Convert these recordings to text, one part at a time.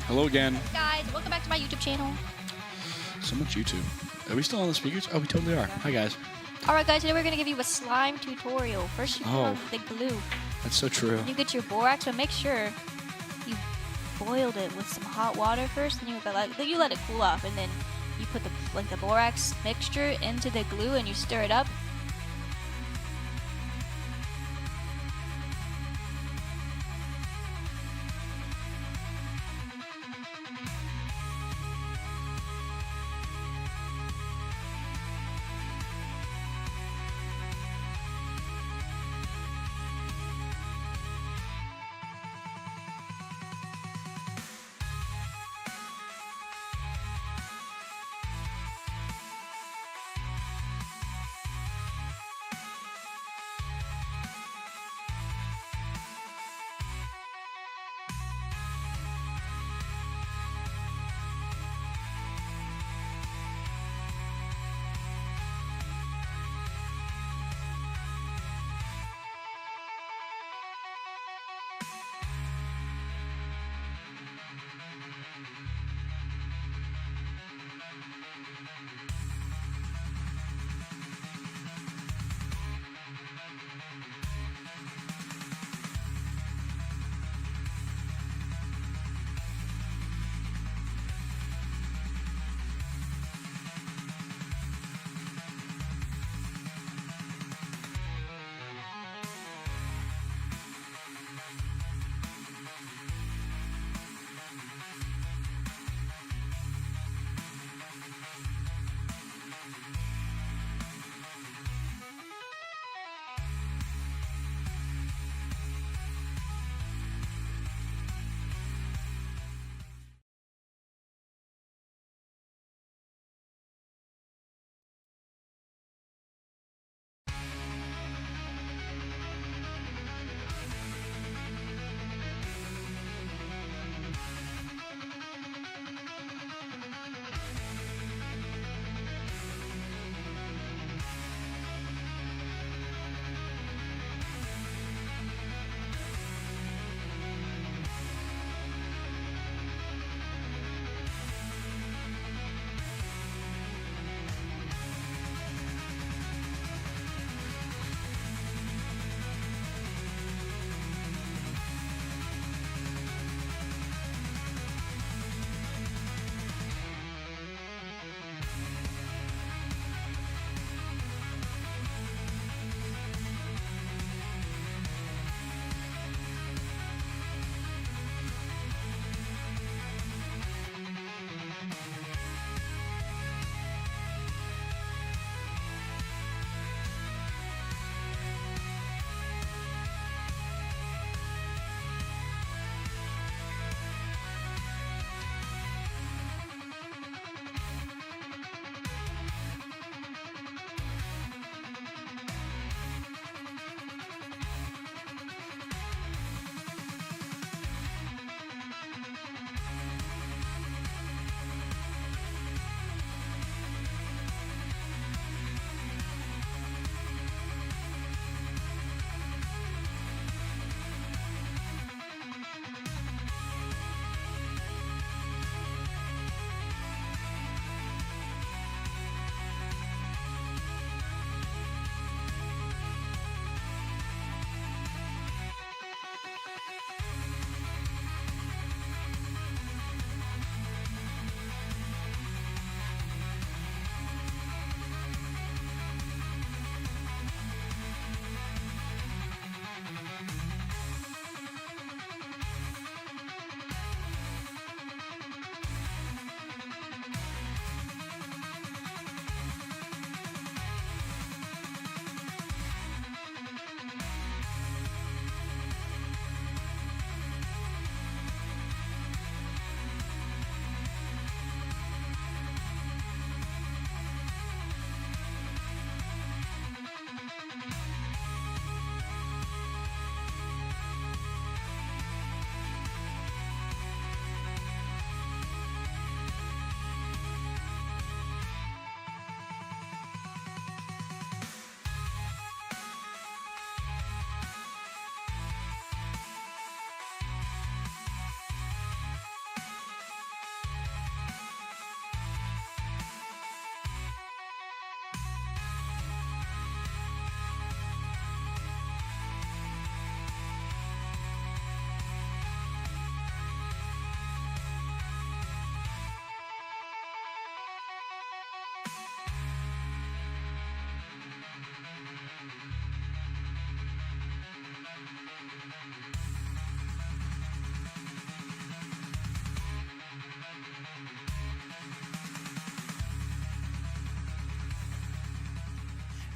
Hello again. Hey guys, welcome back to my YouTube channel. So much YouTube. Are we still on the speakers? Oh, we totally are. Hi, guys. Alright guys, today we're going to give you a slime tutorial. First you put on the glue. That's so true. You get your borax, so make sure you boiled it with some hot water first, and you let it cool off, and then you put the borax mixture into the glue and you stir it up.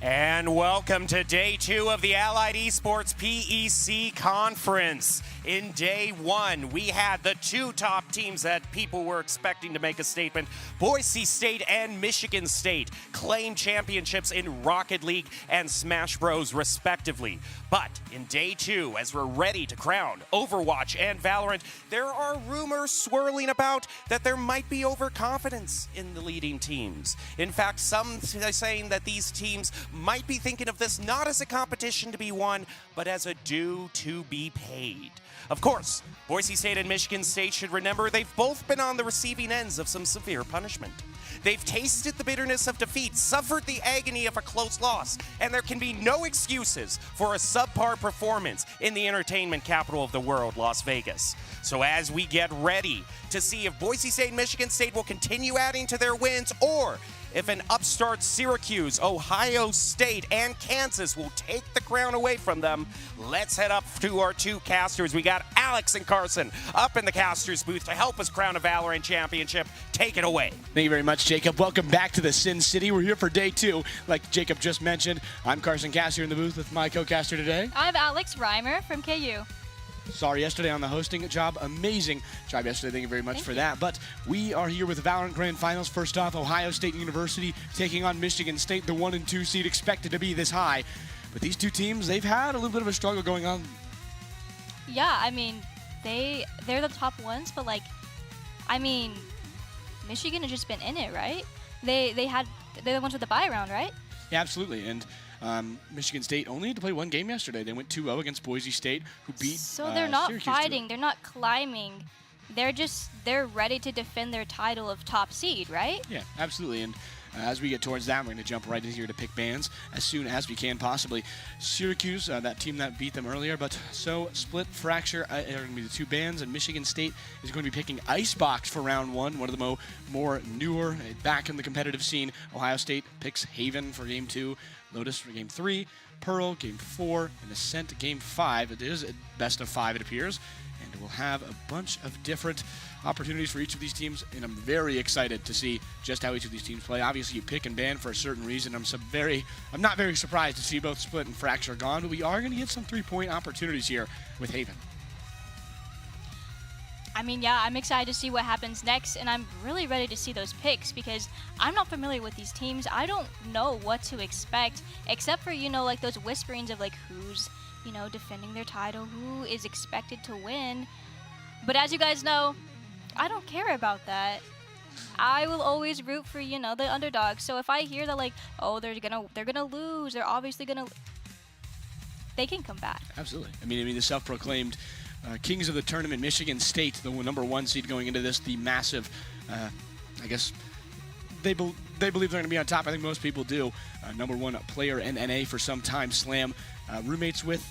And welcome to day 2 of the Allied Esports PEC Conference. In day 1, we had the 2 top teams that people were expecting to make a statement. Boise State and Michigan State claim championships in Rocket League and Smash Bros. Respectively. But in day 2, as we're ready to crown Overwatch and Valorant, there are rumors swirling about that there might be overconfidence in the leading teams. In fact, some are saying that these teams might be thinking of this not as a competition to be won, but as a due to be paid. Of course, Boise State and Michigan State should remember they've both been on the receiving ends of some severe punishment. They've tasted the bitterness of defeat, suffered the agony of a close loss, and there can be no excuses for a subpar performance in the entertainment capital of the world, Las Vegas. So as we get ready to see if Boise State and Michigan State will continue adding to their wins, or if an upstart Syracuse, Ohio State, and Kansas will take the crown away from them, let's head up to our 2 casters. We got Alex and Carson up in the casters booth to help us crown a Valorant championship. Take it away. Thank you very much, Jacob. Welcome back to the Sin City. We're here for day 2. Like Jacob just mentioned, I'm Carson Cass here in the booth with my co-caster today. I'm Alex Reimer from KU. Sorry yesterday on the hosting job. Amazing job yesterday. Thank you very much for that. But we are here with the Valorant Grand Finals. First off, Ohio State University taking on Michigan State, the 1 and 2 seed, expected to be this high. But these 2 teams, they've had a little bit of a struggle going on. Yeah, I mean, they're the top ones, but like, I mean, Michigan has just been in it, right? They're the ones with the bye round, right? Yeah, absolutely. And Michigan State only had to play 1 game yesterday. They went 2-0 against Boise State, who beat So they're not Syracuse fighting. They're not climbing. They're ready to defend their title of top seed, right? Yeah, absolutely. And as we get towards that, we're going to jump right in here to pick bands as soon as we can possibly. Syracuse, that team that beat them earlier, but so Split, Fracture are going to be the 2 bands, and Michigan State is going to be picking Icebox for round 1, one of the more newer, back in the competitive scene. Ohio State picks Haven for game 2, Lotus for game 3, Pearl game 4, and Ascent game 5. It is a best of 5, it appears, and we'll have a bunch of different opportunities for each of these teams, and I'm very excited to see just how each of these teams play. Obviously, you pick and ban for a certain reason. I'm not very surprised to see both Split and Fracture gone, but we are going to get some 3-point opportunities here with Haven. I mean, yeah, I'm excited to see what happens next, and I'm really ready to see those picks because I'm not familiar with these teams. I don't know what to expect, except for, like those whisperings of like who's, defending their title, who is expected to win. But as you guys know, I don't care about that. I will always root for, the underdog. So if I hear that like, oh, they're gonna lose, they're obviously gonna, they can come back. Absolutely. I mean the self-proclaimed kings of the tournament, Michigan State, the number 1 seed going into this, the massive, I guess, they believe they're going to be on top. I think most people do. Number 1 player in NA for some time, Slam. Roommates with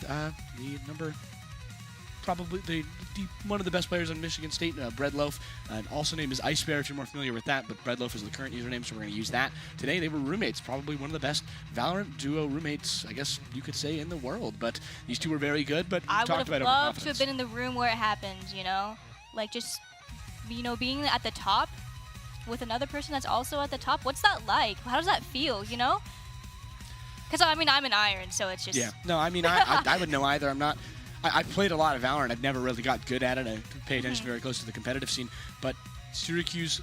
one of the best players on Michigan State, Breadloaf. Also named is Ice Bear, if you're more familiar with that, but Breadloaf is the current username, so we're going to use that. Today they were roommates, probably one of the best Valorant duo roommates, I guess you could say, in the world. But these 2 were very good, but I talked about would have loved to have been in the room where it happens, Like just, being at the top with another person that's also at the top. What's that like? How does that feel, Because, I'm an Iron, so it's just... Yeah. No, I wouldn't know either. I played a lot of Valorant. I've never really got good at it. I pay attention very close to the competitive scene. But Syracuse,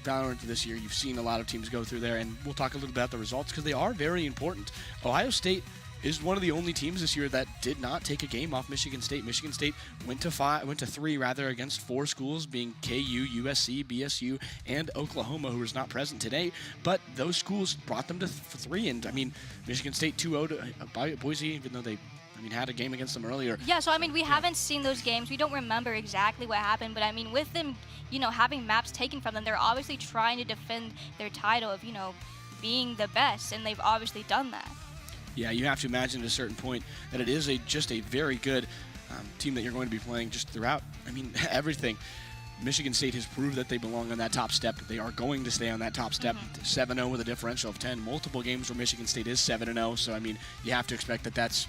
Valorant this year, you've seen a lot of teams go through there, and we'll talk a little bit about the results because they are very important. Ohio State is one of the only teams this year that did not take a game off Michigan State. Michigan State went to 3 against 4 schools, being KU, USC, BSU, and Oklahoma, who was not present today. But those schools brought them to 3, and Michigan State 2-0 to Boise, even though they had a game against them earlier. Yeah, so we haven't seen those games. We don't remember exactly what happened, but with them, having maps taken from them, they're obviously trying to defend their title of, being the best, and they've obviously done that. Yeah, you have to imagine at a certain point that it is just a very good team that you're going to be playing just throughout. Everything. Michigan State has proved that they belong on that top step. They are going to stay on that top step. 7-0 with a differential of 10. Multiple games where Michigan State is 7-0. So, you have to expect that that's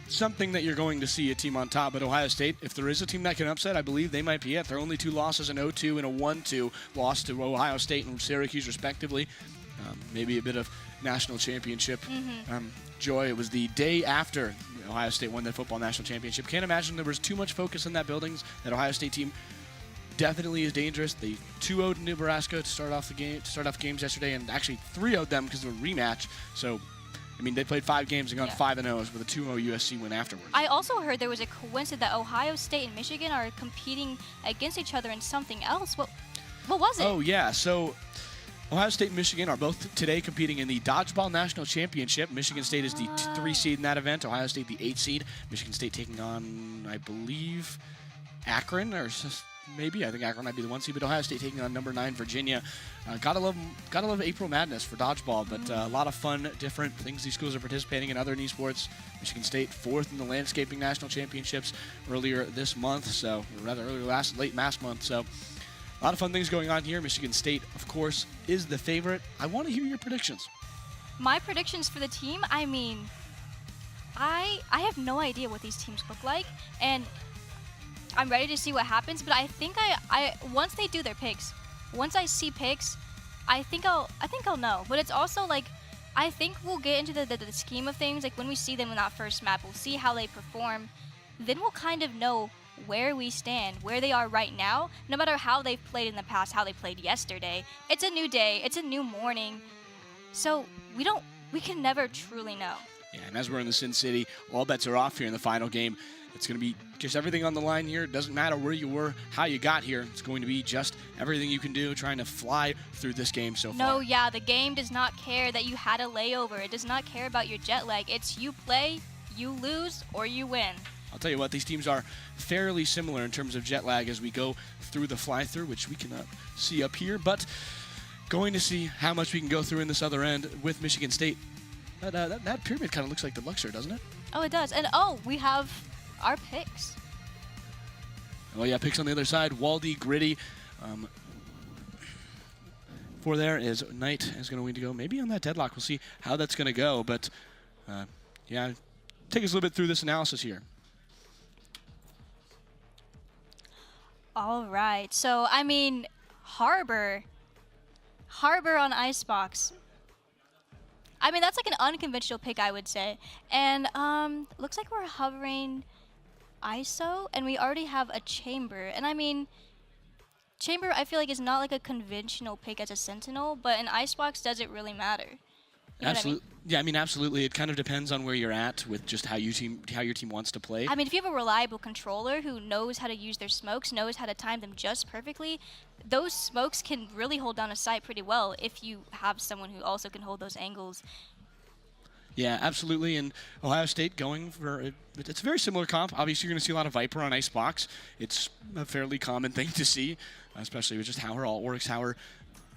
something that you're going to see a team on top. But Ohio State, if there is a team that can upset, I believe they might be it. They're only 2 losses, an 0-2 and a 1-2 loss to Ohio State and Syracuse, respectively. maybe a bit of national championship joy. It was the day after Ohio State won that football national championship. Can't imagine there was too much focus in that building. That Ohio State team definitely is dangerous. They 2-0'd Nebraska to start off games yesterday, and actually 3-0'd them because of a rematch. So, I mean, they played 5 games and gone 5-0 with a 2-0 USC win afterwards. I also heard there was a coincidence that Ohio State and Michigan are competing against each other in something else. What was it? Oh, yeah. So Ohio State and Michigan are both today competing in the Dodgeball National Championship. Michigan State is the 3 seed in that event. Ohio State the 8 seed. Michigan State taking on, I believe, Akron, or maybe. I think Akron might be the 1 seed, but Ohio State taking on number 9 Virginia. Gotta love April Madness for dodgeball, but a lot of fun, different things these schools are participating in other esports. Michigan State 4th in the Landscaping National Championships earlier this month, so rather late last month. So a lot of fun things going on here. Michigan State, of course, is the favorite. I want to hear your predictions. My predictions for the team, I mean, I have no idea what these teams look like, and I'm ready to see what happens, but I think I once they do their picks, once I see picks, I think I'll know. But it's also like, I think we'll get into the scheme of things. Like when we see them in that first map, we'll see how they perform. Then we'll kind of know where we stand, where they are right now, no matter how they've played in the past, how they played yesterday. It's a new day, it's a new morning, so we can never truly know. Yeah, and as we're in the Sin City, all bets are off here in the final game. It's going to be just everything on the line here. It doesn't matter where you were, how you got here. It's going to be just everything you can do, trying to fly through this game so far. No, yeah, the game does not care that you had a layover. It does not care about your jet lag. It's you play, you lose, or you win. I'll tell you what, these teams are fairly similar in terms of jet lag as we go through the fly-through, which we cannot see up here, but going to see how much we can go through in this other end with Michigan State. That pyramid kind of looks like the Luxor, doesn't it? Oh, it does. And we have our picks. Oh, yeah, picks on the other side. Waldy, Gritty. For there is Knight is going to win to go. Maybe on that deadlock. We'll see how that's going to go, but yeah, take us a little bit through this analysis here. All right. So, I mean, Harbor on Icebox. I mean, that's like an unconventional pick, I would say. And looks like we're hovering ISO, and we already have a Chamber. And I mean, Chamber, I feel like, is not like a conventional pick as a Sentinel, but in Icebox, does it really matter? You know Absolutely. what I mean? Yeah, I mean, absolutely. It kind of depends on where you're at with just how your team wants to play. I mean, if you have a reliable controller who knows how to use their smokes, knows how to time them just perfectly, those smokes can really hold down a site pretty well if you have someone who also can hold those angles. Yeah, absolutely. And Ohio State going for it's a very similar comp. Obviously, you're going to see a lot of Viper on Icebox. It's a fairly common thing to see, especially with just how her ult works, how her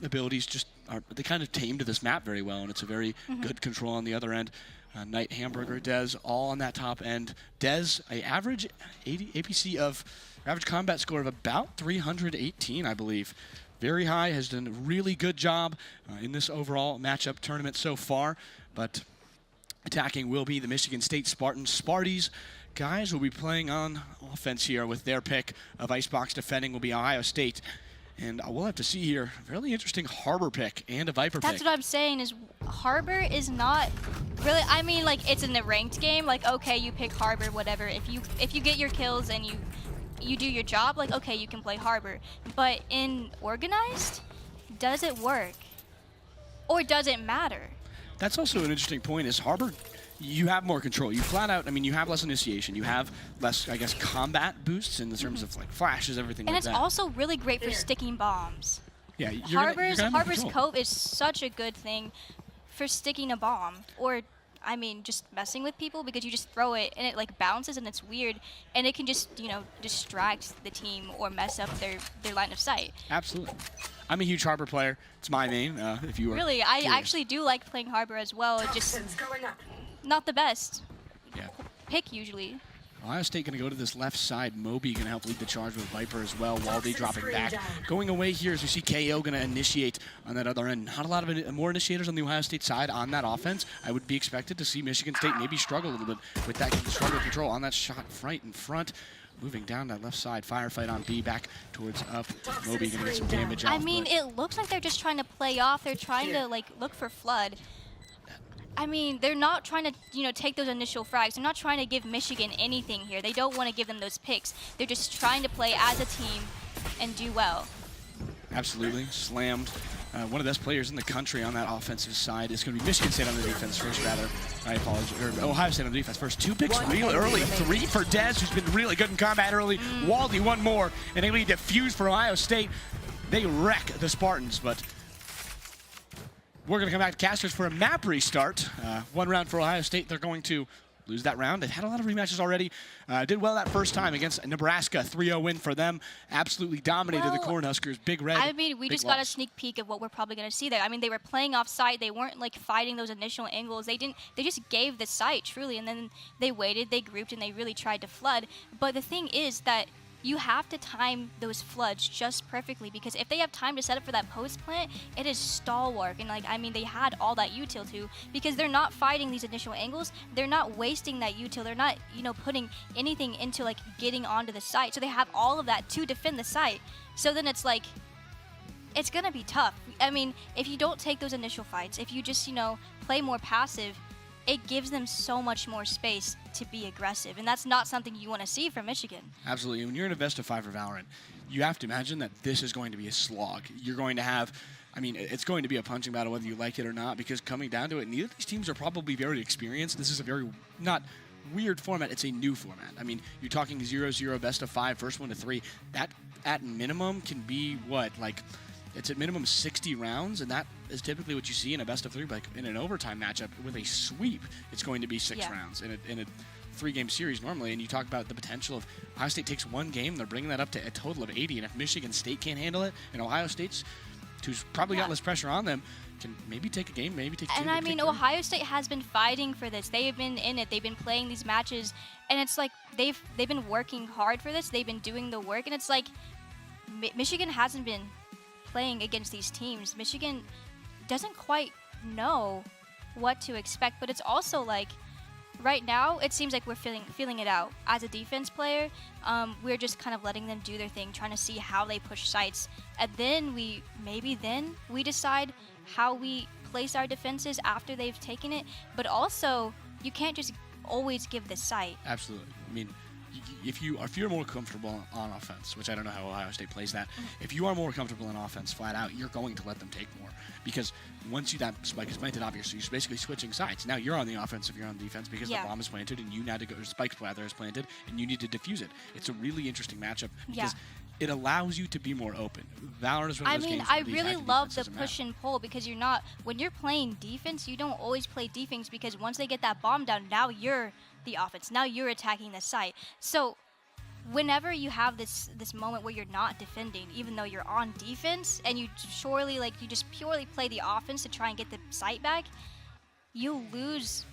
abilities just are. They kind of tame to this map very well, and it's a very good control on the other end. Knight, Hamburger, Dez, all on that top end. Dez, an average APC of average combat score of about 318, I believe. Very high, has done a really good job in this overall matchup tournament so far, but attacking will be the Michigan State Spartans. Sparties guys will be playing on offense here with their pick of Icebox. Defending will be Ohio State. And we'll have to see here, really interesting Harbor pick and a Viper pick. That's what I'm saying is Harbor is not really, I mean, like, it's in the ranked game. Like, okay, you pick Harbor, whatever. If you get your kills and you do your job, like, okay, you can play Harbor. But in organized, does it work? Or does it matter? That's also an interesting point, is Harbor, you have more control. You flat out, I mean, you have less initiation. You have less, I guess, combat boosts in the terms of, like, flashes, everything and like that. And it's also really great for sticking bombs. Yeah, Harbor's Cove is such a good thing for sticking a bomb. Or, I mean, just messing with people, because you just throw it and it, like, bounces and it's weird. And it can just, you know, distract the team or mess up their line of sight. Absolutely. I'm a huge Harbor player. It's my main, if you were Really, I curious. actually do like playing Harbor as well. Just not the best Yeah. pick usually. Ohio State going to go to this left side. Moby going to help lead the charge with Viper as well. Waldy dropping back. Going away here as we see KO going to initiate on that other end. Not a lot of more initiators on the Ohio State side on that offense. I would be expected to see Michigan State maybe struggle a little bit with that struggle control on that shot right in front. moving down that left side. Firefight on B, back towards up. Moby gonna get some damage off. I mean, but it looks like they're just trying to play off. They're trying to like look for Flood. I mean, they're not trying to, take those initial frags. They're not trying to give Michigan anything here. They don't want to give them those picks. They're just trying to play as a team and do well. Absolutely. Slammed. One of the best players in the country on that offensive side is going to be Michigan State on the defense first, rather. I apologize. Or Ohio State on the defense first. 2 picks real early. 3 for Dez, who's been really good in combat early. Waldy, 1 more. And they lead defuse for Ohio State. They wreck the Spartans, but we're going to come back to Casters for a map restart. 1 round for Ohio State. They're going to lose that round. They've had a lot of rematches already. Did well that first time against Nebraska. 3-0 win for them. Absolutely dominated the Cornhuskers. Big Red. I mean, we just got a sneak peek of what we're probably going to see there. I mean, they were playing off site. They weren't like fighting those initial angles. They just gave the site truly, and then they waited, they grouped, and they really tried to flood. But the thing is that you have to time those floods just perfectly, because if they have time to set up for that post plant, it is stall work. And they had all that util too, because they're not fighting these initial angles. They're not wasting that util. They're not, putting anything into like getting onto the site. So they have all of that to defend the site. So then it's like, it's gonna be tough. I mean, if you don't take those initial fights, if you just, play more passive, it gives them so much more space to be aggressive, and that's not something you want to see from Michigan. Absolutely. When you're in a best of 5 for Valorant, you have to imagine that this is going to be a slog. You're going to have, it's going to be a punching battle whether you like it or not, because coming down to it, neither of these teams are probably very experienced. This is a very, not weird format, it's a new format. You're talking 0-0 best of 5, first 1 to 3. That, at minimum, can be what, it's at minimum 60 rounds, and that is typically what you see in a best of 3. But in an overtime matchup with a sweep, it's going to be 6 rounds in a 3-game series normally. And you talk about the potential of Ohio State takes 1 game, they're bringing that up to a total of 80. And if Michigan State can't handle it, and Ohio State's, who's probably got less pressure on them, can maybe take a game, maybe take 2. And Ohio State has been fighting for this. They have been in it. They've been playing these matches, and it's like they've been working hard for this. They've been doing the work, and it's like Michigan hasn't been playing against these teams. Michigan doesn't quite know what to expect, but it's also like right now it seems like we're feeling it out as a defense player. We're just kind of letting them do their thing, trying to see how they push sites, and then we decide how we place our defenses after they've taken it. But also, you can't just always give the site. Absolutely. If you're more comfortable on offense, which I don't know how Ohio State plays that, if you are more comfortable in offense flat out, you're going to let them take more, because once that spike is planted, obviously you're basically switching sides. Now you're on the offense if you're on defense, because the bomb is planted and you now to go, or spike rather is planted and you need to defuse it. It's a really interesting matchup because it allows you to be more open. Valorant is one of those games I really love the push and pull, because when you're playing defense, you don't always play defense, because once they get that bomb down, now you're the offense. Now you're attacking the site. So whenever you have this moment where you're not defending, even though you're on defense, and you just purely play the offense to try and get the site back, you lose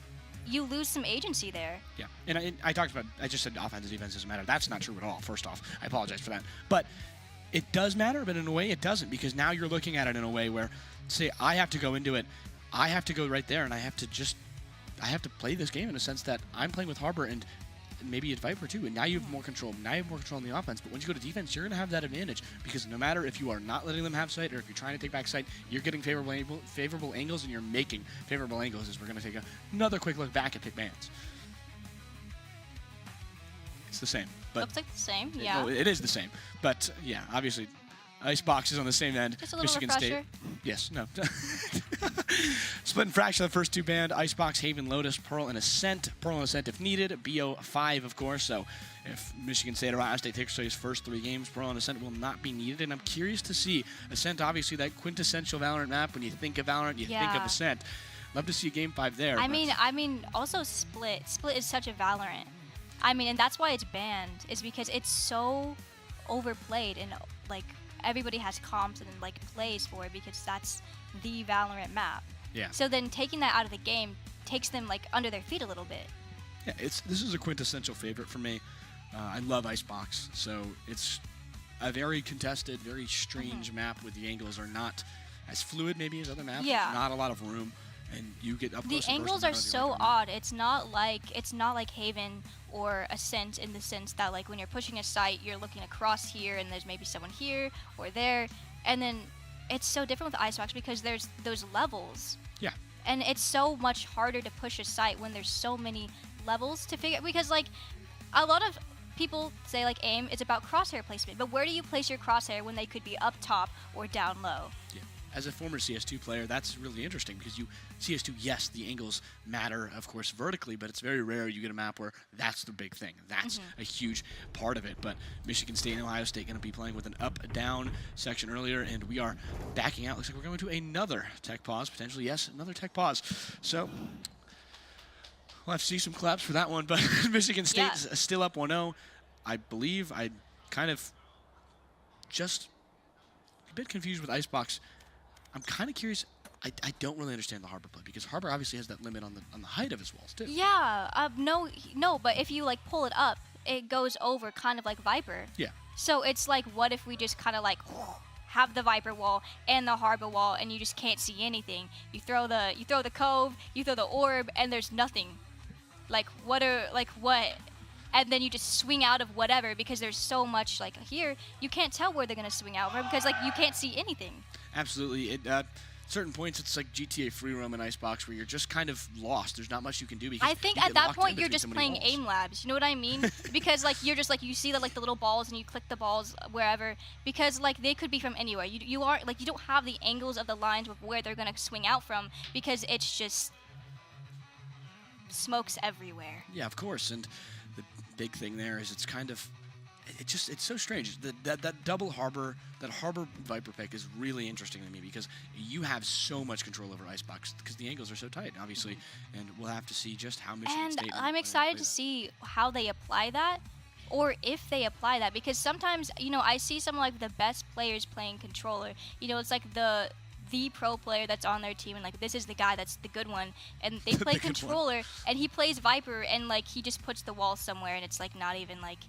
some agency there. Yeah, and I just said offense and defense doesn't matter. That's not true at all, first off. I apologize for that. But it does matter, but in a way it doesn't, because now you're looking at it in a way where, say, I have to go into it, I have to go right there, and I have to play this game in a sense that I'm playing with Harbor and maybe at Viper too, and now you have more control. Now you have more control on the offense, but once you go to defense, you're going to have that advantage, because no matter if you are not letting them have sight or if you're trying to take back sight, you're getting favorable angles, and you're making favorable angles. As we're going to take another quick look back at pick bands. It's the same. But looks like the same, yeah. It is the same, but yeah, obviously Icebox is on the same end. Just a little Michigan refresher. State. Yes, no. Split and Fracture, the first 2 banned. Icebox, Haven, Lotus, Pearl, and Ascent. Pearl and Ascent if needed. BO5, of course. So if Michigan State or Ohio State takes his first 3 games, Pearl and Ascent will not be needed. And I'm curious to see Ascent, obviously that quintessential Valorant map. When you think of Valorant, you think of Ascent. Love to see Game 5 there. I mean, also Split. Split is such a Valorant. And that's why it's banned, is because it's so overplayed, and everybody has comps and plays for it, because that's the Valorant map. Yeah. So then taking that out of the game takes them under their feet a little bit. Yeah, this is a quintessential favorite for me. I love Icebox, so it's a very contested, very strange map where the angles are not as fluid maybe as other maps. Yeah. There's not a lot of room. and you get up The close and angles personal, are I don't so think odd. It's not like Haven or Ascent in the sense that like when you're pushing a site, you're looking across here and there's maybe someone here or there, and then it's so different with Icebox because there's those levels. Yeah. And it's so much harder to push a site when there's so many levels to figure, because like a lot of people say like aim is about crosshair placement, but where do you place your crosshair when they could be up top or down low? Yeah. As a former CS2 player, that's really interesting because CS2, yes, the angles matter, of course, vertically, but it's very rare you get a map where that's the big thing. That's a huge part of it. But Michigan State and Ohio State going to be playing with an up-down section earlier, and we are backing out. Looks like we're going to another tech pause, potentially, yes, another tech pause. So we'll have to see some claps for that one, but Michigan State is still up 1-0. I believe I kind of just a bit confused with Icebox. I'm kind of curious. I don't really understand the Harbor play because Harbor obviously has that limit on the height of his walls too. Yeah, no, but if you like pull it up, it goes over kind of like Viper. Yeah. So it's like, what if we just kind of like have the Viper wall and the Harbor wall, and you just can't see anything? You throw the cove, you throw the orb, and there's nothing. Like what? And then you just swing out of whatever because there's so much like here, you can't tell where they're gonna swing out from because like you can't see anything. Absolutely. Certain points, it's like GTA free roam and Icebox where you're just kind of lost. There's not much you can do because I think you at get that locked point in you're between just so many playing walls. aim labs. You know what I mean? Because like you're just like you see the like the little balls and you click the balls wherever because like they could be from anywhere. You are like you don't have the angles of the lines of where they're gonna swing out from because it's just smokes everywhere. Yeah, of course. And the big thing there is it's kind of it's so strange. That double Harbor, that Harbor Viper pick is really interesting to me because you have so much control over Icebox because the angles are so tight, obviously, and we'll have to see just how Michigan And State. I'm excited to see how they apply that, or if they apply that, because sometimes I see some like the best players playing controller. It's like the pro player that's on their team, and like this is the guy that's the good one, and they play controller, and he plays Viper, and like he just puts the wall somewhere, and it's like not even like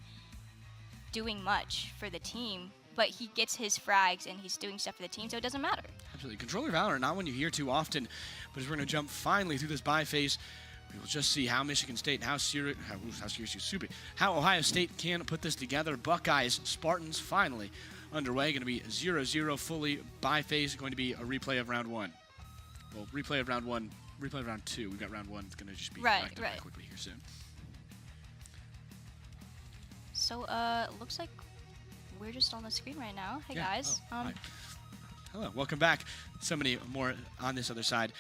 doing much for the team, but he gets his frags and he's doing stuff for the team, so it doesn't matter. Absolutely. Controller Valor, not one you hear too often, but as we're going to jump finally through this bye phase, we will just see how Michigan State and how Ohio State can put this together. Buckeyes, Spartans finally underway. Going to be 0-0 fully bye phase. Going to be a replay of round one. Well, replay of round one, replay of round two. We've got round one. It's going to just be right quickly here soon. So, looks like we're just on the screen right now. Hey, yeah. guys. Hi. Hello, welcome back. So many more on this other side.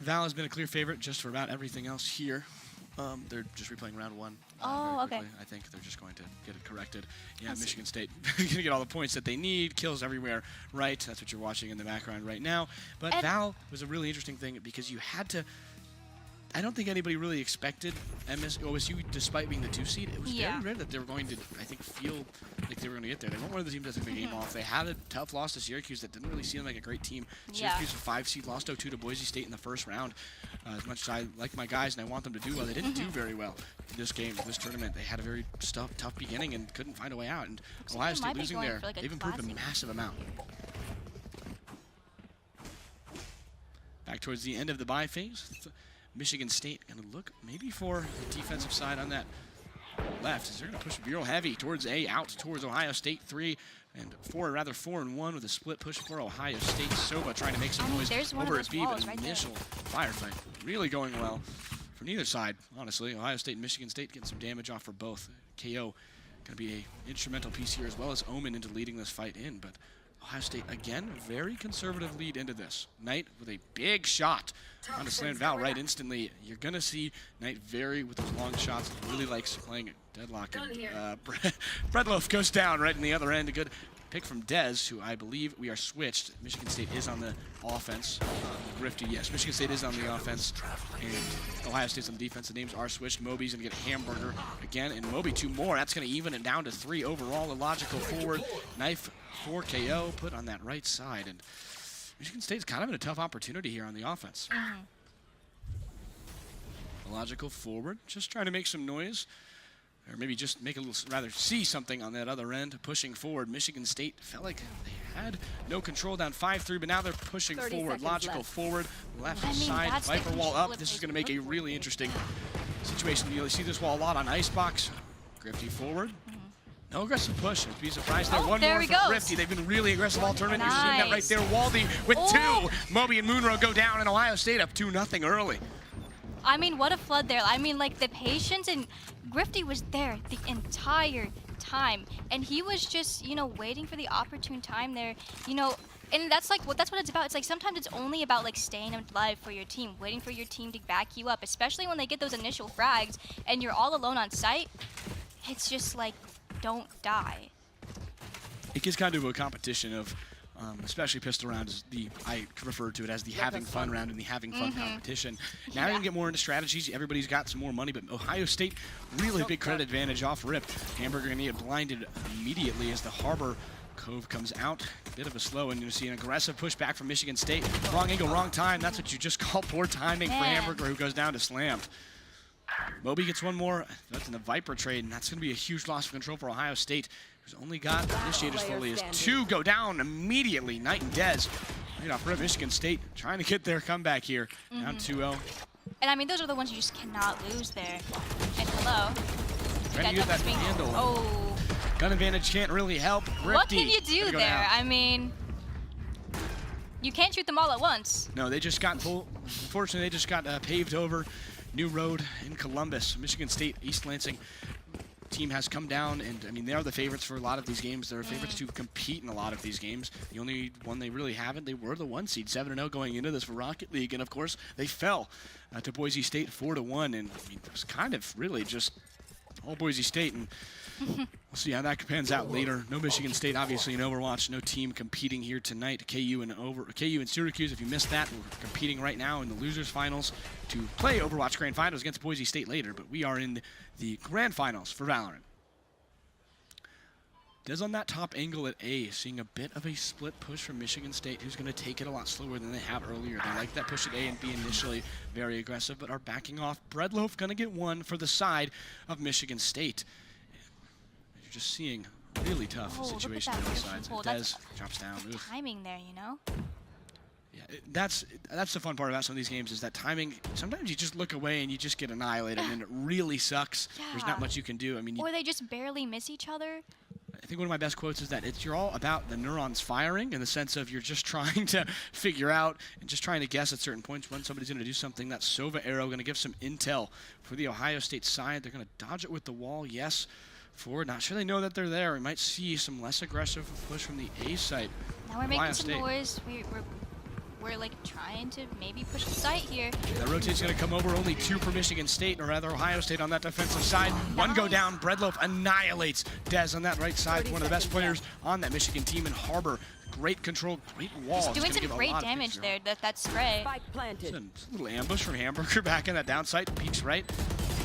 Val has been a clear favorite just for about everything else here. They're just replaying round one. Oh, okay. I think they're just going to get it corrected. Yeah, Michigan State going to get all the points that they need. Kills everywhere, right? That's what you're watching in the background right now. But Val was a really interesting thing because you had to. I don't think anybody really expected OSU, despite being the 2 seed. It was very rare that they were going to, I think, feel like they were going to get there. They weren't one of the teams that took the game off. They had a tough loss to Syracuse that didn't really seem like a great team. Syracuse, a 5 seed, lost 0-2 to Boise State in the first round. As much as I like my guys and I want them to do well, they didn't do very well in this game, this tournament. They had a very tough beginning and couldn't find a way out. And Ohio State losing there, they've improved a massive amount. Back towards the end of the bye phase. Michigan State going to look maybe for the defensive side on that left. As they're going to push Bureau heavy towards A, out towards Ohio State 3 and 4 and 1 with a split push for Ohio State. Soba trying to make some noise over at B, but initial firefight really going well for neither side, honestly. Ohio State and Michigan State getting some damage off for both. KO going to be an instrumental piece here as well as Omen into leading this fight in, but Ohio State, again, very conservative lead into this. Knight with a big shot on a slam Val right instantly. You're going to see Knight vary with those long shots. He really likes playing deadlock. And Breadloaf goes down right in the other end. A good pick from Dez, who I believe we are switched. Michigan State is on the offense. Rifty, yes. Michigan State is on the offense. And Ohio State's on the defense. The names are switched. Moby's going to get Hamburger again. And Moby 2 more. That's going to even it down to 3 overall. A logical forward. Knife for KO put on that right side. And Michigan State's kind of in a tough opportunity here on the offense. A logical forward. Just trying to make some noise. or maybe just make a little, rather see something on that other end, pushing forward. Michigan State felt like they had no control down 5-3, but now they're pushing forward. Logical left. forward, left I mean, side, that's the Viper wall control up. of This is those going to make a really interesting situation. You'll see this wall a lot on Icebox. Grifty forward. No aggressive push. Be surprised there. Oh, One there more he for goes. Grifty. They've been really aggressive all tournament. You're seeing that right Nice. there. Waldy with Oh. 2. Moby and Moonrow go down, and Ohio State up 2-0 early. I mean, what a flood there. I mean, like, the patience, and Grifty was there the entire time. And he was just, you know, waiting for the opportune time there, you know. And that's like that's what it's about. It's like sometimes it's only about like staying alive for your team, waiting for your team to back you up, especially when they get those initial frags and you're all alone on site. It's just like, don't die. It gets kind of a competition of, especially pistol rounds, I refer to it as the having fun round and the having fun competition. Now you can get more into strategies. Everybody's got some more money, but Ohio State, really big credit advantage off rip. Hamburger going to get blinded immediately as the Harbor Cove comes out. Bit of a slow, and you see an aggressive pushback from Michigan State. Wrong angle, wrong time. That's what you just call poor timing for Man. Hamburger, who goes down to slammed. Moby gets one more. That's in the Viper trade, and that's going to be a huge loss of control for Ohio State, who's only got initiators fully as 2 go down immediately. Knight and Dez right off rip. Michigan State trying to get their comeback here. Down 2-0. And I mean, those are the ones you just cannot lose there. And hello. Trying to use that handle. Oh. Gun advantage can't really help. What Grifty can you do gonna go there? down. I mean, you can't shoot them all at once. No, they just got unfortunately, they just got paved over. New road in Columbus. Michigan State, East Lansing team has come down, and I mean, they are the favorites for a lot of these games. They're favorites to compete in a lot of these games. The only one they really haven't, they were the 1 seed, 7-0 going into this for Rocket League, and of course, they fell to Boise State 4-1, and I mean, it was kind of really just all Boise State, and we'll see how that pans out later. No Michigan State, obviously, in Overwatch. No team competing here tonight. KU and Syracuse, if you missed that, we're competing right now in the losers finals to play Overwatch Grand Finals against Boise State later, but we are in the Grand Finals for Valorant. Dez on that top angle at A, seeing a bit of a split push from Michigan State, who's going to take it a lot slower than they have earlier. They like that push at A and B initially, very aggressive, but are backing off. Breadloaf going to get one for the side of Michigan State. You're just seeing a really tough situation on both sides. Dez drops down. Oof. Timing there, you know? Yeah, that's the fun part about some of these games is that timing. Sometimes you just look away and you just get annihilated, and it really sucks. Yeah. There's not much you can do. I mean, Or they just barely miss each other. I think one of my best quotes is that you're all about the neurons firing in the sense of you're just trying to figure out and just trying to guess at certain points when somebody's going to do something. That Sova arrow going to give some intel for the Ohio State side. They're going to dodge it with the wall. Yes, forward. Not sure they know that they're there. We might see some less aggressive push from the A side. Now we're Ohio making some State. noise. We're like trying to maybe push the site here. The rotate's going to come over. Only 2 for Michigan State, or rather Ohio State on that defensive side. One go down. Breadloaf annihilates Dez on that right side. One of the best players on that Michigan team in Harbor. Great control, great wall. He's It's doing gonna give some a great lot of damage picture. there. That spray. Spike planted. It's a little ambush from Hamburger back in that downside. Peeks right.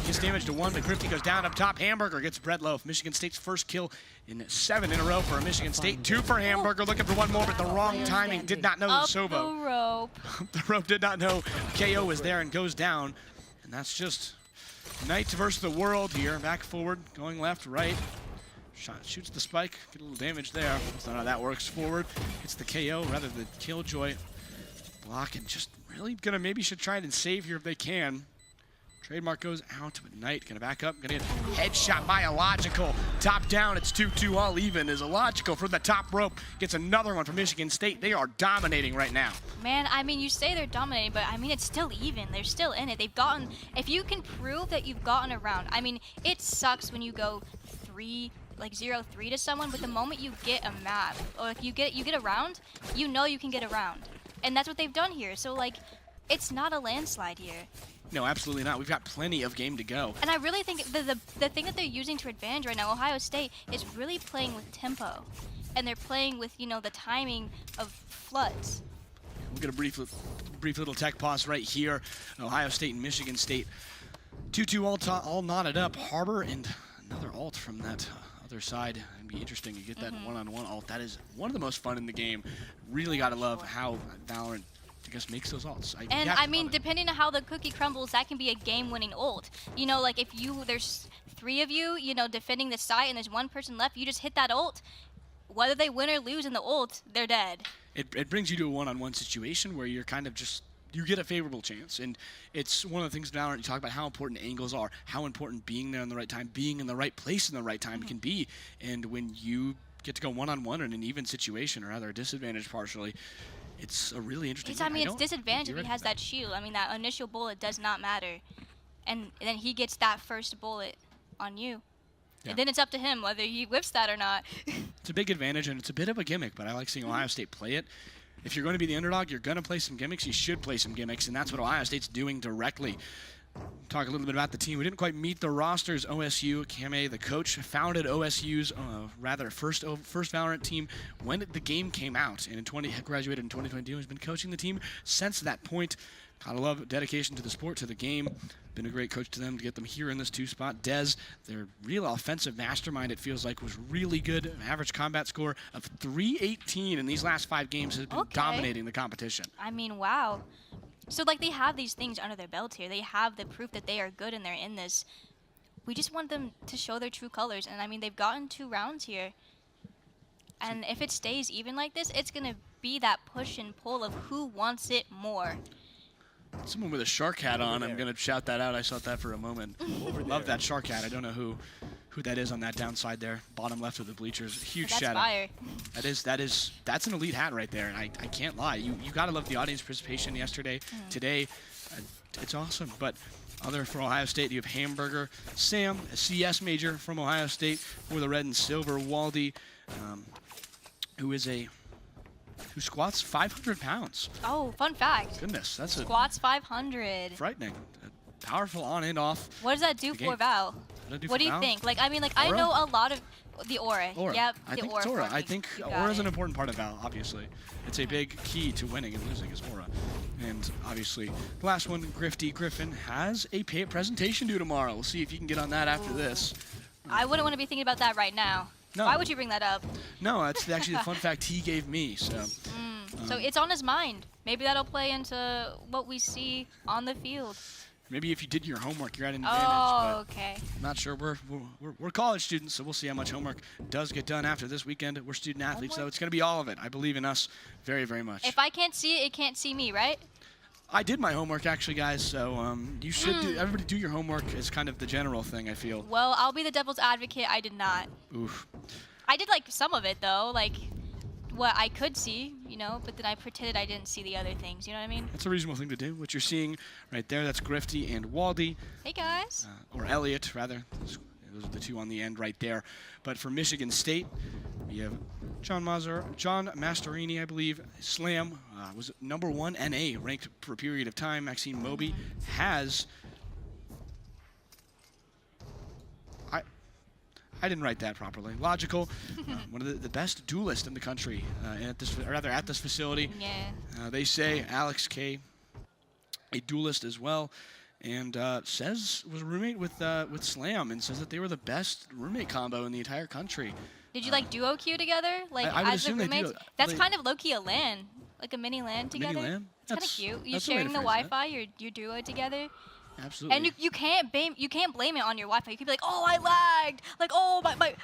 Gets damage to 1, but Grifty goes down up top. Hamburger gets Breadloaf. Michigan State's first kill in 7 in a row for Michigan State. 2 for Hamburger. Looking for one more, but the wrong timing. Did not know Up Sova. the rope. The rope did not know KO was there and goes down. And that's just Knight versus the world here. Back forward, going left, right. Shoots the spike, get a little damage there. That's not how that works. Forward, hits the KO, rather the Killjoy block, and just really gonna maybe should try and save here if they can. Trademark goes out, but Knight gonna back up, gonna get headshot by Illogical. Top down, it's 2-2 all even as Illogical for the top rope gets another one from Michigan State. They are dominating right now. Man, I mean, you say they're dominating, but I mean, it's still even. They're still in it. They've gotten, if you can prove that you've gotten around, I mean, it sucks when you go 0-3 to someone, but the moment you get a map, or if you get around, you know you can get around. And that's what they've done here. So, like, it's not a landslide here. No, absolutely not. We've got plenty of game to go. And I really think the thing that they're using to advantage right now, Ohio State, is really playing with tempo. And they're playing with, you know, the timing of floods. We'll get a brief little tech pause right here. Ohio State and Michigan State. 2-2 all knotted up. Harbor and another ult from that other side. It'd be interesting to get that one-on-one ult. That is one of the most fun in the game. Really gotta love how Valorant, I guess, makes those ults. And I mean, depending on how the cookie crumbles, that can be a game-winning ult. You know, like if there's 3 of you, you know, defending the site, and there's one person left, you just hit that ult. Whether they win or lose in the ult, they're dead. It brings you to a one-on-one situation where you're kind of just, you get a favorable chance. And it's one of the things now you talk about how important angles are, how important being there in the right time, being in the right place in the right time can be. And when you get to go one-on-one in an even situation, or rather a disadvantage partially, it's a really interesting I mean, it's disadvantage if he has that shield. I mean, that initial bullet does not matter. And then he gets that first bullet on you. Yeah. And then it's up to him whether he whips that or not. It's a big advantage, and it's a bit of a gimmick, but I like seeing Ohio State play it. If you're going to be the underdog, you're going to play some gimmicks. You should play some gimmicks, and that's what Ohio State's doing directly. Talk a little bit about the team. We didn't quite meet the rosters. OSU, Kame, the coach, founded OSU's first Valorant team when the game came out, and graduated in 2022. Has been coaching the team since that point. Gotta love dedication to the sport, to the game. Been a great coach to them to get them here in this 2 spot. Dez, their real offensive mastermind, it feels like, was really good. Average combat score of 318 in these last 5 games, has been dominating the competition. I mean, wow. So, like, they have these things under their belt here. They have the proof that they are good and they're in this. We just want them to show their true colors. And, I mean, they've gotten 2 rounds here. And if it stays even like this, it's going to be that push and pull of who wants it more. Someone with a shark hat on, I'm going to shout that out. I saw that for a moment. Love that shark hat. I don't know who that is on that downside there, bottom left of the bleachers. Huge shout out. That's an elite hat right there, and I can't lie. You got to love the audience participation yesterday, today. It's awesome. But other for Ohio State, you have Hamburger, Sam, a CS major from Ohio State for the red and silver. Waldy, who squats 500 pounds. Oh, fun fact. Goodness, that's squats 500. Frightening. Powerful on and off. What does that do for Val? What do you think? Like, I mean, like, I know a lot of the aura. Yep, I think it's aura. I think aura is an important part of Val, obviously. It's a big key to winning and losing is aura. And obviously, the last one, Grifty Griffin, has a presentation due tomorrow. We'll see if you can get on that after this. I wouldn't want to be thinking about that right now. No. Why would you bring that up? No, that's actually the fun fact he gave me. So, so it's on his mind. Maybe that'll play into what we see on the field. Maybe if you did your homework, you're at an advantage. Oh, okay. I'm not sure. We're college students, so we'll see how much homework does get done after this weekend. We're student athletes, so it's going to be all of it. I believe in us very, very much. If I can't see it, it can't see me, right? I did my homework, actually, guys, so you should everybody do your homework is kind of the general thing, I feel. Well, I'll be the devil's advocate. I did not. Oof. I did, like, some of it, though, like what I could see, you know, but then I pretended I didn't see the other things, you know what I mean? That's a reasonable thing to do. What you're seeing right there, that's Grifty and Waldy. Hey, guys. Or Elliott, rather. Those are the 2 on the end right there. But for Michigan State, we have John Masterini, I believe. Slam was #1 NA ranked for a period of time. Maxine Moby has... I didn't write that properly. Logical, one of the best duelists in the country, at this facility. Yeah. They say Alex K, a duelist as well, and says was a roommate with Slam, and says that they were the best roommate combo in the entire country. Did you like duo queue together, like I would as the assume they do. roommates? That's kind of low key a LAN, like a mini LAN together. Mini LAN? It's kind of cute. You're that's the way to sharing the phrase Wi-Fi, your duo together. Absolutely. And you can't blame it on your Wi-Fi. You can be like, oh, I lagged, like, oh,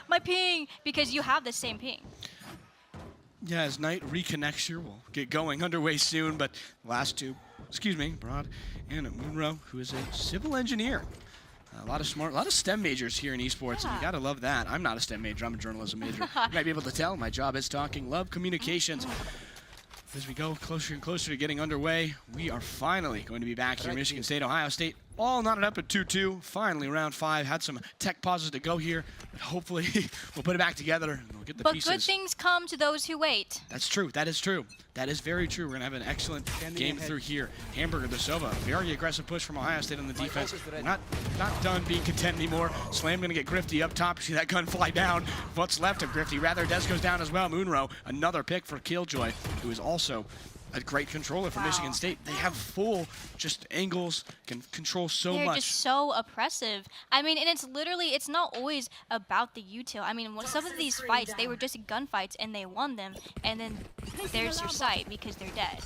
my ping, because you have the same ping. Yeah, as Knight reconnects here, we'll get going underway soon. But last 2, Broad and Munro, who is a civil engineer. A lot of STEM majors here in esports, and you gotta love that. I'm not a STEM major, I'm a journalism major. You might be able to tell, my job is talking. Love communications. As we go closer and closer to getting underway, we are finally going to be back here in Michigan State, Ohio State. All knotted up at 2-2. Finally, round 5. Had some tech pauses to go here, but hopefully we'll put it back together and we'll get the pieces. But good things come to those who wait. That's true. That is true. That is very true. We're going to have an excellent game through here. Hamburger de Silva, very aggressive push from Ohio State on the defense. Not done being content anymore. Slam going to get Grifty up top. See that gun fly down. What's left of Grifty? Rather, Des goes down as well. Munro, another pick for Killjoy, who is also a great controller for Michigan State. They have full just angles, can control so much. They're just so oppressive. I mean, and it's not always about the util. I mean, some of these fights, they were just gunfights and they won them, and then there's your sight because they're dead.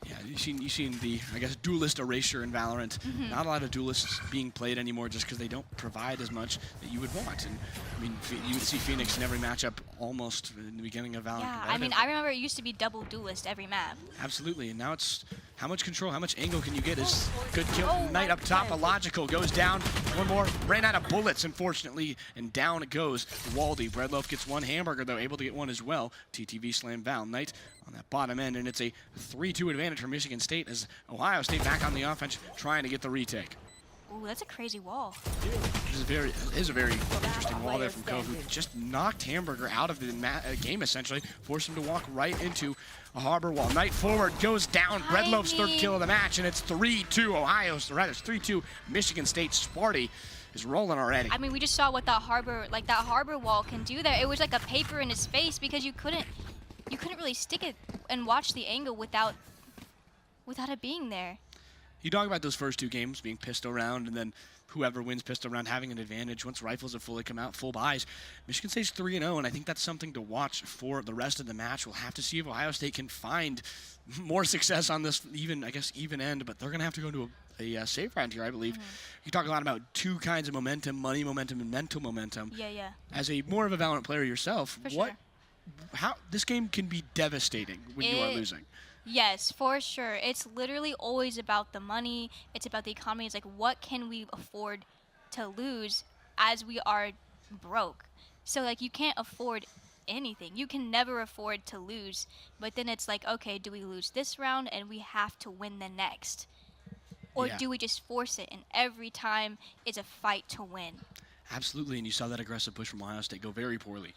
Yeah, you've seen the, I guess, duelist erasure in Valorant. Not a lot of duelists being played anymore just because they don't provide as much that you would want. And I mean, you would see Phoenix in every matchup almost in the beginning of Valorant. Yeah, I mean, I remember it used to be double duelist every map. Absolutely, and now it's how much control, how much angle can you get? Is good kill. Knight up top, Illogical goes down. One more, ran out of bullets, unfortunately, and down it goes. Waldy, Breadloaf gets one. Hamburger, though, able to get one as well. TTV slam Val. Knight on that bottom end, and it's a 3-2 advantage for Michigan State as Ohio State back on the offense trying to get the retake. Ooh, that's a crazy wall. It is a very interesting wall there from Ko, who just knocked Hamburger out of the game, essentially. Forced him to walk right into a harbor wall. Knight forward, goes down. Breadloaf's third kill of the match, and it's 3-2 Ohio, rather it's 3-2 Michigan State. Sparty is rolling already. I mean, we just saw what that harbor wall can do there. It was like a paper in his face because you couldn't really stick it and watch the angle without it being there. You talk about those first two games being pistol round, and then whoever wins pistol round having an advantage once rifles have fully come out, full buys. Michigan State's 3-0, and I think that's something to watch for the rest of the match. We'll have to see if Ohio State can find more success on this even end, but they're going to have to go to a save round here, I believe. You talk a lot about two kinds of momentum, money momentum and mental momentum. Yeah. As a more of a Valorant player yourself, Sure. How this game can be devastating when you are losing. Yes, for sure. It's literally always about the money. It's about the economy. It's like, what can we afford to lose as we are broke? So, like, you can't afford anything. You can never afford to lose. But then it's like, okay, do we lose this round and we have to win the next? Or do we just force it and every time it's a fight to win? Absolutely, and you saw that aggressive push from Ohio State go very poorly.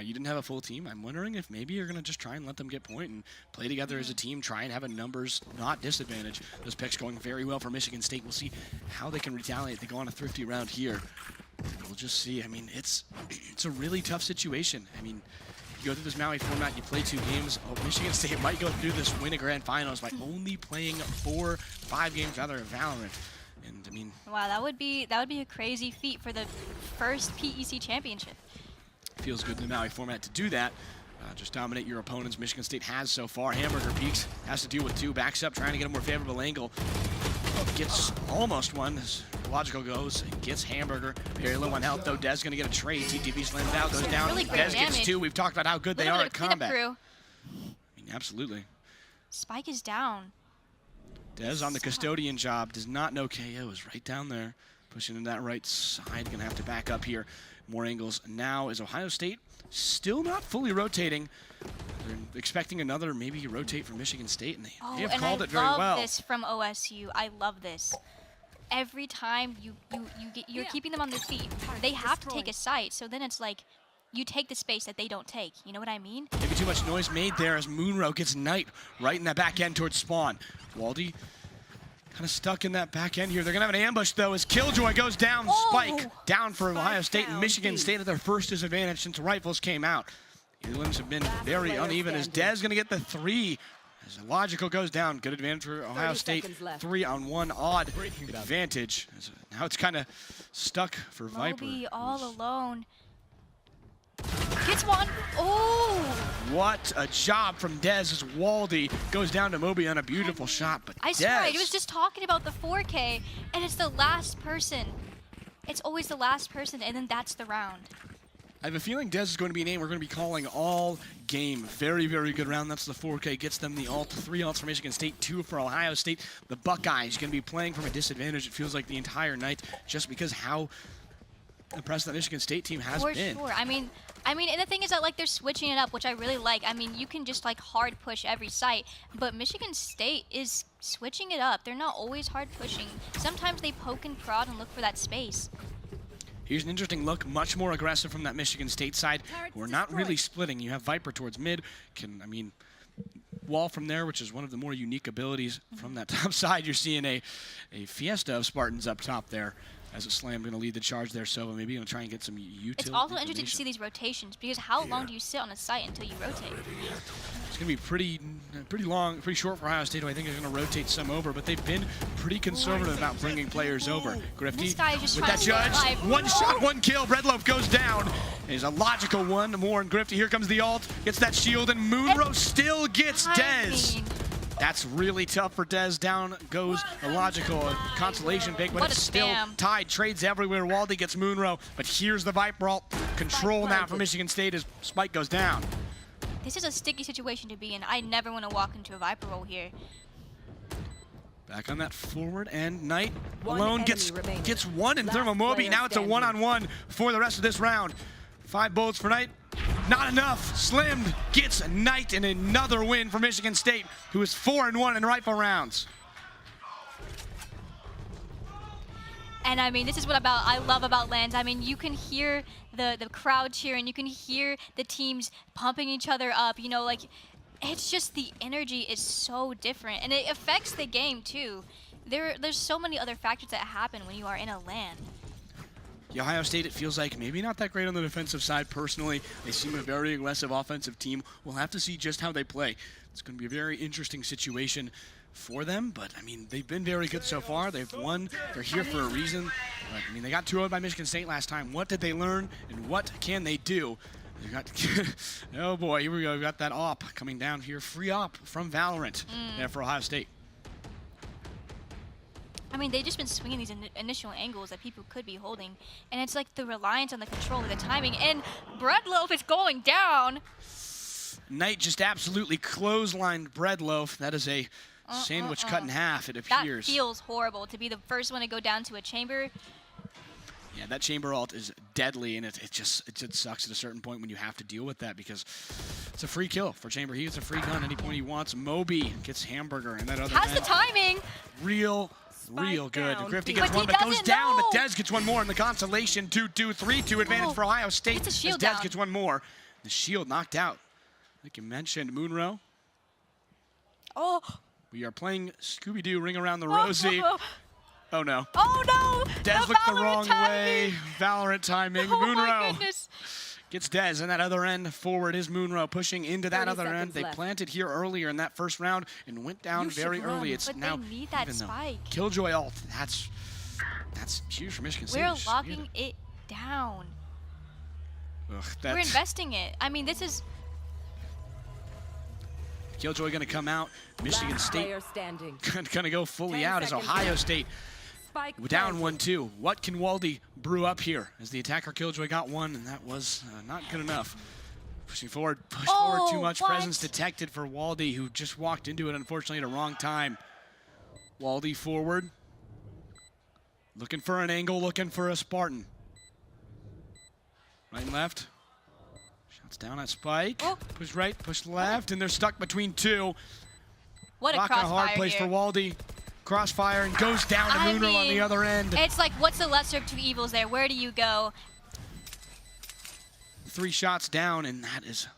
You didn't have a full team. I'm wondering if maybe you're going to just try and let them get point and play together as a team, try and have a numbers not disadvantage. Those picks going very well for Michigan State. We'll see how they can retaliate. They go on a thrifty round here. We'll just see. I mean, it's a really tough situation. I mean, you go through this Maui format, you play 2 games. Michigan State might go through this, win a grand finals by only playing 5 games rather than Valorant. And I mean, wow, that would be a crazy feat for the first PEC championship. Feels good in the Maui format to do that. Just dominate your opponents. Michigan State has so far. Hamburger peeks, has to deal with 2, backs up, trying to get a more favorable angle. Gets almost one as Logical goes and gets Hamburger. Very low on health though. Dez gonna get a trade. TTV slams out, goes down. Really Dez damage. gets 2. We've talked about how good they are at combat. Crew. I mean, absolutely. Spike is down. Dez on the custodian job, does not know KO is right down there. Pushing in that right side, gonna have to back up here. More angles now is Ohio State still not fully rotating. They're expecting another maybe rotate from Michigan State, and they have called it very well. I love this from OSU. I love this. Every time you're keeping them on their feet, they have to take a site. So then it's like you take the space that they don't take. You know what I mean? Maybe too much noise made there as Moonrow gets Knight right in that back end towards spawn. Waldy kind of stuck in that back end here. They're going to have an ambush, though, as Killjoy goes down. Spike down for Ohio State, and Michigan State at their first disadvantage since rifles came out. The limbs have been very uneven as Dez going to get the 3. As Illogical goes down. Good advantage for Ohio State. 3-on-1 odd advantage. Now it's kind of stuck for Viper. Moby all alone. Gets one. Oh! What a job from Dez as Waldy goes down to Moby on a beautiful shot. But I swear, he was just talking about the 4K, and it's the last person. It's always the last person, and then that's the round. I have a feeling Dez is going to be a name we're going to be calling all game. Very, very good round. That's the 4K. Gets them the ult. 3 ults for Michigan State, 2 for Ohio State. The Buckeyes going to be playing from a disadvantage, it feels like, the entire night, just because how impressed that Michigan State team has been. For sure. I mean, and the thing is that, like, they're switching it up, which I really like. I mean, you can just, like, hard push every site, but Michigan State is switching it up. They're not always hard pushing. Sometimes they poke and prod and look for that space. Here's an interesting look, much more aggressive from that Michigan State side. We're not really splitting. You have Viper towards mid. Wall from there, which is one of the more unique abilities from that top side. You're seeing a fiesta of Spartans up top there. As a slam, going to lead the charge there, Sova. Maybe going to try and get some utility. It's also interesting to see these rotations, because how long do you sit on a site until you rotate? It's going to be pretty long, pretty short for Ohio State, who I think is going to rotate some over, but they've been pretty conservative about bringing players over. Grifty This guy is just with trying that to stay judge. alive. One shot, 1 kill. Breadloaf goes down. There's a logical one more, and Grifty, here comes the ult. Gets that shield, and Moonrow still gets Dez. That's really tough for Dez. Down goes the logical consolation pick, but What it's a still spam. tied. Trades everywhere. Waldy gets Moonrow, but here's the Viper ult. Control now for Michigan State as Spike goes down. This is a sticky situation to be in. I never want to walk into a Viper roll here. Back on that forward, and Knight One alone enemy gets remaining. one in Last Thermomobi. player Now it's a standing. one-on-one for the rest of this round. 5 bullets for Knight. Not enough. Slim gets Knight in another win for Michigan State, who is 4-1 in rifle rounds. And I mean, this is what I love about LANs. I mean, you can hear the crowd cheering, you can hear the teams pumping each other up, you know, like, it's just the energy is so different, and it affects the game too. There's so many other factors that happen when you are in a LAN. The Ohio State, it feels like maybe not that great on the defensive side personally. They seem a very aggressive offensive team. We'll have to see just how they play. It's going to be a very interesting situation for them, but I mean, they've been very good so far. They've won. They're here for a reason. But, I mean, they got 2-0 by Michigan State last time. What did they learn, and what can they do? They got oh boy, here we go. We got that op coming down here. Free op from Valorant there for Ohio State. I mean, they've just been swinging these initial angles that people could be holding, and it's like the reliance on the control, the timing, and Breadloaf is going down. Knight just absolutely clotheslined Breadloaf. That is a sandwich cut in half, it appears. That feels horrible to be the first one to go down to a chamber. Yeah, that chamber ult is deadly, and it just sucks at a certain point when you have to deal with that, because it's a free kill for Chamber. He gets a free gun any point he wants. Moby gets Hamburger, and that other How's the end, timing? real good. down. Grifty But gets he one, but goes doesn't down, know. but Dez gets one more in the consolation. 2-2, 3-2 advantage for Ohio State Gets a as shield Dez down. gets one more. The shield knocked out. Like you mentioned, Moonrow. Oh, We are playing Scooby-Doo Ring Around the Rosie. Oh no. oh no! Dez The looked the Valorant wrong timing. way. Valorant timing. Oh my Moonrow goodness. gets Dez, and that other end forward is Moonrow pushing into that 30 other end. seconds They left. planted here earlier in that first round and went down You should very run. early. It's But now they need that even though spike. Killjoy ult. That's huge for Michigan State. We're Just locking weird. it down. Ugh, We're that's investing it. I mean, this is Killjoy going to come out. Michigan Last State player standing. going to go fully 10 out as seconds Ohio left. State Spike down planted. 1-2. What can Waldy brew up here? As the attacker Killjoy got one, and that was not good enough. Pushing forward, forward. Too much what? presence detected for Waldy, who just walked into it, unfortunately, at a wrong time. Waldy forward. Looking for an angle, looking for a Spartan. Right and left. Shots down at Spike. Oh. Push right, push left, and they're stuck between two. what a Rock a hard crossfire place here. for Waldy. Crossfire and goes down to I Moonrow on the mean, other end. It's like, what's the lesser of two evils there? Where do you go? 3 shots down, and that is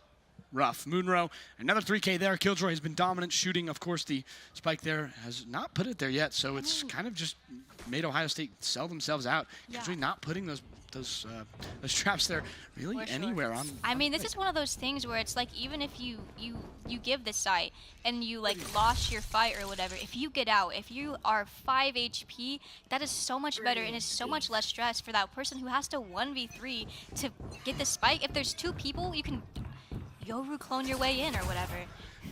rough. Moonrow, another 3K there. Killjoy has been dominant shooting. Of course, the spike there has not put it there yet, so it's kind of just made Ohio State sell themselves out. Yeah. Killjoy not putting those traps there really For sure. anywhere on. I mean, this is one of those things where it's like, even if you give this site and you like lost your fight or whatever, if you get out, if you are 5 HP, that is so much better and is so much less stress for that person who has to 1v3 to get the spike. If there's 2 people, you can Yoru clone your way in or whatever.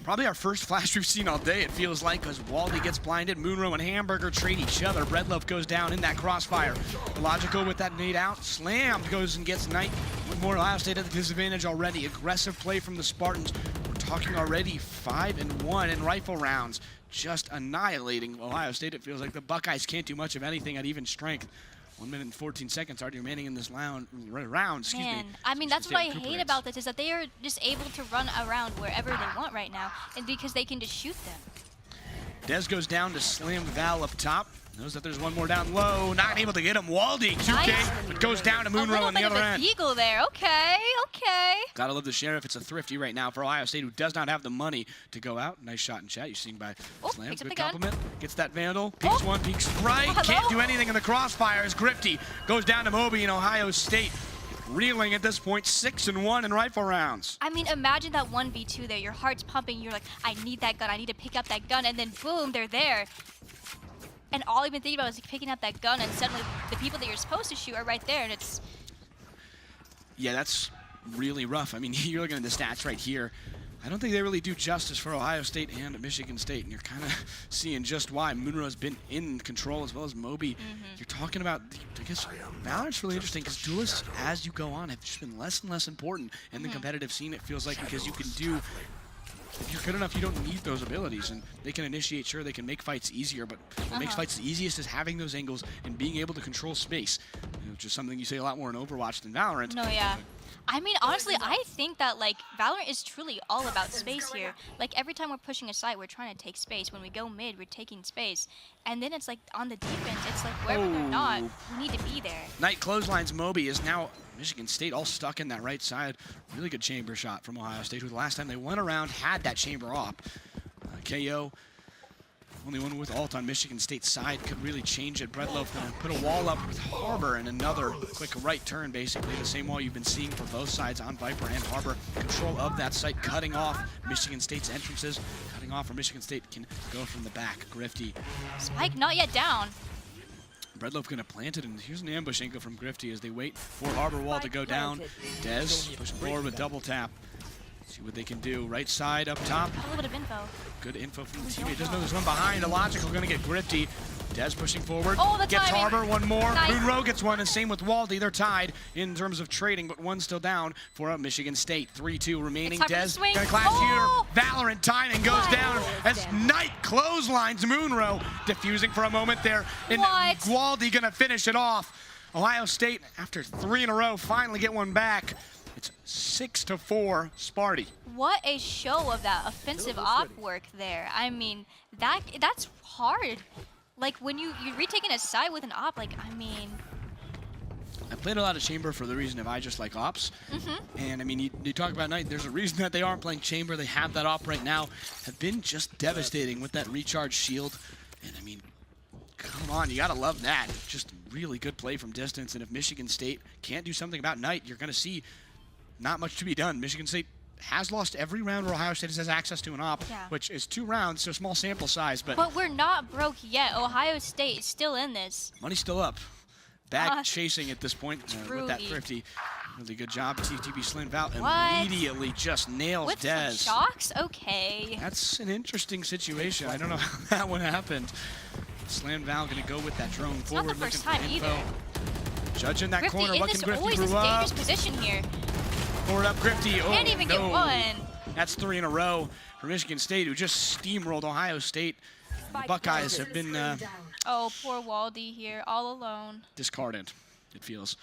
Probably our first flash we've seen all day, it feels like, because Waldy gets blinded. Moonrow and Hamburger trade each other. Breadloaf goes down in that crossfire. Logical with that nade out. Slammed goes and gets Knight. One more. Ohio State at the disadvantage already. Aggressive play from the Spartans. We're talking already 5-1 in rifle rounds. Just annihilating Ohio State. It feels like the Buckeyes can't do much of anything at even strength. 1 minute and 14 seconds already remaining in this round. Excuse me. Man, I mean, that's what I hate about this, is that they are just able to run around wherever they want right now, and because they can just shoot them. Dez goes down to slam Val up top. Knows that there's one more down low. Not able to get him. Waldy, 2K, Nice. but goes down to A Moonrow little on the bit of other a end. beagle there. Okay, okay. Gotta love the Sheriff. It's a thrifty right now for Ohio State, who does not have the money to go out. Nice shot in chat. You're seeing by Oh, Slam. picks up Good the gun. compliment. Gets that Vandal. Peeks Oh. one, peeks right. Oh, hello. Can't do anything in the crossfires. Grifty goes down to Moby in Ohio State. Reeling at this point, 6-1 in rifle rounds. I mean, imagine that 1v2 there. Your heart's pumping. You're like, I need that gun. I need to pick up that gun. And then boom, they're there. And all you've been thinking about is like, picking up that gun, and suddenly the people that you're supposed to shoot are right there, and it's... Yeah, that's really rough. I mean, you're looking at the stats right here. I don't think they really do justice for Ohio State and Michigan State, and you're kind of seeing just why. Munro's been in control as well as Moby. You're talking about, I guess, Valorant's really interesting because duelists, as you go on, have just been less and less important in the competitive scene, it feels like, because you can do, if you're good enough, you don't need those abilities, and they can initiate, sure, they can make fights easier, but what makes fights the easiest is having those angles and being able to control space, which is something you say a lot more in Overwatch than Valorant. No, yeah. I mean, honestly, I think that, like, Valorant is truly all about space here. Like, every time we're pushing a site, we're trying to take space. When we go mid, we're taking space. And then it's like, on the defense, it's like, wherever they're not, we need to be there. Knight clotheslines Moby is now Michigan State all stuck in that right side. Really good chamber shot from Ohio State, who the last time they went around had that chamber op. KO. Only one with ult on Michigan State's side could really change it. Breadloaf gonna put a wall up with Harbor and another quick right turn, basically the same wall you've been seeing for both sides on Viper and Harbor. Control of that site, cutting off Michigan State's entrances. Cutting off where Michigan State can go from the back. Grifty. Spike not yet down. Breadloaf gonna plant it, and here's an ambush angle from Grifty as they wait for Harbor wall to go down. Dez pushing forward with double tap. See what they can do. Right side up top. A little bit of info. Good info from the teammate. Doesn't know there's one behind. Illogical gonna get Grifty. Dez pushing forward. Oh, the gets timing. Harbor, one more. Nice. Munro gets one, and same with Waldy. They're tied in terms of trading, but one's still down for Michigan State. 3-2 remaining. It's time for the Dez swing. gonna clash Oh! here. Valorant timing goes down as Knight clotheslines Munro. Diffusing for a moment there. And What? Waldy gonna finish it off. Ohio State, after 3 in a row, finally get one back. It's 6-4 Sparty. What a show of that offensive op work there. I mean, that's hard. Like, when you're retaking a side with an op, like, I mean... I played a lot of Chamber for the reason of I just like ops. And, I mean, you talk about Knight, there's a reason that they aren't playing Chamber. They have that op right now. Have been just devastating with that recharge shield. And, I mean, come on, you gotta love that. Just really good play from distance. And if Michigan State can't do something about Knight, you're gonna see not much to be done. Michigan State has lost every round where Ohio State has access to an op, which is 2 rounds, so small sample size. But we're not broke yet. Ohio State is still in this. Money's still up. Bag chasing at this point with that Truly. Thrifty. Really good job. TTP Slim Val What? immediately just nails With Dez. some shocks? Okay. That's an interesting situation. I don't know how that one happened. Slam Val gonna go with that drone It's forward, not the first looking time for info. either. Judging that corner, Grifty in what can this Grifty always this brew up? dangerous position here. Forward up, Grifty. Oh, Can't even no. get one. That's 3 in a row for Michigan State, who just steamrolled Ohio State. The Buckeyes have been Oh, poor Waldy here, all alone. discarded, it feels,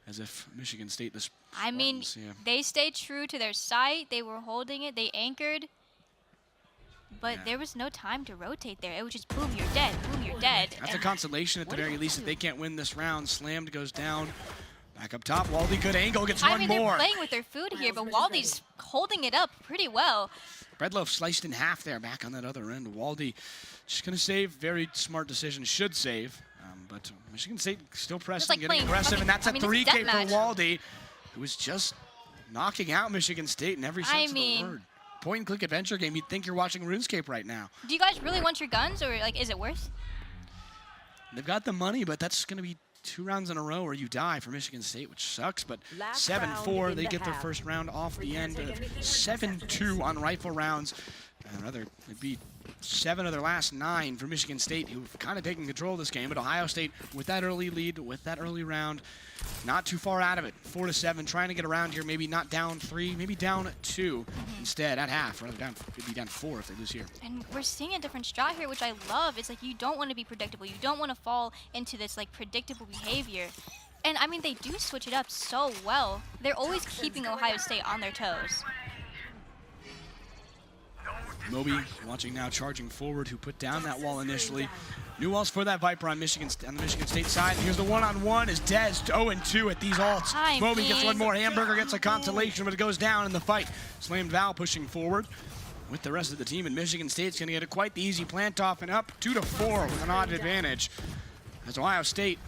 as if Michigan State, this I mean, they stayed true to their site. They were holding it. They anchored. But there was no time to rotate there. It was just boom, you're dead. Boom, you're dead. That's a consolation at the very least if they can't win this round. Slammed goes down. Back up top. Waldy, good angle, gets one I mean, more. they're playing with their food here, but Waldy's holding it up pretty well. Breadloaf sliced in half there, back on that other end. Waldy just going to save. Very smart decision. Should save. But Michigan State still pressing, like getting playing aggressive, and that's a this is 3K deathmatch. for Waldy, who was just knocking out Michigan State in every sense of the word. Point-and-click adventure game. You'd think you're watching RuneScape right now. Do you guys really want your guns, or like, is it worth? They've got the money, but that's going to be 2 rounds in a row where you die for Michigan State, which sucks. But 7-4, they get their first round off the end of 7-2 on rifle rounds. Rather, it'd be 7 of their last 9 for Michigan State, who've kind of taken control of this game. But Ohio State, with that early lead, with that early round, not too far out of it. 4-7, trying to get around here. Maybe not down 3, maybe down 2 instead at half. Rather down, could be down 4 if they lose here. And we're seeing a different strat here, which I love. It's like you don't want to be predictable. You don't want to fall into this like predictable behavior. And I mean, they do switch it up so well. They're always keeping Ohio State on their toes. Moby watching now, charging forward, who put down that wall initially. New walls for that Viper on the Michigan State side. Here's the one-on-one as Dez 0-2 at these ults. Moby gets one more. Hamburger gets a consolation, but it goes down in the fight. Slammed Val pushing forward with the rest of the team, and Michigan State's going to get quite the easy plant off and up 2-4 with an odd advantage. As Ohio State.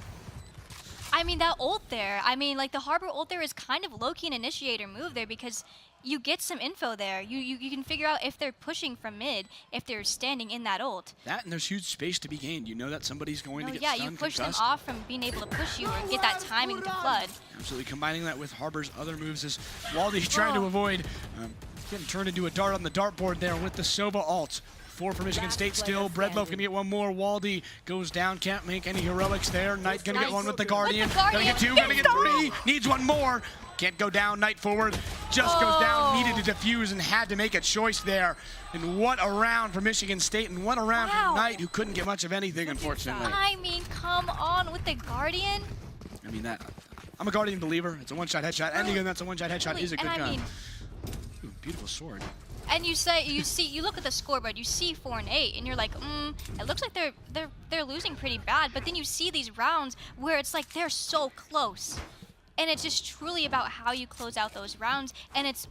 I mean, that ult there, I mean, like the Harbor ult there is kind of low-key an initiator move there because you get some info there. You can figure out if they're pushing from mid, if they're standing in that ult. That, and there's huge space to be gained. You know that somebody's going to get stunned, you push concussed. them off from being able to push you or get that timing to flood. Absolutely, combining that with Harbor's other moves is Waldy trying to avoid getting turned into a dart on the dartboard there with the Sova ult. 4 for Michigan State still. Breadloaf gonna get one more. Waldy goes down, can't make any heroics there. Knight gonna get one with the Guardian. Gonna get 2, gonna get 3. Needs one more. Can't go down. Knight forward. Just goes down. Needed to defuse and had to make a choice there. And what a round for Michigan State, and what a round for Knight, who couldn't get much of anything, unfortunately. I mean, come on with the Guardian. I mean, I'm a Guardian believer. It's a one-shot headshot. Anything that's a one-shot headshot is a good gun. Ooh, beautiful sword. And you look at the scoreboard, you see 4 and 8, and you're like, it looks like they're losing pretty bad. But then you see these rounds where it's like they're so close, and it's just truly about how you close out those rounds, and it's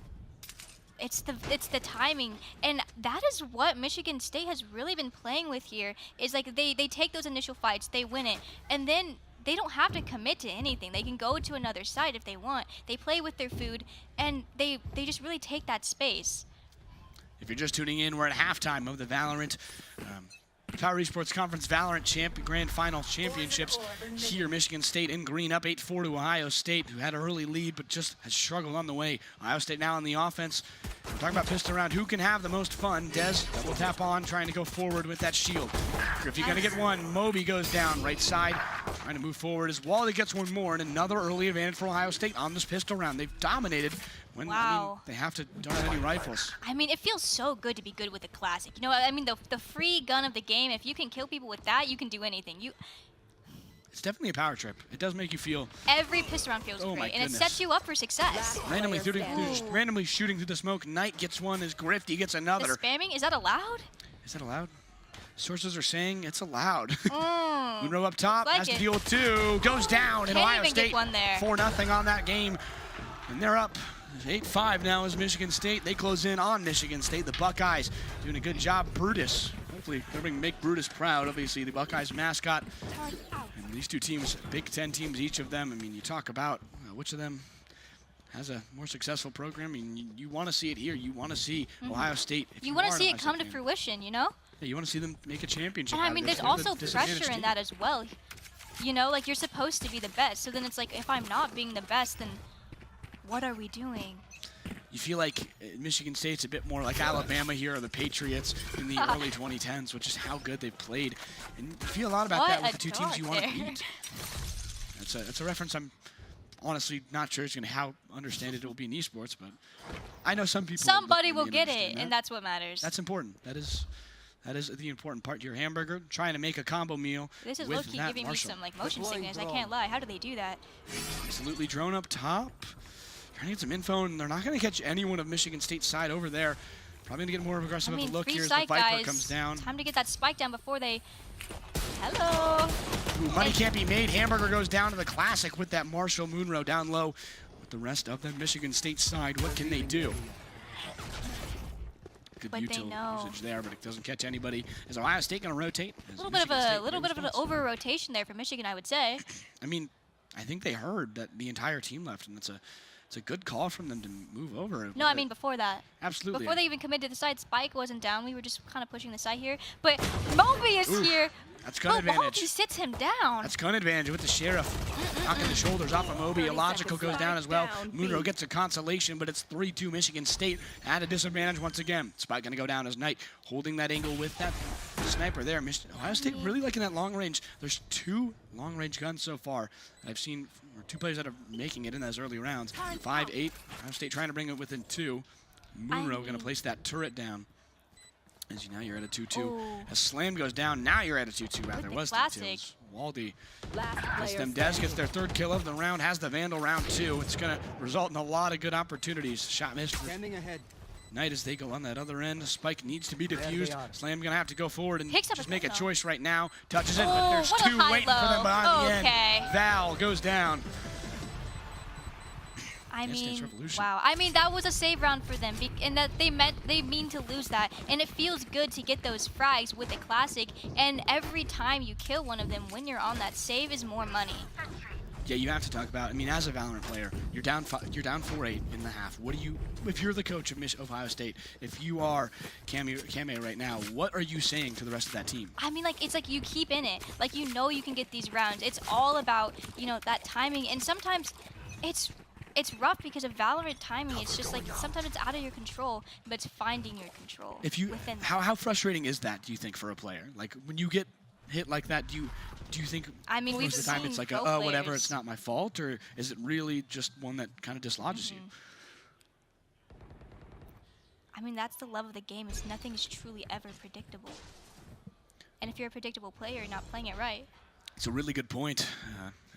the timing, and that is what Michigan State has really been playing with here. Is like they take those initial fights, they win it, and then they don't have to commit to anything. They can go to another side if they want. They play with their food, and they just really take that space. If you're just tuning in, we're at halftime of the Valorant Power Esports Conference Valorant Grand Final Championships here. Michigan State in green, up 8-4 to Ohio State, who had an early lead but just has struggled on the way. Ohio State now on the offense. We're talking about pistol round. Who can have the most fun? Dez, double tap on, trying to go forward with that shield. Griffey gonna get one. Moby goes down, right side, trying to move forward as Wally gets one more, and another early advantage for Ohio State on this pistol round. They've dominated. When, I mean, they have to don't have any rifles. I mean, it feels so good to be good with a classic. You know, I mean, the free gun of the game, if you can kill people with that, you can do anything. It's definitely a power trip. It does make you feel... Every pistol round feels great, and it sets you up for success. Randomly shooting through the smoke. Knight gets one as Grifty gets another. The spamming, is that allowed? Is that allowed? Sources are saying it's allowed. Munro up top, has to deal with 2. Goes down in Ohio State. 4-0 on that game. And they're up 8-5 now is Michigan State. They close in on Michigan State. The Buckeyes doing a good job. Brutus. Hopefully they're going to make Brutus proud. Obviously the Buckeyes mascot. And these two teams, Big Ten teams, each of them. I mean, you talk about which of them has a more successful program. I mean, you want to see it here. You want to see Ohio State. You want to see it come to fruition, you know? Yeah, you want to see them make a championship. And I mean, there's also pressure in that as well. You know, like you're supposed to be the best. So then it's like, if I'm not being the best, then what are we doing? You feel like Michigan State's a bit more like Alabama here, or the Patriots in the early 2010s, which is how good they've played. And you feel a lot about that with the two teams you want to beat. That's a reference I'm honestly not sure how understand it will be in esports, but I know some people. Somebody will get it, and that's what matters. That's important. That is the important part. Your hamburger, trying to make a combo meal. This is low-key giving me some like motion sickness. I can't lie. How do they do that? Absolutely, drone up top. Trying to get some info, and they're not going to catch anyone of Michigan State's side over there. Probably going to get more aggressive of a look here as the Viper comes down. Time to get that spike down before they... Hello. Ooh, money can't be made. Hamburger goes down to the Classic with that Marshall Munro down low. With the rest of the Michigan State side, what can they do? Good util usage there, but it doesn't catch anybody. Is Ohio State going to rotate? A little bit of an over-rotation there for Michigan, I would say. I mean, I think they heard that the entire team left, and it's a good call from them to move over. No, I mean before that. Absolutely. Before they even committed to the side, Spike wasn't down. We were just kind of pushing the side here. But Moby is here. That's gun advantage. He sits him down. That's gun advantage with the Sheriff. Knocking the shoulders off of Moby. Illogical goes down as well. Munro gets a consolation, but it's 3-2 Michigan State at a disadvantage once again. Spike going to go down as Knight holding that angle with that sniper there. Ohio State really liking that long range. There's 2 long range guns so far I've seen, or 2 players that are making it in those early rounds. 5-8. Ohio State trying to bring it within 2. Munro going to place that turret down. As now you're at a 2-2. As Slam goes down, now you're at a 2-2. Rather, was 2-2. Waldy gets them. Dez gets their 3rd kill of the round, has the Vandal round 2. It's going to result in a lot of good opportunities. Shot missed. Knight as they go on that other end. Spike needs to be diffused. Slam going to have to go forward and just make a choice right now. Touches it, but there's 2 waiting for them behind the end. Val goes down. I mean, wow. I mean, that was a save round for them, and that they mean to lose that. And it feels good to get those frags with the Classic. And every time you kill one of them, when you're on that save, is more money. Yeah, you have to talk about. I mean, as a Valorant player, you're down 4-8 in the half. What do you, if you're the coach of Ohio State, if you are Kame right now, what are you saying to the rest of that team? I mean, like, it's like you keep in it. Like, you know you can get these rounds. It's all about, you know, that timing. And sometimes it's it's rough because of Valorant timing. It's just like sometimes it's out of your control, but it's finding your control. If you, within how frustrating is that? Do you think for a player? Like when you get hit like that, do you think I mean, most we've of the time seen it's like pro oh whatever, players. it's not my fault, or is it really just one that kind of dislodges you? I mean, that's the love of the game. Is nothing is truly ever predictable. And if you're a predictable player, you're not playing it right. It's a really good point.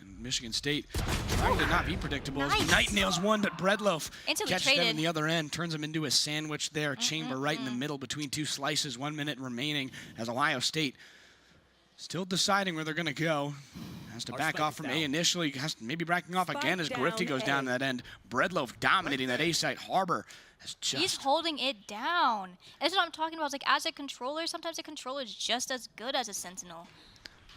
And Michigan State trying to not be predictable. Nice. Knight nails one, but Breadloaf Instantly catches them in traded. the other end, turns them into a sandwich there. Chamber right in the middle between two slices. 1 minute remaining as Ohio State still deciding where they're going to go. Has to back off from A initially. Has maybe backing off again as Grifty goes down that end. Breadloaf dominating that A site. Harbor has just... He's holding it down. That's what I'm talking about. It's like as a controller, sometimes a controller is just as good as a sentinel.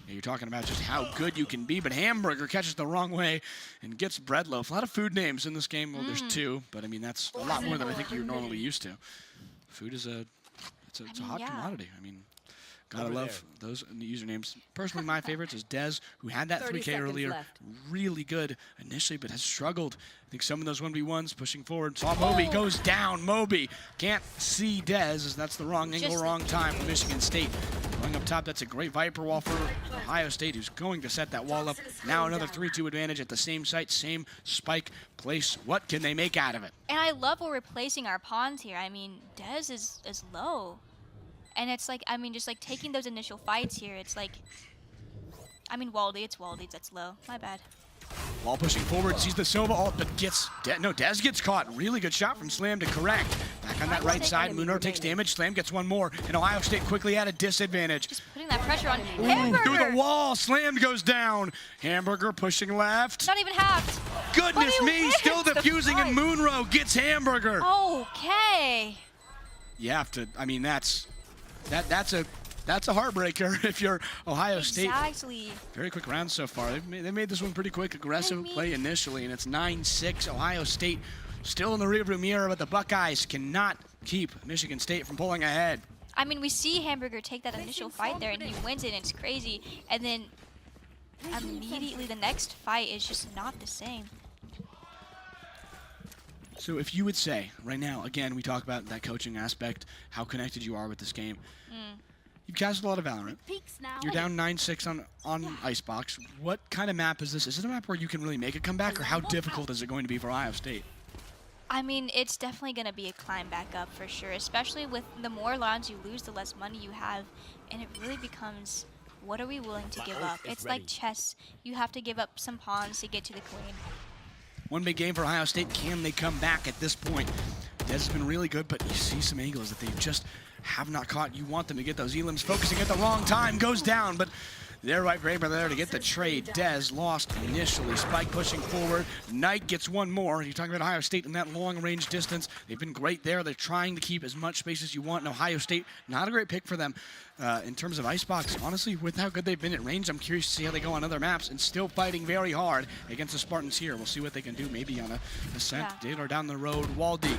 Yeah, you're talking about just how good you can be, but Hamburger catches the wrong way and gets Breadloaf. A lot of food names in this game. Well, there's two, but I mean, that's a lot more than I think you're normally used to. Food is it's a hot commodity. I mean, gotta love those usernames. Personally, my favorites is Dez, who had that 3K earlier. Really good initially, but has struggled. I think some of those 1v1s pushing forward. Saw Moby goes down. Moby can't see Dez, as that's the wrong angle, wrong time for Michigan State. Going up top, that's a great Viper wall for Ohio State, who's going to set that wall up. Now another 3-2 advantage at the same site, same spike place. What can they make out of it? And I love where we're placing our pawns here. I mean, Dez is low. And it's like, I mean, just like taking those initial fights here, it's like, I mean, Waldy, it's Waldy, that's low. My bad. Wall pushing forward, sees the Sova ult, but gets, Dez gets caught. Really good shot from Slam to correct. Back on that right side, Munro takes damage, Slam gets one more, and Ohio State quickly at a disadvantage. Just putting that pressure on Ooh, Hamburger. through the wall, Slam goes down. Hamburger pushing left. Not even halved. Goodness But he me, wins still the defusing, and fight. Munro gets Hamburger. Okay. You have to, I mean, that's a heartbreaker if you're Ohio State. Exactly. Very quick round so far. They made this one pretty quick, aggressive play initially, and it's 9-6. Ohio State still in the rearview mirror, but the Buckeyes cannot keep Michigan State from pulling ahead. I mean, we see Hamburger take that initial fight there, and he wins it, and it's crazy. And then immediately the next fight is just not the same. So if you would say, right now, again, we talk about that coaching aspect, how connected you are with this game. You've casted a lot of Valorant. You're down 9-6 on Icebox. What kind of map is this? Is it a map where you can really make a comeback, or how difficult is it going to be for Ohio State? I mean, it's definitely going to be a climb back up for sure, especially with the more rounds you lose, the less money you have. And it really becomes, what are we willing to give up? It's like chess. You have to give up some pawns to get to the queen. One big game for Ohio State. Can they come back at this point? Dez has been really good, but you see some angles that they just have not caught. You want them to get those elims. Focusing at the wrong time. Goes down, but they're right there to get the trade. Dez lost initially. Spike pushing forward. Knight gets one more. You're talking about Ohio State in that long-range distance. They've been great there. They're trying to keep as much space as you want. And Ohio State, not a great pick for them. In terms of Icebox, honestly, with how good they've been at range, I'm curious to see how they go on other maps, and still fighting very hard against the Spartans here. We'll see what they can do, maybe on a ascent. Taylor down the road. Waldy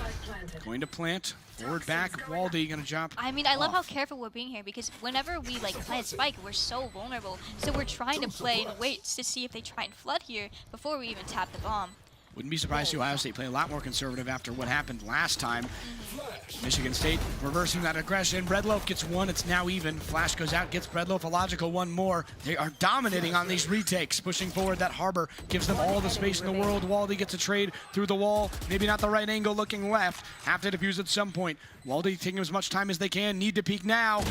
going to plant. Forward back. Waldy going to jump. I mean, I love how careful we're being here, because whenever we like plant Spike, we're so vulnerable. So we're trying to play and wait to see if they try and flood here before we even tap the bomb. Wouldn't be surprised to see Ohio State play a lot more conservative after what happened last time. Michigan State reversing that aggression. Breadloaf gets one. It's now even. Flash goes out, gets Breadloaf a logical one more. They are dominating on these retakes. Pushing forward, that Harbor gives them all the space in the world. Waldy gets a trade through the wall. Maybe not the right angle, looking left. Have to defuse at some point. Waldy taking as much time as they can. Need to peek now.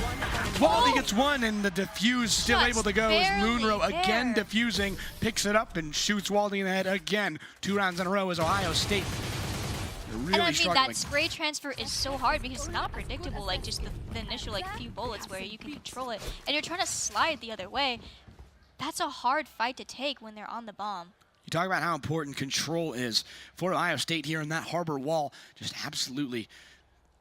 Waldy gets one, and the defuse still able to go as Munro again defusing. Picks it up and shoots Waldy in the head again. 2 rounds in a row as Ohio State. Really and I mean, struggling. that spray transfer is so hard because it's not predictable, like just the initial like few bullets where you can control it, and you're trying to slide the other way. That's a hard fight to take when they're on the bomb. You talk about how important control is for Ohio State here, and that Harbor wall just absolutely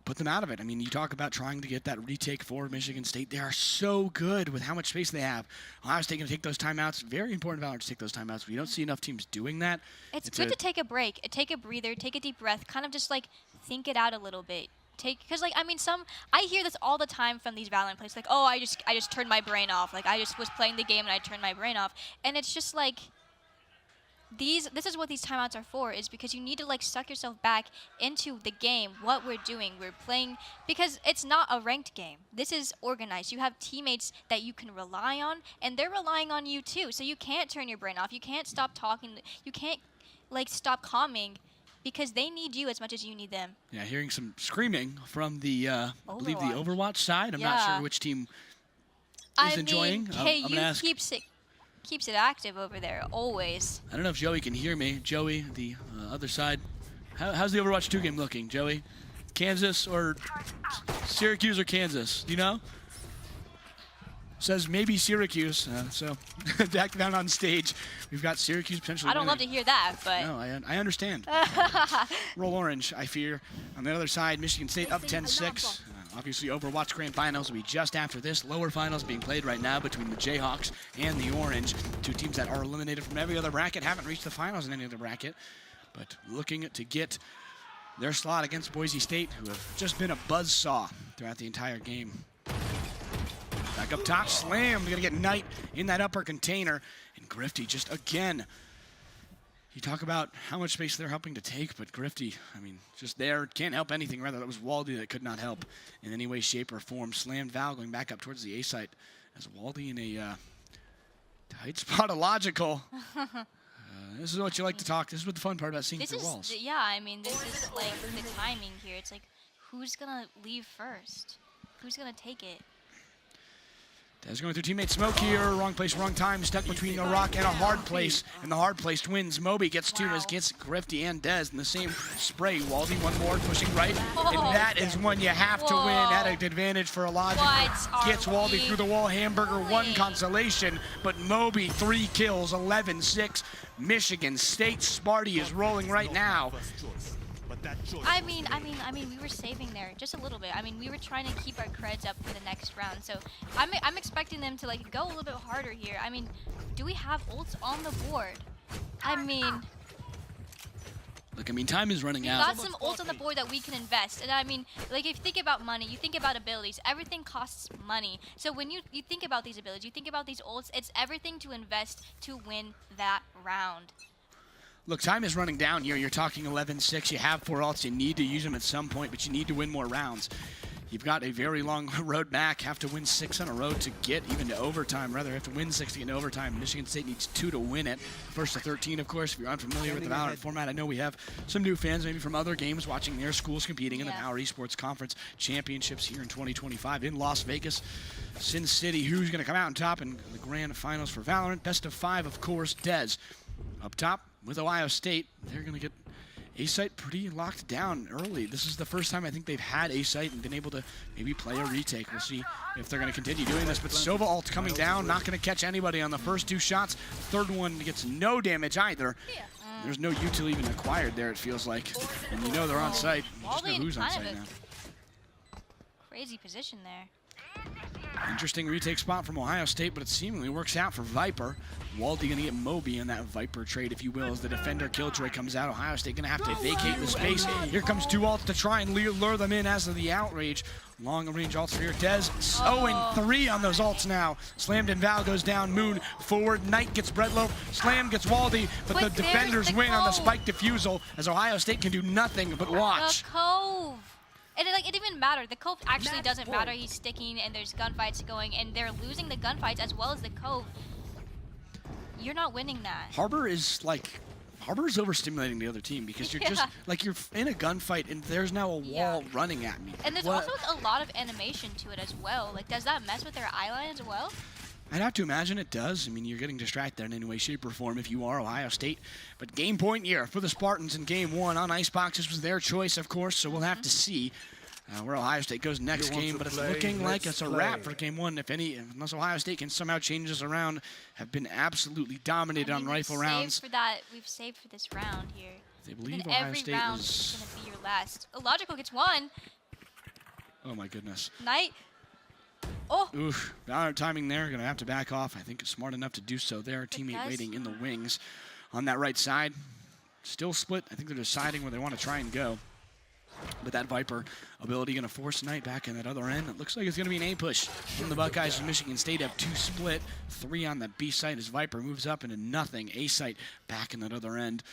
put them out of it. I mean, you talk about trying to get that retake for Michigan State. They are so good with how much space they have. Ohio State can take those timeouts. Very important Valor to take those timeouts. We don't see enough teams doing that. It's good to take a break, take a breather, take a deep breath, kind of just like think it out a little bit. Because like, I mean, I hear this all the time from these Valorant players, like, oh, I just turned my brain off. Like, I just was playing the game and I turned my brain off. And it's just like, this is what these timeouts are for, is because you need to like suck yourself back into the game, what we're doing. We're playing because it's not a ranked game. This is organized. You have teammates that you can rely on, and they're relying on you too. So you can't turn your brain off. You can't stop talking. You can't like stop calming because they need you as much as you need them. Yeah, hearing some screaming from the, I believe the Overwatch side. I'm not sure which team is enjoying. KU keeps it active over there, always. I don't know if Joey can hear me. Joey, the other side. How's the Overwatch 2 game looking, Joey? Kansas or Syracuse or Kansas? Do you know? Says maybe Syracuse. So back down on stage, we've got Syracuse potentially. I don't love to hear that, but. No, I understand. Roll orange, I fear. On the other side, Michigan State up 10-6. Obviously, Overwatch Grand Finals will be just after this. Lower finals being played right now between the Jayhawks and the Orange. Two teams that are eliminated from every other bracket, haven't reached the finals in any other bracket, but looking to get their slot against Boise State, who have just been a buzzsaw throughout the entire game. Back up top, Slam, gonna get Knight in that upper container, and Grifty just again. You talk about how much space they're helping to take, but Grifty, I mean, just there, can't help anything. Rather, that was Waldy that could not help in any way, shape, or form. Slammed Val going back up towards the A site as Waldy in a tight spot of logical. This is what you like to talk. This is what the fun part about seeing through walls. Yeah, I mean, this is like the timing here. It's like, who's gonna leave first? Who's gonna take it? Dez going through teammate smoke here. Wrong place, wrong time. Stuck between a rock and a hard place. And the hard place wins. Moby gets two as gets Grifty and Dez in the same spray. Waldy one more pushing right. And that is one you have to win. At advantage for a logic. Gets Waldy through the wall. Hamburger one consolation. But Moby 3 kills. 11-6. Michigan State. Sparty is rolling right now. I mean, we were saving there just a little bit. I mean, we were trying to keep our creds up for the next round. So I'm expecting them to like go a little bit harder here. I mean, do we have ults on the board? I mean, look, I mean, time is running out. We got some ults on the board that we can invest. And I mean, like if you think about money, you think about abilities. Everything costs money. So when you think about these abilities, you think about these ults, it's everything to invest to win that round. Look, time is running down here. You're talking 11-6. You have 4 ults. You need to use them at some point, but you need to win more rounds. You've got a very long road back. Have to win 6 on a road to get even to overtime. Rather, have to win 6 to get to overtime. Michigan State needs 2 to win it. First to 13, of course. If you're unfamiliar with the Valorant format, I know we have some new fans maybe from other games watching their schools competing in the Power Esports Conference Championships here in 2025 in Las Vegas. Sin City, who's going to come out on top in the grand finals for Valorant? Best of 5, of course, Dez. Up top with Ohio State, they're going to get A-Site pretty locked down early. This is the first time I think they've had A-Site and been able to maybe play a retake. We'll see if they're going to continue doing this. But Sova ult coming down, not going to catch anybody on the first 2 shots. Third one gets no damage either. There's no util even acquired there, it feels like. And you know they're on site. You just know who's on site now. Crazy position there. Interesting retake spot from Ohio State, but it seemingly works out for Viper. Waldy gonna get Moby in that Viper trade, if you will, as the defender Killjoy comes out. Ohio State gonna have to vacate the space. Here comes 2 ults to try and lure them in as of the outrage. Long range ults for here. Dez 0-3 on those ults now. Slammed and Val goes down. Moon forward. Knight gets Breadloaf. Slam gets Waldy, but the defenders win on the spike defusal as Ohio State can do nothing but watch. The Cove. And it didn't even matter. The Cove actually doesn't matter. He's sticking, and there's gunfights going, and they're losing the gunfights as well as the Cove. You're not winning that. Harbor is overstimulating the other team because you're just like you're in a gunfight and there's now a wall running at me. And there's also a lot of animation to it as well. Like, does that mess with their eye line as well? I'd have to imagine it does. I mean, you're getting distracted in any way, shape, or form if you are Ohio State. But game point year for the Spartans in game 1 on Icebox. This was their choice, of course, so we'll have to see where Ohio State goes next game. But it's looking like it's a wrap for game 1. Unless Ohio State can somehow change this around, have been absolutely dominated on rifle rounds. We've saved for this round here. They believe Ohio State round is going to be your last. Illogical gets 1. Oh, my goodness. Knight. Oh. Oof. Valorant timing there. Going to have to back off. I think it's smart enough to do so there. Teammate waiting in the wings on that right side. Still split. I think they're deciding where they want to try and go. But that Viper ability going to force Knight back in that other end. It looks like it's going to be an A push from the Buckeyes. Michigan State have 2 split, 3 on the B site as Viper moves up into nothing. A site back in that other end.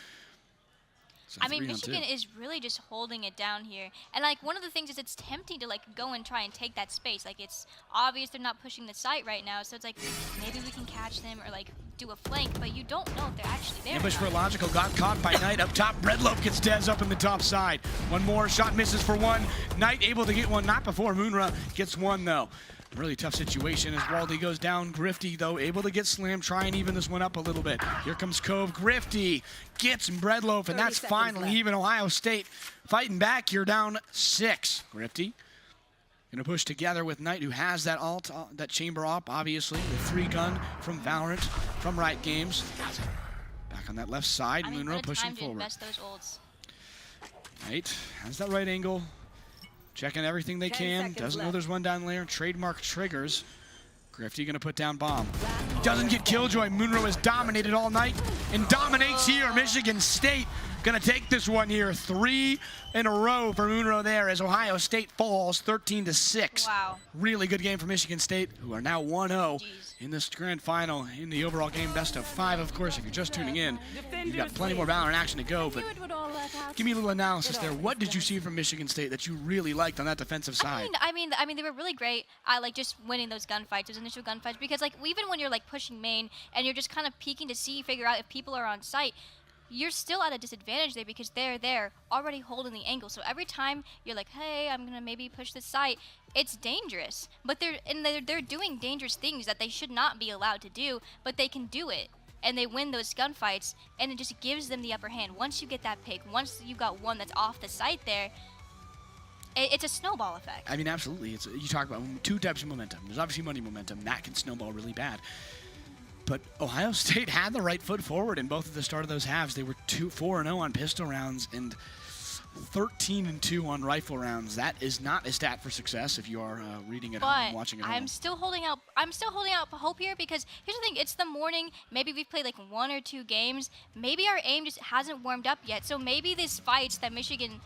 So I mean, Michigan is really just holding it down here. And, like, one of the things is it's tempting to, like, go and try and take that space. Like, it's obvious they're not pushing the site right now, so it's like, maybe we can catch them or, like, do a flank, but you don't know if they're actually there. Ambush for Logical got caught by Knight up top. Breadloaf gets Dez up in the top side. One more shot misses for one. Knight able to get one, not before Moonra gets one, though. Really tough situation as Waldy goes down. Grifty, though, able to get slammed, try and even this one up a little bit. Here comes Cove. Grifty gets Breadloaf, and that's finally even. Ohio State fighting back here, down 6. Grifty gonna push together with Knight, who has that ult, that chamber op, obviously, the 3-gun from Valorant, from Riot Games. Back on that left side, Moonra pushing forward. Invest those ults. Knight has that right angle. Checking everything they can. Doesn't know there's one down there. Trademark triggers. Grifty gonna put down bomb. Doesn't get Killjoy. Moonra has dominated all night and dominates here. Michigan State gonna take this one here. 3 in a row for Moonra there as Ohio State falls 13-6. Wow. Really good game for Michigan State, who are now 1-0 in this grand final in the overall game best of 5. Of course, if you're just tuning in, you've got plenty more Valorant action to go, but give me a little analysis there. What did you see from Michigan State that you really liked on that defensive side? I mean, they were really great at, like, just winning those gunfights, those initial gunfights, because, like, even when you're, like, pushing main and you're just kind of peeking to figure out if people are on site, you're still at a disadvantage there because they're there already holding the angle. So every time you're like, hey, I'm gonna maybe push this site, it's dangerous. But they're doing dangerous things that they should not be allowed to do, but they can do it. And they win those gunfights, and it just gives them the upper hand. Once you get that pick, once you got one that's off the site there, it's a snowball effect. I mean, absolutely. You talk about 2 types of momentum. There's obviously money momentum. That can snowball really bad. But Ohio State had the right foot forward in both of the start of those halves. They were 4-0 on pistol rounds and 13-2 on rifle rounds. That is not a stat for success if you are reading at home, watching at home. I'm still holding out hope here because here's the thing: it's the morning. Maybe we've played like 1 or 2 games. Maybe our aim just hasn't warmed up yet. So maybe these fights that Michigan's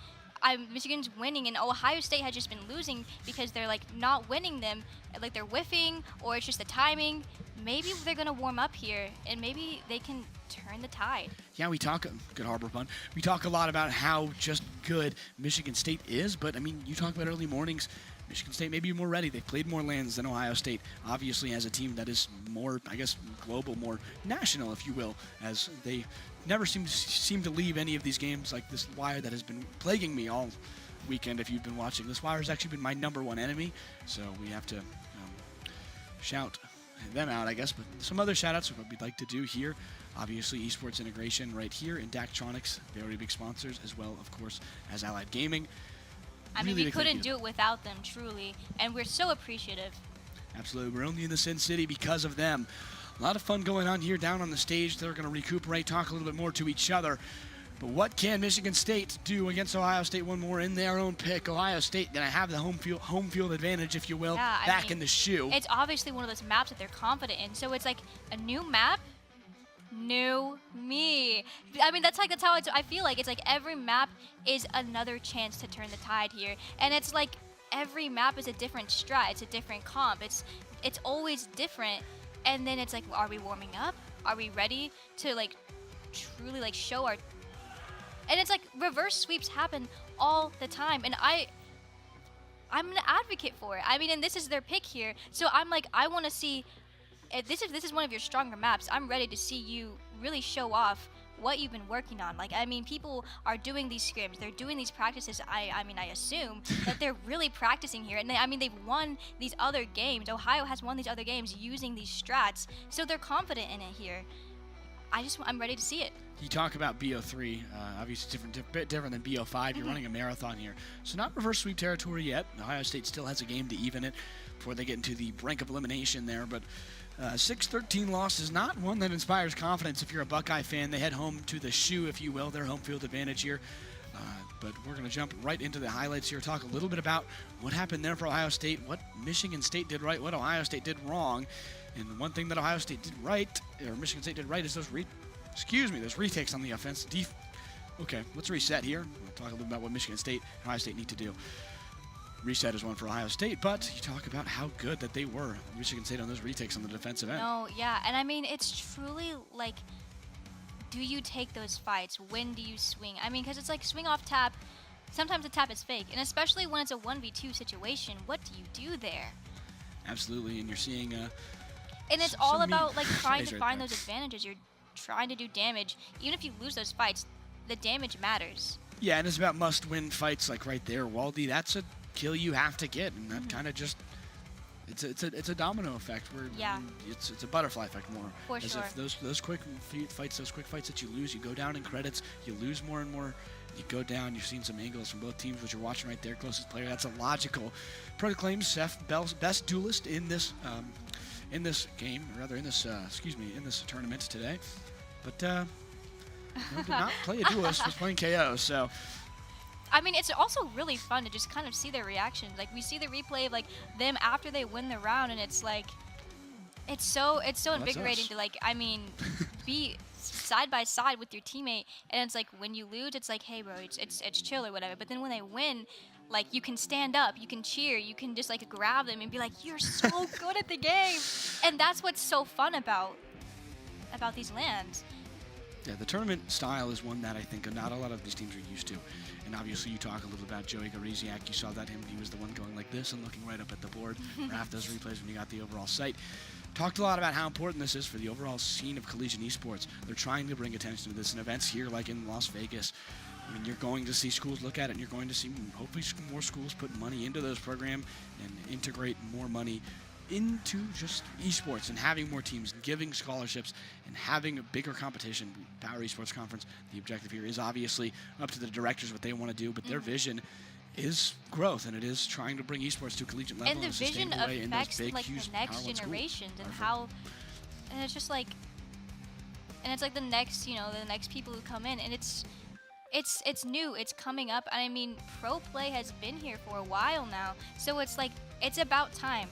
winning and Ohio State has just been losing because they're like not winning them, like they're whiffing or it's just the timing. Maybe they're gonna warm up here and maybe they can turn the tide. Yeah, we talk, good harbor pun, we talk a lot about how just good Michigan State is, but I mean, you talk about early mornings, Michigan State may be more ready. They've played more lands than Ohio State, obviously as a team that is more, I guess, global, more national, if you will, as they never seem to leave any of these games like this wire that has been plaguing me all weekend. If you've been watching, this wire has actually been my #1 enemy, so we have to shout them out, I guess, but some other shout-outs what we'd like to do here. Obviously, Esports Integration right here, and Daktronics, very big sponsors, as well, of course, as Allied Gaming. I mean, we couldn't do it without them, truly, and we're so appreciative. Absolutely. We're only in the Sin City because of them. A lot of fun going on here down on the stage. They're going to recuperate, talk a little bit more to each other. But what can Michigan State do against Ohio State? One more in their own pick. Ohio State going to have the home field advantage, if you will, back in the shoe. It's obviously one of those maps that they're confident in. So it's like a new map, new me. I mean, that's how I feel like. It's like every map is another chance to turn the tide here. And it's like every map is a different strat. It's a different comp. It's always different. And then it's like, are we warming up? Are we ready to like truly like show our... And it's like reverse sweeps happen all the time, and I'm an advocate for it. I mean, and this is their pick here, so I'm like, I want to see. If this is one of your stronger maps. I'm ready to see you really show off what you've been working on. Like, I mean, people are doing these scrims, they're doing these practices. I mean, I assume that they're really practicing here, and they've won these other games. Ohio has won these other games using these strats, so they're confident in it here. I'm ready to see it. You talk about BO3, obviously bit different than BO5. You're running a marathon here. So not reverse sweep territory yet. Ohio State still has a game to even it before they get into the brink of elimination there. But 6-13 loss is not one that inspires confidence if you're a Buckeye fan. They head home to the shoe, if you will, their home field advantage here. But we're going to jump right into the highlights here, talk a little bit about what happened there for Ohio State, what Michigan State did right, what Ohio State did wrong. And one thing that Ohio State did right, or Michigan State did right, is those retakes on the offense. Okay, let's reset here. We'll talk a little about what Michigan State and Ohio State need to do. Reset is one for Ohio State, but you talk about how good that they were, Michigan State, on those retakes on the defensive end. No, yeah, and I mean, it's truly like, do you take those fights? When do you swing? I mean, because it's like swing off tap. Sometimes the tap is fake, and especially when it's a 1v2 situation, what do you do there? Absolutely, and you're seeing And it's all about like trying to find those advantages. You're trying to do damage. Even if you lose those fights, the damage matters. Yeah, and it's about must-win fights, like right there, Waldy. That's a kill you have to get, and that kind of just it's a domino effect where it's a butterfly effect more. For as sure. if those quick fights that you lose, you go down in credits, you lose more and more. You go down, you're seeing some angles from both teams, which you're watching right there, closest player. That's a logical. Proclaimed Seth best duelist in this game, or rather in this tournament today. But did not play a duelist, was playing KO. So I mean, it's also really fun to just kind of see their reactions. Like, we see the replay of like them after they win the round, and it's like, it's so invigorating to like, I mean, be side by side with your teammate, and it's like when you lose, it's like, hey bro, it's chill or whatever. But then when they win, like, you can stand up, you can cheer, you can just like grab them and be like, you're so good at the game. And that's what's so fun about these lands. Yeah, the tournament style is one that I think not a lot of these teams are used to. And obviously you talk a little about Joey Gariziak. You saw that he was the one going like this and looking right up at the board for half those replays when you got the overall sight. Talked a lot about how important this is for the overall scene of collegiate esports. They're trying to bring attention to this in events here like in Las Vegas. I mean, you're going to see schools look at it, and you're going to see hopefully more schools put money into those programs and integrate more money into just esports and having more teams and giving scholarships and having a bigger competition. Power Esports Conference, the objective here is obviously up to the directors what they want to do, but their vision is growth, and it is trying to bring esports to a collegiate level And the vision affects like the next generations and how, and it's just like, and it's like the next people who come in, and it's new, it's coming up, and I mean, pro play has been here for a while now, so it's like, it's about time.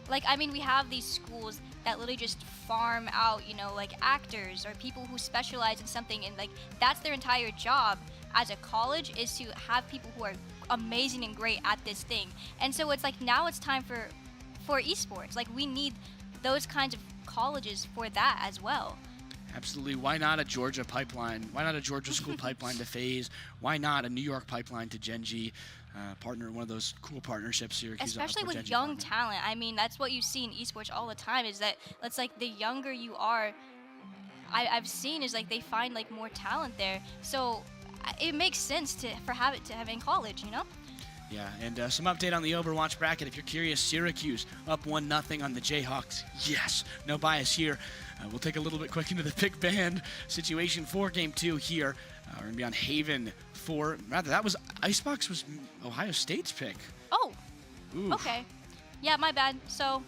Like, I mean, we have these schools that literally just farm out, like actors or people who specialize in something, and like that's their entire job as a college, is to have people who are amazing and great at this thing. And so it's like, now it's time for esports. Like, we need those kinds of colleges for that as well. Absolutely. Why not a Georgia pipeline? Why not a Georgia school pipeline to FaZe? Why not a New York pipeline to Gen.G? Partner, one of those cool partnerships here. Especially with young talent. I mean, that's what you see in esports all the time, is that it's like the younger you are, I've seen is like they find like more talent there. So it makes sense to have it in college, Yeah, and some update on the Overwatch bracket. If you're curious, Syracuse up 1-0 on the Jayhawks. Yes, no bias here. We'll take a little bit quick into the pick band situation for Game 2 here. We're going to be on Haven for, rather, that was, Icebox was Ohio State's pick. Oh, Ooh. Okay. Yeah, my bad. So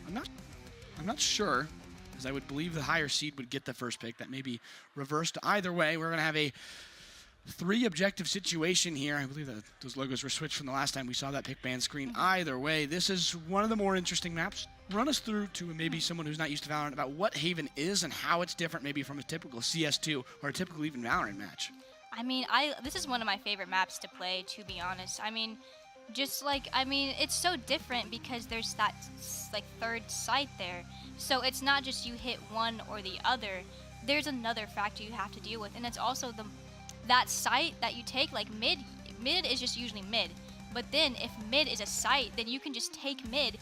I'm not sure, because I would believe the higher seed would get the first pick. That may be reversed. Either way, we're going to have a 3 objective situation here. I believe that those logos were switched from the last time we saw that pick band screen. Either way, this is one of the more interesting maps. Run us through to maybe someone who's not used to Valorant about what Haven is and how it's different maybe from a typical CS2 or a typical even Valorant match. I mean, this is one of my favorite maps to play, to be honest. I mean, it's so different because there's that like third site there. So it's not just you hit one or the other. There's another factor you have to deal with, and it's also that site that you take, like mid is just usually mid. But then if mid is a site, then you can just take mid,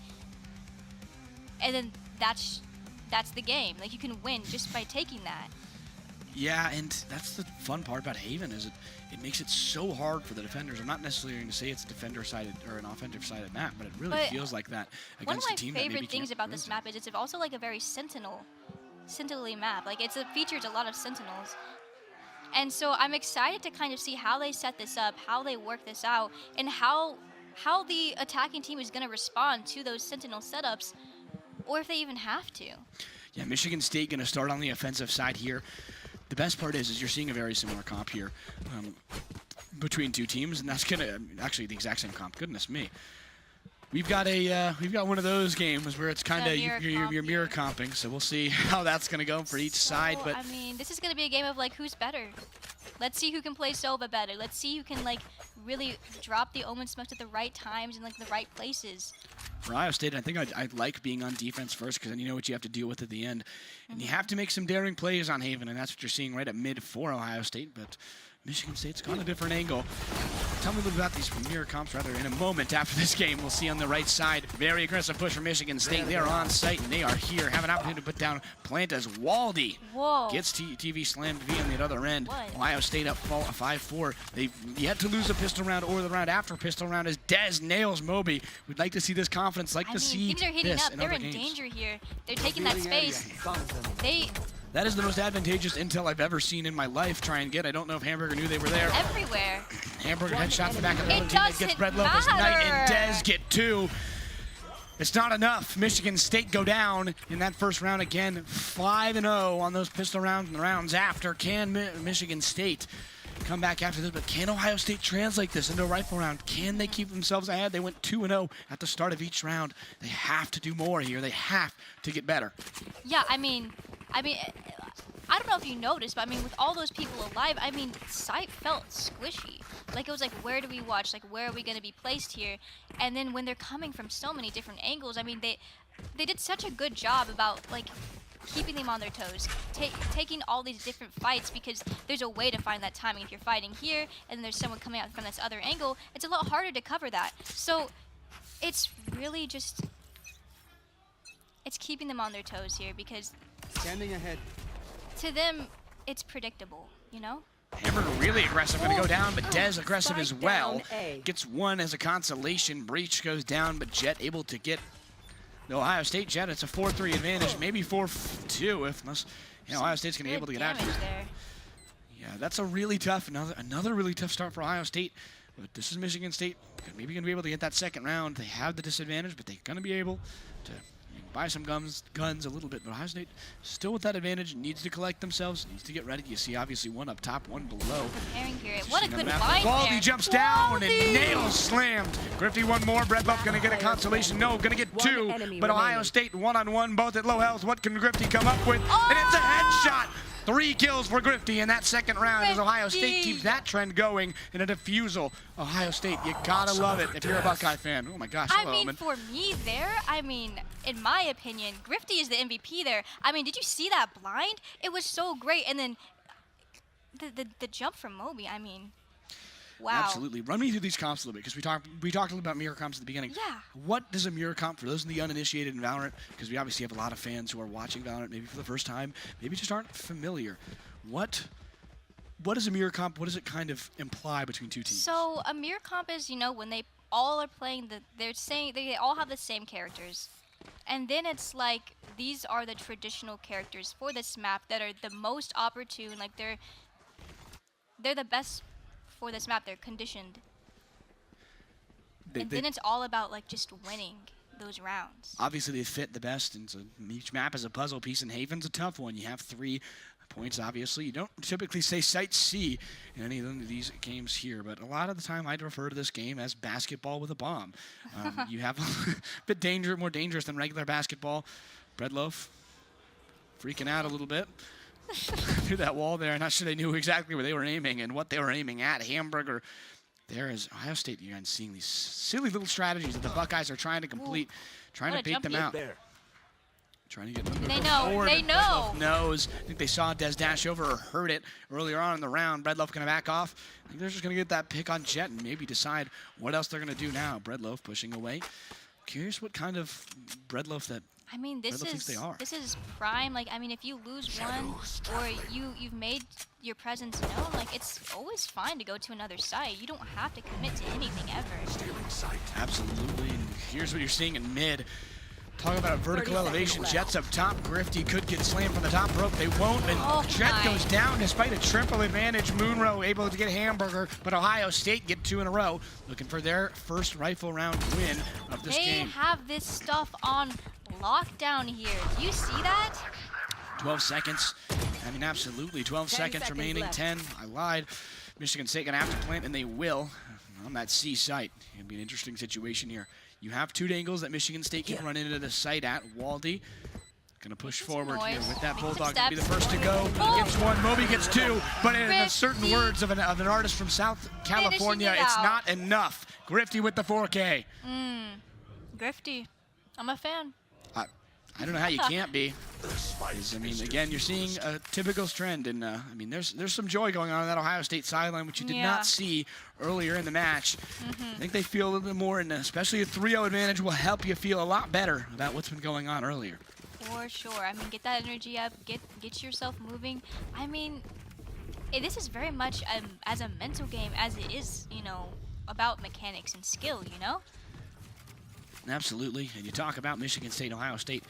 and then that's the game. Like, you can win just by taking that. Yeah, and that's the fun part about Haven, is it makes it so hard for the defenders. I'm not necessarily going to say it's a defender-sided or an offensive-sided map, but it really feels like that against a team that maybe can't. One of my favorite things about this map is it's also like a very sentinel-y map. Like, it features a lot of sentinels. And so I'm excited to kind of see how they set this up, how they work this out, and how the attacking team is going to respond to those sentinel setups, or if they even have to. Yeah, Michigan State going to start on the offensive side here. The best part is you're seeing a very similar comp here between two teams, and that's going to actually the exact same comp. Goodness me. We've got one of those games where it's kind of you're mirror comping, so we'll see how that's going to go for each side. But I mean, this is going to be a game of like who's better. Let's see who can play Sova better. Let's see who can like really drop the Omen Smokes at the right times and like the right places. For Ohio State, I think I'd like being on defense first because then you know what you have to deal with at the end. And you have to make some daring plays on Haven, and that's what you're seeing right at mid for Ohio State. But Michigan State's gone a different angle. Tell me a little about these mirror comps rather in a moment after this game. We'll see on the right side. Very aggressive push from Michigan State. They are on site, and they are here. Have an opportunity to put down plant as Waldy gets TV slammed V on the other end. What? Ohio State up 5-4. They've yet to lose a pistol round or the round after pistol round as Dez nails Moby. We'd like to see this confidence, I mean, see things are heating this up. in They're other in games. danger here. They're taking that space. That is the most advantageous intel I've ever seen in my life. Try and get. I don't know if Hamburger knew they were there. Everywhere. Hamburger headshot to the back of the It other team. doesn't Gets Breadloaf as Knight and matter. Dez get 2. It's not enough. Michigan State go down in that first round again. 5-0 on those pistol rounds and the rounds after. Can Michigan State come back after this? But can Ohio State translate this into a rifle round? Can they keep themselves ahead? They went 2-0 at the start of each round. They have to do more here. They have to get better. Yeah, I mean, I don't know if you noticed, but I mean, with all those people alive, I mean, sight felt squishy. Like, it was like, where do we watch? Like, where are we going to be placed here? And then when they're coming from so many different angles, I mean, they did such a good job about, like, keeping them on their toes, taking all these different fights, because there's a way to find that timing. If you're fighting here, and there's someone coming out from this other angle, it's a lot harder to cover that. So, it's really just, it's keeping them on their toes here, because Standing ahead. to them, it's predictable, you know? Hamburger really aggressive, going to go down, but Dez aggressive as Spike well. down A. Gets 1 as a consolation. Breach goes down, but Jet able to get the Ohio State Jet. It's a 4-3 advantage, maybe 4-2 if Ohio State's going to be able to get out Good here. damage there. Yeah, that's a really tough, another really tough start for Ohio State. But this is Michigan State. Maybe going to be able to get that second round. They have the disadvantage, but they're going to be able to buy some guns a little bit. But Ohio State still with that advantage, needs to collect themselves, needs to get ready. You see obviously one up top, one below. Preparing here. What a good line Baldy there. jumps down and Baldy! nails slammed. Grifty one more. Breadloaf going to get a consolation. No, going to get 2. enemy But Ohio remaining. State one-on-one, both at low health. What can Grifty come up with? And it's a headshot. 3 kills for Grifty in that second round as Ohio State Grifty! keeps that trend going in a defusal. Ohio State, you gotta love it if you're a Buckeye fan. Oh my gosh, I hello, mean, Omen. for me there, I mean, in my opinion, Grifty is the MVP there. I mean, did you see that blind? It was so great. And then the jump from Moby, I mean, wow. Absolutely. Run me through these comps a little bit because we talked a little about mirror comps at the beginning. Yeah. What does a mirror comp for those in the uninitiated in Valorant? Because we obviously have a lot of fans who are watching Valorant maybe for the first time, maybe just aren't familiar. What is a mirror comp? What does it kind of imply between two teams? So a mirror comp is, when they all are playing, they're saying they all have the same characters. And then it's like, these are the traditional characters for this map that are the most opportune, like they're the best for this map, they're conditioned. And then it's all about like just winning those rounds. Obviously they fit the best, and so each map is a puzzle piece, and Haven's a tough one. You have 3 points, obviously. You don't typically say Site C in any of these games here, but a lot of the time I'd refer to this game as basketball with a bomb. You have a bit more dangerous than regular basketball. Breadloaf freaking out a little bit. Through that wall there. Not sure they knew exactly where they were aiming and what they were aiming at. Hamburger. There is Ohio State. You guys seeing these silly little strategies that the Buckeyes are trying to complete, trying What to a bait them jump out. There. Trying to get them They know. forward. They know. Breadloaf knows. I think they saw Dez dash over or heard it earlier on in the round. Breadloaf going to back off. I think they're just going to get that pick on Jet and maybe decide what else they're going to do now. Breadloaf pushing away. Curious what kind of Breadloaf that I mean, this Breadloaf thinks they are. is prime. Like, I mean, if you lose one or you've made your presence known, like it's always fine to go to another site. You don't have to commit to anything ever. Absolutely. And here's what you're seeing in mid. Talking about a vertical 30 elevation. seconds Jets up top. Grifty could get slammed from the top rope. They won't. And Oh Jet my. goes down despite a triple advantage. Moonrow able to get Hamburger, but Ohio State get 2 in a row. Looking for their first rifle round win of this They game. have this stuff on lockdown here. Do you see that? 12 seconds. I mean, absolutely. 12 seconds seconds remaining. left. 10. I lied. Michigan State gonna have to plant, and they will on that C site. It'll be an interesting situation here. You have 2 angles that Michigan State can run into the site at. Waldy Gonna push Making some forward here noise, with that making some Bulldog. Gonna be the steps. first to go. Oh. Gets one. Moby gets two. But in the certain Grifty. words of an artist from South California, it it's out. not enough. Grifty with the 4K. Grifty. I'm a fan. I don't know how you can't be. I mean, again, you're seeing a typical trend, and I mean, there's some joy going on that Ohio State sideline, which you did not see earlier in the match. I think they feel a little bit more, and especially a 3-0 advantage will help you feel a lot better about what's been going on earlier. For sure. I mean, get that energy up, get yourself moving. I mean, this is very much as a mental game as it is, you know, about mechanics and skill, you know? Absolutely, and you talk about Michigan State, Ohio State.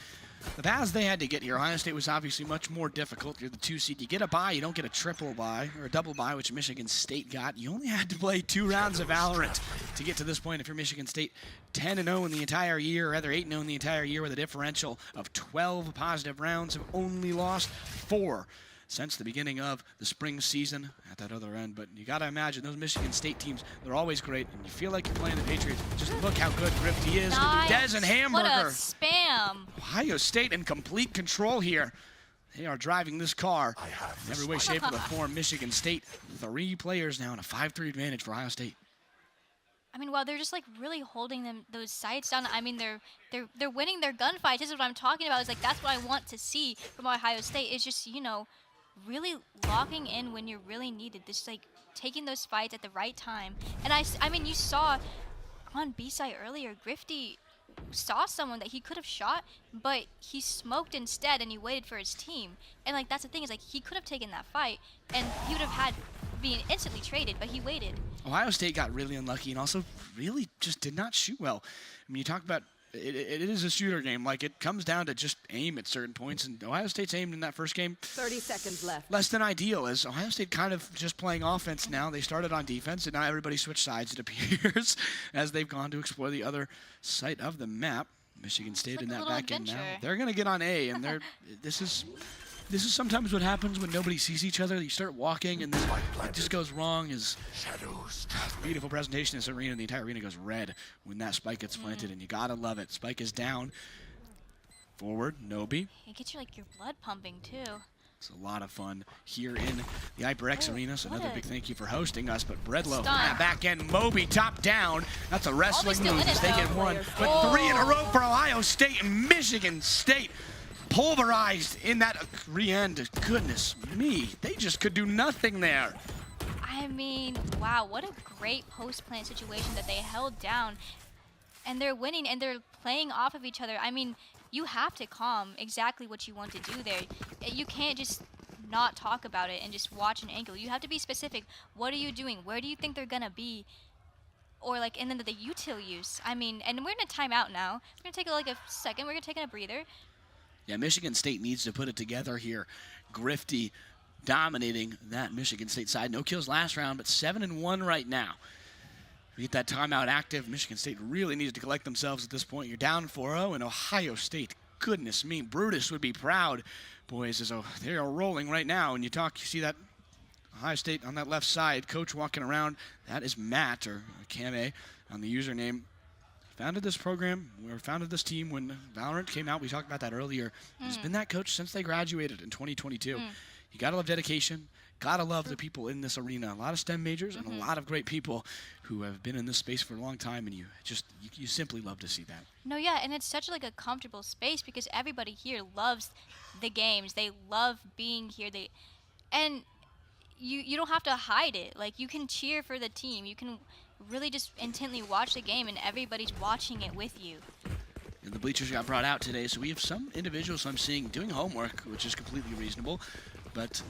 The paths they had to get here, Ohio State was obviously much more difficult. You're the 2 seed. You get a bye, you don't get a triple bye or a double bye, which Michigan State got. You only had to play 2 rounds of Valorant to get to this point. If you're Michigan State, 10-0 in the entire year, or rather 8-0 in the entire year, with a differential of 12 positive rounds, have only lost 4 since the beginning of the spring season at that other end. But you got to imagine those Michigan State teams, they're always great, and you feel like you're playing the Patriots. Just look how good Grifty is. Nice. Des and Hamburger. What a spam. Ohio State in complete control here. They are driving this car in every way, shape, or the form. Michigan State, 3 players now, and a 5-3 advantage for Ohio State. I mean, wow, they're just like really holding those sights down. I mean, they're winning their gunfights. This is what I'm talking about. It's like that's what I want to see from Ohio State. It's just, you know, really locking in when you're really needed. Just like taking those fights at the right time. And I mean, you saw on B-side earlier, Grifty saw someone that he could have shot, but he smoked instead and he waited for his team. And like that's the thing, is like he could have taken that fight and he would have had being instantly traded, but he waited. Ohio State got really unlucky and also really just did not shoot well. I mean, you talk about it is a shooter game. Like, it comes down to just aim at certain points, and Ohio State's aimed in that first game 30 seconds left. less than ideal, as Ohio State kind of just playing offense now. They started on defense, and now everybody switched sides, it appears, as they've gone to explore the other side of the map. Michigan State in that back end now. They're going to get on A, and this is sometimes what happens when nobody sees each other. You start walking, and then it just goes wrong. Beautiful presentation in this arena. The entire arena goes red when that spike gets planted, and you got to love it. Spike is down. Forward, Nobi. It gets your blood pumping too. It's a lot of fun here in the HyperX Arena, so another big thank you for hosting us. But Bredlow, back end, Moby, top down. That's a wrestling move. They get one, but 3 in a row for Ohio State, and Michigan State pulverized in that re-end. Goodness me, they just could do nothing there. I mean, wow, what a great post-plant situation that they held down. And they're winning, and they're playing off of each other. I mean, you have to calm exactly what you want to do there. You can't just not talk about it and just watch an angle. You have to be specific. What are you doing? Where do you think they're going to be? Or, like, and then the util use. I mean, and we're in a timeout now. We're going to take, like, a second. We're going to take a breather. Yeah, Michigan State needs to put it together here. Grifty dominating that Michigan State side. No kills last round, but 7-1 right now. We get that timeout active. Michigan State really needs to collect themselves at this point. You're down 4-0, and Ohio State, goodness me, Brutus would be proud, boys, as they are rolling right now. And you see that Ohio State on that left side, coach walking around. That is Matt, or Kame, on the username. Founded this program, or founded this team when Valorant came out. We talked about that earlier. He's been that coach since they graduated in 2022. You gotta love dedication. Gotta love the people in this arena. A lot of STEM majors and a lot of great people who have been in this space for a long time, and you simply love to see that. No, yeah, and it's such like a comfortable space because everybody here loves the games. They love being here. And you don't have to hide it. Like, you can cheer for the team. You can really just intently watch the game, and everybody's watching it with you. And the bleachers got brought out today, so we have some individuals I'm seeing doing homework, which is completely reasonable. But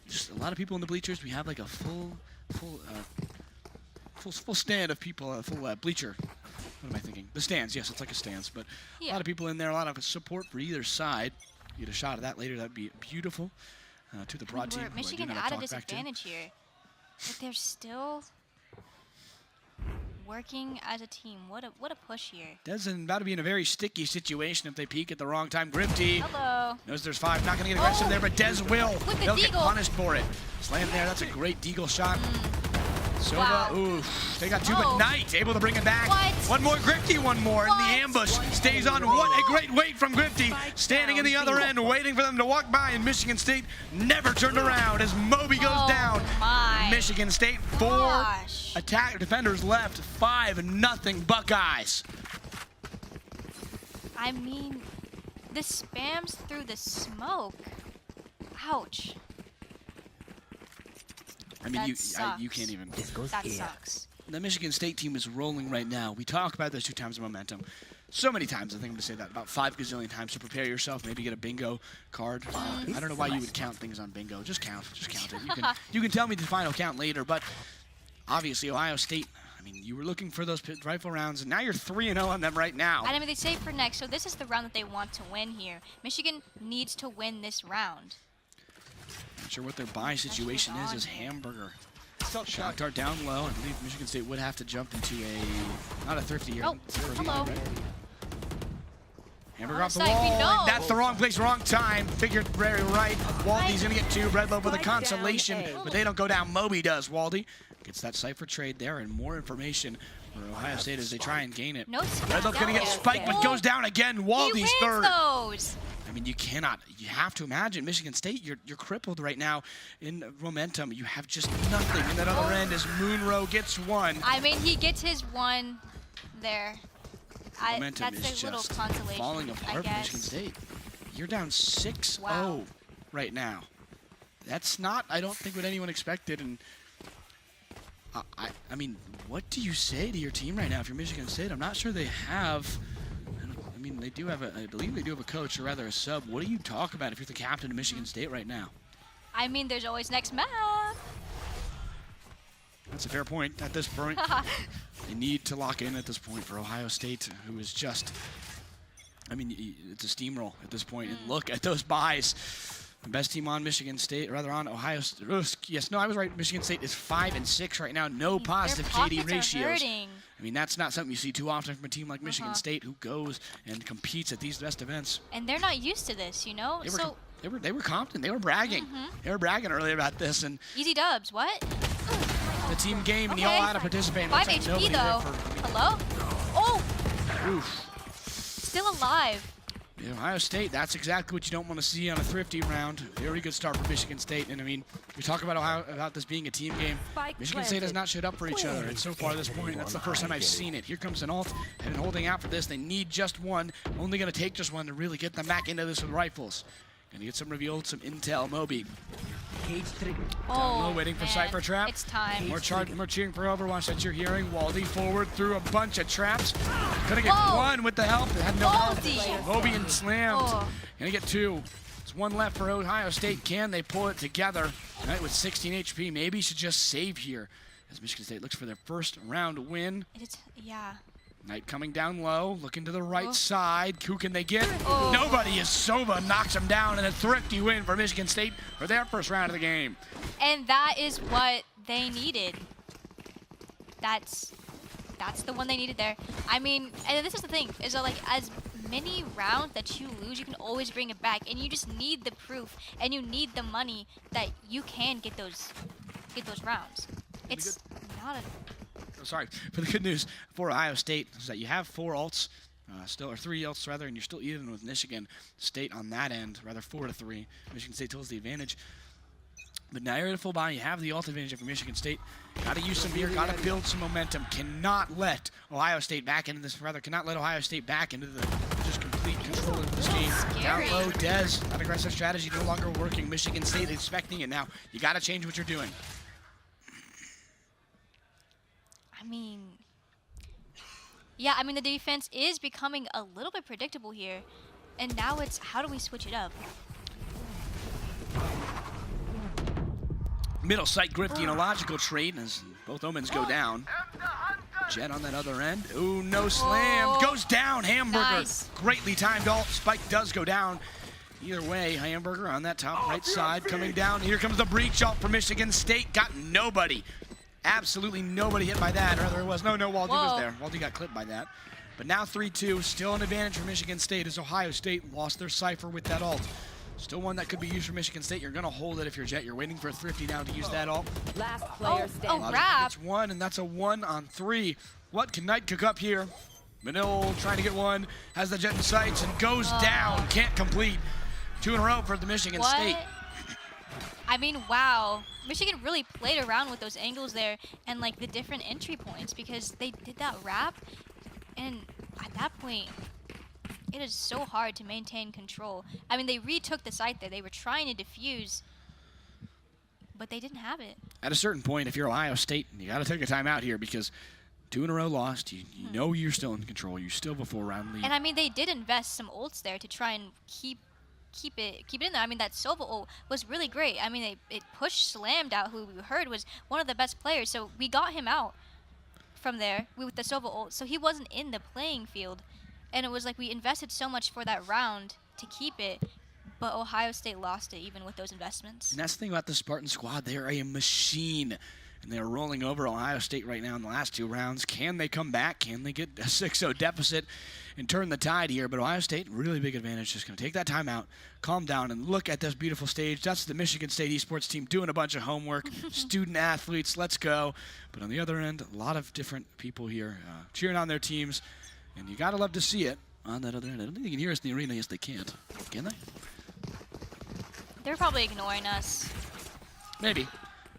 just a lot of people in the bleachers. We have like a full stand of people, a full bleacher. What am I thinking? The stands, yes, it's like a stands. But a lot of people in there, a lot of support for either side. Get a shot of that later. That'd be beautiful. To the broad team. Michigan at a disadvantage here. But they're still working as a team. What a push here. Desmond about to be in a very sticky situation if they peek at the wrong time. Grifty knows there's 5. Not going to get aggressive there, but Des will. They'll get punished for it. Slam there. That's a great deagle shot. Sova, Wow. oof, they got two, Oh. but Knight able to bring it back. What? One more, Grifty, one more, and the What? ambush stays on. What a great wait from Grifty, standing in the other end, waiting for them to walk by, and Michigan State never turned around as Moby goes Oh down. my Michigan State, 4 gosh. attack defenders left, 5-0 Buckeyes. I mean, the spams through the smoke. Ouch. I mean, That you sucks. can't even. That sucks. The Michigan State team is rolling right now. We talk about those 2 times of momentum so many times. I think I'm going to say that about 5 gazillion times to prepare yourself. Maybe get a bingo card. I don't know why you would count things on bingo. Just count it. You can tell me the final count later. But obviously, Ohio State. I mean, you were looking for those rifle rounds, and now you're 3-0 on them right now. And I mean, they save for next, so this is the round that they want to win here. Michigan needs to win this round. Not sure what their buy situation is as Hamburger. Shock dart down low. I believe Michigan State would have to jump into not a thrifty here. Oh, hello. Right? Hamburger Oh, off the side, we wall. know. And that's the wrong place, wrong time. Figured very right. Waldy's going to get 2. Red Lobe with a consolation, but they don't go down. Moby does. Waldy gets that Cypher trade there, and more information for Ohio State as they try and gain it. No Red Lobe's going to get spiked, but goes down again. He Waldy's wins third. those. I mean, you cannot. You have to imagine Michigan State. You're crippled right now in momentum. You have just nothing. And that other end as Moonrow gets 1. I mean, he gets his 1 there. Momentum That's is their little just consolation, falling I apart for guess. Michigan State. You're down 6-0 Wow. right now. That's not, I don't think, what anyone expected. And I mean, what do you say to your team right now if you're Michigan State? I'm not sure they have. I mean, they do have I believe they do have a coach, or rather a sub. What do you talk about if you're the captain of Michigan State right now? I mean, there's always next map. That's a fair point at this point. They need to lock in at this point for Ohio State, who is just, I mean, it's a steamroll at this point. And look at those buys. The best team on Michigan State, rather on Ohio State. Yes, no, I was right. Michigan State is 5-6 right now. No positive Their KD pockets are ratios. hurting. I mean, that's not something you see too often from a team like Michigan State, who goes and competes at these best events. And they're not used to this, you know? They were confident. They were bragging. They were bragging earlier about this, and Easy dubs, what? the team game, and Okay. you all had to participate. 5 Looks like HP nobody there though. for- Hello? Oh, Oof. still alive. Yeah, Ohio State, that's exactly what you don't want to see on a thrifty round. Very good start for Michigan State. And I mean, we talk about this being a team game. Michigan State has not showed up for each other. And so far this point, that's the first time I've seen it. Here comes an ult. Have been holding out for this. They need just 1. Only going to take just 1 to really get them back into this with rifles. Going to get some revealed, some intel. Moby. Oh, low, waiting for man. Cypher trap. It's time. More cheering for Overwatch that you're hearing. Waldy forward through a bunch of traps. Gonna get Whoa. 1 with the help. It had no Baldy. help. Moby and slammed. Oh. Gonna get 2. There's 1 left for Ohio State. Can they pull it together? Knight with 16 HP. Maybe should just save here as Michigan State looks for their first round win. Yeah. Knight coming down low, looking to the right side. Who can they get? Oh. Nobody as Sova knocks him down, and a thrifty win for Michigan State for their first round of the game. And that is what they needed. That's the one they needed there. I mean, and this is the thing, is that like as many rounds that you lose, you can always bring it back, and you just need the proof, and you need the money that you can get those rounds. It's not a Sorry, for the good news for Ohio State is that you have 4 ults, or 3 ults rather, and you're still even with Michigan State on that end, rather 4-3. Michigan State holds the advantage. But now you're at a full buy. You have the ult advantage for Michigan State. Got to use some gear. Got to build some momentum. Cannot let Ohio State back into this. Rather, cannot let Ohio State back into the just complete control of this game. Scary. Down low, Dez. That aggressive strategy no longer working. Michigan State expecting it now. You got to change what you're doing. I mean, yeah, I mean, the defense is becoming a little bit predictable here. And now it's, how do we switch it up? Middle sight Grifty in a logical trade as both Omens go down. Jet on that other end. Ooh, no slam. Oh. Goes down. Hamburger. Nice. Greatly timed ult. Spike does go down. Either way, Hamburger on that top right side coming down. Here comes the breach ult for Michigan State. Got nobody. Absolutely nobody hit by that. Or rather, it was. No, Waldy was there. Waldy got clipped by that. But now 3-2. Still an advantage for Michigan State as Ohio State lost their Cypher with that ult. Still one that could be used for Michigan State. You're going to hold it if you're Jet. You're waiting for a thrifty now to use that ult. Last player standing. Grab. It's one, and that's a 1-on-3. What can Knight cook up here? Manil trying to get one, has the Jet in sights, and goes down. Can't complete. 2 in a row for the Michigan State. I mean, wow. Michigan really played around with those angles there and like the different entry points because they did that wrap, and at that point, it is so hard to maintain control. I mean, they retook the site there. They were trying to defuse, but they didn't have it. At a certain point, if you're Ohio State, you got to take a timeout here because 2 in a row lost. You know you're still in control. You still have a 4-round lead. And I mean, they did invest some ults there to try and keep it in there. I mean, that Sova ult was really great. I mean, it pushed Slammed out, who we heard was one of the best players. So we got him out from there with the Sova ult. So he wasn't in the playing field. And it was like we invested so much for that round to keep it, but Ohio State lost it even with those investments. And that's the thing about the Spartan squad. They're a machine. And they're rolling over Ohio State right now in the last 2 rounds. Can they come back? Can they get a 6-0 deficit and turn the tide here? But Ohio State, really big advantage. Just going to take that timeout, calm down, and look at this beautiful stage. That's the Michigan State Esports team doing a bunch of homework. Student athletes, let's go. But on the other end, a lot of different people here cheering on their teams. And you got to love to see it on that other end. I don't think they can hear us in the arena. Yes, they can't. Can they? They're probably ignoring us. Maybe.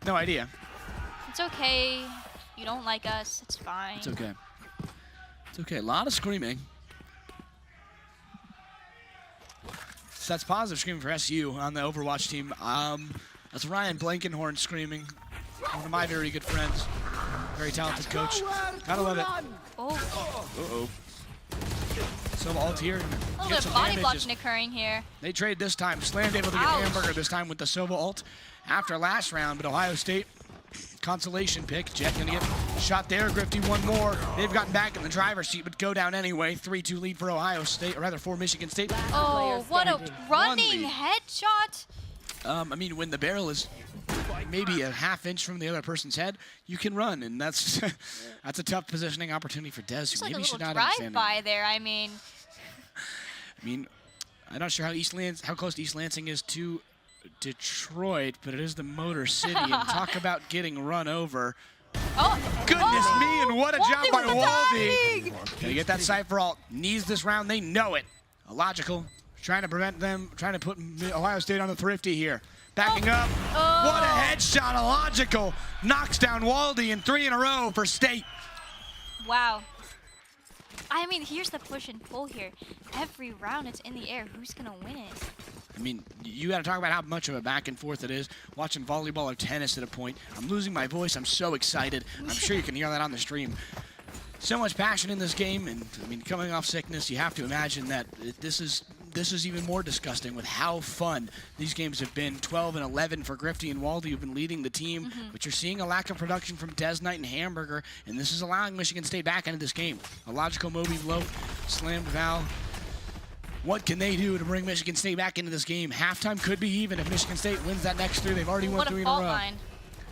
No idea. It's okay. You don't like us. It's fine. It's okay. It's okay. A lot of screaming. So that's positive screaming for SU on the Overwatch team. That's Ryan Blankenhorn screaming. One of my very good friends. Very talented coach. Gotta love it. Oh, Uh-oh. So ult here. a little Get bit of some body damage. blocking occurring here. They trade this time. Slammed able to get Ouch. Hamburger this time with the Sova ult after last round, but Ohio State consolation pick. Jet gonna get shot there. Grifty one more. They've gotten back in the driver's seat, but go down anyway. 3-2 lead for Ohio State, or rather for Michigan State. Oh, what a standing. running lead. headshot. I mean, when the barrel is maybe a half inch from the other person's head, you can run, and that's that's a tough positioning opportunity for Dez, Just who like a maybe should little not have been drive-by there, I mean. I mean, I'm not sure how close East Lansing is to Detroit, but it is the Motor City, and talk about getting run over. Oh, Goodness me, and what a job Waldy by with the Waldy. timing. Gonna get that Cypher ult. Needs this round, they know it. Illogical, trying to prevent them, trying to put Ohio State on the thrifty here. Backing up, what a headshot, Illogical. Knocks down Waldy in 3 in a row for State. Wow. I mean, here's the push and pull here. Every round it's in the air. Who's going to win it? I mean, you got to talk about how much of a back and forth it is. Watching volleyball or tennis at a point. I'm losing my voice. I'm so excited. I'm sure you can hear that on the stream. So much passion in this game, and I mean, coming off sickness, you have to imagine that this is even more disgusting with how fun these games have been. 12 and 11 for Grifty and Waldy, who've been leading the team, but you're seeing a lack of production from Des Knight and Hamburger, and this is allowing Michigan State back into this game. Illogical Moby low, slammed Val. What can they do to bring Michigan State back into this game? Halftime could be even if Michigan State wins that next 3. They've already won 3 in a fault row. line.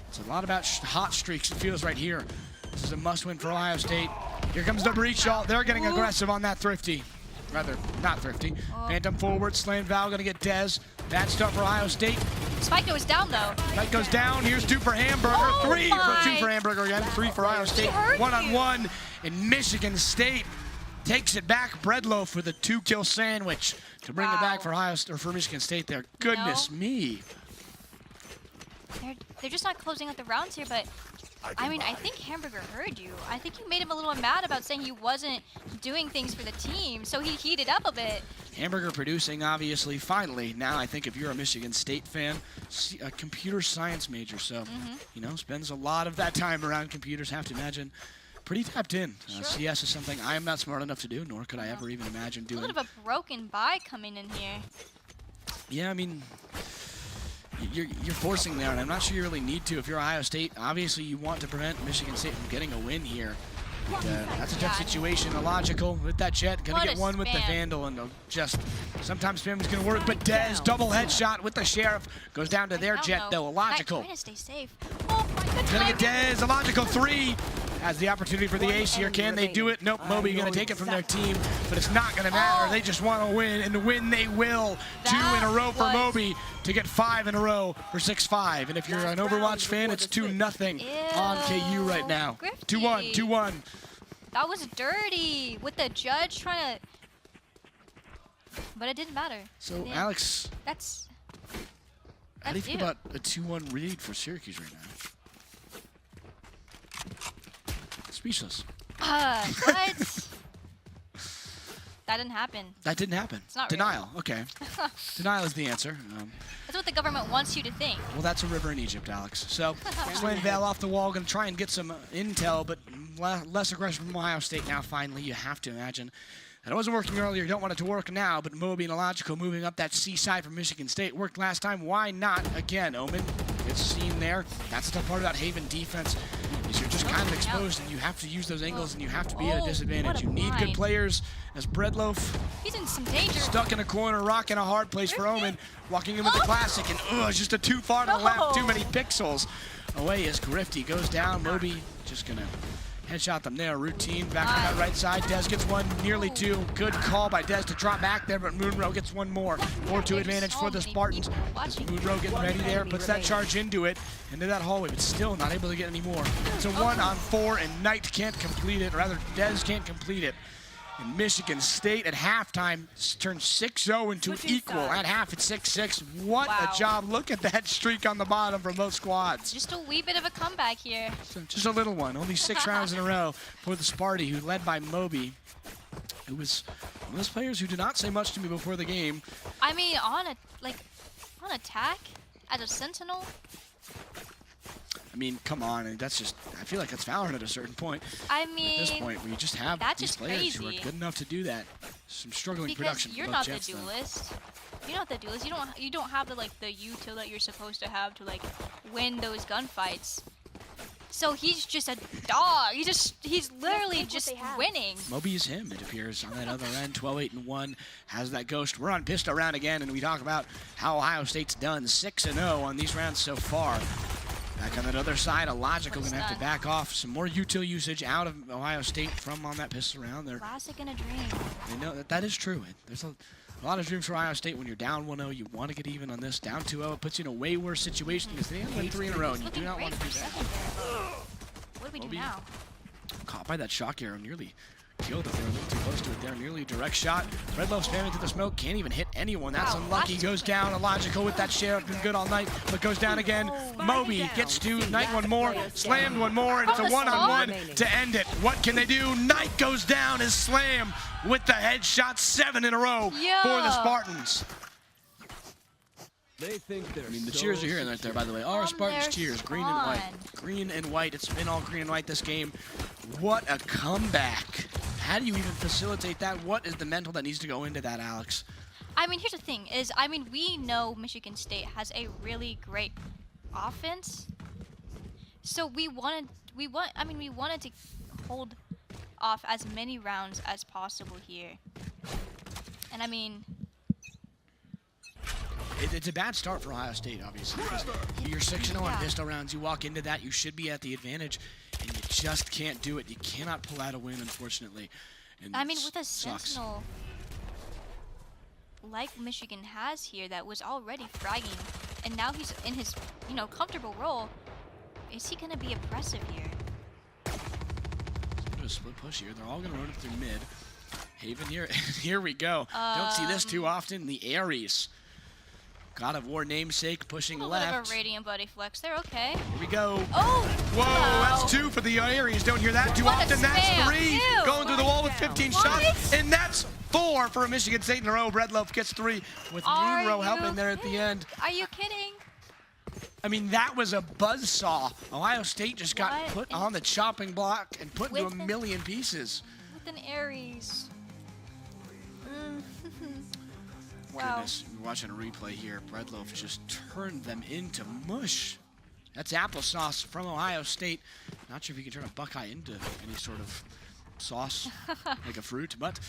It's a lot about hot streaks, it feels right here. This is a must-win for Ohio State. Here comes the breach ult. They're getting aggressive on that thrifty. Rather, not thrifty. Phantom forward, slam Val, gonna get Dez. Bad start for Ohio State. Spike goes down, though. That goes down. Here's 2 for Hamburger. Oh 3 my. for 2 for Hamburger again. 3 for Ohio State. hurt 1-on-1. And Michigan State takes it back. Breadloaf with a 2-kill sandwich to bring it back for for Michigan State there. Goodness me. They're just not closing out the rounds here, but I mean, I think Hamburger heard you. I think you made him a little mad about saying he wasn't doing things for the team, so he heated up a bit. Hamburger producing, obviously, finally. Now, I think if you're a Michigan State fan, a computer science major, so, you know, spends a lot of that time around computers, have to imagine. Pretty tapped in. CS is something I am not smart enough to do, nor could I ever even imagine doing. A little bit of a broken buy coming in here. Yeah, I mean, you're forcing there, and I'm not sure you really need to. If you're Ohio State, obviously you want to prevent Michigan State from getting a win here. But, that's a tough situation. Illogical with that Jet. Gonna get one with the Vandal, and just sometimes spam is gonna work. But Dez, double headshot with the Sheriff. Goes down to their Jet, though. Illogical. Trying to stay safe. Oh, my goodness. Gonna get Dez. Illogical 3. has the opportunity for the ace here. Can they do it? Nope, Moby going to take it from their team, but it's not going to matter. They just want to win, and win they will. 2 in a row for Moby to get 5 in a row for 6-5. And if you're an Overwatch fan, it's 2-0 on KU right now. 2-1, 2-1. That was dirty with the judge trying to, but it didn't matter. So Alex, that's how do you think about a 2-1 lead for Syracuse right now? Speechless. What? That didn't happen. That didn't happen. It's not Denial. Okay. Denial is the answer. That's what the government wants you to think. Well, that's a river in Egypt, Alex. So, Slam Vale off the wall, going to try and get some intel, but less aggression from Ohio State now, finally. You have to imagine that it wasn't working earlier. You don't want it to work now, but Moby and Illogical moving up that seaside from Michigan State. Worked last time. Why not again? Omen gets seen there. That's the tough part about Haven defense. Is you're just kind of exposed, and you have to use those angles, and you have to be at a disadvantage. You need good players as Breadloaf. He's in some danger. Stuck in a corner, rock in a hard place for Omen. Walking in with the classic, and it's just too far to the left, too many pixels. Away is Grifty, goes down. Moby just gonna headshot them there. Routine back on that right side. Dez gets one, nearly 2. Good call by Dez to drop back there, but Moonrow gets one more. 4-2 advantage for the Spartans. As Moonrow getting ready there, puts that charge into it, into that hallway, but still not able to get any more. It's a 1-on-4, and Knight can't complete it, or rather Dez can't complete it. And Michigan State at halftime turned 6-0 into equal. At half, it's 6-6. What a job. Look at that streak on the bottom from both squads. Just a wee bit of a comeback here. So just a little one. Only 6 rounds in a row for the Sparty, who led by Moby, who was one of those players who did not say much to me before the game. I mean, on attack as a sentinel. I mean, come on, that's just, I feel like that's Valorant at a certain point. I mean, at this point, where you just have these players who are good enough to do that. Some struggling production. Because you're not the duelist. You're not the duelist. You don't have the util that you're supposed to have to win those gunfights. So he's just a dog. He's literally just winning. Moby is him, it appears, on that other end. 12-8-1, has that ghost. We're on pistol round again, and we talk about how Ohio State's done 6-0 on these rounds so far. Back on that other side, Illogical going to have to back off. Some more util usage out of Ohio State from on that pistol round. Classic and a dream. They know that is true. There's a lot of dreams for Ohio State. When you're down 1-0, you want to get even on this. Down 2-0, it puts you in a way worse situation because they have won 3 in a row, and you do not want to do that. What do we do now? Caught by that shock arrow, nearly killed it. They're a little too close to it there. Nearly direct shot. Breadloaf spamming to the smoke. Can't even hit anyone. That's unlucky. Goes down. Illogical with that share. Been good all night, but goes down again. Moby gets to Knight one more. Slammed one more, and it's a 1-on-1 to end it. What can they do? Knight goes down as Slam with the headshot. 7 in a row for the Spartans. They think they're the cheers are here right there, by the way. Our Spartans cheers, green and white. Green and white. It's been all green and white this game. What a comeback. How do you even facilitate that? What is the mental that needs to go into that, Alex? I mean, here's the thing is, we know Michigan State has a really great offense. So we wanted to hold off as many rounds as possible here. And I mean, it's a bad start for Ohio State, obviously, because you're 6-0 on pistol rounds. You walk into that, you should be at the advantage, and you just can't do it. You cannot pull out a win, unfortunately. And I mean, with a sentinel like Michigan has here that was already fragging, and now he's in his, comfortable role, is he going to be aggressive here? A split push here. They're all going to run it through mid. Haven here. Here we go. Don't see this too often. The Ares. God of War namesake pushing left. A little bit of a Radiant Buddy Flex. They're okay. Here we go. Oh! Whoa, that's 2 for the Ares. Don't hear that too often. That's 3. Going through the wall with 15 shots. And that's 4 for a Michigan State in a row. Breadloaf gets 3 with Moonrow helping there at the end. Are you kidding? I mean, that was a buzzsaw. Ohio State just got put on the chopping block and put into a million pieces. With an Ares. Wow. Goodness, we're watching a replay here. Breadloaf just turned them into mush. That's applesauce from Ohio State. Not sure if you can turn a Buckeye into any sort of sauce, like a fruit, but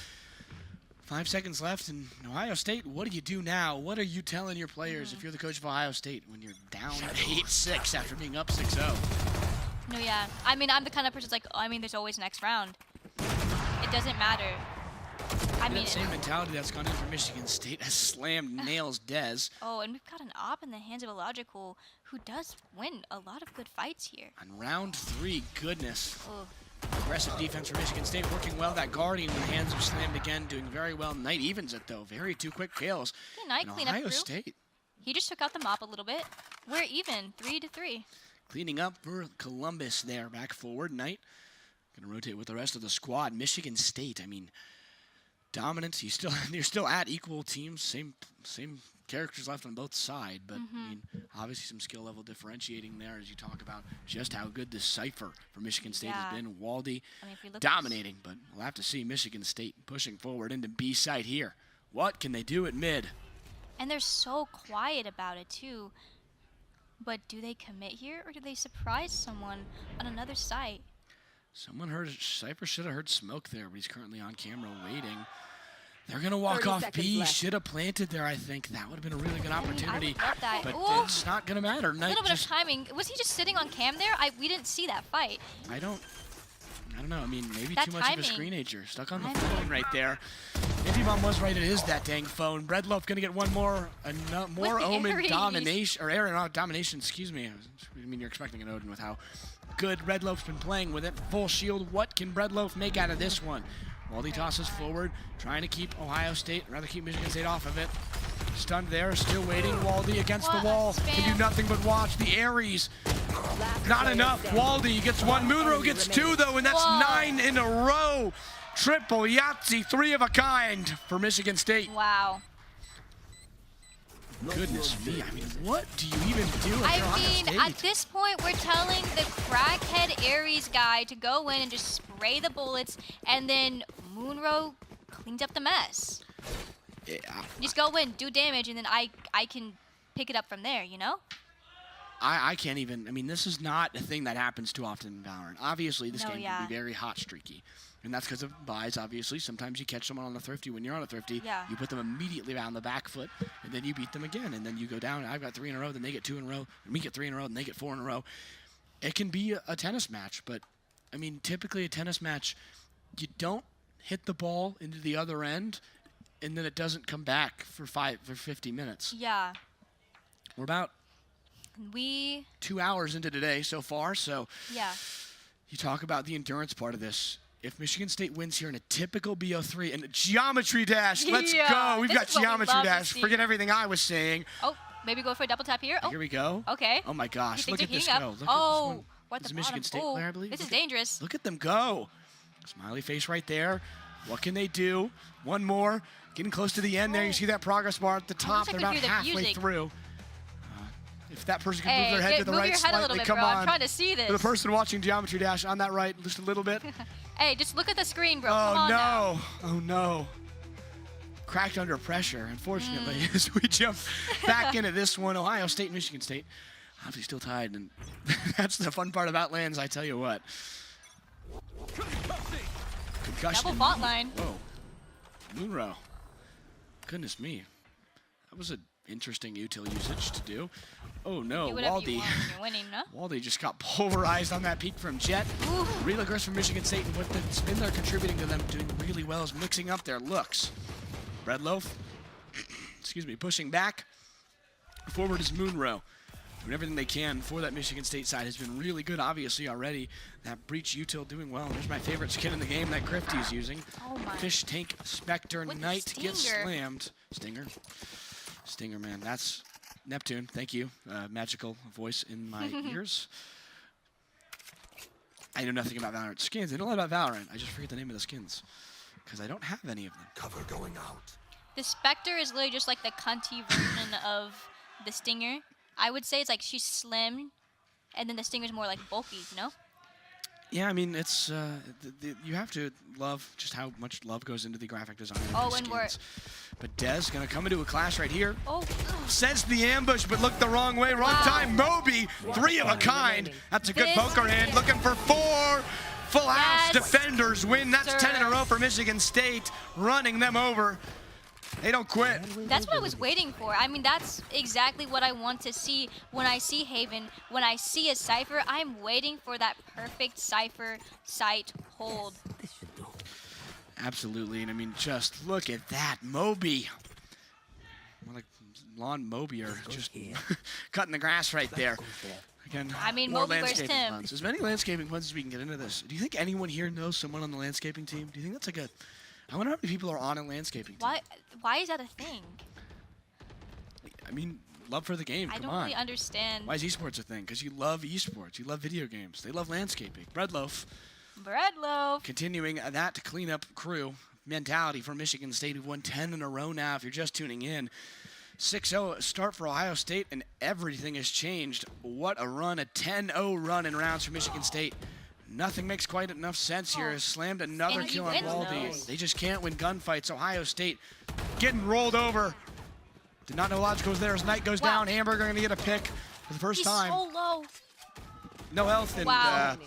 5 seconds left, and Ohio State, what do you do now? What are you telling your players if you're the coach of Ohio State when you're down 8-6 after being up 6-0? No, yeah. I mean, I'm the kind of person that's like, oh, I mean, there's always next round. It doesn't matter. I mean, that same mentality that's gone in for Michigan State has slammed nails Dez. Oh, and we've got an op in the hands of Illogical who does win a lot of good fights here. On round 3, goodness. Oh. Aggressive defense for Michigan State, working well. That Guardian in the hands of Slammed again, doing very well. Knight evens it, though. Very 2 quick kills. Yeah, Knight clean up Ohio through. State. He just took out the mop a little bit. We're even, 3-3. Cleaning up for Columbus there, back forward. Knight going to rotate with the rest of the squad. Michigan State, I mean, dominance. You're still at equal teams, same characters left on both sides, but I mean, obviously some skill level differentiating there as you talk about just how good this cipher for Michigan State has been. Waldy dominating, but we'll have to see Michigan State pushing forward into B site here. What can they do at mid? And they're so quiet about it too. But do they commit here, or do they surprise someone on another site? Someone heard, Cypher should have heard smoke there, but he's currently on camera waiting. They're going to walk off B. Should have planted there, I think. That would have been a really good opportunity. I love that. But Ooh. it's not going to matter. A little bit of timing. Was he just sitting on cam there? We didn't see that fight. I don't know. I mean, maybe that too much timing. of a screenager. Stuck on the phone right there. Mom was right. It is that dang phone. Breadloaf going to get one more Omen domination. Or Aaron domination, excuse me. I mean, you're expecting an Odin with how good Breadloaf's been playing with it. Full shield. What can Breadloaf make out of this one? Waldy tosses forward, trying to keep Ohio State, or rather keep Michigan State off of it. Stunned there, still waiting. Waldy against the wall. Can do nothing but watch. The Aries. Not enough. Waldy gets one. Moonro gets 2, though, and that's 9 in a row. Triple Yahtzee, 3 of a kind for Michigan State. Wow. Goodness me. I mean, what do you even do at Ohio State? At this point, we're telling the crackhead Aries guy to go in and just spray the bullets, and then Moonro cleans up the mess. Yeah. Just go in, do damage, and then I can pick it up from there, you know? I can't even, I mean, this is not a thing that happens too often in Valorant. Obviously, this game can be very hot streaky. And that's because of buys, obviously. Sometimes you catch someone on the thrifty. When you're on a thrifty, you put them immediately around the back foot, and then you beat them again. And then you go down. I've got 3 in a row, then they get 2 in a row. And we get 3 in a row, and they get 4 in a row. It can be a tennis match, but, I mean, typically a tennis match, you don't hit the ball into the other end, and then it doesn't come back for 50 minutes. Yeah. We're about 2 hours into today so far, so you talk about the endurance part of this. If Michigan State wins here in a typical BO3 and a geometry dash, let's go. We've got geometry dash. Forget everything I was saying. Oh, maybe go for a double tap here. Here we go. Okay. Oh my gosh, look at this go. Look oh, at this one. This is Michigan State player, I believe. This is dangerous. Look at them go. Smiley face right there. What can they do? One more. Getting close to the end there. You see that progress bar at the top. They're about halfway through. If that person can move their head to the right slightly, come on. I'm trying to see this. For the person watching Geometry Dash on that right, just a little bit. Hey, just look at the screen, bro. Oh, come on no. Now. Oh, no. Cracked under pressure, unfortunately, as we jump back into this one. Ohio State and Michigan State obviously still tied, and that's the fun part of Outlands, I tell you what. Concussion. Double fault line. Whoa. Moonro. Goodness me. That was an interesting util usage to do. Oh no, Waldy. Waldy just got pulverized on that peak from Jet. Real aggressive from Michigan State, and what's been there contributing to them doing really well is mixing up their looks. Breadloaf, excuse me, pushing back. Forward is Moonro. Doing everything they can for that Michigan State side has been really good, obviously, already. That Breach util doing well. There's my favorite skin in the game that Crifty is using. Fish Tank Spectre Knight gets slammed. Stinger, man, that's Neptune. Thank you. Magical voice in my ears. I know nothing about Valorant skins. I know a lot about Valorant. I just forget the name of the skins because I don't have any of them. Cover going out. The Spectre is literally just like the cunty version of the Stinger. I would say it's like she's slim, and then the Stinger's more like bulky, you know? Yeah, I mean, it's you have to love just how much love goes into the graphic design of these skins. But Dez gonna come into a clash right here. Sensed the ambush, but looked the wrong way, wrong time. Moby, 3 of a kind. That's a good poker hand. Looking for 4. Full house defenders win. That's 10 in a row for Michigan State, running them over. They don't quit. That's what I was waiting for. I mean, that's exactly what I want to see when I see Haven. When I see a Cypher, I'm waiting for that perfect Cypher sight hold. Absolutely, and I mean, just look at that, Moby. Like Lawn Moby are just cutting the grass right there. Again, I mean, more Moby versus landscaping Tim. puns. As many landscaping puns as we can get into this. Do you think anyone here knows someone on the landscaping team? Do you think that's like a... I wonder how many people are on a landscaping team. Why is that a thing? I mean, love for the game, I come don't on. really understand. Why is esports a thing? Because you love esports, you love video games, they love landscaping. Breadloaf. Breadloaf. Continuing that cleanup crew mentality for Michigan State, who've won 10 in a row now if you're just tuning in. 6-0 start for Ohio State, and everything has changed. What a run, a 10-0 run in rounds for Michigan State. Nothing makes quite enough sense here. Has slammed another And he kill on wins Baldy. those. They just can't win gunfights. Ohio State getting rolled over. Did not know Logical was there as Knight goes Wow. down. Hamburger going to get a pick for the first He's time. so low. No health, and Wow.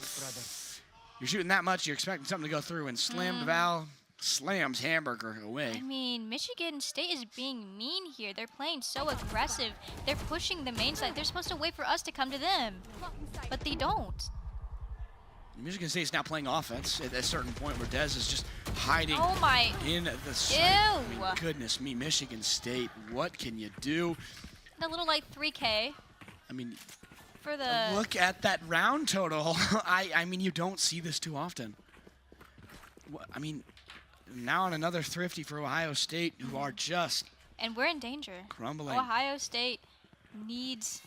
you're shooting that much, you're expecting something to go through, and slammed Val slams Hamburger away. I mean, Michigan State is being mean here. They're playing so aggressive. They're pushing the main side. They're supposed to wait for us to come to them, but they don't. Michigan State's now playing offense at a certain point where Dez is just hiding Oh my. in the sight. Ew. I mean, goodness me, Michigan State, what can you do? A little like 3K I mean, for the. look at that round total. I mean, you don't see this too often. I mean, now on another thrifty for Ohio State, who are just And we're in danger. crumbling. Ohio State needs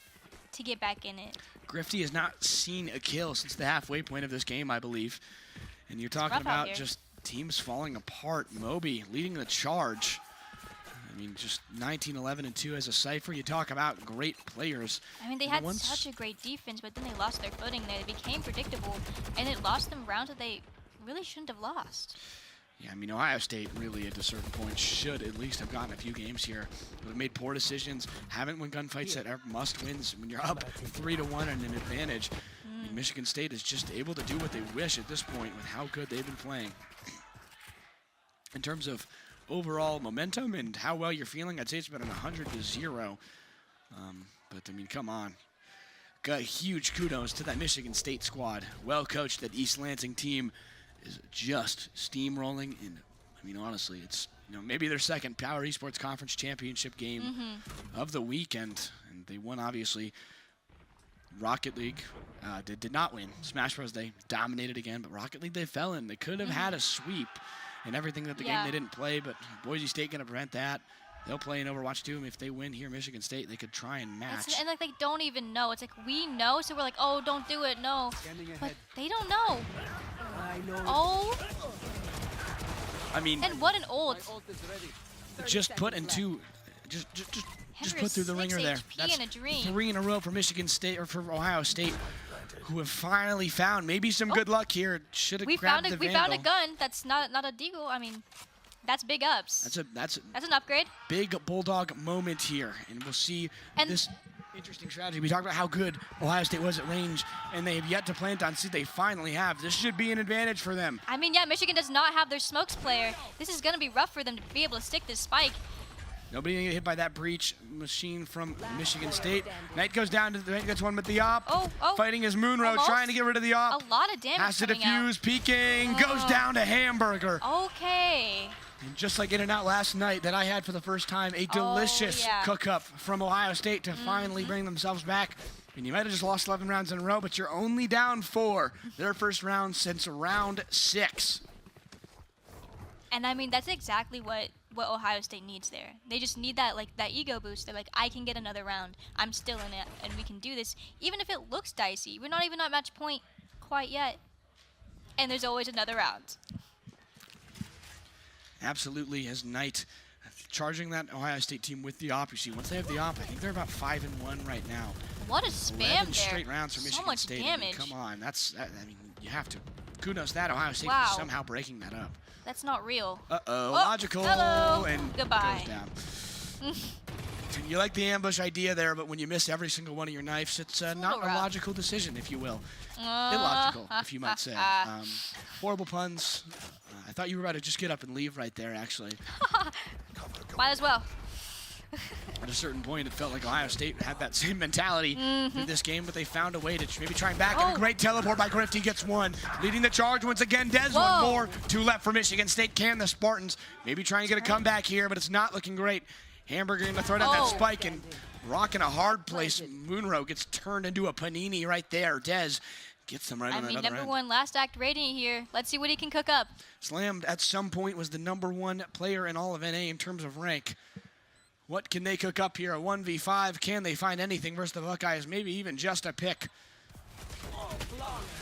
to get back in it. Grifty has not seen a kill since the halfway point of this game, I believe. And you're talking rough out about here. just teams falling apart. Moby leading the charge. I mean, just 19, 11, and 2 as a Cypher. You talk about great players. I mean, they And had once- such a great defense, but then they lost their footing there. They became predictable, and it lost them rounds that they really shouldn't have lost. Yeah, I mean, Ohio State really at a certain point should at least have gotten a few games here. They've made poor decisions, haven't won gunfights that are must-wins. When you're up 3-1 and an advantage, I mean, Michigan State is just able to do what they wish at this point with how good they've been playing. In terms of overall momentum and how well you're feeling, I'd say it's about an 100-0. But, I mean, come on. Got huge kudos to that Michigan State squad. Well coached. That East Lansing team is just steamrolling. And, I mean, honestly, it's, you know, maybe their second Power Esports Conference Championship game of the weekend. And they won, obviously. Rocket League did not win. Smash Bros. They dominated again, but Rocket League they fell in. They could have had a sweep and everything that the game they didn't play, but Boise State going to prevent that. They'll play in Overwatch 2, and if they win here, Michigan State, they could try and match. And like they don't even know. It's like we know, so we're like, oh, don't do it, no. But they don't know. Oh, I mean, and what an ult. just put into, just Henry put through the 6 ringer there. HP That's in a dream. 3 in a row for Michigan State, or for Ohio State, who have finally found maybe some good luck here. Should have We grabbed found the we Vandal. found a gun. That's not a deagle. I mean, that's big ups. That's That's an upgrade. big Bulldog moment here, and we'll see And- this interesting strategy. We talked about how good Ohio State was at range, and they have yet to plant on seed. They finally have. This should be an advantage for them. I mean, yeah, Michigan does not have their smokes player. This is going to be rough for them to be able to stick this spike. Nobody gonna get hit by that breach machine from Michigan State. Knight goes down to the Knight gets one with the op. Oh. Fighting his Moonroad, Almost. trying to get rid of the A op. lot of damage Has to coming out. defuse, peeking, goes down to Hamburger. Okay. And just like in and out last night that I had for the first time, a delicious yeah. cook-up from Ohio State to finally bring themselves back. And you might have just lost 11 rounds in a row, but you're only down 4. Their first round since round 6. And I mean, that's exactly what Ohio State needs there. They just need that that ego boost. They're like, I can get another round. I'm still in it, and we can do this. Even if it looks dicey. We're not even at match point quite yet. And there's always another round. Absolutely, as Knight charging that Ohio State team with the op. You see, once they have the op, I think they're about 5-1 right now. What a spam 11 there. straight rounds for So Michigan much State. I mean, damage. come on, I mean, you have to. Kudos to that Ohio State Wow. for somehow breaking that up. That's not real. Logical. hello. And Goodbye. goes down. You like the ambush idea there, but when you miss every single one of your knives, it's not little a rough. logical decision, if you will. Illogical, if you might say. Horrible puns. I thought you were about to just get up and leave right there, actually. Might as well. At a certain point, it felt like Ohio State had that same mentality in this game, but they found a way to maybe try and back. And a great teleport by Grifty gets one. Leading the charge once again, Dez one more. 2 left for Michigan State. Can the Spartans maybe try and get a comeback here, but it's not looking great. Hamburger in the throw down that spike and rocking a hard place. Moonrow gets turned into a panini right there. Dez gets them right on the other end. Number 1 last act rating here. Let's see what he can cook up. Slammed at some point was the number 1 player in all of NA in terms of rank. What can they cook up here? A 1v5. Can they find anything versus the Buckeyes? Maybe even just a pick.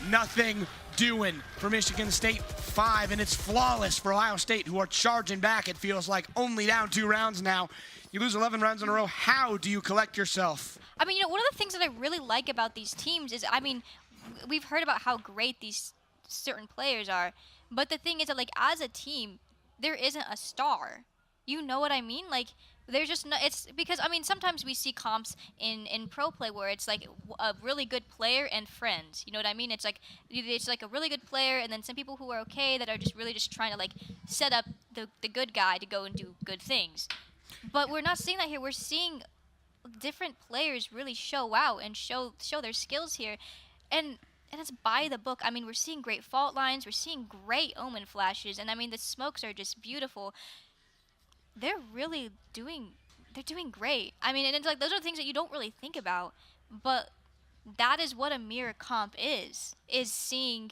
Nothing doing for Michigan State. 5, and it's flawless for Ohio State, who are charging back, it feels like. Only down 2 rounds now. You lose 11 rounds in a row. How do you collect yourself? I mean, one of the things that I really like about these teams is, we've heard about how great these certain players are, but the thing is that, as a team, there isn't a star. You know what I mean? There's just no, it's because, sometimes we see comps in pro play where it's like a really good player and friends. You know what I mean? It's like a really good player and then some people who are okay that are just really just trying to set up the good guy to go and do good things. But we're not seeing that here. We're seeing different players really show out and show their skills here. And it's by the book. We're seeing great fault lines. We're seeing great omen flashes. And, the smokes are just beautiful. They're really doing great. And it's those are things that you don't really think about, but that is what a mirror comp is seeing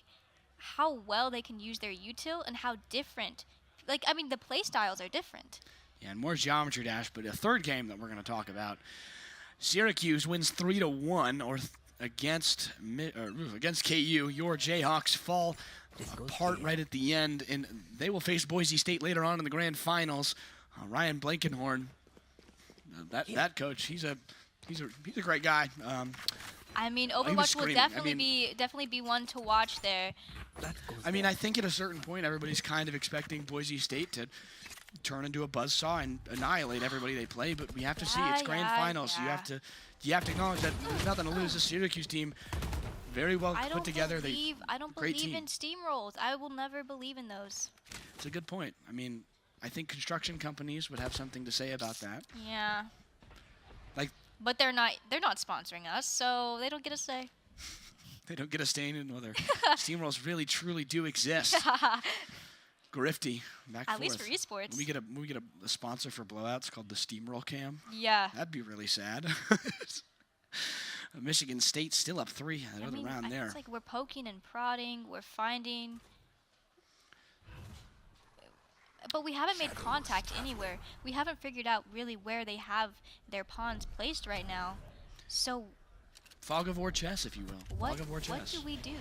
how well they can use their util and how different, the play styles are different. Yeah, and more Geometry Dash, but a third game that we're going to talk about. Syracuse wins 3-1 against KU. Your Jayhawks fall apart right at the end, and they will face Boise State later on in the grand finals. Ryan Blankenhorn, that coach, he's a great guy. Overwatch will definitely be one to watch there. I think at a certain point, everybody's kind of expecting Boise State to turn into a buzzsaw and annihilate everybody they play, but we have to see it's grand finals. So you have to acknowledge that there's nothing to lose. This Syracuse team, very well put together. I don't believe in steamrolls. I will never believe in those. It's a good point. I think construction companies would have something to say about that. Yeah. But they're not sponsoring us, so they don't get a say. They don't get a say in whether steamrolls really truly do exist. Grifty, back At forth. least for esports. We get a sponsor for blowouts called the Steamroll Cam. Yeah. That'd be really sad. Michigan State still up 3 another round there. It's we're poking and prodding, we're finding, but we haven't made contact anywhere. We haven't figured out really where they have their pawns placed right now. So Fog of War chess, if you will. Fog of War chess. What do we do?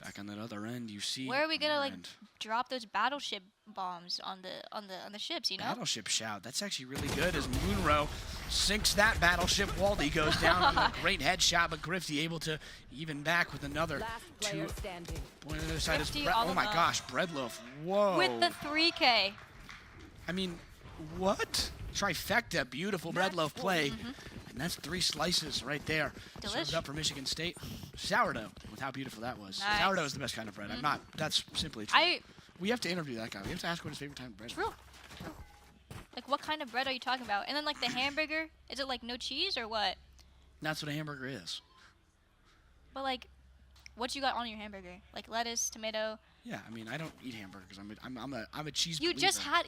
Back on that other end, you see. Where are we gonna drop those battleship bombs on the ships? You know. Battleship shout. That's actually really good. As Moonrow sinks that battleship, Waldy goes down on a great headshot, but Grifty able to even back with another 2. Point on the other side is oh my gosh, Breadloaf. Whoa. With the 3K. What? Trifecta, beautiful Breadloaf play. And that's 3 slices right there. Served up for Michigan State. Sourdough, with how beautiful that was. Nice. Sourdough is the best kind of bread. That's simply true. We have to interview that guy. We have to ask what his favorite type of bread is. True. What kind of bread are you talking about? And then the hamburger, is it no cheese or what? That's what a hamburger is. But what you got on your hamburger? Lettuce, tomato? Yeah, I don't eat hamburgers. I'm a cheese. You just had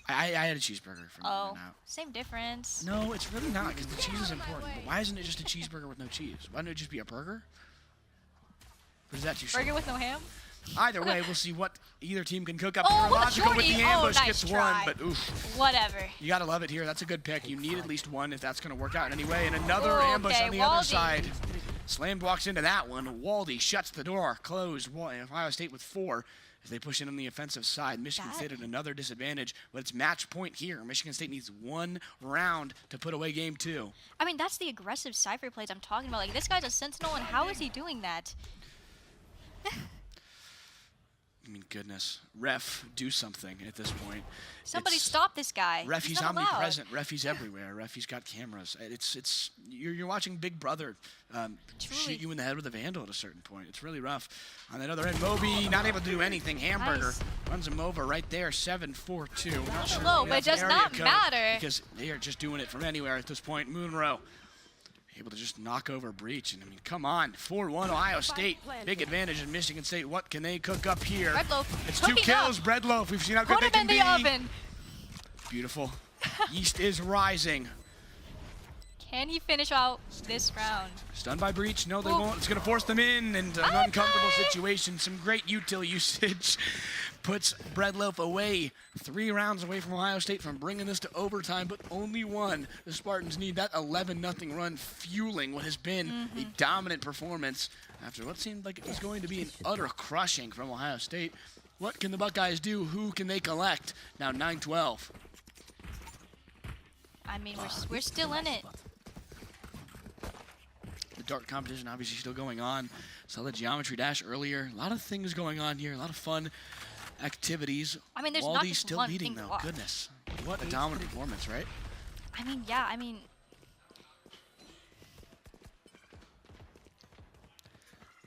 I had a cheeseburger from Oh, now. same difference. No, it's really not, because the cheese is important. But why isn't it just a cheeseburger with no cheese? Why don't it just be a burger? Or is that too short? Burger with no ham? Either way, we'll see what either team can cook up. Oh, Logical with the ambush nice gets try. 1, but oof. Whatever. You gotta love it here. That's a good pick. You need at least 1 if that's gonna work out in any way. And another Ooh, ambush on the other Waldy. side. Slammed walks into that one. Waldy shuts the door. Closed. Ohio State with 4. As they push in on the offensive side, Michigan State at another disadvantage, but it's match point here. Michigan State needs 1 round to put away game 2. That's the aggressive Cypher plays I'm talking about. This guy's a Sentinel, and how is he doing that? I mean, goodness. Ref, do something at this point. Somebody stop this guy. Ref, he's not allowed. omnipresent. Ref, he's everywhere. Ref, he's got cameras. You're watching Big Brother shoot you in the head with a vandal at a certain point. It's really rough. On that other end, Moby not able to do anything. Hamburger runs him over right there, 7-4-2. Not sure low, but it does not matter. Because they are just doing it from anywhere at this point. Moonrow able to just knock over Breach. And I mean, come on, 4-1 Ohio State. Big advantage in Michigan State. What can they cook up here? Breadloaf. It's 2 kills. Breadloaf. We've seen how good they can be. Put him in the oven. Beautiful. Yeast is rising. Can he finish out this round? Stunned by Breach. No, they won't. It's going to force them in and an uncomfortable situation. Some great util usage puts Breadloaf away. 3 rounds away from Ohio State from bringing this to overtime, but only one. The Spartans need that 11-0 run fueling what has been a dominant performance after what seemed like it was going to be an utter crushing from Ohio State. What can the Buckeyes do? Who can they collect? Now 9-12. I mean, we're still in it. The dart competition obviously still going on. Saw the geometry dash earlier. A lot of things going on here. A lot of fun activities. I mean, there's Waldy's not just still one leading thing though. to watch. Goodness, what a dominant performance, right? I mean, yeah. I mean,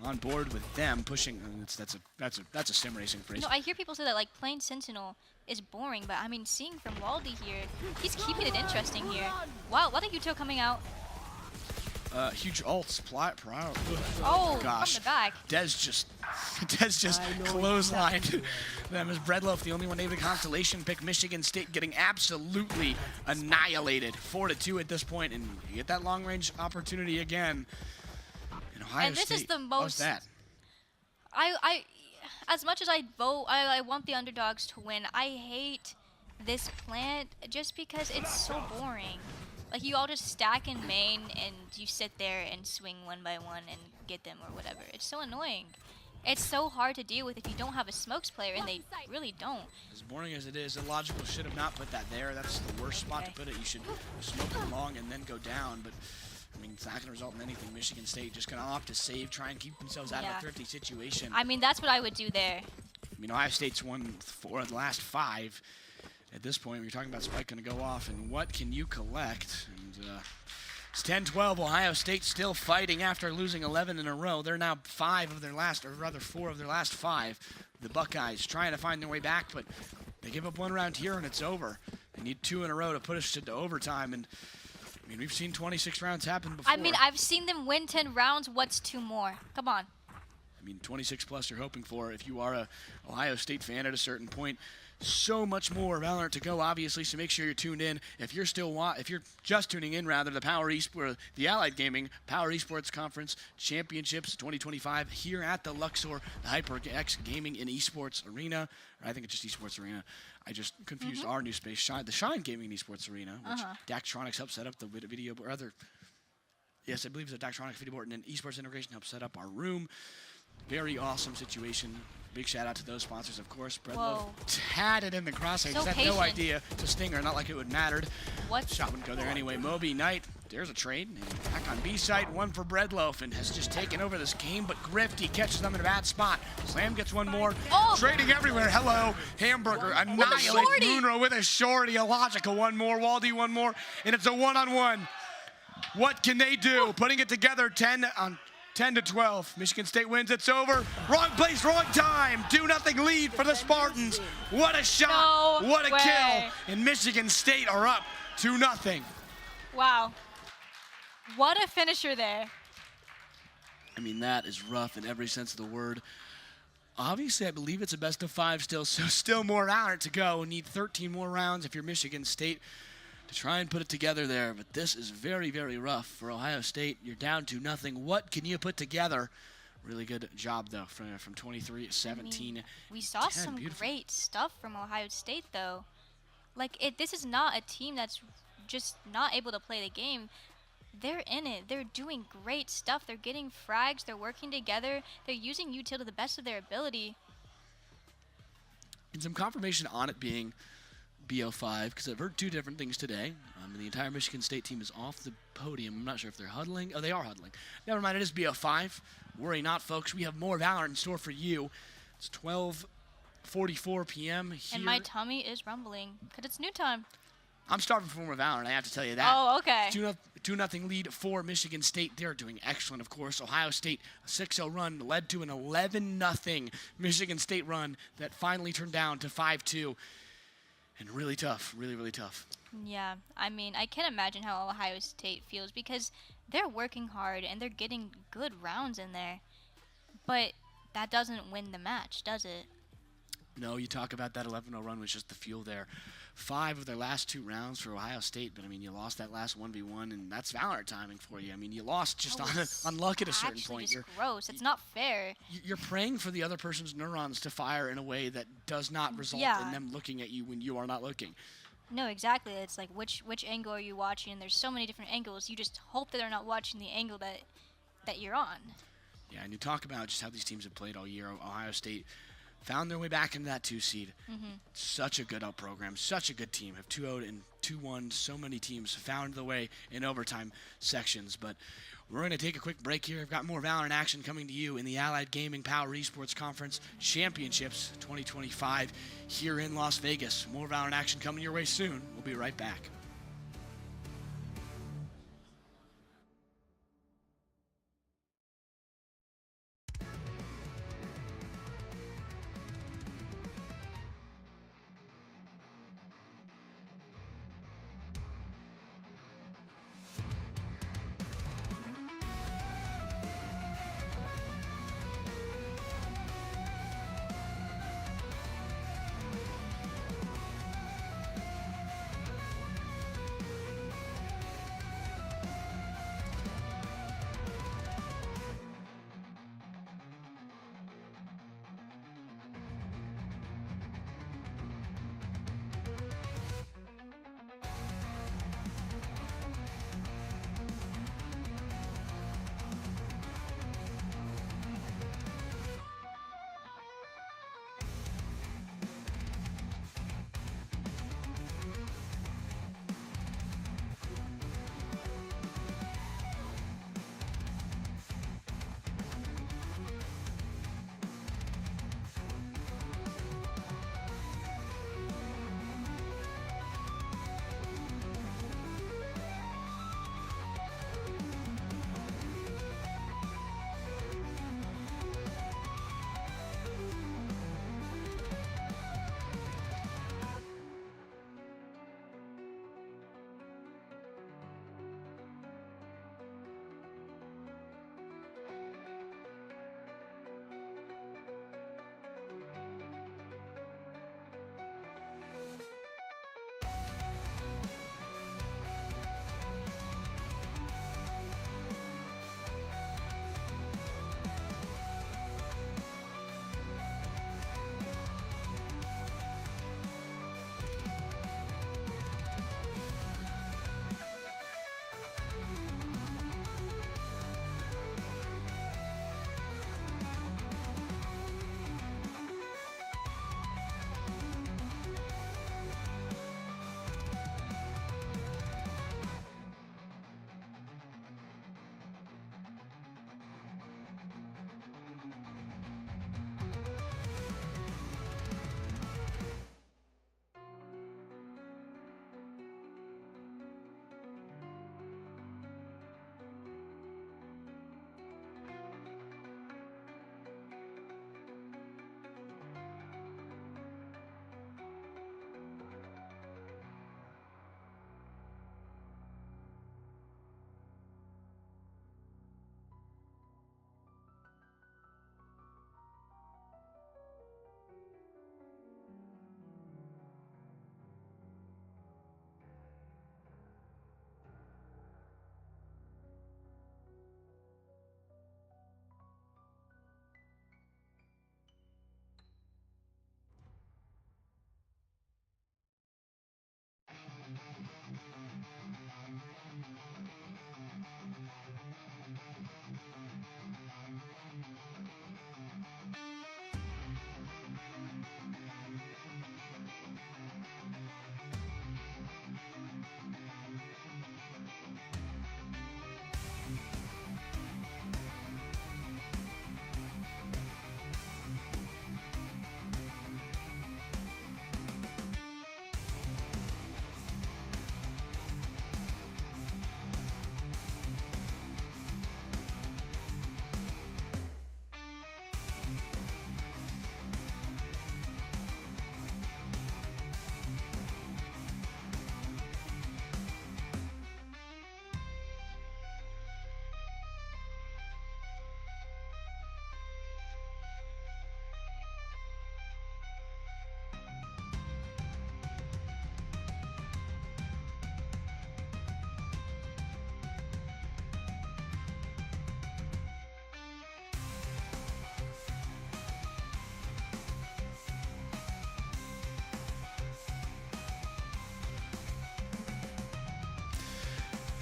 on board with them pushing. That's a sim racing phrase. you know, I hear people say that like playing Sentinel is boring, but I mean, seeing from Waldy here, he's keeping it interesting here. Wow, what a util coming out. Huge ults. Oh, gosh. from the back. Dez just clotheslined them as Breadloaf, the only one able to constellation pick. Michigan State getting absolutely annihilated. 4-2 at this point, and you get that long range opportunity again. And Ohio And this State, is the how's most. that? I as much as I want the underdogs to win, I hate this plant just because it's so boring. Like, you all just stack in main and you sit there and swing one by one and get them or whatever. It's so annoying. It's so hard to deal with if you don't have a smokes player, and they really don't. As boring as it is, illogical should have not put that there. That's the worst spot to put it. You should smoke it along and then go down, but I mean, it's not going to result in anything. Michigan State just going to opt to save, try and keep themselves out of a thrifty situation. I mean, that's what I would do there. I mean, Ohio State's won 4 of the last 5. At this point, we're talking about Spike going to go off, and what can you collect? And it's 10-12. Ohio State still fighting after losing 11 in a row. They're now 4 of their last 5. The Buckeyes trying to find their way back, but they give up 1 round here, and it's over. They need 2 in a row to put us to overtime, and I mean, we've seen 26 rounds happen before. I mean, I've seen them win 10 rounds. What's 2 more? Come on. I mean, 26 plus you're hoping for if you are a Ohio State fan at a certain point. So much more Valorant to go, obviously, so make sure you're tuned in. If you're just tuning in, rather, the Allied Gaming Power Esports Conference Championships 2025 here at the Luxor, the HyperX Gaming and Esports Arena. Or I think it's just Esports Arena. I just confused our new space, the Shine Gaming and Esports Arena, which Daktronics helped set up the video, or other. Yes, I believe it's a Daktronics video board, and then Esports Integration helped set up our room. Very awesome situation. Big shout out to those sponsors, of course. Breadloaf had it in the crosshairs. So Had patient. no idea to Stinger, not like it would mattered. What? Shot wouldn't go there anyway. Moby Knight, there's a trade. And back on B side, 1 for Breadloaf, and has just taken over this game. But Grifty catches them in a bad spot. Slam gets 1 more. Oh. Trading everywhere. Hello, Hamburger annihilates Moonrow with a shorty. Illogical 1 more. Waldy 1 more, and it's a 1-on-1. What can they do? Putting it together 10-12. Michigan State wins. It's over. Wrong place, wrong time. 2-0 lead for the Spartans. What a shot. No what a way. kill. And Michigan State are up 2-0. Wow. What a finisher there. I mean, that is rough in every sense of the word. Obviously, I believe it's a best of 5 still, so still more round to go. Need 13 more rounds if you're Michigan State to try and put it together there, but this is very, very rough for Ohio State. You're down 2-0. What can you put together? Really good job, though, from 23-17. I mean, we saw some great stuff from Ohio State, though. Like, this is not a team that's just not able to play the game. They're in it. They're doing great stuff. They're getting frags. They're working together. They're using util to the best of their ability. And some confirmation on it being BO5, because I've heard 2 different things today. The entire Michigan State team is off the podium. I'm not sure if they're huddling. Oh, they are huddling. Never mind, it is BO5. Worry not, folks. We have more Valorant in store for you. It's 12 7:44 p.m. here. And my tummy is rumbling because it's new time. I'm starving for more Valorant, I have to tell you that. Oh, okay. 2-0 lead for Michigan State. They're doing excellent, of course. Ohio State, a 6-0 run led to an 11-0 Michigan State run that finally turned down to 5-2. And really tough, really, really tough. Yeah, I mean, I can't imagine how Ohio State feels because they're working hard and they're getting good rounds in there. But that doesn't win the match, does it? No, you talk about that 11-0 run was just the fuel there. 5 of their last 2 rounds for Ohio State, but I mean, you lost that last 1v1, and that's Valorant timing for you. I mean, you lost just on luck at a certain point. Just gross. It's not fair. You're praying for the other person's neurons to fire in a way that does not result in them looking at you when you are not looking. No, exactly. It's like which angle are you watching? And there's so many different angles. You just hope that they're not watching the angle that you're on. Yeah, and you talk about just how these teams have played all year. Ohio State found their way back into that 2 seed. Such a good up program, such a good team. Have 2-0 and 2-1. So many teams found their way in overtime sections. But we're going to take a quick break here. I've got more Valorant action coming to you in the Allied Gaming Power Esports Conference Championships 2025 here in Las Vegas. More Valorant action coming your way soon. We'll be right back.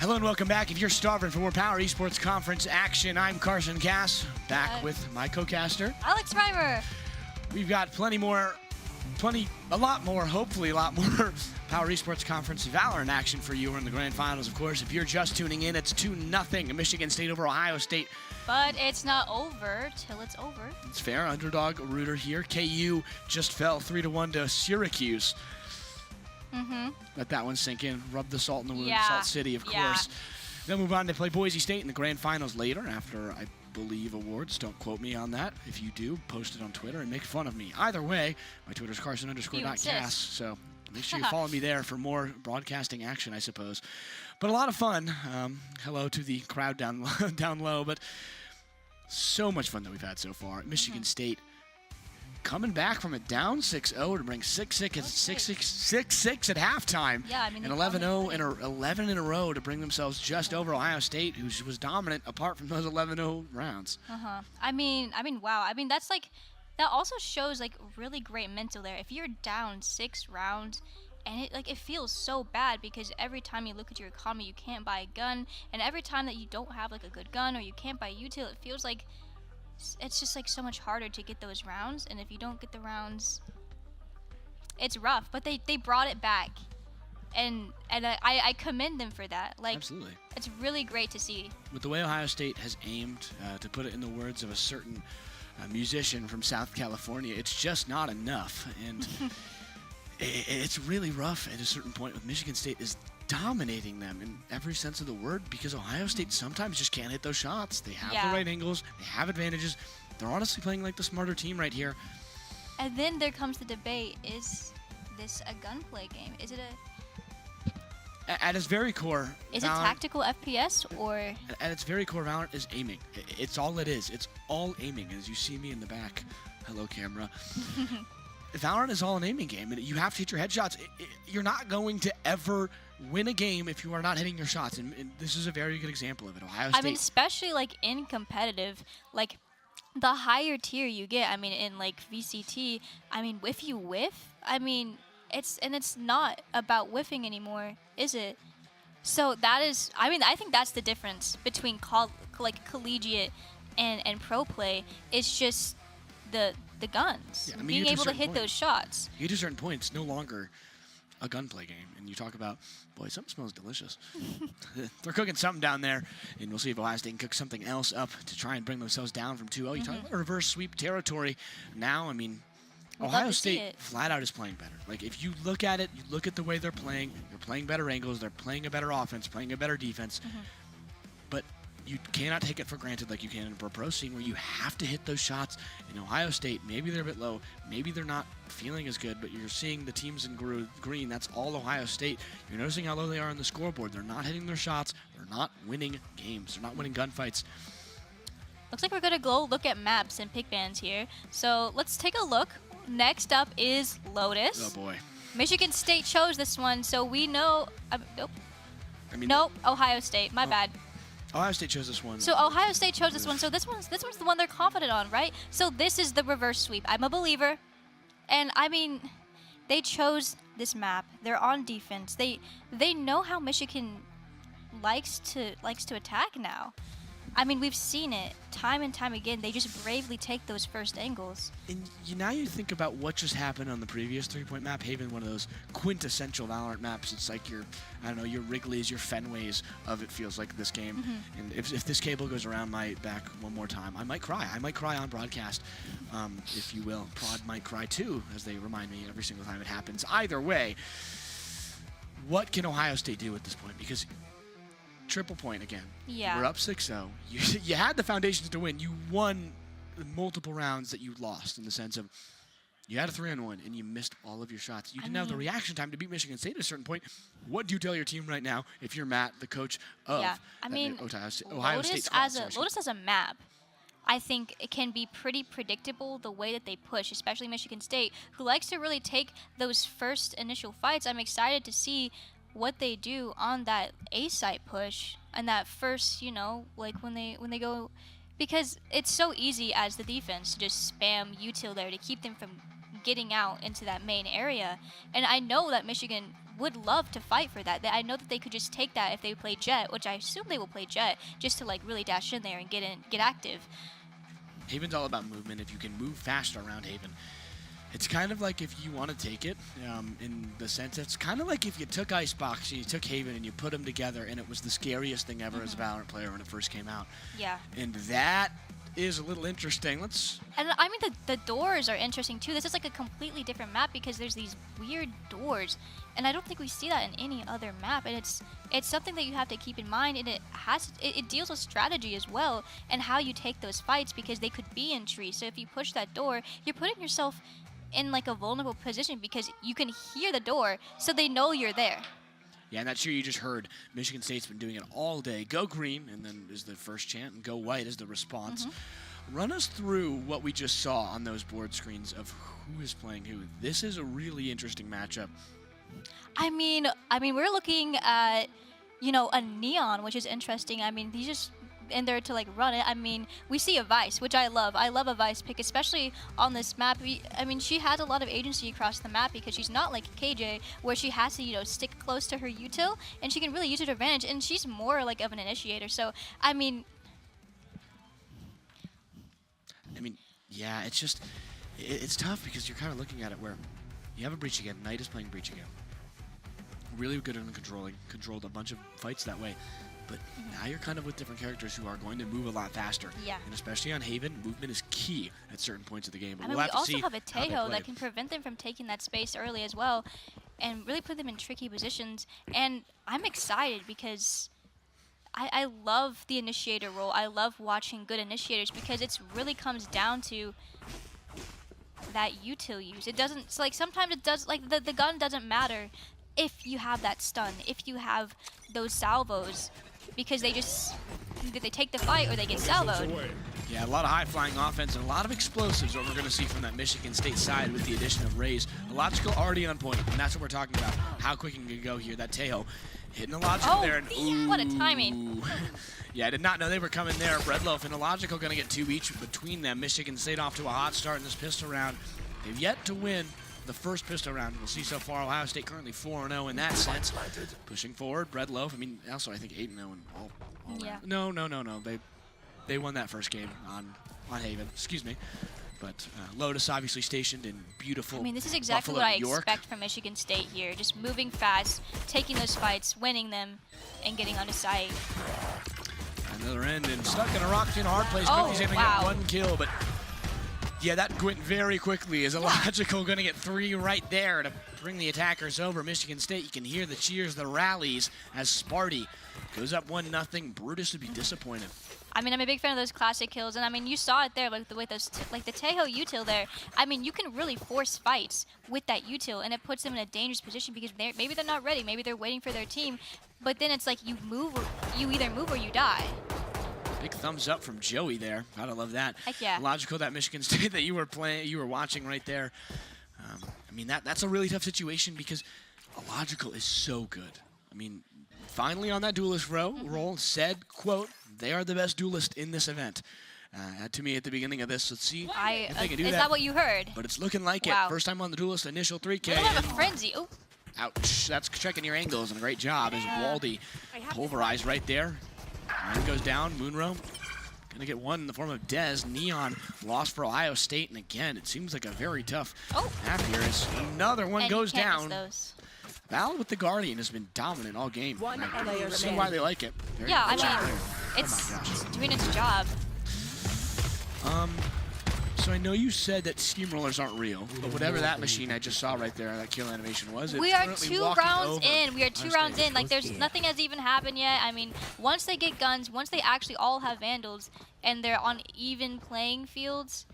Hello and welcome back. If you're starving for more Power Esports Conference action, I'm Carson Cass, back with my co-caster, Alex Reimer. We've got a lot more Power Esports Conference Valorant action for you. We're in the grand finals, of course. If you're just tuning in, it's 2-0 Michigan State over Ohio State. But it's not over till it's over. It's fair. Underdog rooter here. KU just fell 3-1 to Syracuse. Let that one sink in. Rub the salt in the wound. Yeah. Salt City, of course. They'll move on to play Boise State in the grand finals later after, I believe, awards. Don't quote me on that. If you do, post it on Twitter and make fun of me. Either way, my Twitter's Carson_.Cass. So make sure you follow me there for more broadcasting action, I suppose. But a lot of fun. Hello to the crowd down low. But so much fun that we've had so far. Michigan State coming back from a down 6-0 to bring 6-6 at halftime. Yeah, I mean, and 11 in a row to bring themselves just over Ohio State, who was dominant apart from those 11-0 rounds. I mean, wow. I mean, that's like, that also shows like really great mental there. If you're down 6 rounds, and it feels so bad because every time you look at your economy, you can't buy a gun, and every time that you don't have like a good gun or you can't buy util, it feels like it's just like so much harder to get those rounds. And if you don't get the rounds, it's rough. But they brought it back, and I commend them for that. Like, absolutely, it's really great to see. With the way Ohio State has aimed, to put it in the words of a certain musician from South California, it's just not enough. And it's really rough at a certain point with Michigan State is dominating them in every sense of the word because Ohio State sometimes just can't hit those shots. They have the right angles. They have advantages. They're honestly playing like the smarter team right here. And then there comes the debate, is this a gunplay game? Is it At its very core, Is it tactical FPS or? At its very core, Valorant is aiming. It's all it is. It's all aiming. As you see me in the back. Hello, camera. Valorant is all an aiming game, and you have to hit your headshots. You're not going to ever win a game if you are not hitting your shots, and this is a very good example of it. Ohio State. I mean, especially like in competitive, like the higher tier you get. I mean, in like VCT, I mean, if you whiff, I mean, it's not about whiffing anymore, is it? So that is, I mean, I think that's the difference between collegiate and pro play. It's just the guns, I mean, being able to hit those shots. You get to a certain point, it's no longer a gunplay game, and you talk about, boy, something smells delicious. They're cooking something down there, and we'll see if Ohio State can cook something else up to try and bring themselves down from 2-0. You talk about reverse sweep territory. Now, I mean, Ohio State flat out is playing better. Like, if you look at it, you look at the way they're playing better angles, they're playing a better offense, playing a better defense. But you cannot take it for granted like you can in a pro scene where you have to hit those shots. In Ohio State, maybe they're a bit low, maybe they're not feeling as good, but you're seeing the teams in green. That's all Ohio State. You're noticing how low they are on the scoreboard. They're not hitting their shots. They're not winning games. They're not winning gunfights. Looks like we're going to go look at maps and pick bands here. So let's take a look. Next up is Lotus. Oh, boy. Michigan State chose this one, so we know... nope, Ohio State. My bad. Ohio State chose this one. So Ohio State chose this one. So this one's the one they're confident on, right? So this is the reverse sweep. I'm a believer. And I mean, they chose this map. They're on defense. They know how Michigan likes to attack now. I mean, we've seen it time and time again. They just bravely take those first angles. And now you think about what just happened on the previous three-point map. Haven, one of those quintessential Valorant maps. It's like your Wrigley's, your Fenways of it feels like this game. And if this cable goes around my back one more time, I might cry. I might cry on broadcast, if you will. Prod might cry too, as they remind me every single time it happens. Either way, what can Ohio State do at this point? Because triple point again. Yeah. We're up 6-0. You had the foundations to win. You won multiple rounds that you lost in the sense of you had a 3-on-1 and you missed all of your shots. You didn't have the reaction time to beat Michigan State at a certain point. What do you tell your team right now if you're Matt, the coach of Ohio State squad? Lotus as a map, I think it can be pretty predictable the way that they push, especially Michigan State, who likes to really take those first initial fights. I'm excited to see what they do on that A site push and that first, like when they go, because it's so easy as the defense to just spam util there to keep them from getting out into that main area. And I know that Michigan would love to fight for that. I know that they could just take that if they play Jet, which I assume they will play Jet, just to like really dash in there and get active. Haven's all about movement. If you can move faster around Haven, it's kind of like if you want to take it in the sense, it's kind of like if you took Icebox and you took Haven and you put them together, and it was the scariest thing ever as a Valorant player when it first came out. Yeah. And that is a little interesting. And I mean, the doors are interesting too. This is like a completely different map because there's these weird doors, and I don't think we see that in any other map. And it's something that you have to keep in mind, and it deals with strategy as well and how you take those fights, because they could be in trees. So if you push that door, you're putting yourself in like a vulnerable position because you can hear the door, so they know you're there. Yeah, and that cheer you just heard, Michigan State's been doing it all day. Go green, and then is the first chant, and go white is the response. Run us through what we just saw on those board screens of who is playing who. This is a really interesting matchup. I mean, we're looking at, you know, a Neon, which is interesting. I mean, he's just in there to like run it. I mean, we see a Vice, which I love. I love a Vice pick, especially on this map. I mean, she has a lot of agency across the map because she's not like KJ, where she has to, you know, stick close to her util, and she can really use it to her advantage. And she's more like of an initiator. So, I mean, yeah, it's just, it's tough because you're kind of looking at it where you have a Breach again. Knight is playing Breach again. Really good in controlling, controlled a bunch of fights that way. But now you're kind of with different characters who are going to move a lot faster. Yeah. And especially on Haven, movement is key at certain points of the game. But I mean, we'll we have to see also have a how they Tejo play. that can prevent them from taking that space early as well, and really put them in tricky positions. And I'm excited because I love the initiator role. I love watching good initiators because it really comes down to that util use. It doesn't, it's like sometimes it does, like the gun doesn't matter if you have that stun, if you have those salvos, because they just, either they take the fight or they get salvoed. Yeah, a lot of high-flying offense and a lot of explosives, what we're going to see from that Michigan State side with the addition of Raze. Illogical already on point, and that's what we're talking about. How quick can you go here? That Tejo hitting Illogical there. And, ooh. What a timing. Yeah, I did not know they were coming there. Breadloaf and Illogical going to get 2 each between them. Michigan State off to a hot start in this pistol round. They've yet to win the first pistol round. We'll see so far. Ohio State currently 4-0 in that sense. Pushing forward, Breadloaf. I mean, also I think 8-0 in all Yeah. No. They won that first game on Haven. Excuse me. But Lotus obviously stationed in beautiful I mean, this is exactly Buffalo, what I New York. expect from Michigan State here. Just moving fast, taking those fights, winning them, and getting onto site. Another end and stuck in a rock in a hard place. Oh, Cookie's able to wow. get 1 kill, but yeah, that went very quickly. Is Illogical going to get 3 right there to bring the attackers over? Michigan State, you can hear the cheers, the rallies as Sparty goes up 1-0. Brutus would be disappointed. I mean, I'm a big fan of those classic kills, and I mean, you saw it there with those, like the Tejo util there. I mean, you can really force fights with that util, and it puts them in a dangerous position because maybe they're not ready, maybe they're waiting for their team, but then it's like you either move or you die. Big thumbs up from Joey there. Gotta love that. Heck yeah. Illogical, that Michigan State that you were watching right there. I mean, that's a really tough situation because Illogical is so good. I mean, finally on that duelist role, said, quote, they are the best duelist in this event. To me at the beginning of this, let's see if they can do is that what you heard? But it's looking like Wow. it. First time on the duelist, initial 3K. We don't have a frenzy. Oh. Ouch, that's checking your angles, and a great job as Waldy pulverized right there. Iron goes down, Moonrow gonna get 1 in the form of Dez. Neon lost for Ohio State, and again, it seems like a very tough half here as another one And goes you can't down. miss those. Val with the Guardian has been dominant all game. I see why they like it. Very Yeah, I good player. mean, Oh it's my gosh. doing its job. So I know you said that steamrollers aren't real, but whatever that machine I just saw right there, that kill animation was, We it's are currently 2 walking rounds over in. We are 2 Ohio rounds State. in. Like, there's nothing has even happened yet. I mean, once they get guns, once they actually all have Vandals, and they're on even playing fields,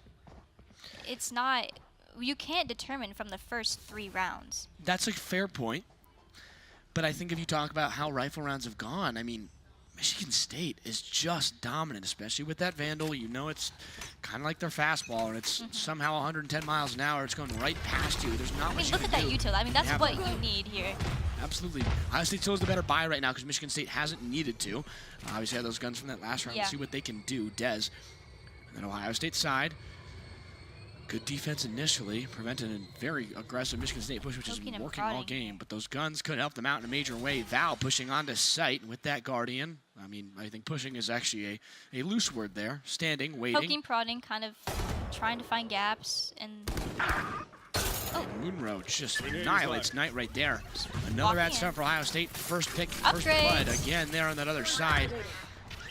it's not, you can't determine from the first 3 rounds. That's a fair point. But I think if you talk about how rifle rounds have gone, I mean, Michigan State is just dominant, especially with that Vandal. You know it's kind of like their fastball, and it's somehow 110 miles an hour. It's going right past you. There's not I much mean, you look can at that do. util. I mean, that's Yeah. what you need here. Absolutely. Ohio State still is the better buy right now because Michigan State hasn't needed to. Obviously had those guns from that last round. Yeah. See what they can do. Dez. And then Ohio State side. Good defense initially, prevented a very aggressive Michigan State push, which is Poking and working all prodding. game. But those guns could help them out in a major way. Val pushing onto site with that Guardian. I mean, I think pushing is actually a loose word there. Standing, waiting. Poking, prodding, kind of trying to find gaps, and Munro just annihilates Knight right there. Another Walking bad in. start for Ohio State. First pick, first Upgrade. blood again there on that other side.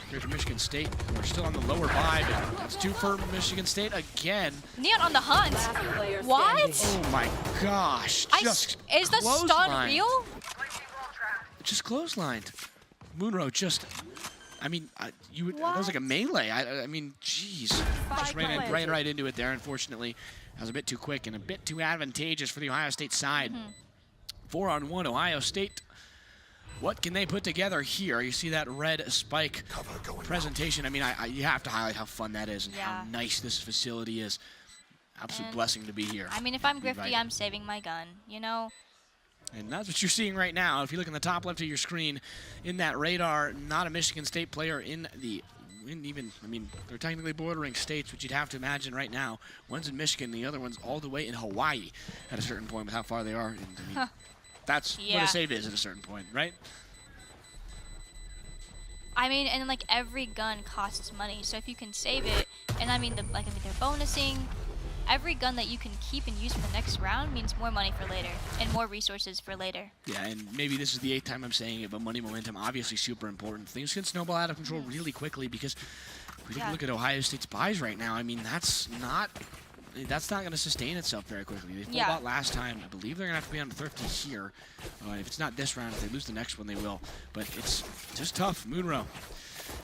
Here for Michigan State, who are still on the lower buy, but that's 2 for Michigan State again. Neon on the hunt. What? Oh my gosh! Just Is the stun clotheslined. real? Just clotheslined. Munro just, I mean, that was like a melee. I mean, jeez. Just ran right into it there, unfortunately. That was a bit too quick and a bit too advantageous for the Ohio State side. 4-on-1 Ohio State. What can they put together here? You see that red spike presentation. I mean, you have to highlight how fun that is and how nice this facility is. Absolute blessing to be here. I mean, if I'm Grifty, Right. I'm saving my gun, you know? And that's what you're seeing right now. If you look in the top left of your screen, in that radar, not a Michigan State player I mean, they're technically bordering states, which you'd have to imagine right now. One's in Michigan, the other one's all the way in Hawaii at a certain point with how far they are. And, I mean, that's what a save is at a certain point, right? I mean, and like every gun costs money, so if you can save it, and I mean, they're bonusing. Every gun that you can keep and use for the next round means more money for later and more resources for later. Yeah, and maybe this is the 8th time I'm saying it, but money momentum obviously super important. Things can snowball out of control really quickly because if we take a look at Ohio State's buys right now, I mean, that's not going to sustain itself very quickly. They pulled out last time. I believe they're going to have to be on thrifty here. If it's not this round, if they lose the next one, they will. But it's just tough. Munro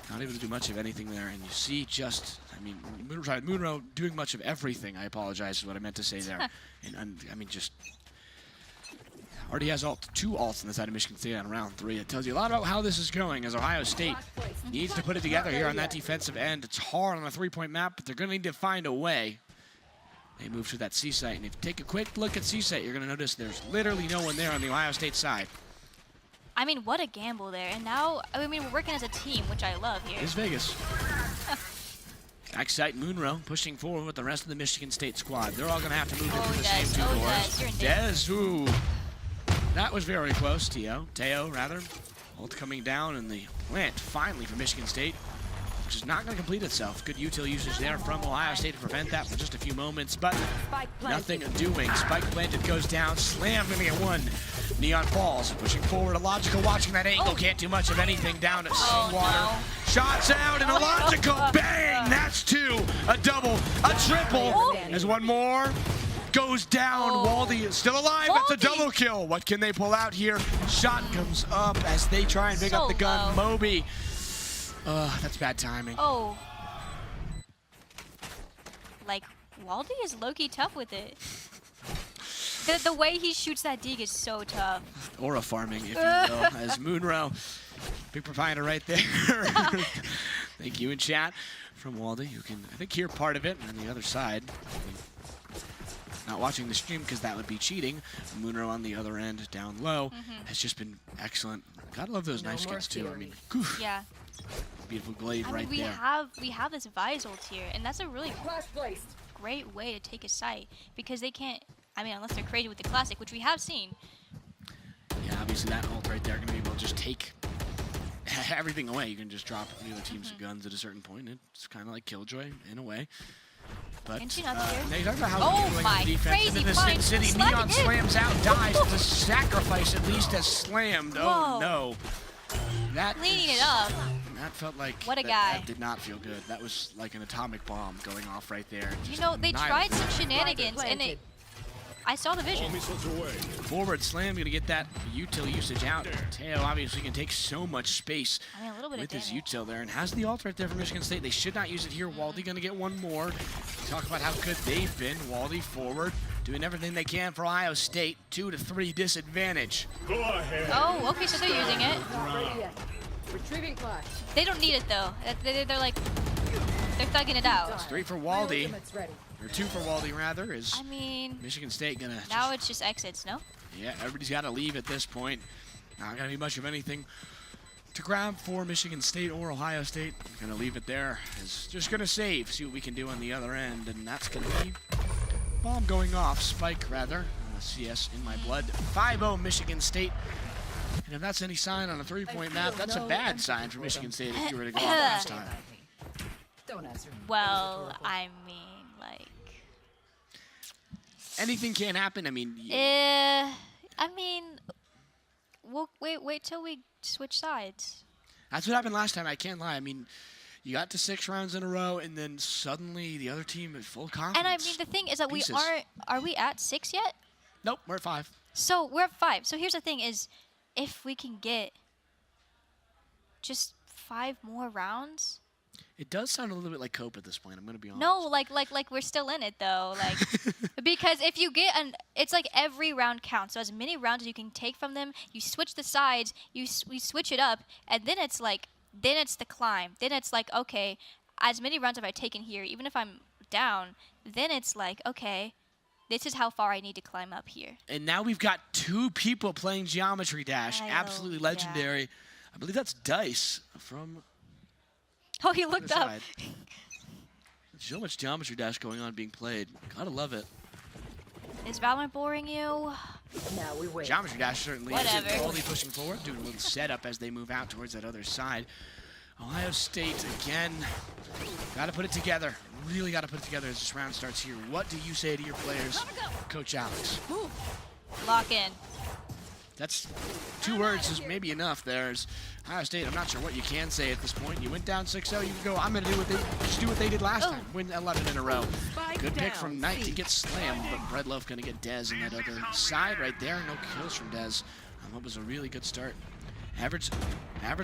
not able to do much of anything there, and you see just, I mean, Munro doing much of everything. I apologize is what I meant to say there. and I mean, just already has 2 ults on the side of Michigan State on round 3. It tells you a lot about how this is going as Ohio State needs to put it together here on that defensive end. It's hard on a 3-point map, but they're going to need to find a way. They move to that C site, and if you take a quick look at C site, you're going to notice there's literally no one there on the Ohio State side. I mean, what a gamble there. And now, I mean, we're working as a team, which I love here. It's Vegas. Backside Munro pushing forward with the rest of the Michigan State squad. They're all going to have to move into the same 2 doors. You're in Dez, ooh. That was very close, Teo, rather. Ult coming down, and the plant finally for Michigan State, which is not going to complete itself. Good util usage there from Ohio State to prevent that for just a few moments, but nothing doing. Spike planted goes down, slam going to get 1. Neon falls, pushing forward. Illogical watching that angle, can't do much of anything down to Seawater. No. Shots out, and Illogical, bang! That's 2, a double, a triple. As 1 more goes down. Waldy is still alive. That's a double kill. What can they pull out here? Shot comes up as they try and pick up the gun. Moby. That's bad timing. Oh. Like, Waldy is low-key tough with it. The way he shoots that dig is so tough. Aura farming, if you will, as Munro. Big provider right there. Thank you in chat from Waldy, who can, I think, hear part of it. And on the other side, not watching the stream because that would be cheating. Munro on the other end, down low, has just been excellent. Gotta love those knife skins too. I mean, Yeah. beautiful glaive I mean, right there. we have this Visult here, and that's a really great way to take a site because they can't. I mean, unless they're crazy with the classic, which we have seen. Yeah, obviously that ult right there going to be able to just take everything away. You can just drop the other team's guns at a certain point. It's kind of like Killjoy in a way. But Entry not here. now you talk about how Oh doing my the defense crazy into the blind. City. Slam Neon it. slams out, dies. The sacrifice at least has slammed. Whoa. Oh no. That Cleaning is- it up. That felt like What a that guy. did not feel good. That was like an atomic bomb going off right there. You Just know, they tried annihilated. some shenanigans, and it. I saw the vision. Forward slam, gonna get that util usage out. Teo obviously can take so much space I mean, a little bit with of his damage. util there, and has the ult right there for Michigan State. They should not use it here. Waldy gonna get 1 more. Talk about how good they've been. Waldy forward, doing everything they can for Ohio State. 2 to 3 disadvantage. Oh, okay, so they're using it. Retrieving flash. They don't need it though. They're like, they're thugging it out. 3 for My Waldy, ultimate's ready. or 2 for Waldy rather. Is I mean, Michigan State gonna? now it's just exits, no? Yeah, everybody's got to leave at this point. Not gonna be much of anything to grab for Michigan State or Ohio State. Gonna leave it there. Is just gonna save, see what we can do on the other end, and that's gonna be Bomb going off. Spike, rather. CS in my blood. 5-0 Michigan State. And if that's any sign on a three-point map, that's a bad sign for Michigan State if you were to go off last time. Don't answer me. Well, I mean, like... Anything can happen. I mean... I mean... We'll wait till we switch sides. That's what happened last time, I can't lie. I mean, you got to 6 rounds in a row, and then suddenly the other team is full confidence. And I mean, the thing is that Pieces. are we at 6 yet? Nope, we're at 5. So we're at 5. So here's the thing is, if we can get just 5 more rounds. It does sound a little bit like Cope at this point, I'm going to be honest. No, like we're still in it though. Like, because if you get it's like every round counts. So as many rounds as you can take from them, you switch the sides, we switch it up, and then it's like, then it's the climb. Then it's like, okay, as many rounds have I taken here, even if I'm down, then it's like, okay, this is how far I need to climb up here. And now we've got 2 people playing Geometry Dash. I know, Absolutely legendary. yeah. I believe that's Dice from Oh, he the looked up. side. So much Geometry Dash going on being played. Gotta love it. Is Valorant boring you? Now we wait. Geometry Dash certainly Whatever. is slowly pushing forward, doing a little setup as they move out towards that other side. Ohio State again. Gotta put it together. Really gotta put it together as this round starts here. What do you say to your players, Coach Alex? Lock in. That's 2 words is maybe enough. There's Ohio State. I'm not sure what you can say at this point. You went down 6-0. You can go, I'm going to do what they did last time. Win 11 in a row. Good pick from Knight to get slammed, but Breadloaf going to get Dez on that other side right there. No kills from Dez. That was a really good start. Average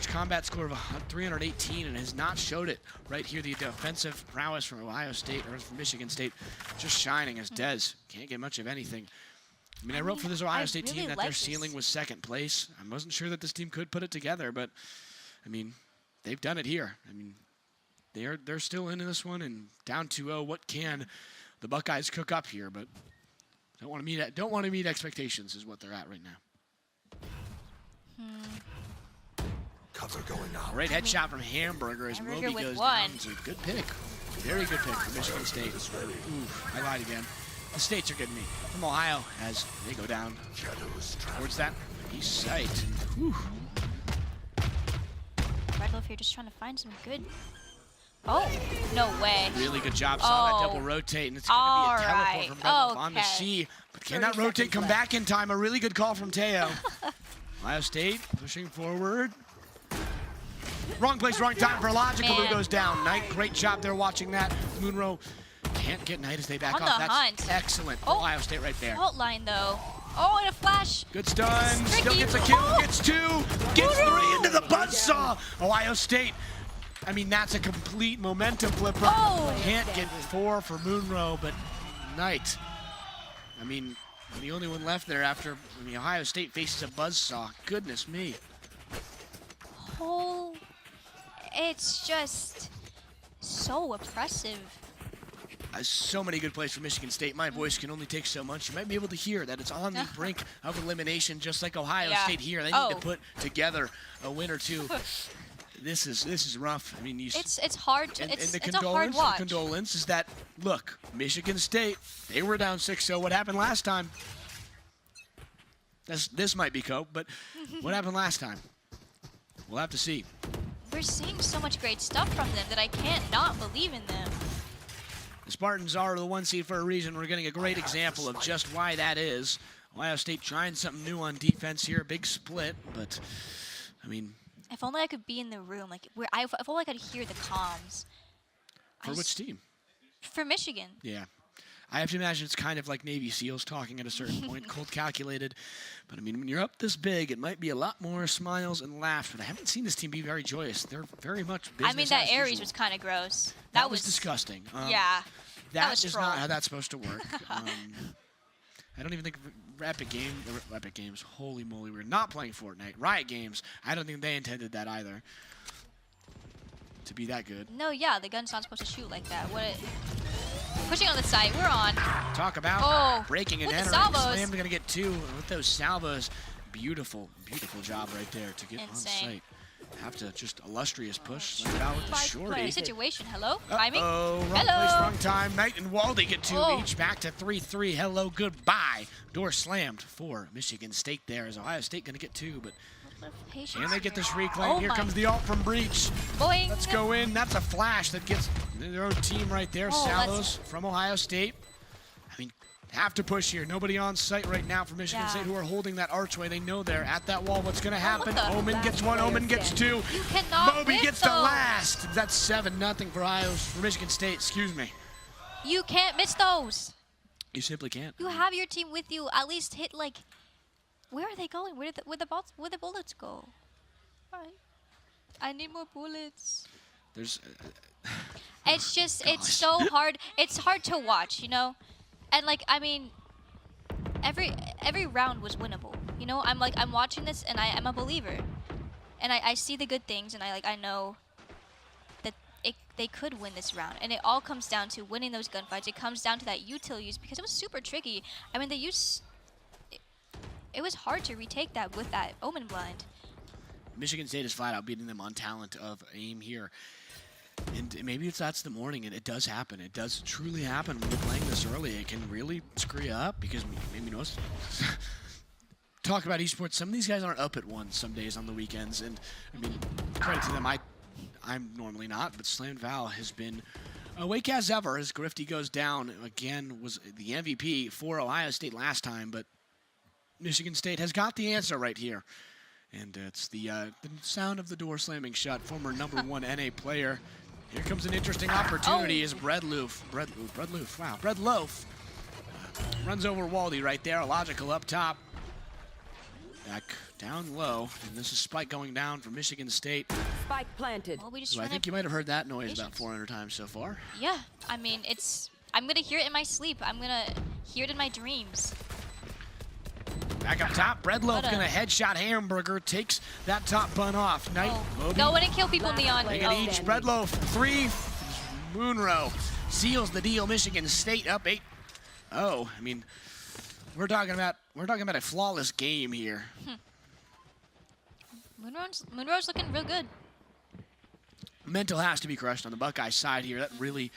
combat score of 318 and has not showed it right here. The defensive prowess from Ohio State, or from Michigan State, just shining as Dez can't get much of anything. I mean, I wrote for this Ohio State really team that like their this. ceiling was 2nd place. I wasn't sure that this team could put it together, but I mean, they've done it here. I mean, they're still in this one and down 2-0. What can the Buckeyes cook up here? But don't want to meet expectations is what they're at right now. Cover going out. Great headshot from Hamburger as Hamburger Moby with goes one. down. It's a good pick. Very good pick from Michigan State. Ooh, I lied again. The States are getting me. From Ohio as they go down towards that east side. Whew. Redloaf here just trying to find some good. Oh, no way. Really good job. Saw that Oh. double rotate, and it's going to be a teleport Alright, from Redloaf on the okay. C. But can that 30 rotate seconds come left. back in time? A really good call from Teo. Ohio State pushing forward. Wrong place, wrong time for Logical, who Man. goes down. Knight, great job there watching that. Moonrow can't get Knight as they back On off. the That's hunt. excellent. Oh. Ohio State right there. Fault line though. Oh, and a flash. Good stun. Still Tricky. gets a kill. Oh. Gets 2. Gets 3 into the buzzsaw. Ohio State. I mean, that's a complete momentum flipper. Oh. Can't get 4 for Moonrow, but Knight. I mean, the only one left there after Ohio State faces a buzzsaw. Goodness me. Oh, it's just so oppressive. So many good plays for Michigan State. My voice can only take so much. You might be able to hear that it's on the brink of elimination, just like Ohio Yeah. State here. They need to put together a win or 2. This is rough. I mean, It's hard. and It's the a hard condolence, watch. is that, look, Michigan State, they were down 6-0. What happened last time? This might be Cope, but what happened last time? We'll have to see. We're seeing so much great stuff from them that I can't not believe in them. The Spartans are the 1 seed for a reason. We're getting a great example of just why that is. Ohio State trying something new on defense here. Big split, but, I mean, If only I could be in the room, like if only I could hear the comms. for which team? For Michigan. Yeah. I have to imagine it's kind of like Navy SEALs talking at a certain point, cold calculated. But I mean, when you're up this big, it might be a lot more smiles and laughs. But I haven't seen this team be very joyous. They're very much business I mean, that as Ares usual. was kind of gross. That was disgusting. Yeah. That was is troll. not how that's supposed to work. I don't even think Epic Games, holy moly, we're not playing Fortnite. Riot Games, I don't think they intended that either. To be that good. No, yeah, the gun's not supposed to shoot like that. Pushing on the site, we're on. Talk about breaking and with the entering. salvos. Slam's gonna get 2 with those salvos. Beautiful, beautiful job right there to get Insane. on site. have to just illustrious push. Slam Val with the shorty. Situation. Hello? Timing? Oh, wrong Hello. place, wrong time. Knight and Waldy get 2 Oh. each. Back to 3-3. Hello, goodbye. Door slammed for Michigan State there. Is Ohio State going to get 2, but Patience. can they get this reclaim? Oh Here my. comes the ult from Breach. Boing. Let's go in. That's a flash that gets their own team right there. Oh, Salos from Ohio State. I mean, have to push here. Nobody on site right now for Michigan Yeah. State who are holding that archway. They know they're at that wall. What's going to happen? the- Omen gets 1. Omen gets 2. You cannot Moby miss gets the those. last. That's 7-0 for Michigan State. Excuse me. You can't miss those. You simply can't. You have your team with you. At least hit like. Where are they going? Where the bullets go? I need more bullets. There's. It's just, it's Gosh. so hard. It's hard to watch, you know? And like, I mean, every round was winnable. You know, I'm watching this and I'm a believer. And I see the good things and I know that they could win this round. And it all comes down to winning those gunfights. It comes down to that util use because it was super tricky. I mean, it was hard to retake that with that Omen blind. Michigan State is flat out beating them on talent of aim here. And maybe that's the morning, and it does happen. It does truly happen when you're playing this early. It can really screw you up because maybe most talk about esports. Some of these guys aren't up at 1 some days on the weekends, and I mean, credit to them. I'm normally not, but Slam Val has been awake as ever as Grifty goes down. Again, was the MVP for Ohio State last time, but Michigan State has got the answer right here. And it's the sound of the door slamming shut. Former #1 NA player. Here comes an interesting opportunity as Breadloaf, wow, Breadloaf runs over Waldy right there. Logical up top. Back down low. And this is Spike going down for Michigan State. Spike planted. Well, we just So I trying think to- you might have heard that noise about Patience. 400 times so far. Yeah, I mean, I'm gonna hear it in my sleep. I'm gonna hear it in my dreams. Back up top, Breadloaf What a- gonna headshot Hamburger, takes that top bun off. Knight, Moby. No one can kill people, Neon. They get Oh. each. Breadloaf, 3. Moonrow seals the deal. Michigan State up 8. Oh, I mean, we're talking about a flawless game here. Moonrow's looking real good. Mental has to be crushed on the Buckeye side here. That really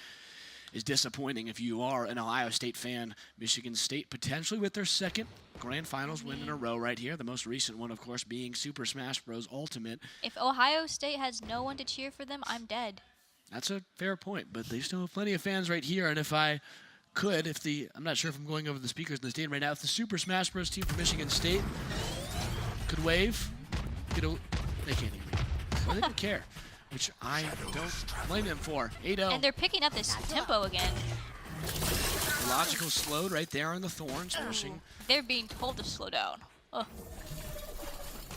is disappointing if you are an Ohio State fan. Michigan State potentially with their second Grand Finals win in a row right here. The most recent one, of course, being Super Smash Bros. Ultimate. If Ohio State has no one to cheer for them, I'm dead. That's a fair point, but they still have plenty of fans right here. And if I could, I'm not sure if I'm going over the speakers in the stadium right now, if the Super Smash Bros. Team from Michigan State could wave, they can't even. Well, they don't care, which I don't blame them for. 8-0. And they're picking up this tempo again. Logical slowed right there on the Thorns, pushing. They're being told to slow down. Oh.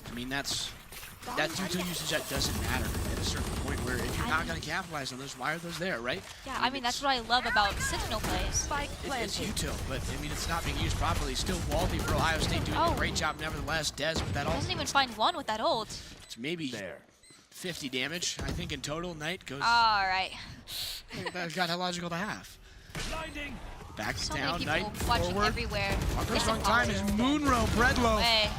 I mean, that's util usage that doesn't matter at a certain point where if you're not going to capitalize on those, why are those there, right? Yeah, I mean, that's what I love about Sentinel plays. Spike It's planted. util, but I mean, it's not being used properly. Still Waldy for Ohio State doing Oh. a great job nevertheless. Des with that ult. Doesn't even find one with that ult. It's maybe 50 damage, I think, in total. Knight goes. All right. That's got how logical to have. Back So down, many Knight people watching forward. everywhere. First It's long time is impossible. Moonrow Breadloaf. Way.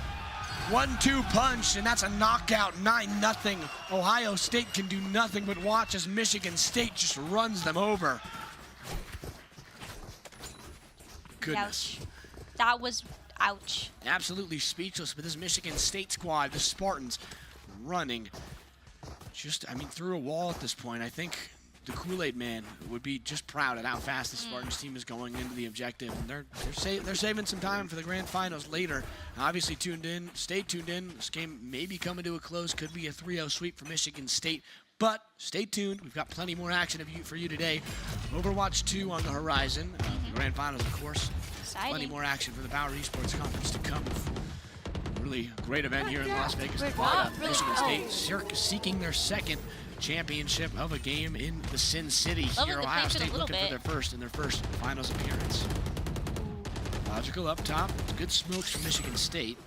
1-2 punch, and that's a knockout, 9-0. Ohio State can do nothing but watch as Michigan State just runs them over. Goodness. Ouch. That was ouch. Absolutely speechless, but this Michigan State squad, the Spartans, running just, I mean, through a wall at this point. I think the Kool-Aid man would be just proud at how fast the Spartans team is going into the objective. And they're saving some time for the Grand Finals later. Obviously stay tuned in. This game may be coming to a close. Could be a 3-0 sweep for Michigan State. But stay tuned. We've got plenty more action for you today. Overwatch 2 on the horizon. The Grand Finals, of course. Exciting. Plenty more action for the Bauer Esports Conference to come. Really great event here in Las Vegas. We're Nevada. not really- Michigan State seeking their second championship of a game in the Sin City. Love Here, it, the Ohio pace it a State little looking for bit. their first finals appearance. Logical up top. Good smokes from Michigan State.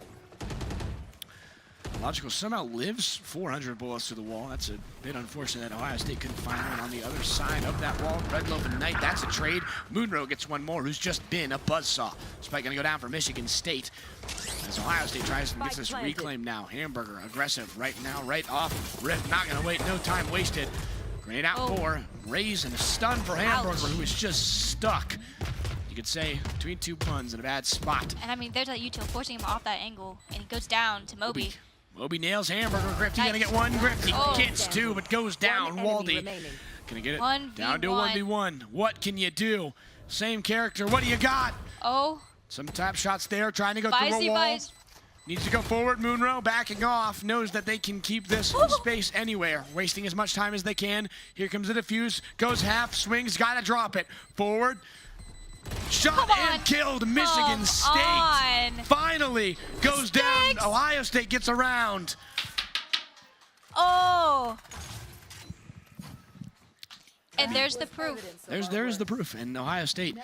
Logical somehow lives 400 bullets to the wall. That's a bit unfortunate that Ohio State couldn't find one on the other side of that wall. Red Loaf and Knight, that's a trade. Moonrow gets one more, who's just been a buzzsaw. Spike gonna go down for Michigan State. As Ohio State tries to get this reclaim now. Hamburger, aggressive right now, right off. Rip, not gonna wait, no time wasted. Grenade out for Raise and a stun for Hamburger, who is just stuck. You could say between two puns in a bad spot. And I mean, there's that util forcing him off that angle, and he goes down to Moby. Moby nails Hamburger. Grifty gonna get one. Grifty gets two, but goes down. Waldy gonna get it down to 1v1. What can you do? Same character. What do you got? Oh. Some tap shots there, trying to go through a wall. Needs to go forward. Moonrow backing off. Knows that they can keep this space anywhere. Wasting as much time as they can. Here comes the defuse. Goes half. Swings. Gotta drop it. Forward. Shot and killed. Michigan State finally goes down. Ohio State gets around. Oh. And there's the proof. There's the proof. And Ohio State,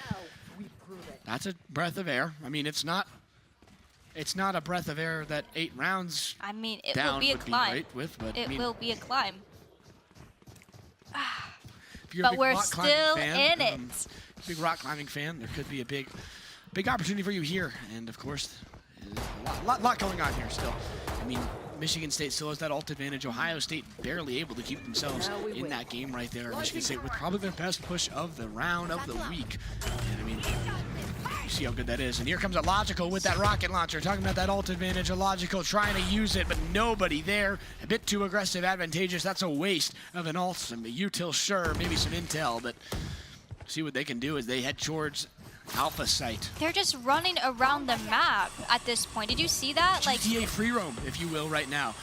that's a breath of air. I mean, it's not a breath of air that 8 rounds I mean, it down will be a would climb. Be great with, but it will be a climb. If you're a But big we're rock climbing still fan, in it. Big rock climbing fan, there could be a big opportunity for you here. And of course, a lot going on here still. I mean, Michigan State still has that ult advantage. Ohio State barely able to keep themselves in that game right there. Michigan State with probably their best push of the round of the week. And I mean, you see how good that is. And here comes a Logical with that rocket launcher. Talking about that ult advantage, a Logical trying to use it, but nobody there. A bit too aggressive, advantageous. That's a waste of an ult. Some util, sure, maybe some intel, but see what they can do as they head towards Alpha site. They're just running around the map at this point. Did you see that? Like GTA free roam, if you will, right now.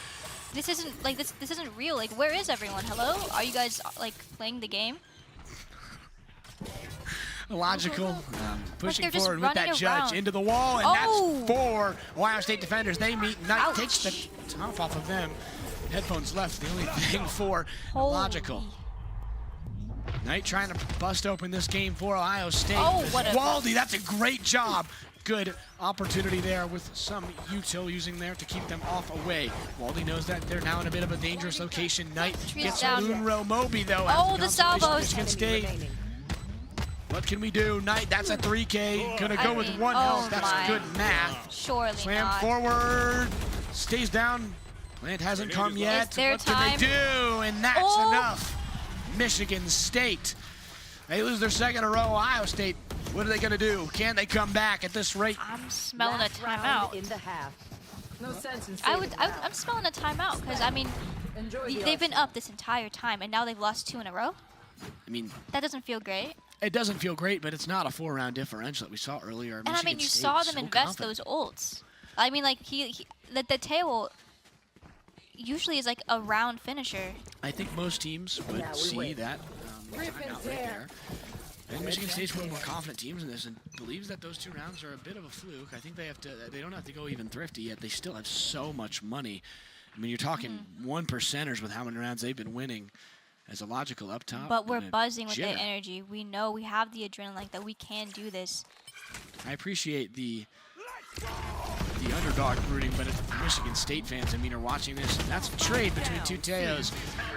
This isn't like this isn't real. Like, where is everyone? Hello? Are you guys like playing the game? Logical, pushing they're just forward with that running judge around. into the wall, and that's 4 Ohio State defenders. They meet. Knight takes the top off of them. Headphones left, the only thing for Logical. Knight trying to bust open this game for Ohio State. Oh, what a Waldy, that's a great job. Good opportunity there with some util using there to keep them off away. Waldy knows that they're now in a bit of a dangerous location. Knight gets Moonrow. Moby, though. Oh, the salvos. Michigan State. What can we do? Knight, that's a 3K. Gonna go with 1 health. That's good math. Surely Slam not. forward. Stays down. Plant hasn't come yet. What can they do? And that's enough. Michigan State. They lose their second in a row. Ohio State, what are they going to do? Can they come back at this rate? I'm smelling a timeout. In the half. No sense in I'm smelling a timeout because I mean, they've been up this entire time and now they've lost 2 in a row. I mean, that doesn't feel great. It doesn't feel great, but it's not a 4-round differential that we saw earlier. And I mean, you saw them invest those ults. I mean, like the tail usually is like a round finisher. I think most teams would see that timeout right there. And Michigan State's one of the more confident teams in this and believes that those 2 rounds are a bit of a fluke. I think they don't have to go even thrifty yet. They still have so much money. I mean, you're talking 1%ers with how many rounds they've been winning as a Logical up top. But we're buzzing with the energy. We know we have the adrenaline that we can do this. I appreciate the underdog rooting, but if Michigan State fans, I mean, are watching this, that's a trade between 2 Teos.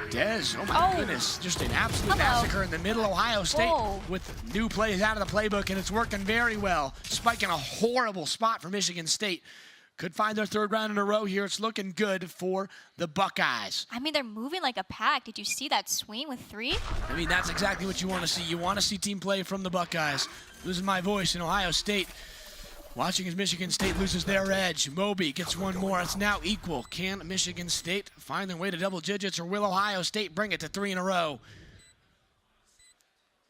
Dez, oh my goodness, just an absolute massacre in the middle of Ohio State with new plays out of the playbook, and it's working very well. Spike in a horrible spot for Michigan State. Could find their 3rd round in a row here. It's looking good for the Buckeyes. I mean, they're moving like a pack. Did you see that swing with 3? I mean, that's exactly what you want to see. You want to see team play from the Buckeyes. Losing my voice in Ohio State. Watching as Michigan State loses their edge. Moby gets 1 more. It's now equal. Can Michigan State find their way to double digits, or will Ohio State bring it to 3 in a row?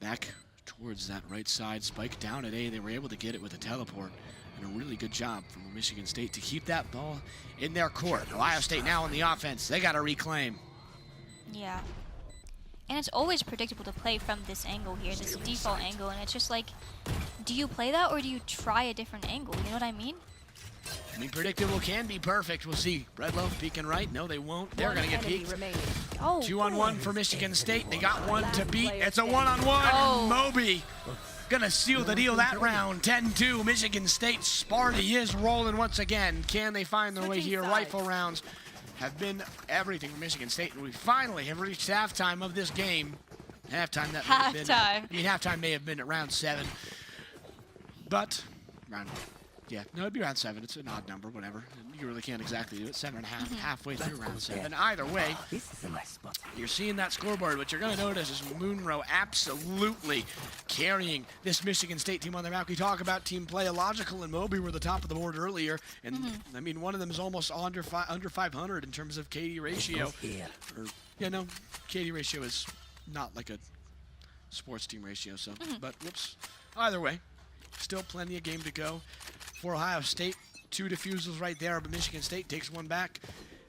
Back towards that right side. Spike down at A. They were able to get it with a teleport. And a really good job from Michigan State to keep that ball in their court. Ohio State now in the offense. They got to reclaim. Yeah. And it's always predictable to play from this angle here, this default angle. And it's just like, do you play that or do you try a different angle? You know what I mean? I mean, predictable can be perfect. We'll see. Red Loaf peeking right. No, they won't. They're going to get peeked. 2-on-1 for Michigan State. They got 1 to beat. It's a 1-on-1. Moby gonna seal the deal that round. 10-2. Michigan State. Sparty is rolling once again. Can they find their way here? Rifle rounds have been everything for Michigan State, and we finally have reached halftime of this game. Halftime that may have been, Halftime. I mean, halftime may have been at round 7, but it'd be round 7. It's an odd number, whatever. You really can't exactly do it. 7.5, halfway through round 7. Either way, you're seeing that scoreboard. What you're going to notice is Munro absolutely carrying this Michigan State team on their back. We talk about team play. Illogical and Moby were the top of the board earlier, and I mean, one of them is almost under 500 in terms of KD ratio. KD ratio is not like a sports team ratio. So, but whoops. Either way, still plenty of game to go for Ohio State. 2 defusals right there, but Michigan State takes one back.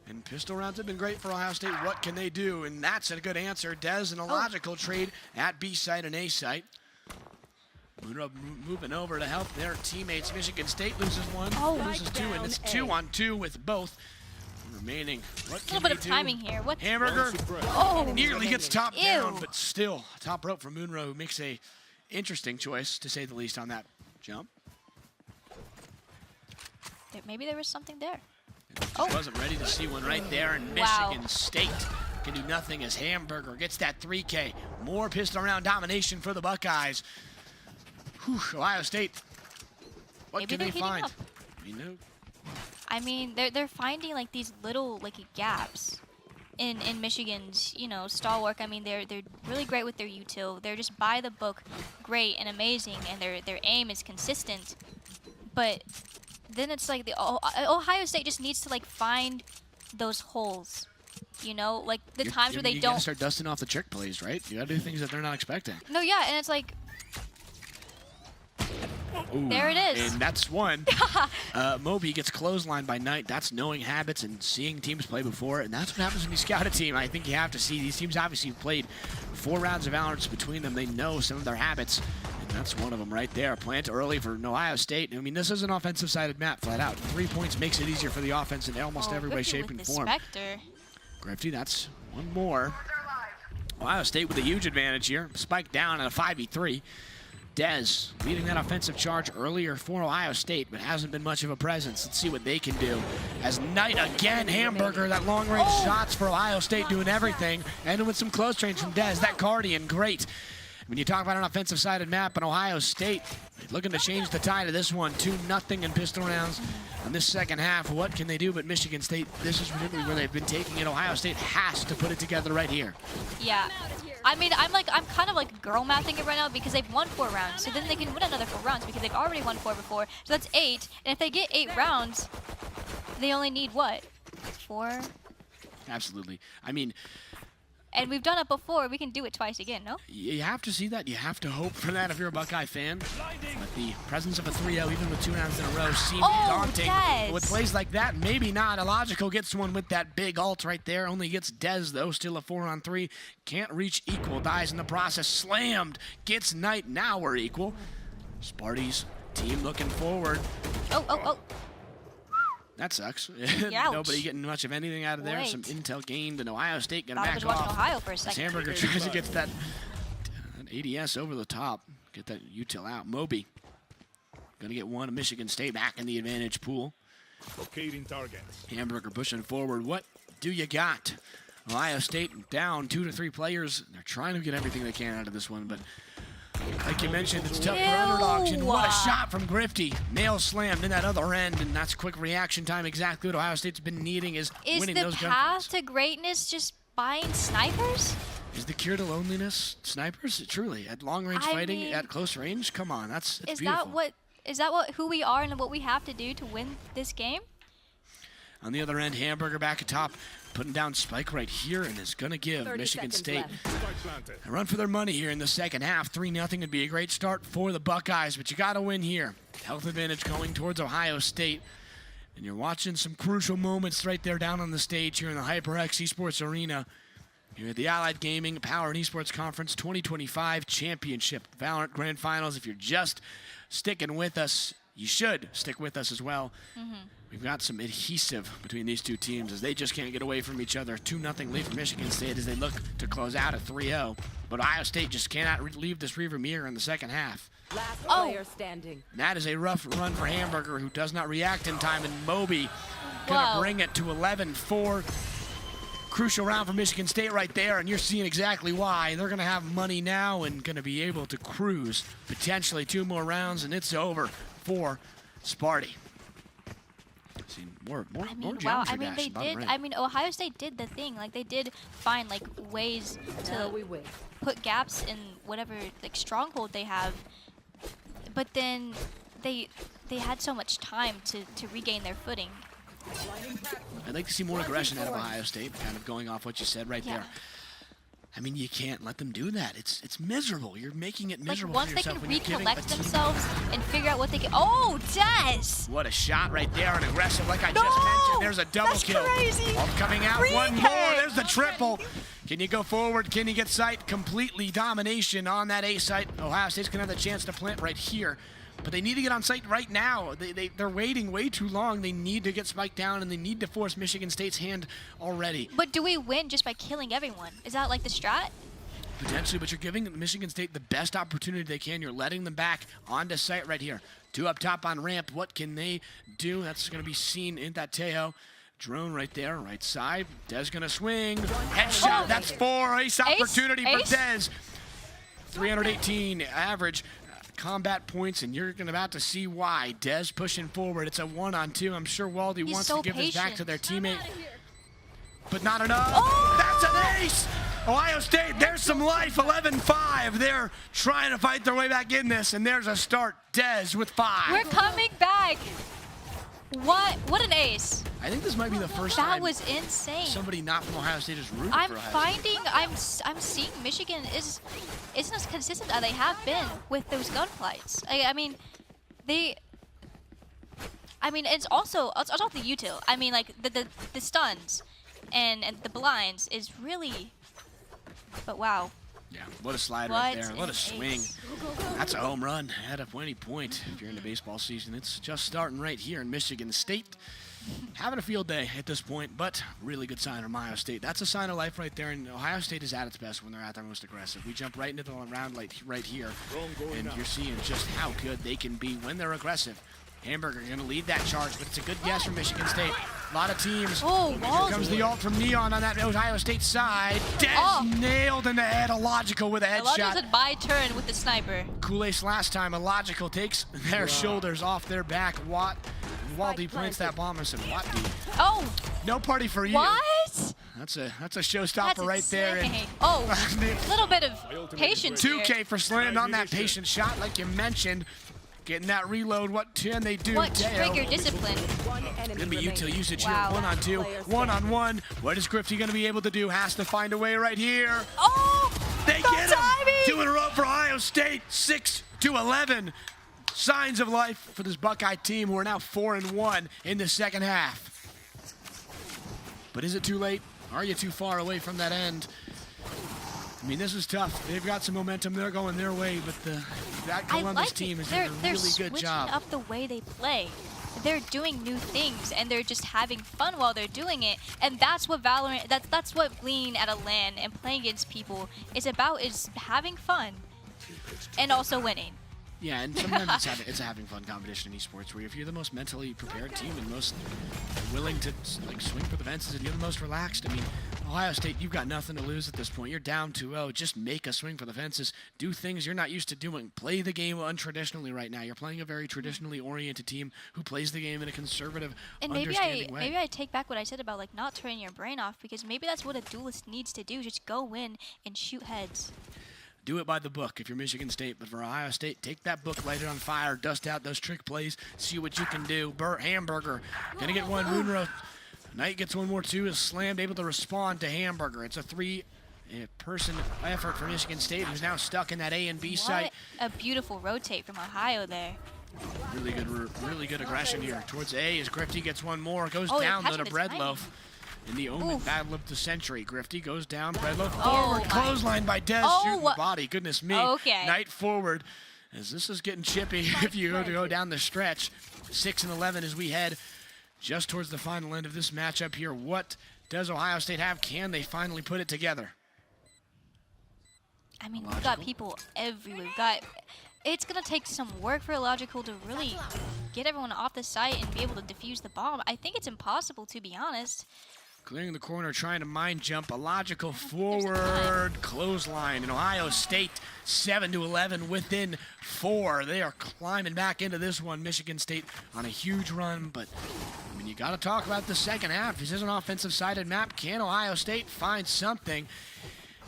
And pistol rounds have been great for Ohio State. What can they do? And that's a good answer. Dez and a logical trade at B site and A site. Munro moving over to help their teammates. Michigan State loses 1, loses 2, and it's 2-on-2 with both remaining. What can a little bit of timing here. What? Hamburger nearly gets top down, but still top rope for Munro, who makes a interesting choice, to say the least, on that jump. Maybe there was something there. Just wasn't ready to see one right there, and Michigan State can do nothing as Hamburger gets that 3K. More pistol round domination for the Buckeyes. Whew, Ohio State, what can they find? I mean, they're finding like these little gaps in Michigan's stalwart. I mean, they're really great with their util. They're just by the book, great and amazing, and their aim is consistent. But then it's like Ohio State just needs to find those holes, like the times where they don't. You gotta start dusting off the trick plays, right? You gotta do things that they're not expecting. No, yeah, and it's like, ooh, there it is. And that's one. Moby gets clotheslined by Knight. That's knowing habits and seeing teams play before, and that's what happens when you scout a team. I think you have to see these teams obviously played 4 rounds of Valorant between them. They know some of their habits. That's one of them right there. Plant early for Ohio State. I mean, this is an offensive-sided map, flat out. 3 points makes it easier for the offense in almost every way, shape, and form. Grifty, that's one more. Ohio State with a huge advantage here. Spike down at a 5v3. Dez leading that offensive charge earlier for Ohio State, but hasn't been much of a presence. Let's see what they can do. As Knight again, Hamburger, that long-range shots for Ohio State doing everything. And with some close range from Dez, that Guardian, great. When you talk about an offensive-sided map in Ohio State, looking to change the tide of this one, 2-0 in pistol rounds in this second half. What can they do? But Michigan State, this is really where they've been taking it. Ohio State has to put it together right here. Yeah. I mean, I'm kind of girl mathing it right now because they've won 4 rounds. So then they can win another 4 rounds because they've already won 4 before. So that's 8. And if they get 8 rounds, they only need what? 4? Absolutely. I mean, and we've done it before. We can do it twice again, no? You have to see that. You have to hope for that if you're a Buckeye fan. But the presence of a 3-0, even with 2 rounds in a row, seems daunting. Dez. With plays like that, maybe not. Illogical gets one with that big ult right there. Only gets Dez, though. Still a 4-on-3. Can't reach equal. Dies in the process. Slammed. Gets Knight. Now we're equal. Sparty's team looking forward. Oh. That sucks. Ouch. Nobody getting much of anything out of there. Wait. Some intel gained, and Ohio State gonna Thought I back was watching off. Ohio for a second. Hamburger tries to get that ADS over the top. Get that util out. Moby gonna get one of Michigan State back in the advantage pool. Locating targets. Hamburger pushing forward. What do you got? Ohio State down 2 to 3 players. They're trying to get everything they can out of this one, but like you mentioned, it's tough for underdogs. And what a shot from Grifty. Nail slammed in that other end, and that's quick reaction time. Exactly what Ohio State's been needing is winning those gunfights. Is the path to greatness just buying snipers? Is the cure to loneliness snipers? Truly, at long-range fighting, at close range? Come on, that's beautiful. Is that who we are and what we have to do to win this game? On the other end, Hamburger back atop, putting down Spike right here, and is going to give Michigan State a run for their money here in the second half. 3-0 would be a great start for the Buckeyes, but you got to win here. Health advantage going towards Ohio State. And you're watching some crucial moments right there down on the stage here in the HyperX Esports Arena. Here at the Allied Gaming Power and Esports Conference 2025 Championship Valorant Grand Finals. If you're just sticking with us, you should stick with us as well. We've got some adhesive between these two teams as they just can't get away from each other. 2-0 lead for Michigan State as they look to close out a 3-0. But Ohio State just cannot leave this rearview mirror in the second half. Last player standing. And that is a rough run for Hamburger, who does not react in time. And Moby Gonna bring it to 11-4. Crucial round for Michigan State right there, and you're seeing exactly why. They're gonna have money now and gonna be able to cruise potentially 2 more rounds, and it's over for Sparty. See, more Wow, geometry I mean, dash they above the did. rim. I mean, Ohio State did the thing. Like, they did find like ways Now to we wait. put gaps in whatever like stronghold they have, but then they had so much time to regain their footing. I'd like to see more aggression out of Ohio State, kind of going off what you said right Yeah. there. I mean, you can't let them do that. It's miserable. You're making it Like, miserable once for they yourself can when you're giving a recollect team- themselves and figure out what they can. Oh, Des! What a shot right there, and aggressive like I No! just mentioned. There's a double That's kill. crazy. Ball coming out, 3K. one more. There's the triple. Can you go forward? Can you get sight? Completely domination on that A site. Ohio State's gonna have the chance to plant right here. But they need to get on site right now. They're waiting way too long. They need to get spiked down, and they need to force Michigan State's hand already. But do we win just by killing everyone? Is that like the strat? Potentially, but you're giving Michigan State the best opportunity they can. You're letting them back onto site right here. 2 up top on ramp. What can they do? That's going to be seen in that Teo. Drone right there, right side. Dez going to swing. Headshot. Oh. That's 4. Ace opportunity for Ace. Dez. 318 average combat points, and you're about to see why. Dez pushing forward. It's a 1-on-2. I'm sure Waldy He's wants so to give this back patient. to their teammate, but not enough. Oh! That's an ace! Ohio State, there's some life, 11-5. They're trying to fight their way back in this, and there's a start. Dez with 5. We're coming back. What an ace. I think this might be the first That time was insane. somebody not from Ohio State is rooting I'm for Ohio State. I'm seeing Michigan isn't as consistent as they have been with those gunfights. I mean, it's also the util. I mean, like the stuns and the blinds is really. But wow. Yeah, what a slide What right there. What a an swing. ace. That's a home run at any point if you're in the baseball season. It's just starting right here in Michigan State. Having a field day at this point, but really good sign from Ohio State. That's a sign of life right there, and Ohio State is at its best when they're at their most aggressive. We jump right into the round right here, and you're seeing just how good they can be when they're aggressive. Hamburger going to lead that charge, but it's a good guess from Michigan State. A lot of teams. Oh, Here comes the ult from Neon on that Ohio State side. Des nailed in the head. Illogical with a Elijah headshot. said my turn with the sniper. Kool-Ace last time. Illogical takes their shoulders off their back. Waldy plants that bomb and said, "What? Dude? Oh, No party for you." what? That's a showstopper That's right there. And insane. Oh, a little bit of patience here. 2K for slaying on that patient shot, like you mentioned. Getting that reload. What can they do? What Teo. trigger discipline? One enemy Gonna be remaining. util usage Wow. here. 1-on-2, 1-on-1. What is Grifty gonna be able to do? Has to find a way right here. Oh, They the get him. timing! 2 in a row for Ohio State. 6-11. Signs of life for this Buckeye team, who are now 4-1 in the second half. But is it too late? Are you too far away from that end? I mean, this is tough. They've got some momentum. They're going their way, but that I Columbus like team it. is doing a They're really good switching job. up the way they play. They're doing new things, and they're just having fun while they're doing it. And that's what Valorant, that's what being at a LAN and playing against people is about, is having fun and also winning. Yeah, and sometimes it's a having fun competition in esports where if you're the most mentally prepared team and most willing to like swing for the fences and you're the most relaxed, I mean, Ohio State, you've got nothing to lose at this point. You're down 2-0. Just make a swing for the fences. Do things you're not used to doing. Play the game untraditionally right now. You're playing a very traditionally oriented team who plays the game in a conservative, And understanding way. maybe I take back what I said about like not turning your brain off, because maybe that's what a duelist needs to do. Just go in and shoot heads. Do it by the book if you're Michigan State, but for Ohio State, take that book, light it on fire, dust out those trick plays, see what you can do. Hamburger, gonna get one. Moonro Knight gets one more too, is slammed, able to respond to Hamburger. It's a 3-person effort for Michigan State, who's now stuck in that A and B site. What a beautiful rotate from Ohio there. Really good aggression here. Towards A as Grifty gets one more, goes Oh, they're down though to catching the timing. Breadloaf. In the Omen Oof. battle of the century, Grifty goes down, Breadloaf Oh forward, my- clothesline by Dez, Oh, shooting the body, goodness me. Okay. Knight forward, as this is getting chippy if you go down the stretch. 6-11 as we head just towards the final end of this matchup here. What does Ohio State have? Can they finally put it together? I mean, we've Logical. got people everywhere. We've got it's going to take some work for Illogical to really get everyone off the site and be able to defuse the bomb. I think it's impossible, to be honest. Clearing the corner, trying to mind jump. Illogical forward clothesline. And Ohio State 7-11 within 4. They are climbing back into this one. Michigan State on a huge run, but I mean, you got to talk about the second half. This is an offensive-sided map. Can Ohio State find something?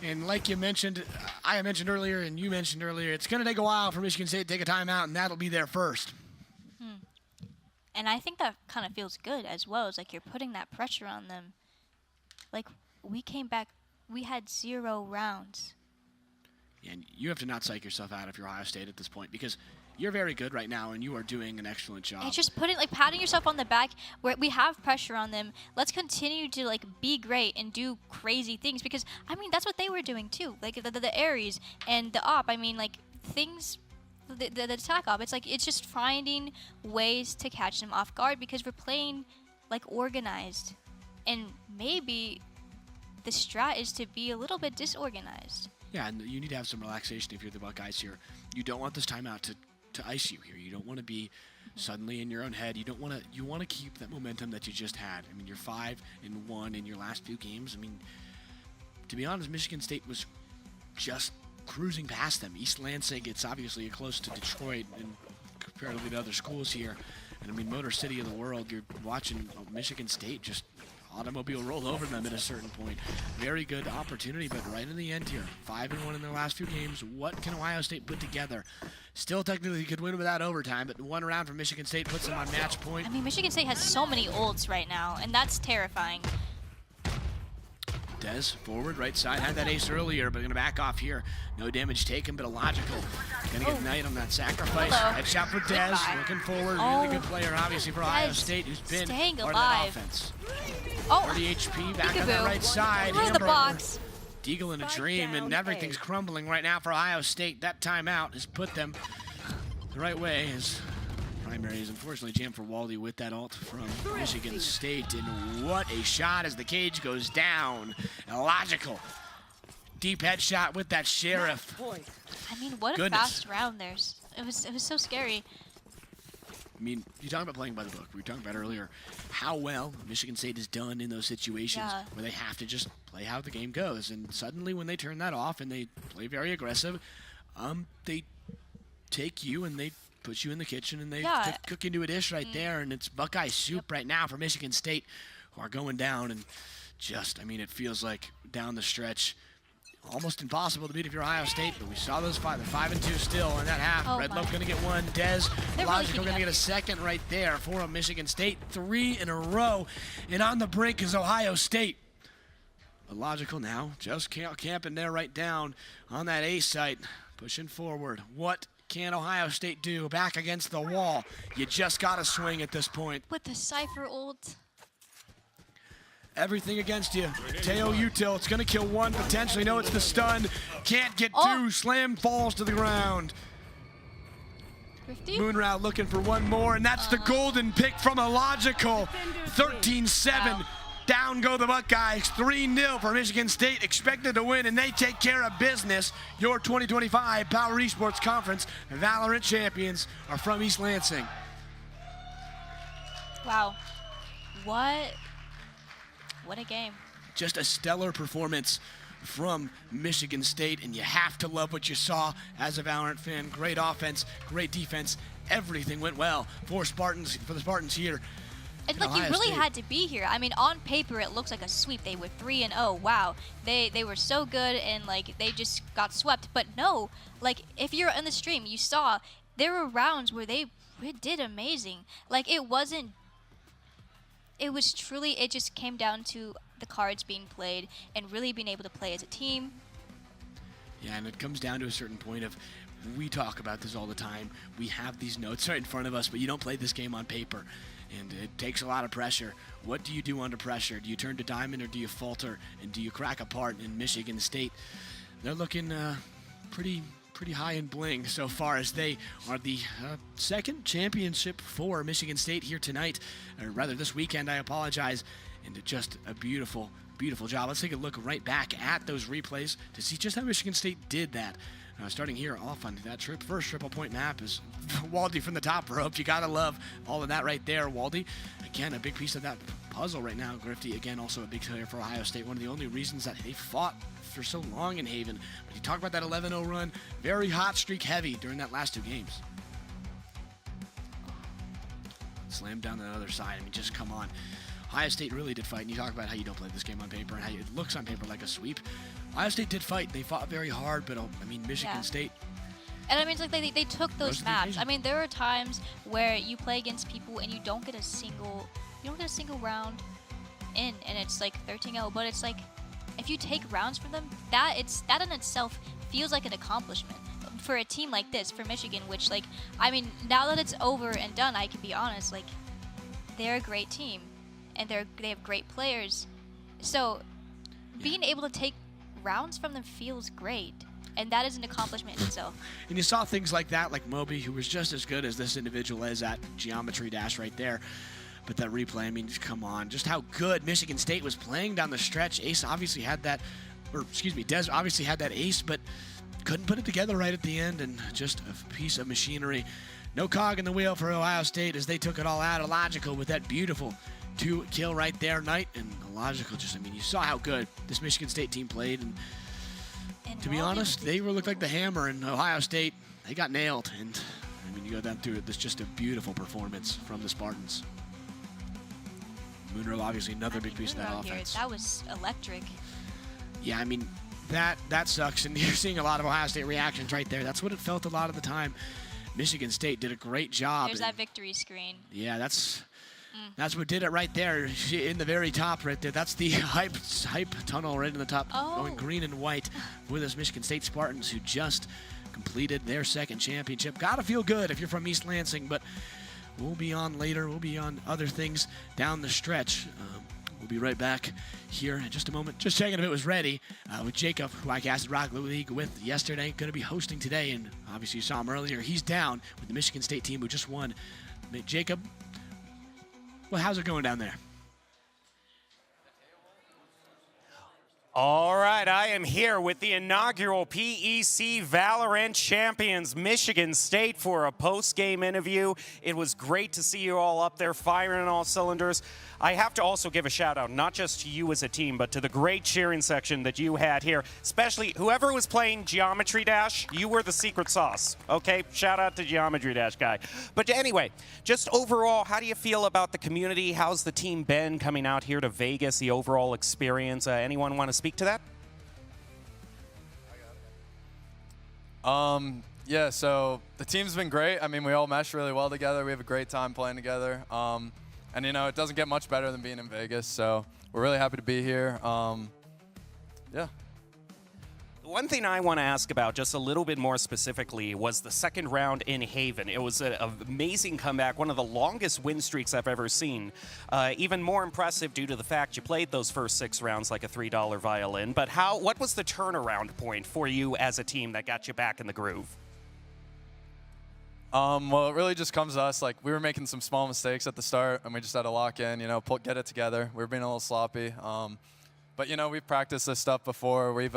And like you mentioned, I mentioned earlier, and you mentioned earlier, it's going to take a while for Michigan State to take a timeout, and that'll be there first. And I think that kind of feels good as well. It's like you're putting that pressure on them. Like, we came back, we had 0 rounds. And you have to not psych yourself out if you're Ohio State at this point, because you're very good right now, and you are doing an excellent job. It's just patting yourself on the back where we have pressure on them. Let's continue to, like, be great and do crazy things because, I mean, that's what they were doing, too. Like, the Aries and the op, I mean, like, things, the attack op, it's like, it's just finding ways to catch them off guard because we're playing, like, organized. And maybe the strat is to be a little bit disorganized. Yeah, and you need to have some relaxation if you're the Buckeyes here. You don't want this timeout to ice you here. You don't want to be suddenly in your own head. You want to keep that momentum that you just had. I mean, you're 5-1 in your last few games. I mean, to be honest, Michigan State was just cruising past them. East Lansing, it's obviously close to Detroit and comparatively to other schools here. And I mean, Motor City of the world, you're watching Michigan State just automobile roll over them at a certain point. Very good opportunity, but right in the end here, 5-1 in their last few games. What can Ohio State put together? Still technically could win without overtime, but one round for Michigan State puts them on match point. I mean, Michigan State has so many ults right now, and that's terrifying. Dez forward, right side, had that ace earlier, but gonna back off here. No damage taken, but Illogical gonna get Knight on that sacrifice. Headshot for Dez, looking forward. Really good player, obviously, for Ohio State, who's been part of that offense. 30 HP, back on the right side. Where's the box? Deagle in a dream, and everything's crumbling right now for Ohio State. That timeout has put them the right way. His primary is unfortunately jammed for Waldy with that ult from Michigan State. And what a shot as the cage goes down. Illogical. Deep headshot with that Sheriff. I mean, what a fast round there. It was so scary. I mean, you're talking about playing by the book. We were talking about earlier how well Michigan State has done in those situations where they have to just play how the game goes. And suddenly when they turn that off and they play very aggressive, they take you and they put you in the kitchen and they cook into a dish right there. And it's Buckeye soup right now for Michigan State, who are going down. And just, I mean, it feels like down the stretch, almost impossible to beat if you're Ohio State, but we saw those 5-2 still in that half. Red Loaf gonna get one. Dez, Illogical gonna get a second right there for a Michigan State. 3 in a row, and on the brink is Ohio State. Illogical now, just camping there right down on that A site, pushing forward. What can Ohio State do? Back against the wall. You just gotta swing at this point. With the Cypher ult. Everything against you. Teo Util, it's gonna kill one, potentially. No, it's the stun. Can't get two. Slam falls to the ground. Moonrow looking for one more, and that's the golden pick from Illogical. 13-7. Down go the Buckeyes. 3-0 for Michigan State. Expected to win, and they take care of business. Your 2025 Power Esports Conference Valorant champions are from East Lansing. Wow. What a game. Just a stellar performance from Michigan State, and you have to love what you saw as a Valorant fan. Great offense, great defense. Everything went well for the Spartans here. And like, you really had to be here. I mean, on paper it looks like a sweep. They were 3-0. Wow. They were so good, and like they just got swept. But no, like if you're in the stream, you saw there were rounds where they did amazing. Like it was truly, it just came down to the cards being played and really being able to play as a team. Yeah, and it comes down to a certain point of, we talk about this all the time. We have these notes right in front of us, but you don't play this game on paper. And it takes a lot of pressure. What do you do under pressure? Do you turn to diamond or do you falter? And do you crack apart? In Michigan State, they're looking pretty high in bling so far, as they are the second championship for Michigan State here tonight, or rather this weekend, I apologize. And just a beautiful, beautiful job. Let's take a look right back at those replays to see just how Michigan State did that. Starting here off on that first triple point map is Waldy from the top rope. You gotta love all of that right there. Waldy, again, a big piece of that puzzle right now. Grifty, again, also a big player for Ohio State. One of the only reasons that they fought for so long in Haven. But you talk about that 11-0 run, very hot streak heavy during that last 2 games. Slam down the other side. I mean, just come on. Ohio State really did fight, and you talk about how you don't play this game on paper and how it looks on paper like a sweep. Ohio State did fight. They fought very hard, but I mean, Michigan State. And I mean, it's like they took those maps. I mean, there are times where you play against people and you don't get a single round in, and it's like 13-0. But it's like, if you take rounds from them, that in itself feels like an accomplishment for a team like this, for Michigan. Which, like, I mean, now that it's over and done, I can be honest. Like, they're a great team, and they have great players. So, being able to take rounds from them feels great. And that is an accomplishment in itself. And you saw things like that, like Moby, who was just as good as this individual is at Geometry Dash right there. But that replay, I mean, come on. Just how good Michigan State was playing down the stretch. Ace obviously had that, Dez obviously had that ace, but couldn't put it together right at the end, and just a piece of machinery. No cog in the wheel for Ohio State as they took it all out of Logical with that beautiful 2-kill right there, Knight. And Logical just, I mean, you saw how good this Michigan State team played. And to be honest, they looked like the hammer, and Ohio State, they got nailed. And I mean, you go down through it, it's just a beautiful performance from the Spartans. Moonrow, obviously, another big piece of that offense. That was electric. Yeah, I mean, that sucks, and you're seeing a lot of Ohio State reactions right there. That's what it felt a lot of the time. Michigan State did a great job. There's that victory screen. Yeah, that's what did it right there in the very top right there. That's the hype tunnel right in the top, going green and white for this Michigan State Spartans, who just completed their 2nd championship. Gotta feel good if you're from East Lansing, but we'll be on later. We'll be on other things down the stretch. We'll be right back here in just a moment. Just checking if it was ready with Jacob, who I casted Rocket League with yesterday. Going to be hosting today, and obviously you saw him earlier. He's down with the Michigan State team who just won. Jacob, well, how's it going down there? All right, I am here with the inaugural PEC Valorant champions, Michigan State, for a post-game interview. It was great to see you all up there firing on all cylinders. I have to also give a shout out, not just to you as a team, but to the great cheering section that you had here, especially whoever was playing Geometry Dash. You were the secret sauce, okay? Shout out to Geometry Dash guy. But anyway, just overall, how do you feel about the community? How's the team been coming out here to Vegas, the overall experience? Anyone want to speak to that? Yeah, so the team's been great. I mean, we all mesh really well together. We have a great time playing together. And, you know, it doesn't get much better than being in Vegas, so we're really happy to be here. Yeah. One thing I want to ask about just a little bit more specifically was the 2nd round in Haven. It was an amazing comeback, one of the longest win streaks I've ever seen. Even more impressive due to the fact you played those first 6 rounds like a $3 violin. But what was the turnaround point for you as a team that got you back in the groove? Well, it really just comes to us. Like, we were making some small mistakes at the start, and we just had to lock in, you know, get it together. We were being a little sloppy. But, you know, we've practiced this stuff before. We've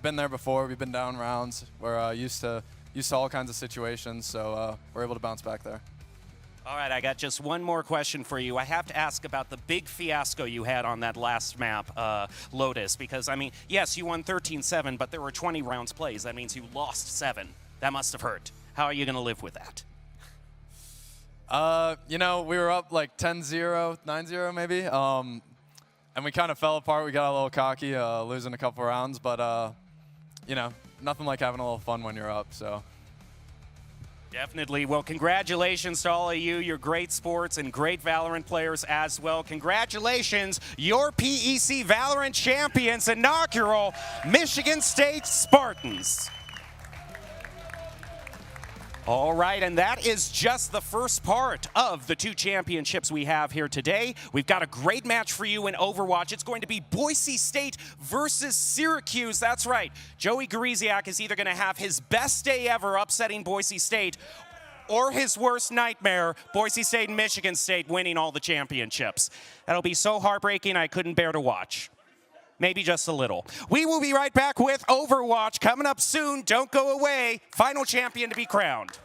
been there before. We've been down rounds. We're used to all kinds of situations, so we're able to bounce back there. All right, I got just one more question for you. I have to ask about the big fiasco you had on that last map, Lotus, because, I mean, yes, you won 13-7, but there were 20 rounds played. That means you lost 7. That must have hurt. How are you going to live with that? You know, we were up like 10-0, 9-0 maybe, and we kind of fell apart. We got a little cocky, losing a couple rounds, but, you know, nothing like having a little fun when you're up, so. Definitely. Well, congratulations to all of you. You're great sports and great Valorant players as well. Congratulations, your PEC Valorant champions, inaugural Michigan State Spartans. All right, and that is just the first part of the 2 championships we have here today. We've got a great match for you in Overwatch. It's going to be Boise State versus Syracuse. That's right. Joey Gariziak is either going to have his best day ever upsetting Boise State or his worst nightmare, Boise State and Michigan State winning all the championships. That'll be so heartbreaking I couldn't bear to watch. Maybe just a little. We will be right back with Overwatch coming up soon. Don't go away. Final champion to be crowned.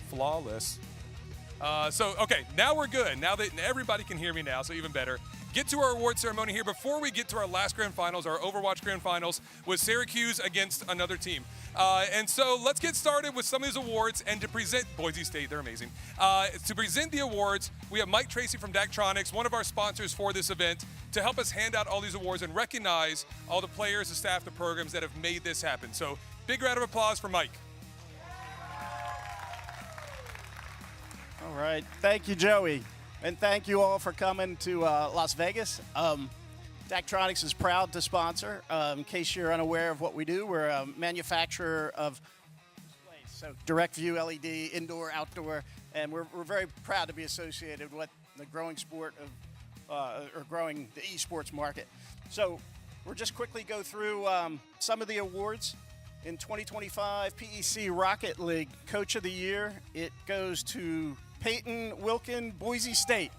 flawless. Okay, now we're good. Now that everybody can hear me now, so even better. Get to our award ceremony here. Before we get to our last grand finals, our Overwatch grand finals, was Syracuse against another team. And so let's get started with some of these awards and to present Boise State, they're amazing. To present the awards, we have Mike Tracy from Daktronics, one of our sponsors for this event, to help us hand out all these awards and recognize all the players, the staff, the programs that have made this happen. So big round of applause for Mike. All right. Thank you, Joey. And thank you all for coming to Las Vegas. Daktronics is proud to sponsor. In case you're unaware of what we do, we're a manufacturer of displays, so direct view LED, indoor, outdoor, and we're very proud to be associated with the growing sport of, or growing the esports market. So we'll just quickly go through some of the awards. In 2025 PEC Rocket League Coach of the Year, it goes to Peyton Wilkin, Boise State.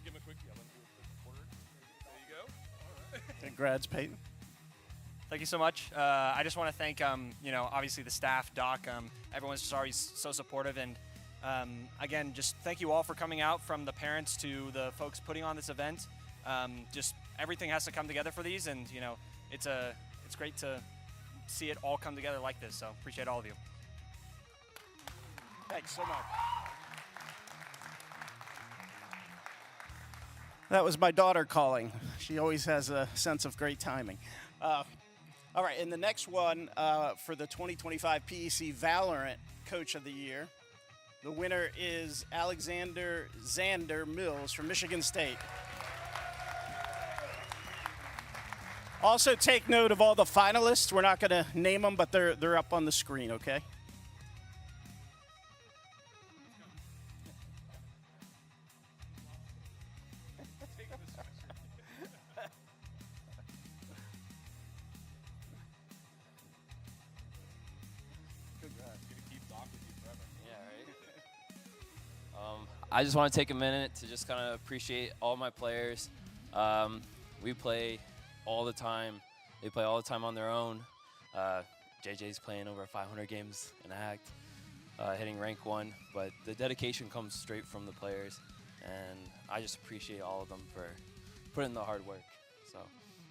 Give him a quick yell and do a quick word. There you go. All right. Congrats, Peyton. Thank you so much. I just want to thank, obviously the staff, Doc. Everyone's just always so supportive, and again, just thank you all for coming out, from the parents to the folks putting on this event. Just everything has to come together for these, and it's great to see it all come together like this. So appreciate all of you. Thanks so much. That was my daughter calling. She always has a sense of great timing. All right, and the next one for the 2025 PEC Valorant Coach of the Year, the winner is Alexander Xander Mills from Michigan State. Also take note of all the finalists. We're not going to name them, but they're up on the screen, okay? I just want to take a minute to just kind of appreciate all my players. We play all the time. They play all the time on their own. JJ's playing over 500 games in ACT, hitting rank 1. But the dedication comes straight from the players, and I just appreciate all of them for putting in the hard work. So,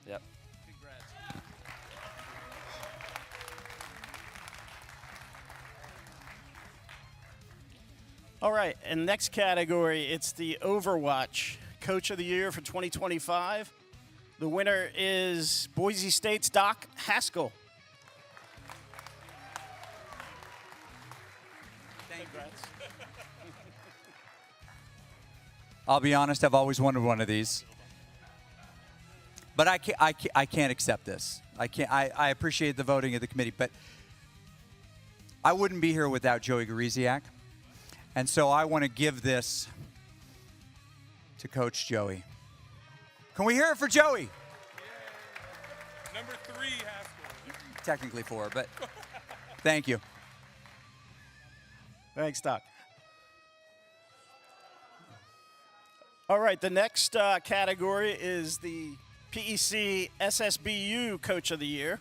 yep. Congrats. All right, and next category, it's the Overwatch Coach of the Year for 2025. The winner is Boise State's Doc Haskell. Congrats. I'll be honest, I've always wanted one of these. But I can't accept this. I appreciate the voting of the committee, but I wouldn't be here without Joey Gariziak. And so I want to give this to Coach Joey. Can we hear it for Joey? Yay. Number 3 Haskell. Technically 4, but thank you. Thanks, Doc. All right, the next category is the PEC SSBU Coach of the Year.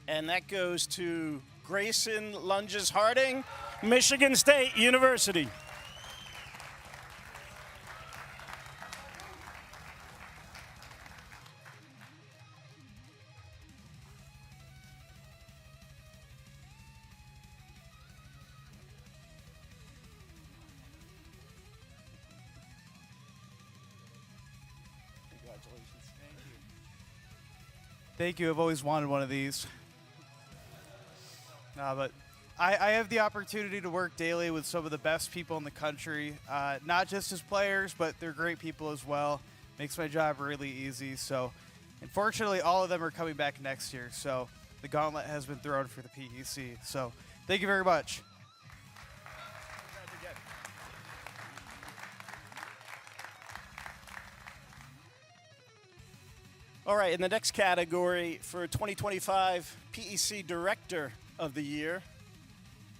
And that goes to Grayson Lunges Harding, Michigan State University. Congratulations. Thank you. I've always wanted one of these. But I have the opportunity to work daily with some of the best people in the country, not just as players, but they're great people as well. Makes my job really easy. So, unfortunately, all of them are coming back next year. So, the gauntlet has been thrown for the PEC. So, thank you very much. All right, in the next category for 2025 PEC Director of the Year,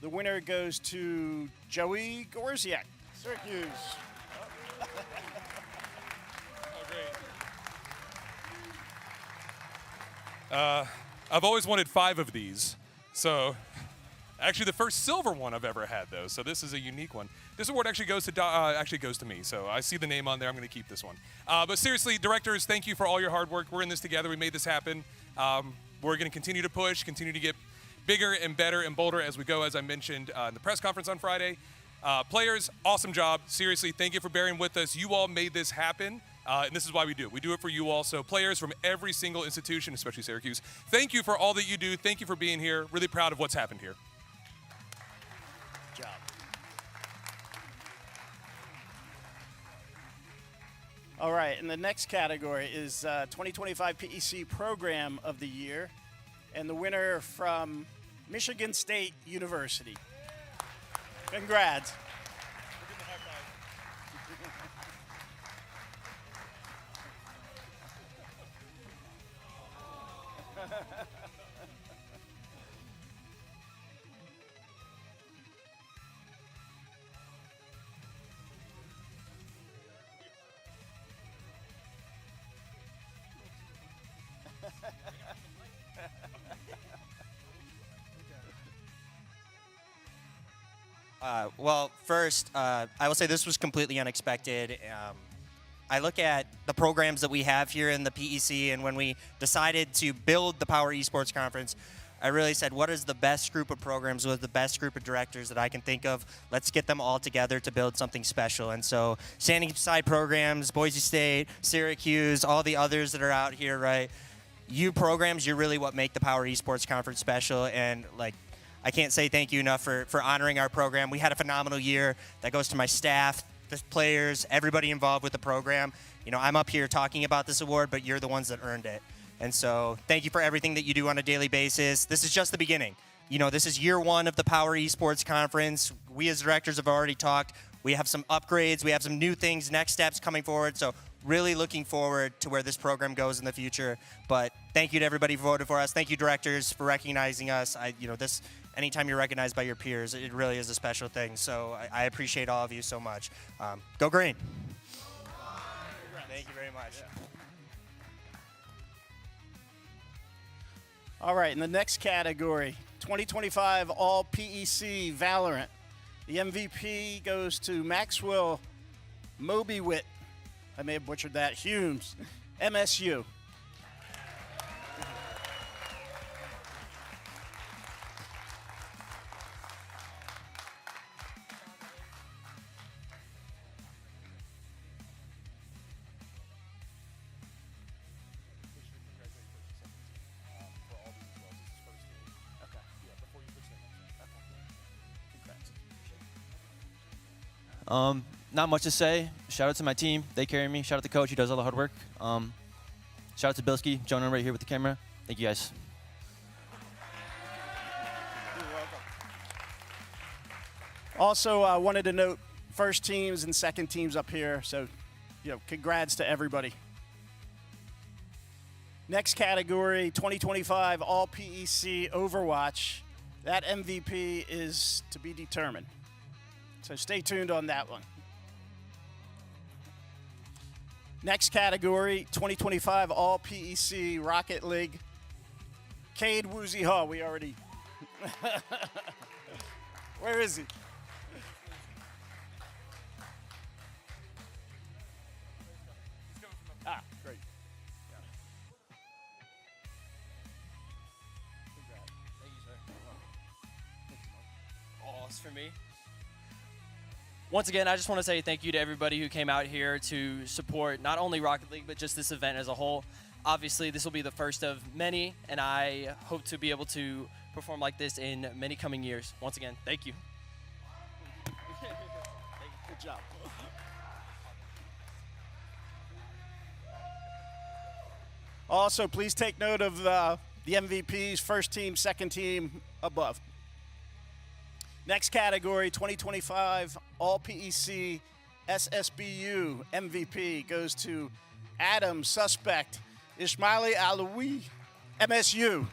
the winner goes to Joey Gorziak. Syracuse. Oh, great. I've always wanted 5 of these. So, actually, the first silver one I've ever had, though. So this is a unique one. This award actually goes to me. So I see the name on there. I'm going to keep this one. But seriously, directors, thank you for all your hard work. We're in this together. We made this happen. We're going to continue to push, continue to get bigger and better and bolder as we go, as I mentioned in the press conference on Friday. Players, awesome job. Seriously, thank you for bearing with us. You all made this happen. And this is why we do it. We do it for you all. So players from every single institution, especially Syracuse, thank you for all that you do. Thank you for being here. Really proud of what's happened here. Good job. All right, and the next category is 2025 PEC Program of the Year, and the winner from Michigan State University. Congrats. Well, first, I will say this was completely unexpected. I look at the programs that we have here in the PEC, and when we decided to build the Power Esports Conference, I really said, what is the best group of programs with the best group of directors that I can think of? Let's get them all together to build something special. And so Standing Side programs, Boise State, Syracuse, all the others that are out here, right? You programs, you're really what make the Power Esports Conference special. And like, I can't say thank you enough for honoring our program. We had a phenomenal year. That goes to my staff, the players, everybody involved with the program. You know, I'm up here talking about this award, but you're the ones that earned it. And so thank you for everything that you do on a daily basis. This is just the beginning. You know, this is year 1 of the Power Esports Conference. We as directors have already talked. We have some upgrades. We have some new things, next steps coming forward. So really looking forward to where this program goes in the future. But thank you to everybody who voted for us. Thank you, directors, for recognizing us. Anytime you're recognized by your peers, it really is a special thing. So I appreciate all of you so much. Go Green. Thank you very much. All right, in the next category, 2025 All PEC Valorant. The MVP goes to Maxwell Mobywitt. I may have butchered that. Humes, MSU. Not much to say. Shout out to my team. They carry me. Shout out to coach. He does all the hard work. Shout out to Bilski, Jonah right here with the camera. Thank you guys. Also, I wanted to note first teams and second teams up here. So, congrats to everybody. Next category, 2025 All PEC Overwatch. That MVP is to be determined. So stay tuned on that one. Next category, 2025 All PEC Rocket League. Cade Woozy Hall, we already... Where is he? Ah, great. Thank you, sir. Oh, it's for me. Once again, I just want to say thank you to everybody who came out here to support not only Rocket League, but just this event as a whole. Obviously, this will be the first of many, and I hope to be able to perform like this in many coming years. Once again, thank you. Good job. Also, please take note of the MVPs, first team, second team, above. Next category, 2025 All PEC SSBU MVP goes to Adam Suspect Ismaili Alawi, MSU.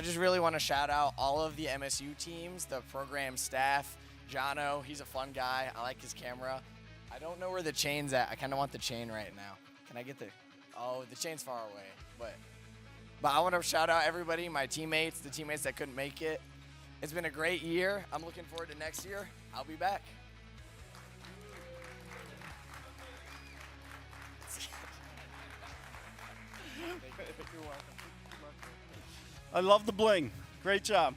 I just really want to shout out all of the MSU teams, the program staff. Jono, he's a fun guy. I like his camera. I don't know where the chain's at. I kind of want the chain right now. Can I get the? Oh, the chain's far away. But I want to shout out everybody, my teammates, the teammates that couldn't make it. It's been a great year. I'm looking forward to next year. I'll be back. You're welcome. I love the bling. Great job.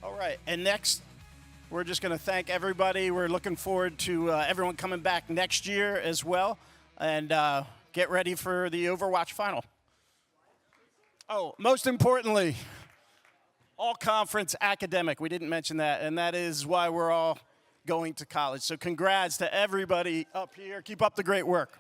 All right, and next, we're just going to thank everybody. We're looking forward to everyone coming back next year as well, and get ready for the Overwatch final. Oh, most importantly, all conference academic. We didn't mention that, and that is why we're all going to college. So congrats to everybody up here. Keep up the great work.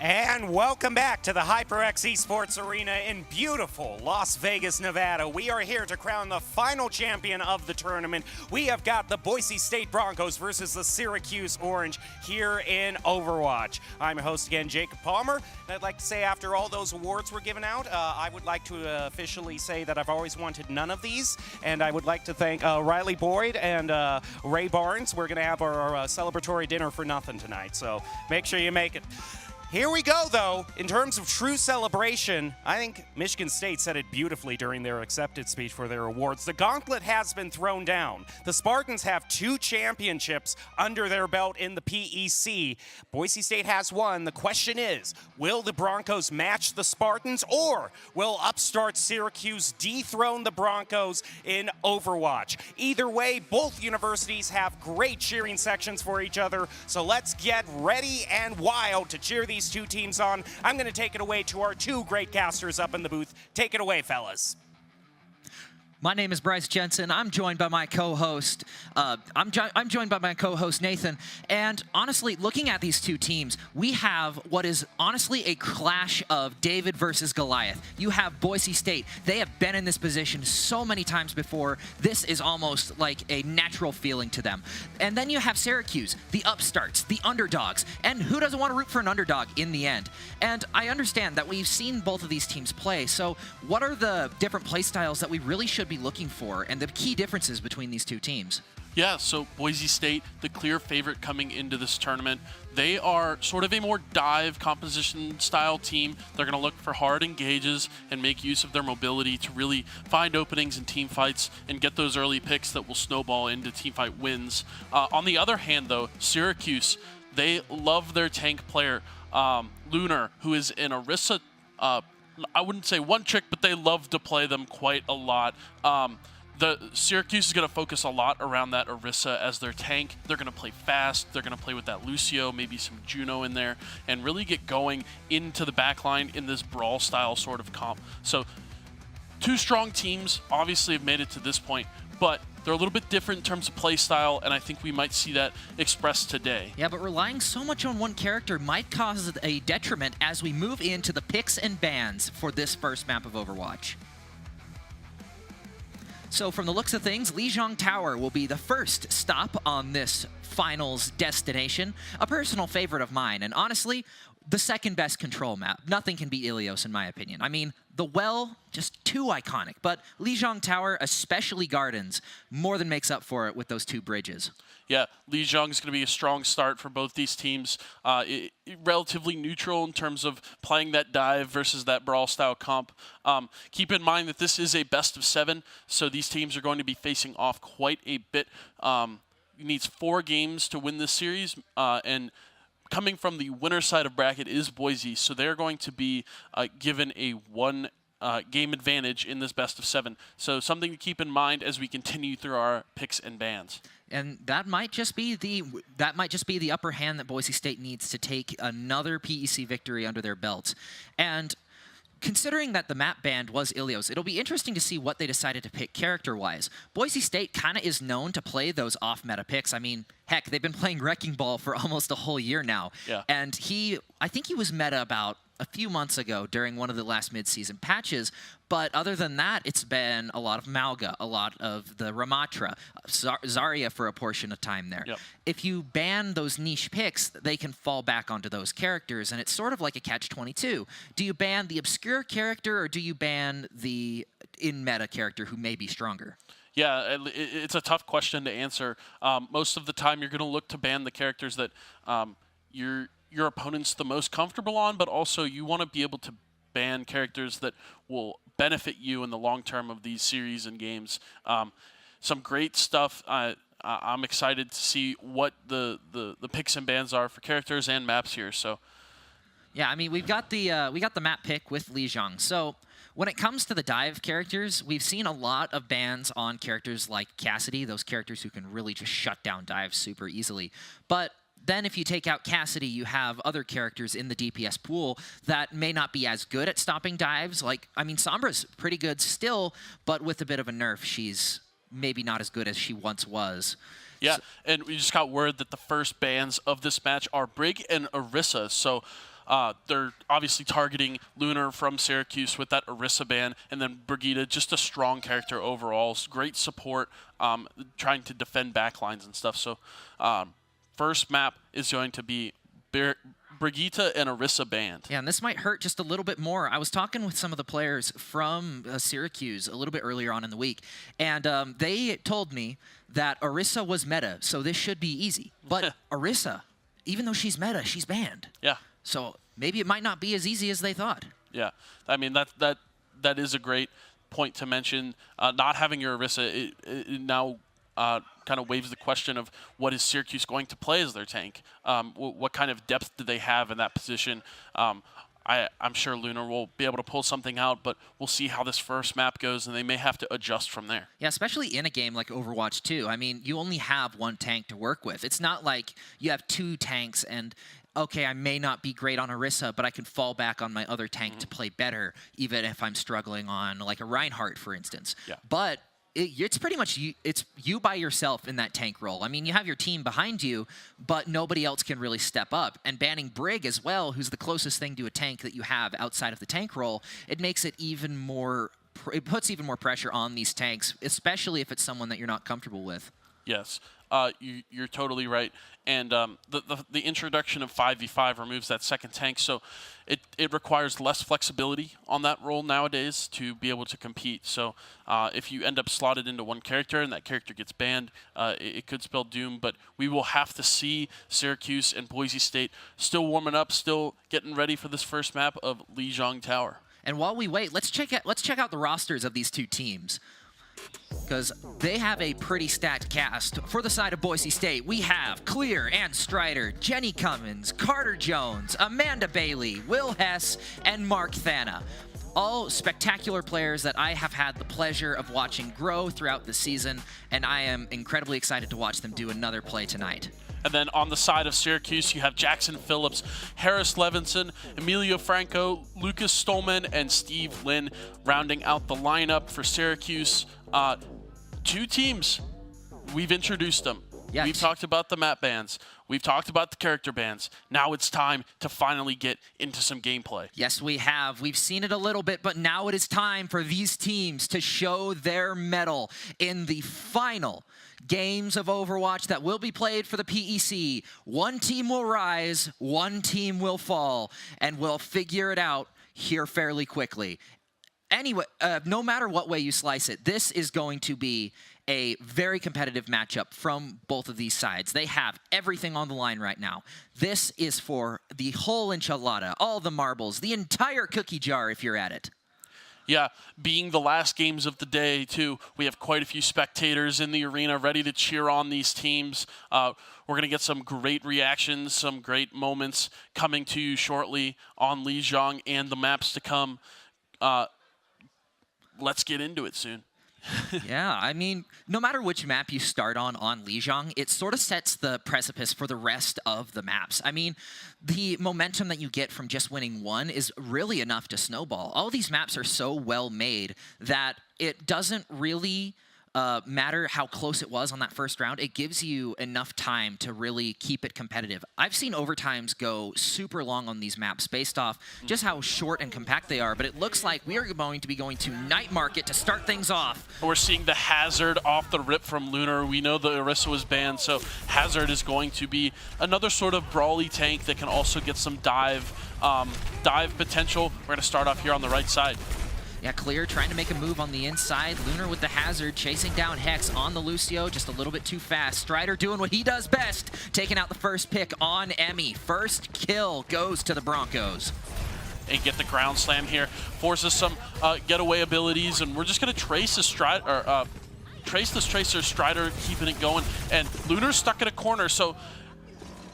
And welcome back to the HyperX Esports Arena in beautiful Las Vegas, Nevada. We are here to crown the final champion of the tournament. We have got the Boise State Broncos versus the Syracuse Orange here in Overwatch. I'm your host again, Jacob Palmer. And I'd like to say after all those awards were given out, I would like to officially say that I've always wanted none of these. And I would like to thank Riley Boyd and Ray Barnes. We're going to have our celebratory dinner for nothing tonight, so make sure you make it. Here we go, though. In terms of true celebration, I think Michigan State said it beautifully during their acceptance speech for their awards. The gauntlet has been thrown down. The Spartans have 2 championships under their belt in the PEC. Boise State has 1. The question is, will the Broncos match the Spartans, or will upstart Syracuse dethrone the Broncos in Overwatch? Either way, both universities have great cheering sections for each other, so let's get ready and wild to cheer these 2 teams on. I'm going to take it away to our 2 great casters up in the booth. Take it away, fellas. My name is Bryce Jensen. I'm joined by my co-host. I'm joined by my co-host Nathan. And honestly, looking at these 2 teams, we have what is honestly a clash of David versus Goliath. You have Boise State. They have been in this position so many times before. This is almost like a natural feeling to them. And then you have Syracuse, the upstarts, the underdogs. And who doesn't want to root for an underdog in the end? And I understand that we've seen both of these teams play. So what are the different play styles that we really should be looking for, and the key differences between these 2 teams? Yeah, so Boise State, the clear favorite coming into this tournament. They are sort of a more dive composition style team. They're going to look for hard engages and make use of their mobility to really find openings in team fights and get those early picks that will snowball into team fight wins. On the other hand, though, Syracuse, they love their tank player, Lunar, who is an Orisa. I wouldn't say one trick, but they love to play them quite a lot. The Syracuse is going to focus a lot around that Orisa as their tank. They're going to play fast. They're going to play with that Lucio, maybe some Juno in there, and really get going into the backline in this brawl style sort of comp. So 2 strong teams obviously have made it to this point, but they're a little bit different in terms of play style, and I think we might see that expressed today. Yeah, but relying so much on one character might cause a detriment as we move into the picks and bans for this first map of Overwatch. So from the looks of things, Lijiang Tower will be the first stop on this finals destination, a personal favorite of mine, and honestly, the second best control map. Nothing can beat Ilios in my opinion. I mean, the well, just too iconic, but Lijiang Tower, especially Gardens, more than makes up for it with those 2 bridges. Yeah, Lijiang is going to be a strong start for both these teams. Relatively neutral in terms of playing that dive versus that brawl style comp. Keep in mind that this is a best of 7, so these teams are going to be facing off quite a bit. It needs 4 games to win this series, and coming from the winner side of bracket is Boise, so they're going to be given a 1 game advantage in this best of 7. So something to keep in mind as we continue through our picks and bans. And that might just be the upper hand that Boise State needs to take another PEC victory under their belt. And considering that the map band was Ilios, it'll be interesting to see what they decided to pick character-wise. Boise State kind of is known to play those off-meta picks. I mean, heck, they've been playing Wrecking Ball for almost a whole year now. Yeah. And I think he was meta about a few months ago during one of the last mid-season patches, but other than that, it's been a lot of Malga, a lot of the Ramatra, Zarya for a portion of time there. Yep. If you ban those niche picks, they can fall back onto those characters, and it's sort of like a catch-22. Do you ban the obscure character, or do you ban the in-meta character who may be stronger? Yeah, it's a tough question to answer. Most of the time, you're going to look to ban the characters that your opponent's the most comfortable on, but also you want to be able to ban characters that will benefit you in the long term of these series and games. Some great stuff. I'm excited to see what the picks and bans are for characters and maps here. So, yeah, I mean we got the map pick with Lijiang. So when it comes to the dive characters, we've seen a lot of bans on characters like Cassidy, those characters who can really just shut down dives super easily. But then if you take out Cassidy, you have other characters in the DPS pool that may not be as good at stopping dives. Like, I mean, Sombra's pretty good still, but with a bit of a nerf, she's maybe not as good as she once was. Yeah, and we just got word that the first bans of this match are Brig and Orisa. So they're obviously targeting Lunar from Syracuse with that Orisa ban, and then Brigitte, just a strong character overall. Great support, trying to defend backlines and stuff. So first map is going to be Brigitte and Orisa banned. Yeah, and this might hurt just a little bit more. I was talking with some of the players from Syracuse a little bit earlier on in the week, and they told me that Orisa was meta, so this should be easy. But Orisa, even though she's meta, she's banned. Yeah. So maybe it might not be as easy as they thought. Yeah, I mean, that is a great point to mention. Not having your Orisa, it now kind of waives the question of what is Syracuse going to play as their tank? What kind of depth do they have in that position? I'm sure Lunar will be able to pull something out, but we'll see how this first map goes, and they may have to adjust from there. Yeah, especially in a game like Overwatch 2. I mean, you only have one tank to work with. It's not like you have two tanks and, okay, I may not be great on Orisa, but I can fall back on my other tank to play better, even if I'm struggling on, like, a Reinhardt, for instance. Yeah. But it's pretty much it's you by yourself in that tank role. I mean, you have your team behind you, but nobody else can really step up. And banning Brig as well, who's the closest thing to a tank that you have outside of the tank role, it makes it even more, it puts even more pressure on these tanks, especially if it's someone that you're not comfortable with. Yes, you're totally right. And the introduction of 5v5 removes that second tank, so it requires less flexibility on that role nowadays to be able to compete. So if you end up slotted into one character and that character gets banned, it could spell doom. But we will have to see Syracuse and Boise State still warming up, still getting ready for this first map of Lijiang Tower. And while we wait, let's check out the rosters of these two teams, because they have a pretty stacked cast. For the side of Boise State, we have Clear and Strider, Jenny Cummins, Carter Jones, Amanda Bailey, Will Hess, and Mark Thana. All spectacular players that I have had the pleasure of watching grow throughout the season, and I am incredibly excited to watch them do another play tonight. And then on the side of Syracuse, you have Jackson Phillips, Harris Levinson, Emilio Franco, Lucas Stolman, and Steve Lynn rounding out the lineup for Syracuse. Two teams, we've introduced them. Yes. We've talked about the map bans. We've talked about the character bans. Now it's time to finally get into some gameplay. Yes, we have. We've seen it a little bit, but now it is time for these teams to show their mettle in the final games of Overwatch that will be played for the PEC. One team will rise, one team will fall, and we'll figure it out here fairly quickly. Anyway, no matter what way you slice it, this is going to be a very competitive matchup from both of these sides. They have everything on the line right now. This is for the whole enchilada, all the marbles, the entire cookie jar if you're at it. Yeah, being the last games of the day, too, we have quite a few spectators in the arena ready to cheer on these teams. We're going to get some great reactions, some great moments coming to you shortly on Lijiang and the maps to come. Let's get into it soon. Yeah, I mean, no matter which map you start on Lijiang, it sort of sets the precipice for the rest of the maps. I mean, the momentum that you get from just winning one is really enough to snowball. All these maps are so well made that it doesn't really matter how close it was on that first round. It gives you enough time to really keep it competitive. I've seen overtimes go super long on these maps based off just how short and compact they are, but it looks like we are going to be going to Night Market to start things off. We're seeing the Hazard off the rip from Lunar. We know the Orisa was banned, so Hazard is going to be another sort of brawly tank that can also get some dive potential. We're going to start off here on the right side. Yeah, Clear trying to make a move on the inside. Lunar with the Hazard, chasing down Hex on the Lucio, just a little bit too fast. Strider doing what he does best, taking out the first pick on Emmy. First kill goes to the Broncos. And get the ground slam here. Forces some getaway abilities, and we're just going to trace this Strider, Strider keeping it going. And Lunar's stuck in a corner, so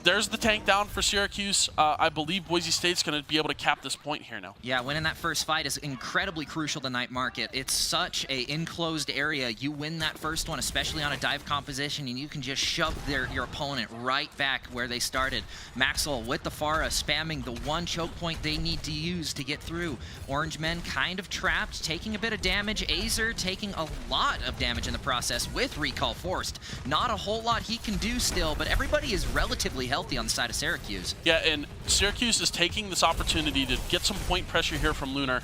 there's the tank down for Syracuse. I believe Boise State's going to be able to cap this point here now. Yeah, winning that first fight is incredibly crucial to Night Market. It's such a enclosed area. You win that first one, especially on a dive composition, and you can just shove your opponent right back where they started. Maxwell with the Pharah spamming the one choke point they need to use to get through. Orange Men kind of trapped, taking a bit of damage. Azer taking a lot of damage in the process with Recall forced. Not a whole lot he can do still, but everybody is relatively healthy on the side of Syracuse. Yeah, and Syracuse is taking this opportunity to get some point pressure here from Lunar,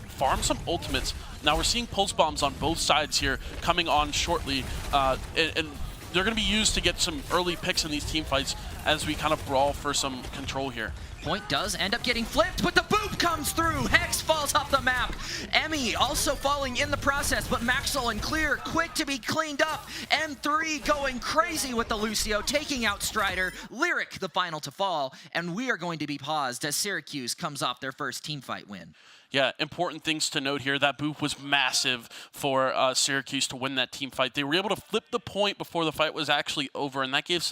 farm some ultimates. Now we're seeing pulse bombs on both sides here coming on shortly, and they're going to be used to get some early picks in these team fights as we kind of brawl for some control here. Point does end up getting flipped, but the boop comes through. Hex falls off the map. Emmy also falling in the process, but Maxwell and Clear quick to be cleaned up. M3 going crazy with the Lucio, taking out Strider. Lyric the final to fall, and we are going to be paused as Syracuse comes off their first team fight win. Yeah, important things to note here. That boop was massive for Syracuse to win that team fight. They were able to flip the point before the fight was actually over, and that gave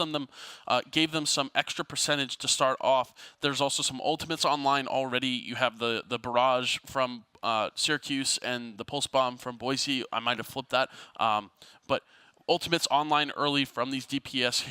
them some extra percentage to start off. There's also some ultimates online already. You have the barrage from Syracuse and the pulse bomb from Boise. I might have flipped that, but ultimates online early from these DPS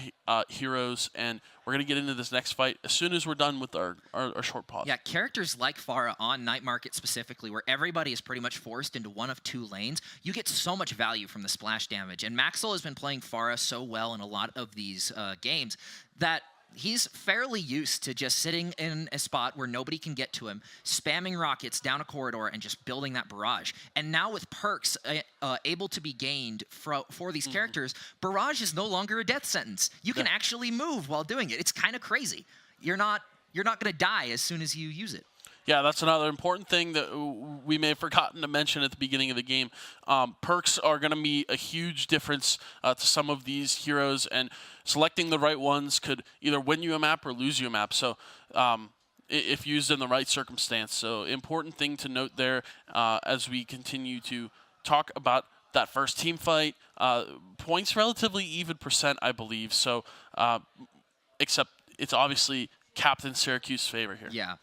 heroes, and we're going to get into this next fight as soon as we're done with our short pause. Yeah, characters like Pharah on Night Market specifically, where everybody is pretty much forced into one of two lanes, you get so much value from the splash damage. And Maxwell has been playing Pharah so well in a lot of these games that he's fairly used to just sitting in a spot where nobody can get to him, spamming rockets down a corridor and just building that barrage. And now with perks able to be gained for these characters, barrage is no longer a death sentence. You can actually move while doing it. It's kind of crazy. You're not going to die as soon as you use it. Yeah, that's another important thing that we may have forgotten to mention at the beginning of the game. Perks are going to be a huge difference to some of these heroes, and selecting the right ones could either win you a map or lose you a map. So if used in the right circumstance. So important thing to note there as we continue to talk about that first team fight. Points relatively even percent, I believe. So except it's obviously Captain Syracuse favor here. Yeah.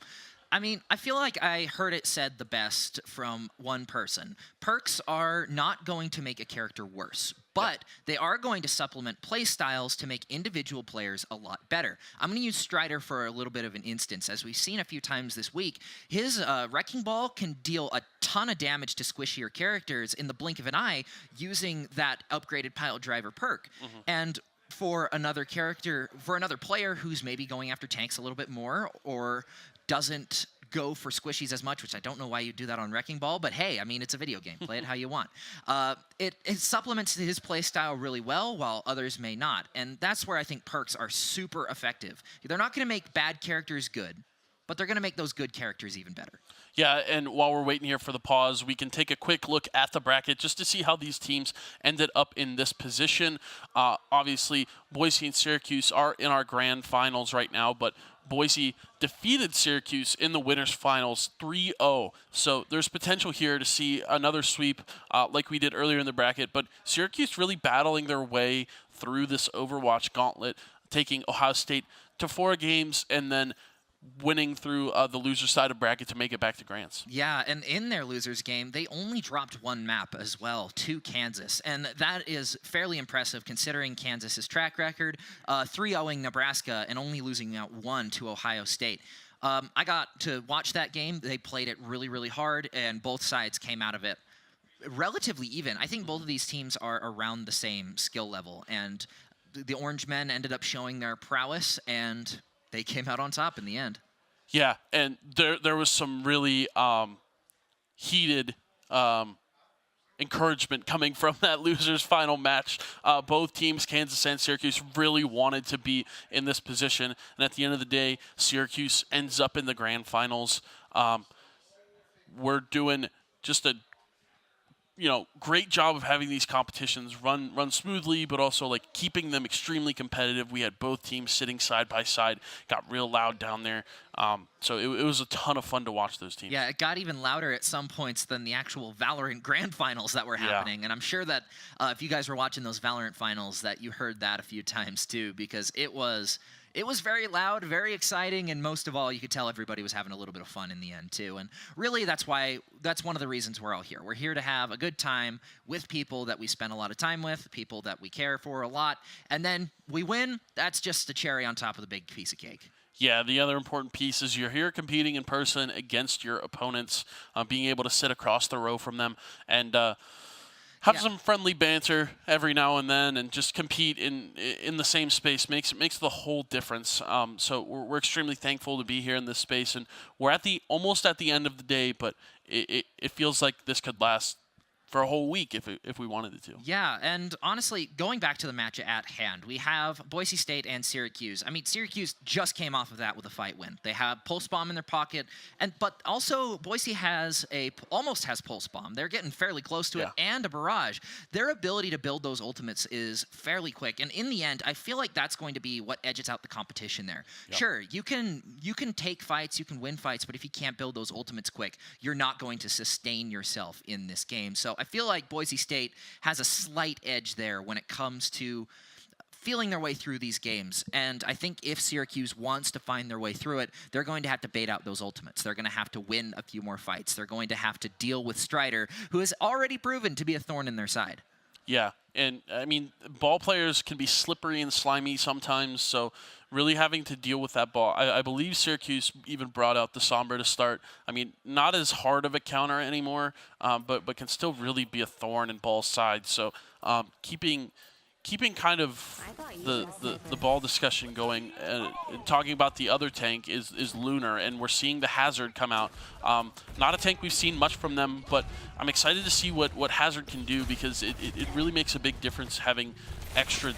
I mean, I feel like I heard it said the best from one person. Perks are not going to make a character worse, but they are going to supplement play styles to make individual players a lot better. I'm going to use Strider for a little bit of an instance. As we've seen a few times this week, his Wrecking Ball can deal a ton of damage to squishier characters in the blink of an eye using that upgraded Pile Driver perk. And for another character, for another player who's maybe going after tanks a little bit more or doesn't go for squishies as much, which I don't know why you do that on Wrecking Ball, but hey, I mean, it's a video game. Play it how you want. It supplements his play style really well, while others may not. And that's where I think perks are super effective. They're not going to make bad characters good, but they're going to make those good characters even better. Yeah, and while we're waiting here for the pause, we can take a quick look at the bracket just to see how these teams ended up in this position. Obviously, Boise and Syracuse are in our grand finals right now, but Boise defeated Syracuse in the winners finals 3-0. So there's potential here to see another sweep like we did earlier in the bracket, but Syracuse really battling their way through this Overwatch gauntlet, taking Ohio State to 4 games and then winning through the loser side of bracket to make it back to Grants. Yeah, and in their losers game, they only dropped one map as well to Kansas, and that is fairly impressive considering Kansas's track record, 3-0ing Nebraska and only losing out 1 to Ohio State. I got to watch that game. They played it really, really hard, and both sides came out of it relatively even. I think both of these teams are around the same skill level, and the Orange Men ended up showing their prowess, and they came out on top in the end. Yeah, and there was some really heated encouragement coming from that losers final match. Both teams, Kansas and Syracuse, really wanted to be in this position. And at the end of the day, Syracuse ends up in the grand finals. We're doing just a great job of having these competitions run smoothly, but also like keeping them extremely competitive. We had both teams sitting side by side, got real loud down there. So it was a ton of fun to watch those teams. Yeah, it got even louder at some points than the actual Valorant grand finals that were happening. And I'm sure that if you guys were watching those Valorant finals that you heard that a few times too, because it was very loud, very exciting, and most of all, you could tell everybody was having a little bit of fun in the end, too. And really, that's one of the reasons we're all here. We're here to have a good time with people that we spend a lot of time with, people that we care for a lot, and then we win. That's just the cherry on top of the big piece of cake. Yeah, the other important piece is you're here competing in person against your opponents, being able to sit across the row from them, and have some friendly banter every now and then, and just compete in the same space makes the whole difference. So we're extremely thankful to be here in this space, and we're almost at the end of the day, but it feels like this could last for a whole week if we wanted it to. Yeah, and honestly, going back to the match at hand, we have Boise State and Syracuse. I mean, Syracuse just came off of that with a fight win. They have Pulse Bomb in their pocket, but also Boise almost has Pulse Bomb. They're getting fairly close to it, and a barrage. Their ability to build those ultimates is fairly quick, and in the end, I feel like that's going to be what edges out the competition there. Yep. Sure, you can take fights, you can win fights, but if you can't build those ultimates quick, you're not going to sustain yourself in this game. So I feel like Boise State has a slight edge there when it comes to feeling their way through these games. And I think if Syracuse wants to find their way through it, they're going to have to bait out those ultimates. They're going to have to win a few more fights. They're going to have to deal with Strider, who has already proven to be a thorn in their side. Yeah, and I mean, ball players can be slippery and slimy sometimes, so really having to deal with that ball. I believe Syracuse even brought out the Sombra to start. I mean, not as hard of a counter anymore, but can still really be a thorn in ball's side. So keeping kind of the ball discussion going, talking about the other tank is Lunar, and we're seeing the Hazard come out. Not a tank we've seen much from them, but I'm excited to see what Hazard can do, because it really makes a big difference having extra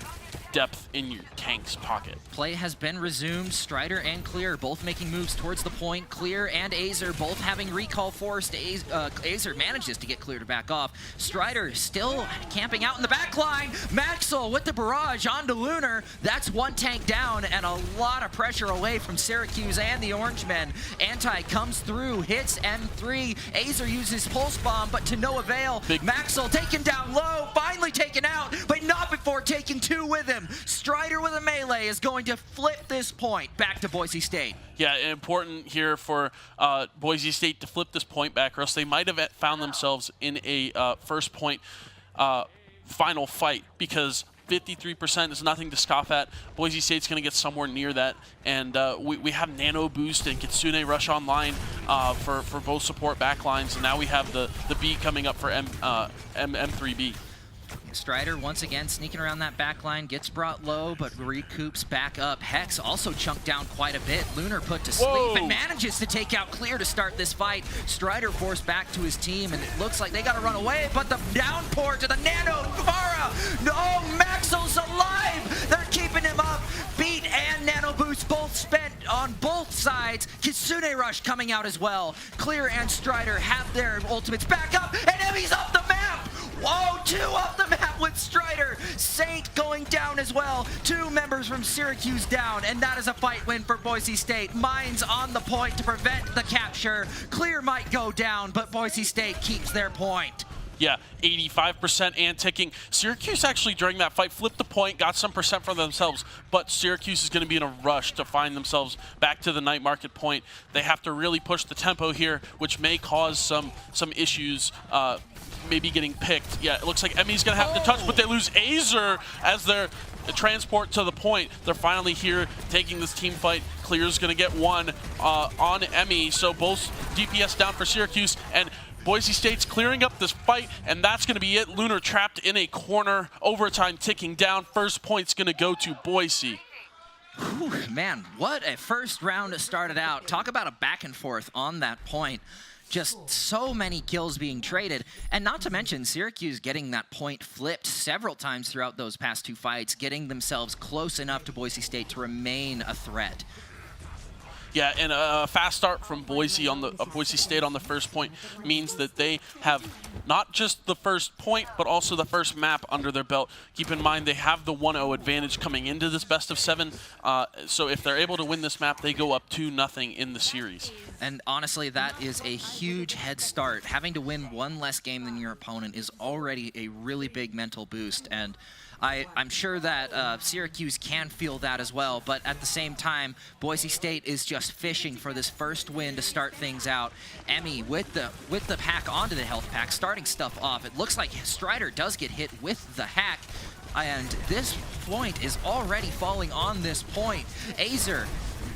depth in your tank's pocket. Play has been resumed. Strider and Clear both making moves towards the point. Clear and Azer both having recall forced. Azer manages to get Clear to back off. Strider still camping out in the back line. Maxwell with the barrage onto Lunar. That's one tank down, and a lot of pressure away from Syracuse and the Orange Men. Anti comes through, hits M3. Azer uses Pulse Bomb, but to no avail. Maxwell taken down low, finally taken out, but not before taking two with him. Strider with a melee is going to flip this point back to Boise State. Yeah, important here for Boise State to flip this point back, or else they might have found themselves in a first point final fight, because 53% is nothing to scoff at. Boise State's going to get somewhere near that, and we have Nano Boost and Kitsune Rush online for both support backlines, and now we have the B coming up for M3B. Strider once again sneaking around that back line, gets brought low, but recoups back up. Hex also chunked down quite a bit. Lunar put to sleep and manages to take out Clear to start this fight. Strider forced back to his team, and it looks like they got to run away, but the downpour to the Nano Guevara. No, Maxwell's alive. They're keeping him up. Beat and Nano Boost both spent on both sides. Kitsune Rush coming out as well. Clear and Strider have their ultimates back up, and Emmy's off the map. Whoa, two off the map with Strider. Saint going down as well. Two members from Syracuse down, and that is a fight win for Boise State. Mines on the point to prevent the capture. Clear might go down, but Boise State keeps their point. Yeah, 85% and ticking. Syracuse actually during that fight flipped the point, got some percent for themselves, but Syracuse is going to be in a rush to find themselves back to the night market point. They have to really push the tempo here, which may cause some issues, maybe getting picked. Yeah, it looks like Emmy's going to have to touch, but they lose Azer as their transport to the point. They're finally here taking this team fight. Clear's going to get one on Emmy, so both DPS down for Syracuse, and Boise State's clearing up this fight, and that's going to be it. Lunar trapped in a corner, overtime ticking down. First point's going to go to Boise. Whew, man, what a first round started out. Talk about a back and forth on that point. Just so many kills being traded, and not to mention Syracuse getting that point flipped several times throughout those past two fights, getting themselves close enough to Boise State to remain a threat. Yeah, and a fast start from Boise State on the first point means that they have not just the first point, but also the first map under their belt. Keep in mind they have the 1-0 advantage coming into this best of 7. So if they're able to win this map, they go up 2-0 in the series. And honestly, that is a huge head start. Having to win one less game than your opponent is already a really big mental boost. And I'm sure that Syracuse can feel that as well, but at the same time, Boise State is just fishing for this first win to start things out. Emmy with the hack onto the health pack, starting stuff off. It looks like Strider does get hit with the hack, and this point is already falling on this point. Azer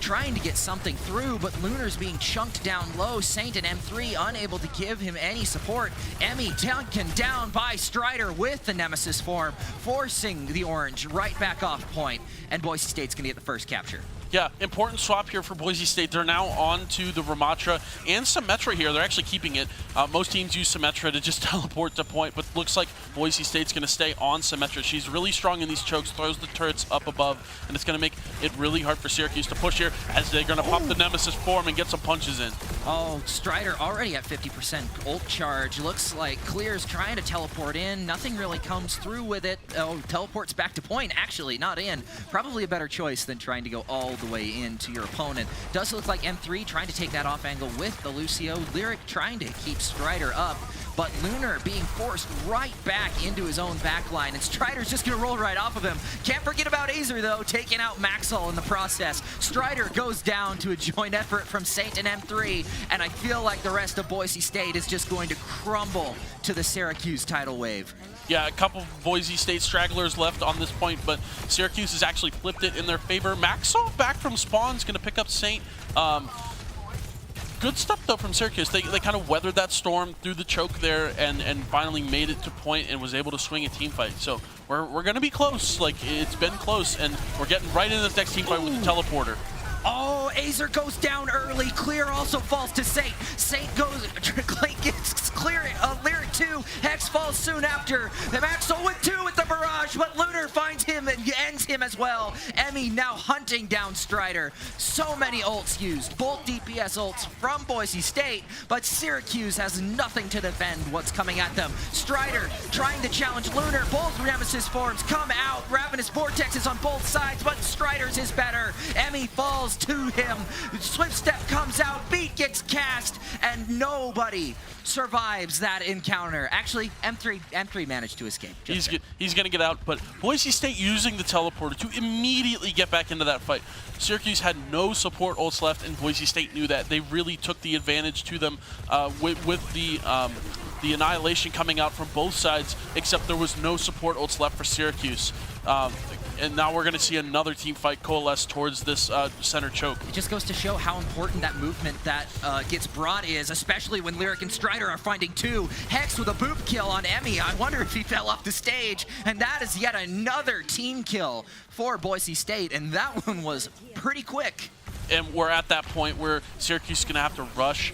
trying to get something through, but Lunar's being chunked down low. Saint and M3 unable to give him any support. Emmy taken down by Strider with the Nemesis form, forcing the Orange right back off point, and Boise State's gonna get the first capture. Yeah, important swap here for Boise State. They're now on to the Ramatra and Symmetra here. They're actually keeping it. Most teams use Symmetra to just teleport to point, but looks like Boise State's going to stay on Symmetra. She's really strong in these chokes, throws the turrets up above, and it's going to make it really hard for Syracuse to push here as they're going to pop the Nemesis form and get some punches in. Oh, Strider already at 50% ult charge. Looks like Clear's trying to teleport in. Nothing really comes through with it. Oh, teleports back to point, actually, not in. Probably a better choice than trying to go all the way into your opponent. Does look like M3 trying to take that off angle with the Lucio. Lyric trying to keep Strider up, but Lunar being forced right back into his own backline, and Strider's just gonna roll right off of him. Can't forget about Azer though, taking out Maxwell in the process. Strider goes down to a joint effort from Saint and M3, and I feel like the rest of Boise State is just going to crumble to the Syracuse tidal wave. Yeah, a couple Boise State stragglers left on this point, but Syracuse has actually flipped it in their favor. Maxwell back from spawn is going to pick up Saint. Good stuff, though, from Syracuse. They kind of weathered that storm through the choke there and finally made it to point and was able to swing a team fight. So we're going to be close. Like, it's been close, and we're getting right into this next team fight with the teleporter. Oh, Azer goes down early. Clear also falls to Saint. Saint goes, gets Clear, Lyric 2. Hex falls soon after. Maxwell with 2 with the barrage, but Lunar finds him and ends him as well. Emmy now hunting down Strider. So many ults used, both DPS ults from Boise State, but Syracuse has nothing to defend what's coming at them. Strider trying to challenge Lunar. Both Nemesis forms come out. Ravenous Vortex is on both sides, but Strider's is better. Emmy falls to him. Swift Step comes out, Beat gets cast, and nobody survives that encounter. Actually, M3 managed to escape. He's going to get out, but Boise State using the teleporter to immediately get back into that fight. Syracuse had no support ults left, and Boise State knew that. They really took the advantage to them with the annihilation coming out from both sides, except there was no support ults left for Syracuse. And now we're going to see another team fight coalesce towards this center choke. It just goes to show how important that movement that gets brought is, especially when Lyric and Strider are finding 2. Hex with a boop kill on Emmy. I wonder if he fell off the stage. And that is yet another team kill for Boise State, and that one was pretty quick. And we're at that point where Syracuse is going to have to rush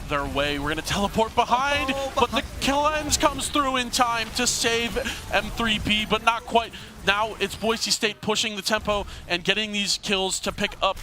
their way. We're going to teleport behind, but the kill ends comes through in time to save M3P, but not quite. Now it's Boise State pushing the tempo and getting these kills to pick up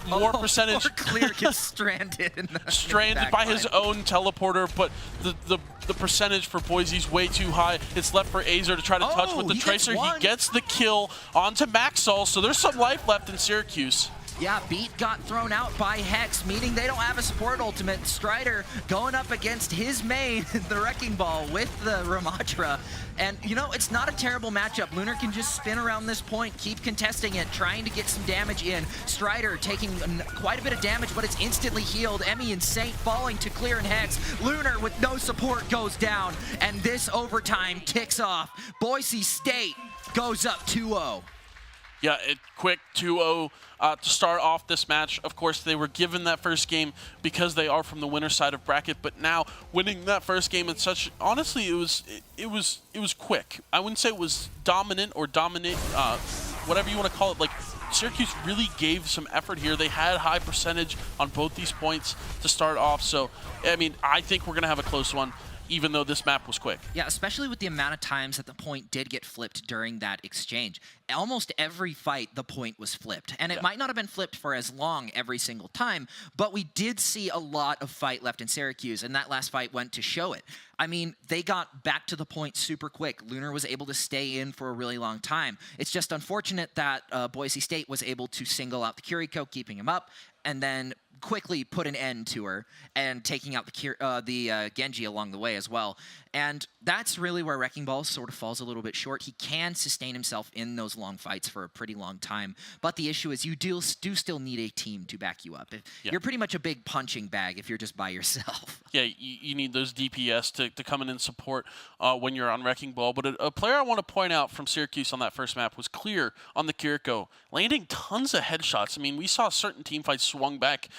more percentage. Clear gets stranded. Stranded by his own teleporter, but the percentage for Boise's way too high. It's left for Azer to try to touch with the Tracer. He gets the kill onto Maxwell, so there's some life left in Syracuse. Yeah, Beat got thrown out by Hex, meaning they don't have a support ultimate. Strider going up against his main, the Wrecking Ball, with the Ramatra. And, you know, it's not a terrible matchup. Lunar can just spin around this point, keep contesting it, trying to get some damage in. Strider taking quite a bit of damage, but it's instantly healed. Emmy and Saint falling to Clear and Hex. Lunar with no support goes down, and this overtime ticks off. Boise State goes up 2-0. Yeah, quick 2-0 to start off this match. Of course, they were given that first game because they are from the winner side of bracket, but now winning that first game in such, honestly, it was quick. I wouldn't say it was dominant or whatever you want to call it. Like, Syracuse really gave some effort here. They had high percentage on both these points to start off. So, I mean, I think we're going to have a close one, even though this map was quick. Yeah, especially with the amount of times that the point did get flipped during that exchange. Almost every fight, the point was flipped. And it might not have been flipped for as long every single time, but we did see a lot of fight left in Syracuse, and that last fight went to show it. I mean, they got back to the point super quick. Lunar was able to stay in for a really long time. It's just unfortunate that Boise State was able to single out the Kiriko, keeping him up, and then quickly put an end to her and taking out the Genji along the way as well. And that's really where Wrecking Ball sort of falls a little bit short. He can sustain himself in those long fights for a pretty long time, but the issue is you do still need a team to back you up. You're pretty much a big punching bag if you're just by yourself. Yeah, you need those DPS to come in and support when you're on Wrecking Ball. But a player I want to point out from Syracuse on that first map was Clear on the Kiriko, landing tons of headshots. I mean, we saw certain team fights swung back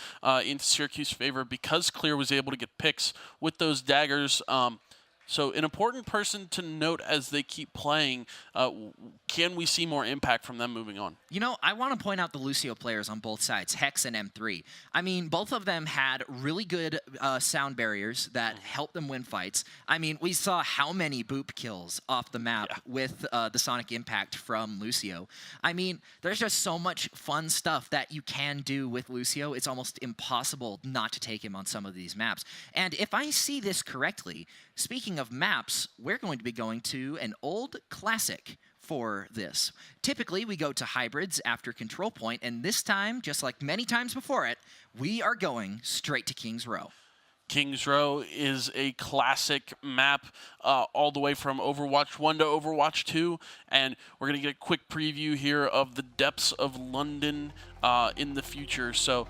into Syracuse's favor because Clear was able to get picks with those daggers. So an important person to note as they keep playing. Can we see more impact from them moving on? You know, I want to point out the Lucio players on both sides, Hex and M3. I mean, both of them had really good sound barriers that helped them win fights. I mean, we saw how many boop kills off the map with the sonic impact from Lucio. I mean, there's just so much fun stuff that you can do with Lucio. It's almost impossible not to take him on some of these maps. And if I see this correctly, speaking of maps, we're going to be going to an old classic for this. Typically, we go to hybrids after Control Point, and this time, just like many times before it, we are going straight to King's Row. King's Row is a classic map all the way from Overwatch 1 to Overwatch 2, and we're going to get a quick preview here of the depths of London in the future. So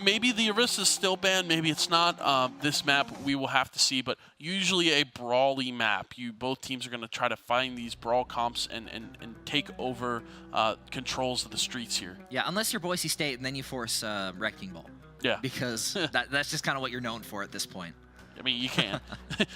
maybe the Orisa's still banned, maybe it's not. This map we will have to see, but usually a brawly map. Both teams are going to try to find these brawl comps and take over controls of the streets here. Yeah, unless you're Boise State and then you force Wrecking Ball. Yeah. Because that's just kind of what you're known for at this point. I mean, you can.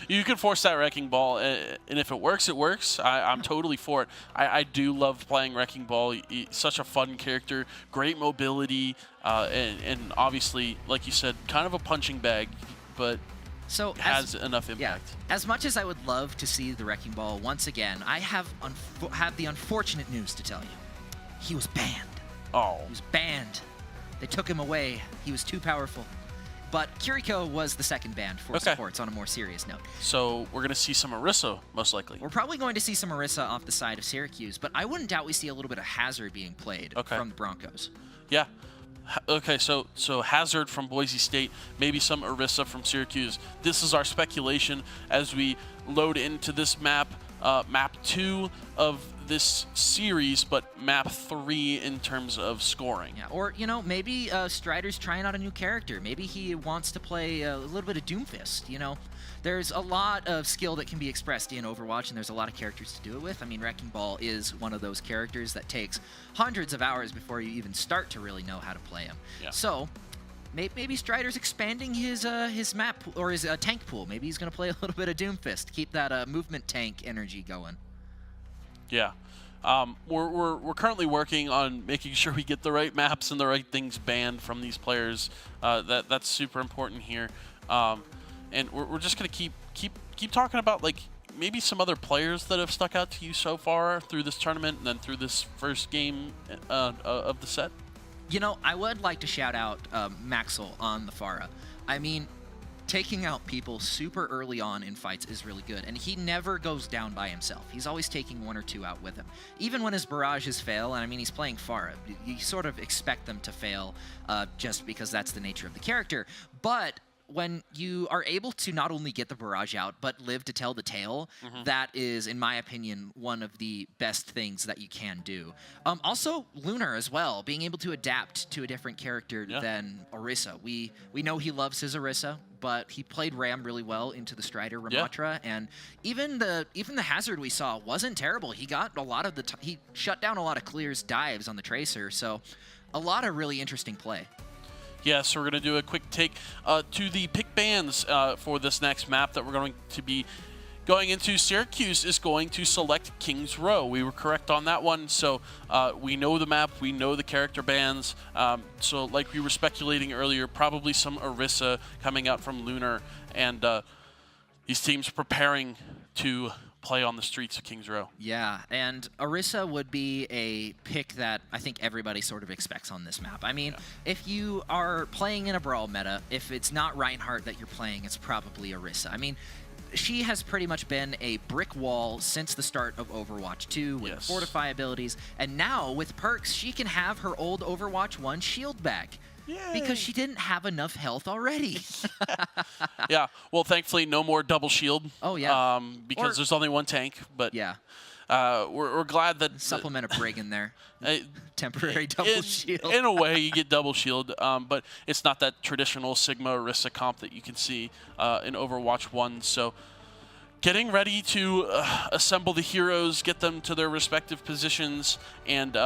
You can force that Wrecking Ball, and if it works, it works. I'm totally for it. I do love playing Wrecking Ball. He's such a fun character, great mobility, and obviously, like you said, kind of a punching bag, but has enough impact. Yeah, as much as I would love to see the Wrecking Ball once again, I have the unfortunate news to tell you. He was banned. Oh. He was banned. They took him away. He was too powerful. But Kiriko was the second banned for supports on a more serious note. So we're going to see some Orisa, most likely. We're probably going to see some Orisa off the side of Syracuse, but I wouldn't doubt we see a little bit of Hazard being played from the Broncos. Yeah. Okay, so Hazard from Boise State, maybe some Orisa from Syracuse. This is our speculation as we load into this map, map 2 of this series, but map 3 in terms of scoring. Yeah, or, you know, maybe Strider's trying out a new character. Maybe he wants to play a little bit of Doomfist, you know? There's a lot of skill that can be expressed in Overwatch, and there's a lot of characters to do it with. I mean, Wrecking Ball is one of those characters that takes hundreds of hours before you even start to really know how to play him. Yeah. So maybe Strider's expanding his map or his tank pool. Maybe he's going to play a little bit of Doomfist, keep that movement tank energy going. Yeah. We're currently working on making sure we get the right maps and the right things banned from these players. That's super important here. And we're just going to keep talking about, like, maybe some other players that have stuck out to you so far through this tournament and then through this first game of the set. You know, I would like to shout out Maxwell on the Pharah. I mean, taking out people super early on in fights is really good, and he never goes down by himself. He's always taking one or two out with him. Even when his barrages fail, and I mean, he's playing Pharah, you sort of expect them to fail just because that's the nature of the character. But when you are able to not only get the barrage out, but live to tell the tale, that is, in my opinion, one of the best things that you can do. Also, Lunar as well, being able to adapt to a different character than Orisa. We know he loves his Orisa, but he played Ram really well into the Strider Ramatra, and even the Hazard we saw wasn't terrible. He got a lot of he shut down a lot of Clear's dives on the Tracer, so a lot of really interesting play. Yeah, so we're going to do a quick take to the pick bans for this next map that we're going to be going into. Syracuse is going to select King's Row. We were correct on that one, so we know the map, we know the character bans. So like we were speculating earlier, probably some Orisa coming out from Lunar, and these teams preparing to play on the streets of King's Row. Yeah, and Orisa would be a pick that I think everybody sort of expects on this map. I mean, if you are playing in a Brawl meta, if it's not Reinhardt that you're playing, it's probably Orisa. I mean, she has pretty much been a brick wall since the start of Overwatch 2 with Fortify abilities, and now with perks, she can have her old Overwatch 1 shield back. because she didn't have enough health already. Yeah, well, thankfully, no more double shield. Oh, yeah. Because there's only one tank, but yeah. We're glad that supplement a brig in there. Temporary double shield. In a way, you get double shield, but it's not that traditional Sigma Orisa comp that you can see in Overwatch 1. So getting ready to assemble the heroes, get them to their respective positions, and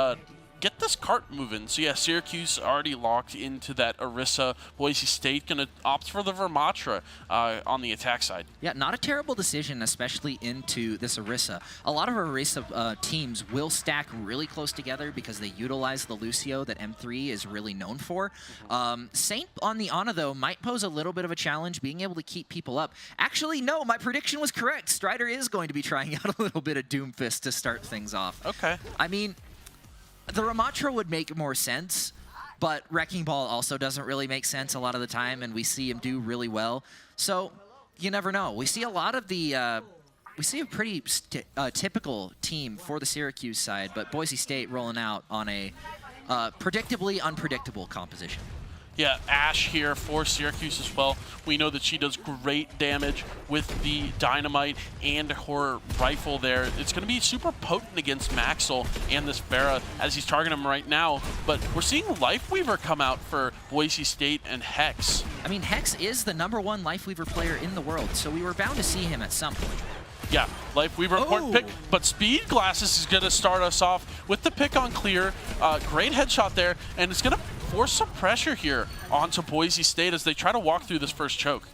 get this cart moving. So yeah, Syracuse already locked into that Orisa. Boise State going to opt for the Vermatra on the attack side. Yeah, not a terrible decision, especially into this Orisa. A lot of Orisa teams will stack really close together because they utilize the Lucio that M3 is really known for. Saint on the Ana, though, might pose a little bit of a challenge, being able to keep people up. Actually, no, my prediction was correct. Strider is going to be trying out a little bit of Doomfist to start things off. Okay. I mean, the Ramatra would make more sense, but Wrecking Ball also doesn't really make sense a lot of the time, and we see him do really well. So you never know. We see a lot of the we see a pretty typical team for the Syracuse side, but Boise State rolling out on a predictably unpredictable composition. Yeah, Ash here for Syracuse as well. We know that she does great damage with the dynamite and her rifle there. It's going to be super potent against Maxwell and this Pharah as he's targeting him right now. But we're seeing Lifeweaver come out for Boise State and Hex. I mean, Hex is the #1 Lifeweaver player in the world, so we were bound to see him at some point. Yeah, Lifeweaver, important pick, but Speed Glasses is going to start us off with the pick on clear. Great headshot there, and it's going to force some pressure here onto Boise State as they try to walk through this first choke.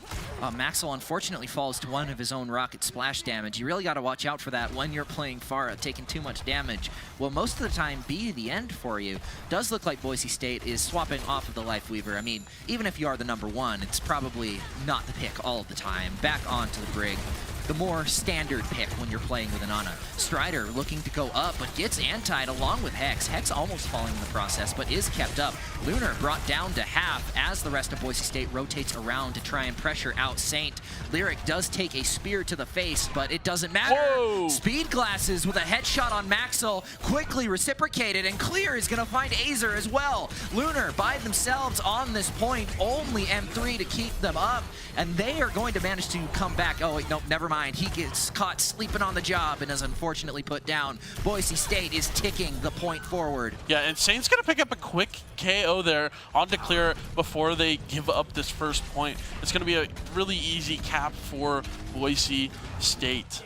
Maxwell unfortunately falls to one of his own rocket splash damage. You really got to watch out for that when you're playing Pharah, taking too much damage. Will most of the time be the end for you. Does look like Boise State is swapping off of the Lifeweaver. I mean, even if you are the #1, it's probably not the pick all of the time. Back onto the Brig. The more standard pick when you're playing with an Ana. Strider looking to go up, but gets antied along with Hex. Hex almost falling in the process, but is kept up. Lunar brought down to half as the rest of Boise State rotates around to try and pressure out Saint. Lyric does take a spear to the face, but it doesn't matter. Whoa. Speed Glasses with a headshot on Maxwell, quickly reciprocated, and Clear is going to find Azer as well. Lunar by themselves on this point, only M3 to keep them up, and they are going to manage to come back. Oh, wait, nope, never mind. He gets caught sleeping on the job and is unfortunately put down. Boise State is ticking the point forward. Yeah, and Saint's going to pick up a quick KO there onto Clear before they give up this first point. It's going to be a really easy cap for Boise State.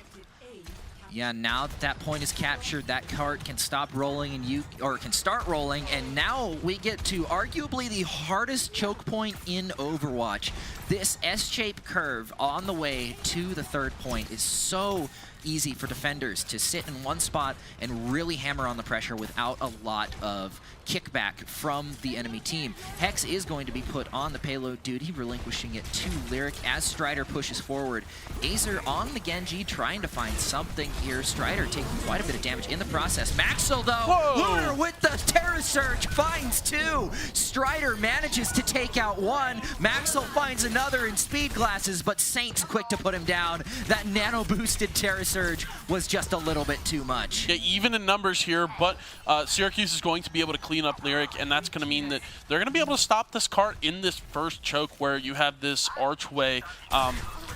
Yeah, now that that point is captured, that cart can stop rolling and can start rolling, and now we get to arguably the hardest choke point in Overwatch. This S-shaped curve on the way to the third point is so easy for defenders to sit in one spot and really hammer on the pressure without a lot of kickback from the enemy team. Hex is going to be put on the payload duty, relinquishing it to Lyric as Strider pushes forward. Azer on the Genji trying to find something here. Strider taking quite a bit of damage in the process. Maxwell though, Whoa. Lunar with the Terror Surge finds 2. Strider manages to take out 1. Maxwell finds another in Speed Glasses, but Saint's quick to put him down. That nano boosted Terror Surge was just a little bit too much. Yeah, even in numbers here, but Syracuse is going to be able to clean up Lyric, and that's going to mean that they're going to be able to stop this cart in this first choke where you have this archway.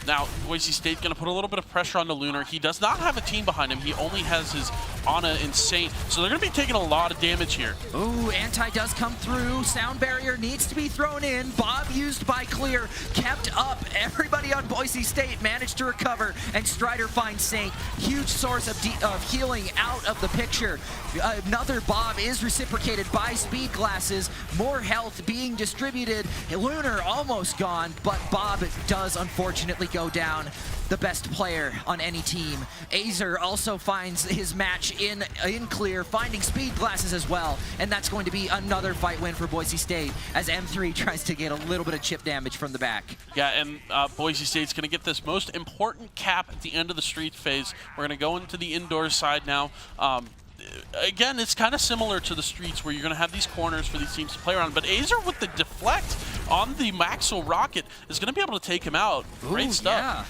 Now, Boise State going to put a little bit of pressure on the Lunar. He does not have a team behind him. He only has his Ana and Saint, so they're going to be taking a lot of damage here. Ooh, anti does come through. Sound barrier needs to be thrown in. Bob used by Clear, kept up. Everybody on Boise State managed to recover, and Strider finds Saint. Huge source of healing out of the picture. Another Bob is reciprocated by Speed Glasses. More health being distributed. Lunar almost gone, but Bob does unfortunately go down. The best player on any team. Azer also finds his match in Clear, finding Speed Glasses as well, and that's going to be another fight win for Boise State as M3 tries to get a little bit of chip damage from the back. Yeah, and Boise State's going to get this most important cap at the end of the street phase. We're going to go into the indoor side now. Again, it's kind of similar to the streets where you're going to have these corners for these teams to play around, but Azer with the deflect on the Maxwell rocket is going to be able to take him out. Great stuff. Yeah.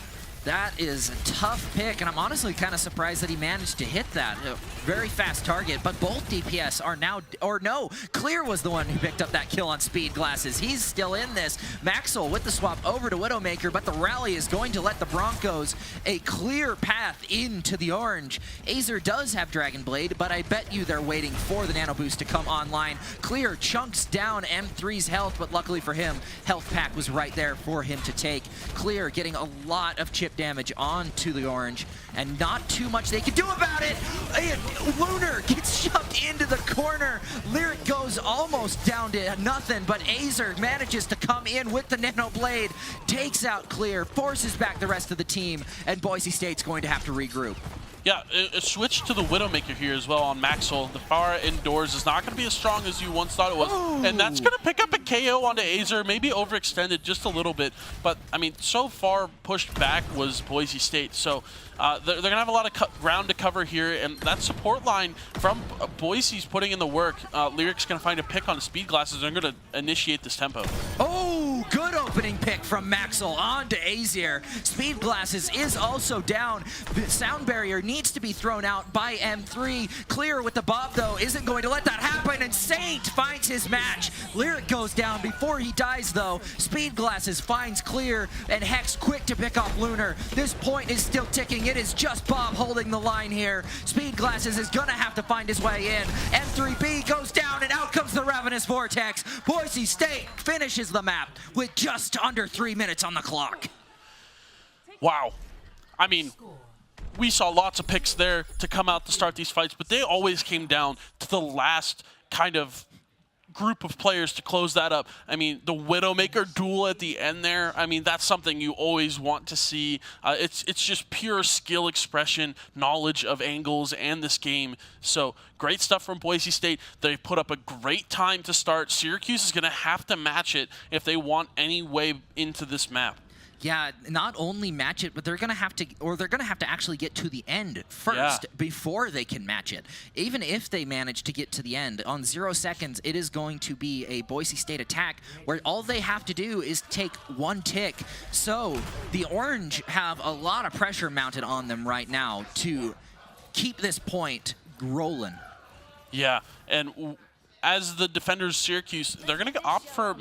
That is a tough pick, and I'm honestly kind of surprised that he managed to hit that. A very fast target, but both DPS are now, or no, Clear was the one who picked up that kill on Speed Glasses. He's still in this. Maxwell with the swap over to Widowmaker, but the rally is going to let the Broncos a clear path into the orange. Azer does have Dragon Blade, but I bet you they're waiting for the Nano Boost to come online. Clear chunks down M3's health, but luckily for him, Health Pack was right there for him to take. Clear getting a lot of chip damage onto the orange, and not too much they can do about it. And Lunar gets shoved into the corner. Lyric goes almost down to nothing, but Azer manages to come in with the Nano Blade, takes out Clear, forces back the rest of the team, and Boise State's going to have to regroup. Yeah, a switch to the Widowmaker here as well on Maxwell. The Pharah indoors is not going to be as strong as you once thought it was. Ooh. And that's going to pick up a KO onto Azer, maybe overextended just a little bit. But, I mean, so far pushed back was Boise State. So they're going to have a lot of ground to cover here. And that support line from Boise's putting in the work. Lyric's going to find a pick on Speed Glasses. They're going to initiate this tempo. Oh, good opening pick from Maxwell onto Azier. Speed Glasses is also down. The sound barrier needs to be thrown out by M3. Clear with the Bob, though, isn't going to let that happen, and Saint finds his match. Lyric goes down before he dies, though. Speed Glasses finds Clear, and Hex quick to pick off Lunar. This point is still ticking. It is just Bob holding the line here. Speed Glasses is gonna have to find his way in. M3B goes down, and out comes the Ravenous Vortex. Boise State finishes the map with just under 3 minutes on the clock. Wow. I mean, we saw lots of picks there to come out to start these fights, but they always came down to the last kind of group of players to close that up. I mean, the Widowmaker duel at the end there, I mean, that's something you always want to see. It's just pure skill expression, knowledge of angles and this game. So great stuff from Boise State. They put up a great time to start. Syracuse is going to have to match it if they want any way into this map. Yeah, not only match it, but they're gonna have to actually get to the end first before they can match it. Even if they manage to get to the end, on 0 seconds, it is going to be a Boise State attack where all they have to do is take 1 tick. So the Orange have a lot of pressure mounted on them right now to keep this point rolling. Yeah, and as the defenders, Syracuse, they're going to opt for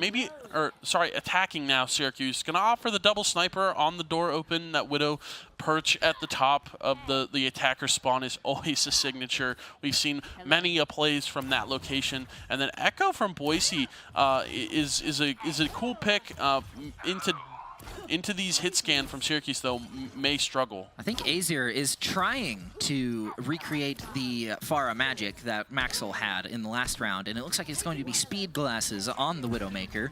attacking now, Syracuse. Going to opt for the double sniper on the door open. That Widow perch at the top of the attacker spawn is always a signature. We've seen many plays from that location. And then Echo from Boise is a cool pick into these hit scan from Syracuse, though, may struggle. I think Azier is trying to recreate the Pharah magic that Maxwell had in the last round, and it looks like it's going to be Speed Glasses on the Widowmaker,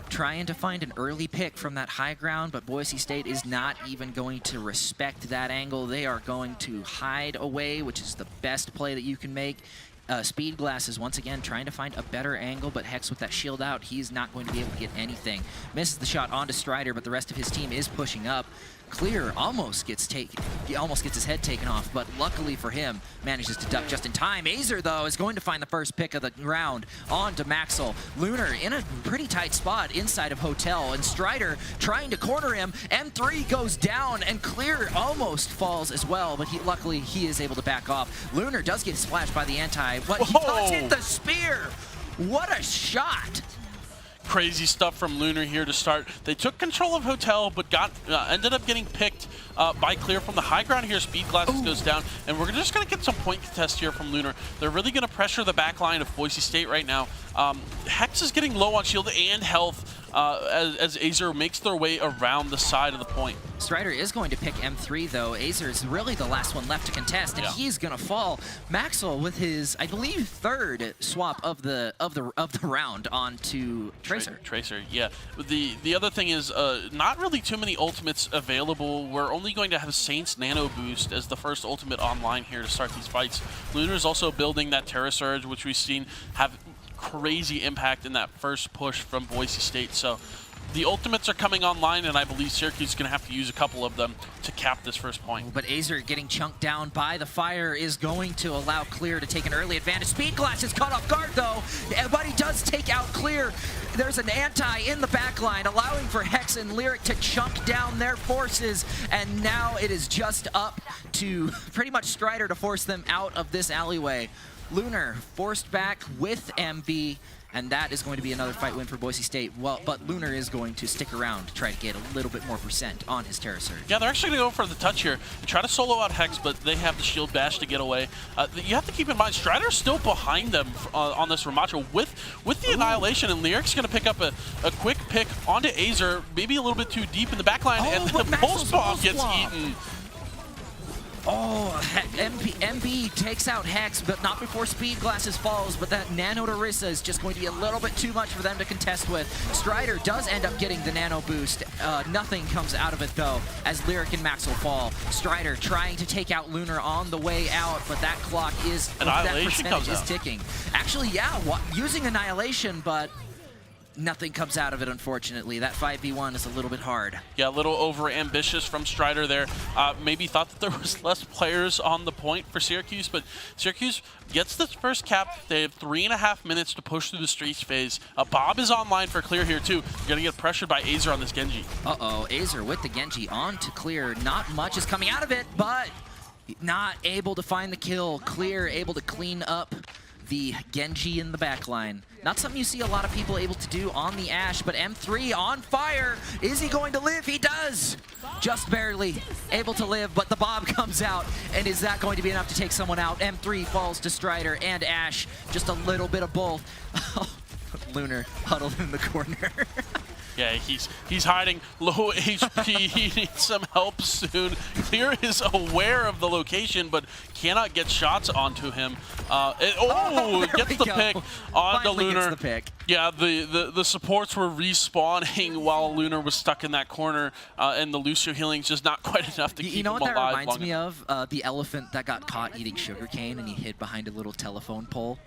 trying to find an early pick from that high ground, but Boise State is not even going to respect that angle. They are going to hide away, which is the best play that you can make. Speed Glasses once again trying to find a better angle, but Hex with that shield out, he's not going to be able to get anything. Misses the shot onto Strider, but the rest of his team is pushing up. Clear almost gets his head taken off, but luckily for him, manages to duck just in time. Azer, though, is going to find the first pick of the round onto Maxwell. Lunar in a pretty tight spot inside of Hotel, and Strider trying to corner him. M3 goes down, and Clear almost falls as well, but luckily he is able to back off. Lunar does get splashed by the anti, but he does hit the spear. What a shot! Crazy stuff from Lunar here to start. They took control of Hotel, but ended up getting picked by Clear from the high ground here. Speed Glasses goes down, and we're just going to get some point contest here from Lunar. They're really going to pressure the back line of Boise State right now. Hex is getting low on shield and health as Azer makes their way around the side of the point. Strider is going to pick M3, though. Azer is really the last one left to contest, and he's going to fall. Maxwell with his, I believe, 3rd swap of the round onto Tracer. Tracer, yeah. The other thing is not really too many ultimates available. We're only going to have Saint's Nano Boost as the first ultimate online here to start these fights. Lunar is also building that Terra Surge, which we've seen have crazy impact in that first push from Boise State. So the ultimates are coming online, and I believe Syracuse is going to have to use a couple of them to cap this first point. But Azer getting chunked down by the fire is going to allow Clear to take an early advantage. Speedglass is caught off guard, though, but he does take out Clear. There's an anti in the back line, allowing for Hex and Lyric to chunk down their forces, and now it is just up to pretty much Strider to force them out of this alleyway. Lunar forced back with MB, and that is going to be another fight win for Boise State. Well, but Lunar is going to stick around to try to get a little bit more percent on his Terra Surge. Yeah, they're actually going to go for the touch here and try to solo out Hex, but they have the shield bash to get away. You have to keep in mind, Strider's still behind them on this Ramacho with the Annihilation, and Lyric's going to pick up a quick pick onto Azer, maybe a little bit too deep in the backline, and the Pulse Bomb gets eaten. Oh, MB takes out Hex, but not before Speedglasses falls, but that Nano Darissa is just going to be a little bit too much for them to contest with. Strider does end up getting the Nano boost. Nothing comes out of it, though, as Lyric and Max will fall. Strider trying to take out Lunar on the way out, but that clock is, that percentage is ticking. Actually, yeah, using Annihilation, but nothing comes out of it, unfortunately. That 5v1 is a little bit hard. Yeah, a little over-ambitious from Strider there. Maybe thought that there was less players on the point for Syracuse, but Syracuse gets this first cap. They have 3.5 minutes to push through the streets phase. Bob is online for Clear here, too. You're going to get pressured by Azer on this Genji. Uh-oh, Azer with the Genji on to Clear. Not much is coming out of it, but not able to find the kill. Clear able to clean up the Genji in the backline. Not something you see a lot of people able to do on the Ashe, but M3 on fire. Is he going to live? He does! Just barely able to live, but the Bob comes out, and is that going to be enough to take someone out? M3 falls to Strider and Ashe. Just a little bit of both. Lunar huddled in the corner. Yeah, he's hiding low HP. He needs some help soon. Clear is aware of the location, but cannot get shots onto him. Gets the pick onto Lunar. Gets the pick. Yeah, the supports were respawning while Lunar was stuck in that corner, and the Lucio healing is just not quite enough to keep him alive. You know what that reminds me of? The elephant that got caught eating sugarcane and he hid behind a little telephone pole.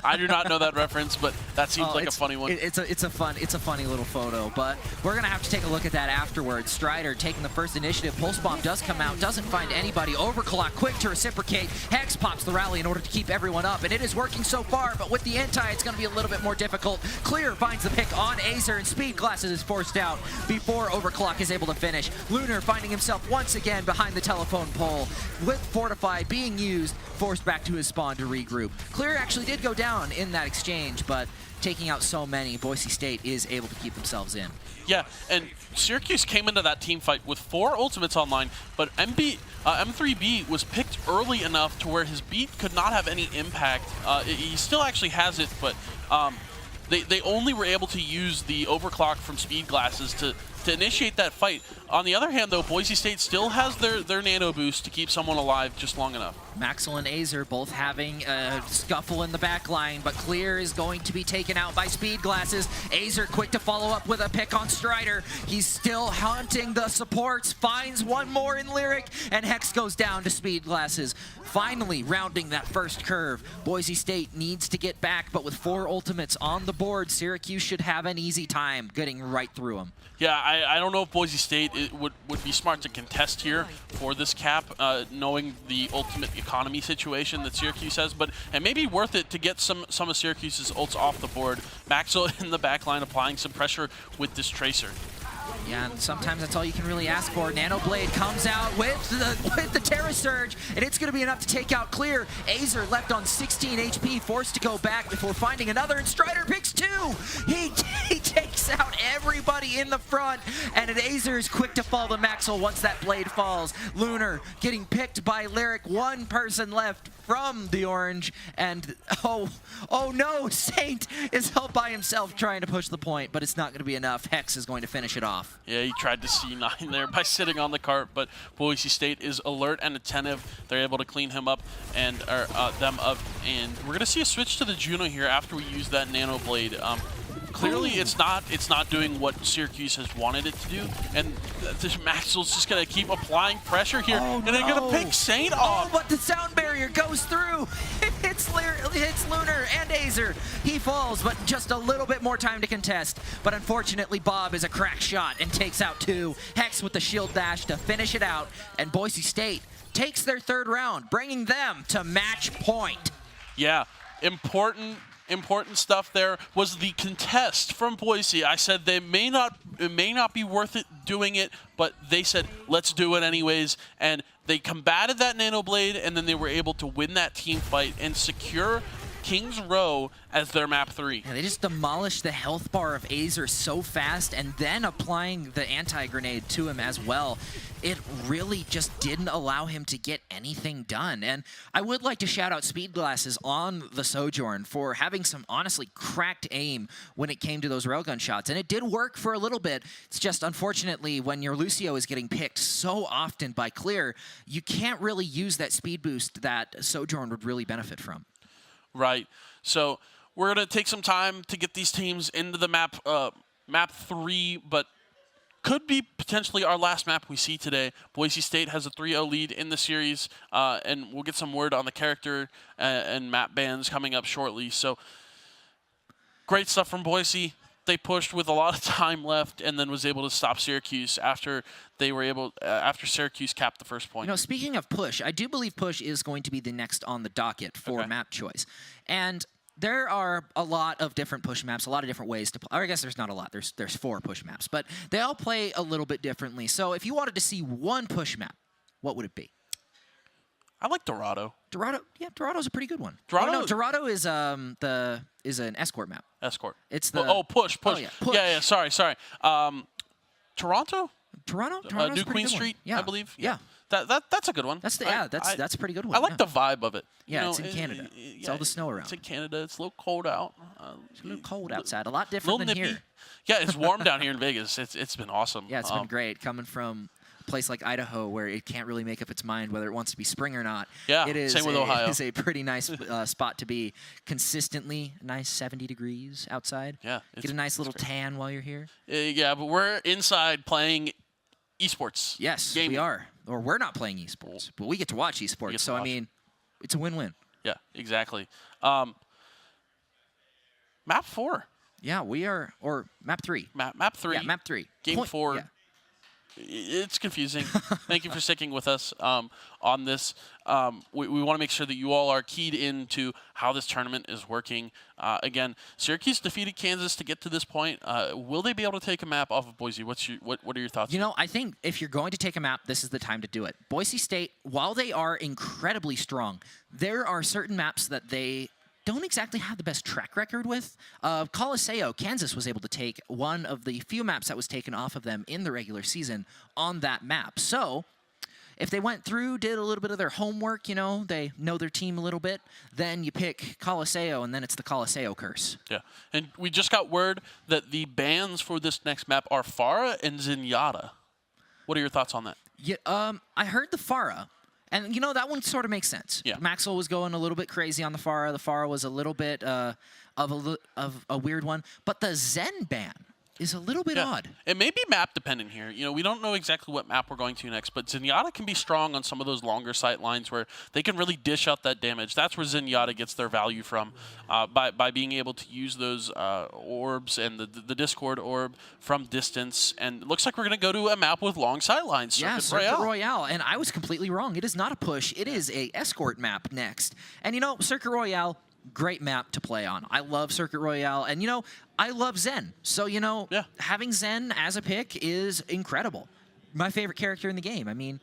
I do not know that reference, but that seems like a funny one. It's a funny little photo, but we're gonna have to take a look at that afterwards. Strider taking the first initiative. Pulse Bomb does come out, doesn't find anybody. Overclock, quick to reciprocate. Hex pops the rally in order to keep everyone up, and it is working so far, but with the anti, it's gonna be a little bit more difficult. Clear finds the pick on Azer, and Speedglasses is forced out before Overclock is able to finish. Lunar finding himself once again behind the telephone pole, with Fortify being used, forced back to his spawn to regroup. Clear actually did go down in that exchange, but taking out so many, Boise State is able to keep themselves in. Yeah, and Syracuse came into that team fight with 4 ultimates online, but M3B was picked early enough to where his beat could not have any impact. He still actually has it, but they only were able to use the overclock from Speedglasses to initiate that fight. On the other hand, though, Boise State still has their nano boost to keep someone alive just long enough. Maxwell and Azer both having a scuffle in the back line, but Clear is going to be taken out by Speedglasses. Azer quick to follow up with a pick on Strider. He's still haunting the supports, finds one more in Lyric, and Hex goes down to Speedglasses. Finally rounding that first curve. Boise State needs to get back, but with 4 ultimates on the board, Syracuse should have an easy time getting right through them. Yeah, I don't know if Boise State would be smart to contest here for this cap, knowing the ultimate economy situation that Syracuse has, but it may be worth it to get some of Syracuse's ults off the board. Maxwell in the back line applying some pressure with this Tracer. Yeah, and sometimes that's all you can really ask for. Nano Blade comes out with the Terra Surge, and it's going to be enough to take out Clear. Azer left on 16 HP, forced to go back before finding another, and Strider picks 2. He takes out everybody in the front, and Azer is quick to fall to Maxwell once that blade falls. Lunar getting picked by Lyric, 1 person left from the orange, and oh no, Saint is held by himself trying to push the point, but it's not going to be enough. Hex is going to finish it off. Yeah, he tried to C9 there by sitting on the cart, but Boise State is alert and attentive. They're able to clean him up and them up, and we're going to see a switch to the Juno here after we use that Nano Blade. clearly it's not doing what Syracuse has wanted it to do, and Maxwell's just gonna keep applying pressure here, and they're gonna pick Saint off. Oh, but the sound barrier goes through. It hits Lunar and Azer. He falls, but just a little bit more time to contest. But unfortunately, Bob is a crack shot and takes out 2. Hex with the shield dash to finish it out, and Boise State takes their 3rd round, bringing them to match point. Yeah, important stuff there was the contest from Boise. I said it may not be worth it doing it, but they said let's do it anyways, and they combated that Nano Blade, and then they were able to win that team fight and secure Kings Row as their map 3. Yeah, they just demolished the health bar of Azer so fast, and then applying the anti-grenade to him as well. It really just didn't allow him to get anything done. And I would like to shout out Speed Glasses on the Sojourn for having some honestly cracked aim when it came to those railgun shots. And it did work for a little bit. It's just unfortunately when your Lucio is getting picked so often by Clear, you can't really use that speed boost that Sojourn would really benefit from. Right. So we're going to take some time to get these teams into the map 3, but could be potentially our last map we see today. Boise State has a 3-0 lead in the series, and we'll get some word on the character and map bans coming up shortly. So great stuff from Boise. They pushed with a lot of time left and then was able to stop Syracuse after they were able after Syracuse capped the first point. You know, speaking of push, I do believe push is going to be the next on the docket for map choice. And there are a lot of different push maps, a lot of different ways to play. Or I guess there's not a lot. There's 4 push maps, but they all play a little bit differently. So if you wanted to see one push map, what would it be? I like Dorado. Dorado, yeah, Dorado's a pretty good one. Dorado, no, Dorado is an escort map. Escort. It's the push. Oh, yeah, push. Yeah. Sorry. Toronto. Toronto's New a pretty Queen good Street, one. Yeah. I believe. Yeah. That's a good one. That's a pretty good one. I like the vibe of it. Yeah, it's in Canada. It's all the snow around. It's in Canada. It's a little cold out. It's a little cold outside. A lot different than nippy. here. Yeah, it's warm down here in Vegas. It's been awesome. Yeah, it's been great coming from a place like Idaho where it can't really make up its mind whether it wants to be spring or not. Yeah, it is same with Ohio. It is a pretty nice spot to be. Consistently nice 70 degrees outside. Yeah. Get a nice little tan while you're here. Yeah, but we're inside playing esports. Yes, gaming. we are. Or we're not playing esports, but we get to watch esports. So, I mean, it's a win-win. Yeah, exactly. Map 4. Yeah, we are. Or map 3. Map 3. Yeah, map 3. Game 4. Yeah. It's confusing. Thank you for sticking with us on this. We want to make sure that you all are keyed into how this tournament is working. Again, Syracuse defeated Kansas to get to this point. Will they be able to take a map off of Boise? What are your thoughts? You know, I think if you're going to take a map, this is the time to do it. Boise State, while they are incredibly strong, there are certain maps that they don't exactly have the best track record with. Coliseo, Kansas was able to take one of the few maps that was taken off of them in the regular season on that map. So if they went through, did a little bit of their homework, you know, they know their team a little bit, then you pick Coliseo, and then it's the Coliseo curse. Yeah, and we just got word that the bans for this next map are Farah and Zenyatta. What are your thoughts on that? Yeah, I heard the Farah. And, you know, that one sort of makes sense. Yeah. Maxwell was going a little bit crazy on the Farah. The Farah was a little bit of a weird one. But the Zen ban is a little bit odd. It may be map dependent here. You know, we don't know exactly what map we're going to next, but Zenyatta can be strong on some of those longer sight lines where they can really dish out that damage. That's where Zenyatta gets their value from, by being able to use those orbs and the Discord orb from distance. And it looks like we're going to go to a map with long sight lines. Circuit Royale. And I was completely wrong. It is not a push. It is a escort map next. And, you know, Circuit Royale, great map to play on. I love Circuit Royale. And, you know, I love Zen. So, you know, having Zen as a pick is incredible. My favorite character in the game. I mean,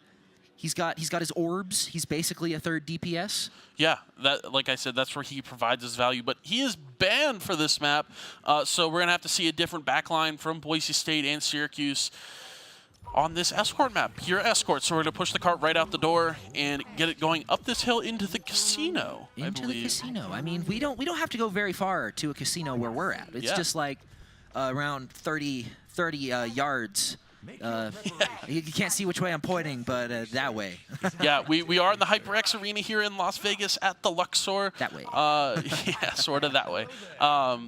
he's got his orbs. He's basically a third DPS. Yeah, that, like I said, that's where he provides his value. But he is banned for this map. So we're going to have to see a different backline from Boise State and Syracuse on this escort map, pure escort. So we're going to push the cart right out the door and get it going up this hill into the casino. Into the casino. I mean, we don't have to go very far to a casino where we're at. It's just like around 30 yards. You can't see which way I'm pointing, but that way. Yeah, we are in the HyperX Arena here in Las Vegas at the Luxor. That way. Yeah, sort of that way.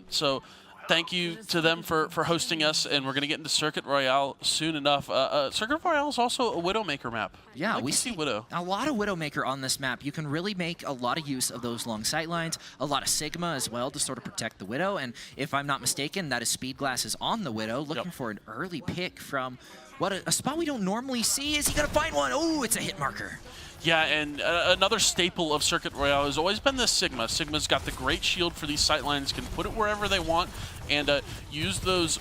So thank you to them for hosting us, and we're going to get into Circuit Royale soon enough. Circuit Royale is also a Widowmaker map. Yeah, we see Widow. A lot of Widowmaker on this map. You can really make a lot of use of those long sight lines, a lot of Sigma as well to sort of protect the Widow, and if I'm not mistaken, that is Speed Glasses on the Widow, looking for an early pick from what a spot we don't normally see. Is he going to find one? Oh, it's a hit marker. Yeah, and another staple of Circuit Royale has always been the Sigma. Sigma's got the great shield for these sightlines, can put it wherever they want, and use those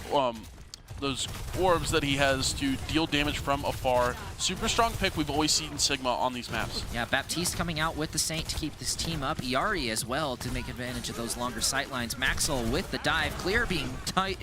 orbs that he has to deal damage from afar. Super strong pick we've always seen Sigma on these maps. Yeah, Baptiste coming out with the Saint to keep this team up. Iari as well to make advantage of those longer sight lines. Maxwell with the dive. Clear being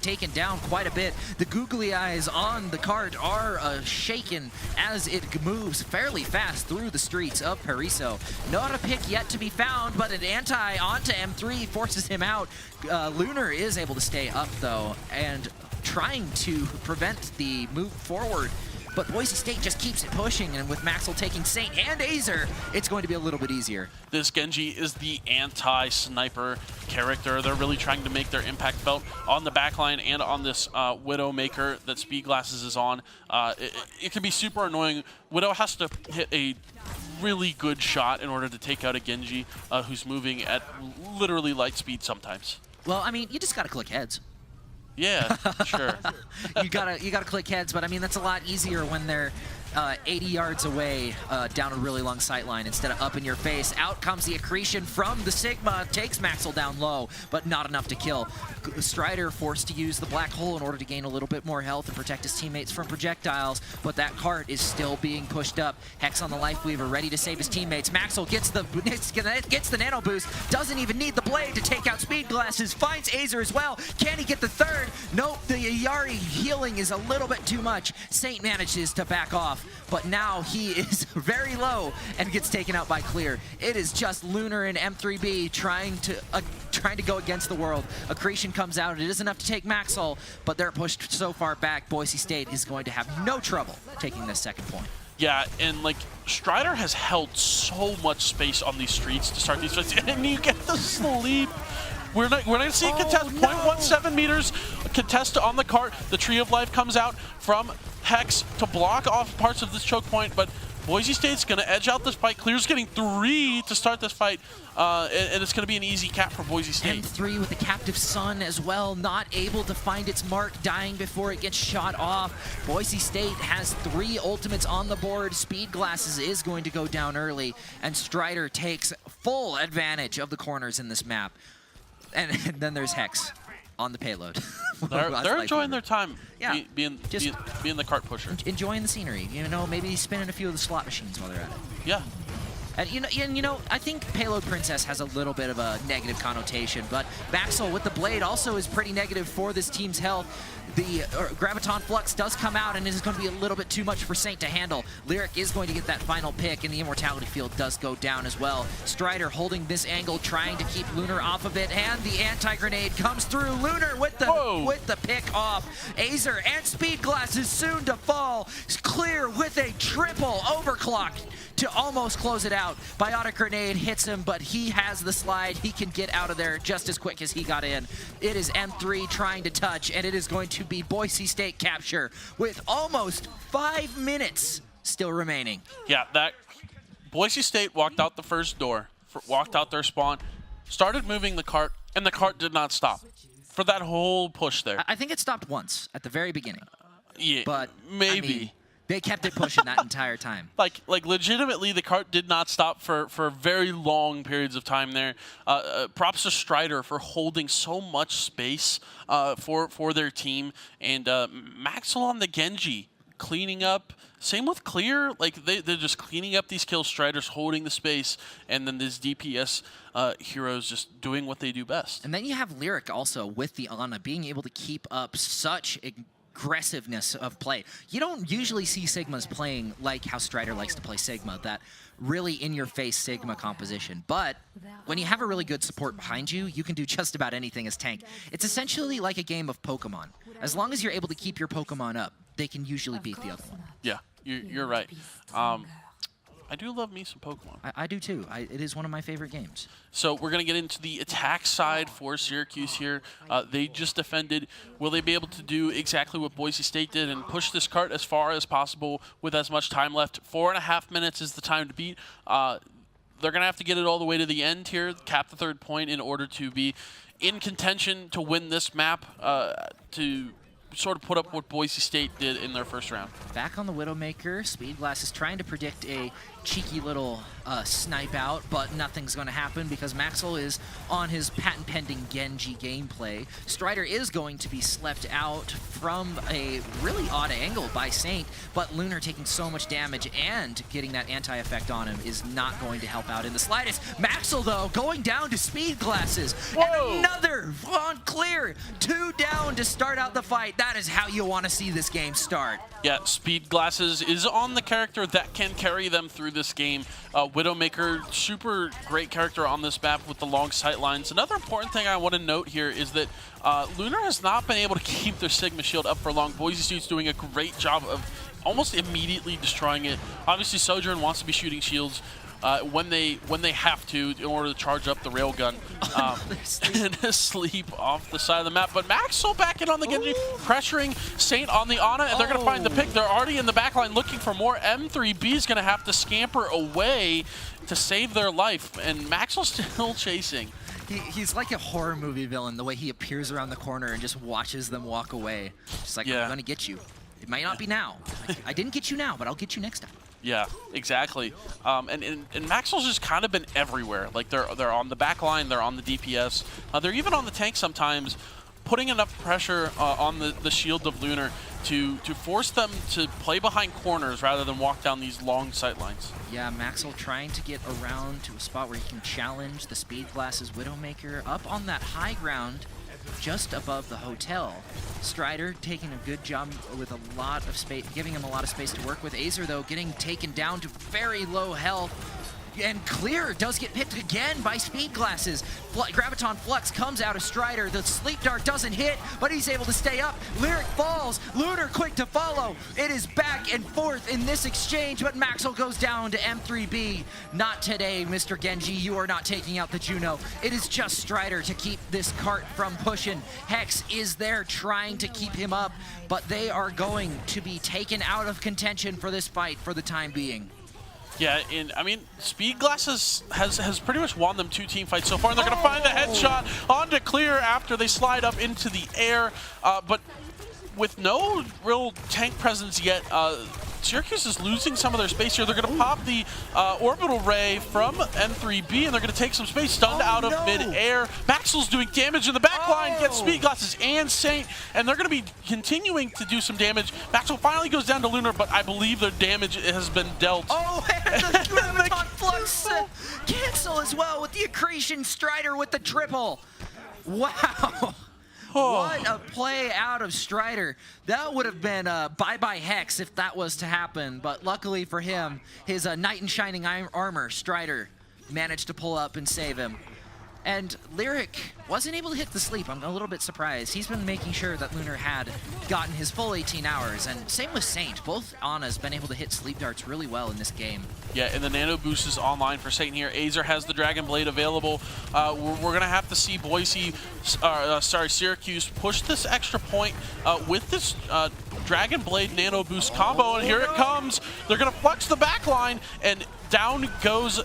taken down quite a bit. The googly eyes on the cart are shaken as it moves fairly fast through the streets of Pariso. Not a pick yet to be found, but an anti onto M3 forces him out. Lunar is able to stay up though, and trying to prevent the move forward, but Boise State just keeps it pushing, and with Maxwell taking Saint and Azer, it's going to be a little bit easier. This Genji is the anti-sniper character. They're really trying to make their impact felt on the backline and on this Widowmaker that Speed Glasses is on. It can be super annoying. Widow has to hit a really good shot in order to take out a Genji who's moving at literally light speed sometimes. Well, I mean, you just got to click heads. Yeah, sure. you gotta click heads, but I mean that's a lot easier when they're 80 yards away down a really long sight line instead of up in your face. Out comes the accretion from the Sigma, takes Maxwell down low, but not enough to kill. Strider forced to use the black hole in order to gain a little bit more health and protect his teammates from projectiles, but that cart is still being pushed up. Hex on the Life Weaver, ready to save his teammates. Maxwell gets the nano boost, doesn't even need the blade to take out Speed Glasses, finds Azer as well. Can he get the third? Nope, the Yari healing is a little bit too much. Saint manages to back off, but now he is very low and gets taken out by Clear. It is just Lunar and M3B trying to go against the world. Accretion comes out. It is enough to take Maxwell, but they're pushed so far back. Boise State is going to have no trouble taking this second point. Yeah, and like Strider has held so much space on these streets to start these fights, and you get the sleep. We're not going to see a contest. 0.17 meters contest on the cart. The Tree of Life comes out from Hex to block off parts of this choke point, but Boise State's going to edge out this fight. Clear's getting 3 to start this fight, and it's going to be an easy cap for Boise State. M3 with the Captive Sun as well, not able to find its mark, dying before it gets shot off. Boise State has 3 ultimates on the board. Speed Glasses is going to go down early, and Strider takes full advantage of the corners in this map. And then there's Hex on the payload. They're enjoying their time being the cart pusher. Enjoying the scenery. You know, maybe spinning a few of the slot machines while they're at it. Yeah. And you know, I think Payload Princess has a little bit of a negative connotation, but Maxwell with the blade also is pretty negative for this team's health. The Graviton Flux does come out, and it is going to be a little bit too much for Saint to handle. Lyric is going to get that final pick, and the Immortality Field does go down as well. Strider holding this angle, trying to keep Lunar off of it, and the anti-grenade comes through. Lunar with the pick off. Azer and Speed Glasses soon to fall. Clear with a triple overclock to almost close it out. Biotic Grenade hits him, but he has the slide. He can get out of there just as quick as he got in. It is M3 trying to touch, and it is going to be Boise State capture with almost 5 minutes still remaining. Yeah, that Boise State walked out the first door, walked out their spawn, started moving the cart, and the cart did not stop for that whole push there. I think it stopped once at the very beginning. Yeah, but maybe. I mean, they kept it pushing that entire time. Like legitimately, the cart did not stop for very long periods of time there. Props to Strider for holding so much space for their team, and Maxwell on the Genji cleaning up. Same with Clear, like they're just cleaning up these kills. Strider's holding the space, and then these DPS heroes just doing what they do best. And then you have Lyric also with the Ana being able to keep up such aggressiveness of play. You don't usually see Sigmas playing like how Strider likes to play Sigma, that really in-your-face Sigma composition. But when you have a really good support behind you, you can do just about anything as tank. It's essentially like a game of Pokemon. As long as you're able to keep your Pokemon up, they can usually beat the other one. Yeah, you're right. I do love me some Pokemon. I do too. It is one of my favorite games. So we're going to get into the attack side for Syracuse here. They just defended. Will they be able to do exactly what Boise State did and push this cart as far as possible with as much time left? 4.5 minutes is the time to beat. They're going to have to get it all the way to the end here, cap the 3rd point in order to be in contention to win this map, to sort of put up what Boise State did in their first round. Back on the Widowmaker, Speedglass is trying to predict a cheeky little snipe out, but nothing's going to happen because Maxwell is on his patent-pending Genji gameplay. Strider is going to be slept out from a really odd angle by Saint, but Lunar taking so much damage and getting that anti-effect on him is not going to help out in the slightest. Maxwell, though, going down to Speedglasses. And another on clear. 2 down to start out the fight. That is how you want to see this game start. Yeah, Speedglasses is on the character that can carry them through this game. Widowmaker, super great character on this map with the long sight lines. Another important thing I want to note here is that Lunar has not been able to keep their Sigma shield up for long. Boise State's doing a great job of almost immediately destroying it. Obviously, Sojourn wants to be shooting shields when they have to in order to charge up the railgun and sleep off the side of the map. But Maxwell back in on the Genji, pressuring Saint on the Ana, and they're going to find the pick. They're already in the backline looking for more. M3B is going to have to scamper away to save their life, and Maxwell's still chasing. He's like a horror movie villain, the way he appears around the corner and just watches them walk away. Just like, I'm going to get you. It might not be now. Like, I didn't get you now, but I'll get you next time. Yeah, exactly. And Maxwell's just kind of been everywhere. Like they're on the back line, they're on the DPS, they're even on the tank sometimes, putting enough pressure on the shield of Lunar to force them to play behind corners rather than walk down these long sight lines. Yeah, Maxwell trying to get around to a spot where he can challenge the Speedglasses Widowmaker up on that high ground just above the hotel. Strider taking a good job with a lot of space, giving him a lot of space to work with. Azer, though, getting taken down to very low health. And Clear does get picked again by Speedglasses. Graviton Flux comes out of Strider. The Sleep Dart doesn't hit, but he's able to stay up. Lyric falls. Lunar quick to follow. It is back and forth in this exchange, but Maxwell goes down to M3B. Not today, Mr. Genji. You are not taking out the Juno. It is just Strider to keep this cart from pushing. Hex is there trying to keep him up, but they are going to be taken out of contention for this fight for the time being. Yeah, and I mean, Speedglasses has pretty much won them 2 team fights so far, and they're going to find the headshot onto Clear after they slide up into the air. But with no real tank presence yet, Syracuse is losing some of their space here. They're going to pop the orbital ray from M3B, and they're going to take some space, stunned out of mid-air. Maxwell's doing damage in the back line, gets Speedglasses and Saint, and they're going to be continuing to do some damage. Maxwell finally goes down to Lunar, but I believe their damage has been dealt. Oh, and the Graviton Flux cancel as well with the accretion. Strider with the triple. Wow. What a play out of Strider. That would have been bye-bye Hex if that was to happen. But luckily for him, his knight in shining armor, Strider, managed to pull up and save him. And Lyric wasn't able to hit the sleep. I'm a little bit surprised. He's been making sure that Lunar had gotten his full 18 hours. And same with Saint. Both Ana's been able to hit sleep darts really well in this game. Yeah, and the Nano Boost is online for Saint here. Azer has the Dragon Blade available. We're going to have to see Syracuse push this extra point with this Dragon Blade Nano Boost combo. And here it comes. They're going to flex the back line, and down goes...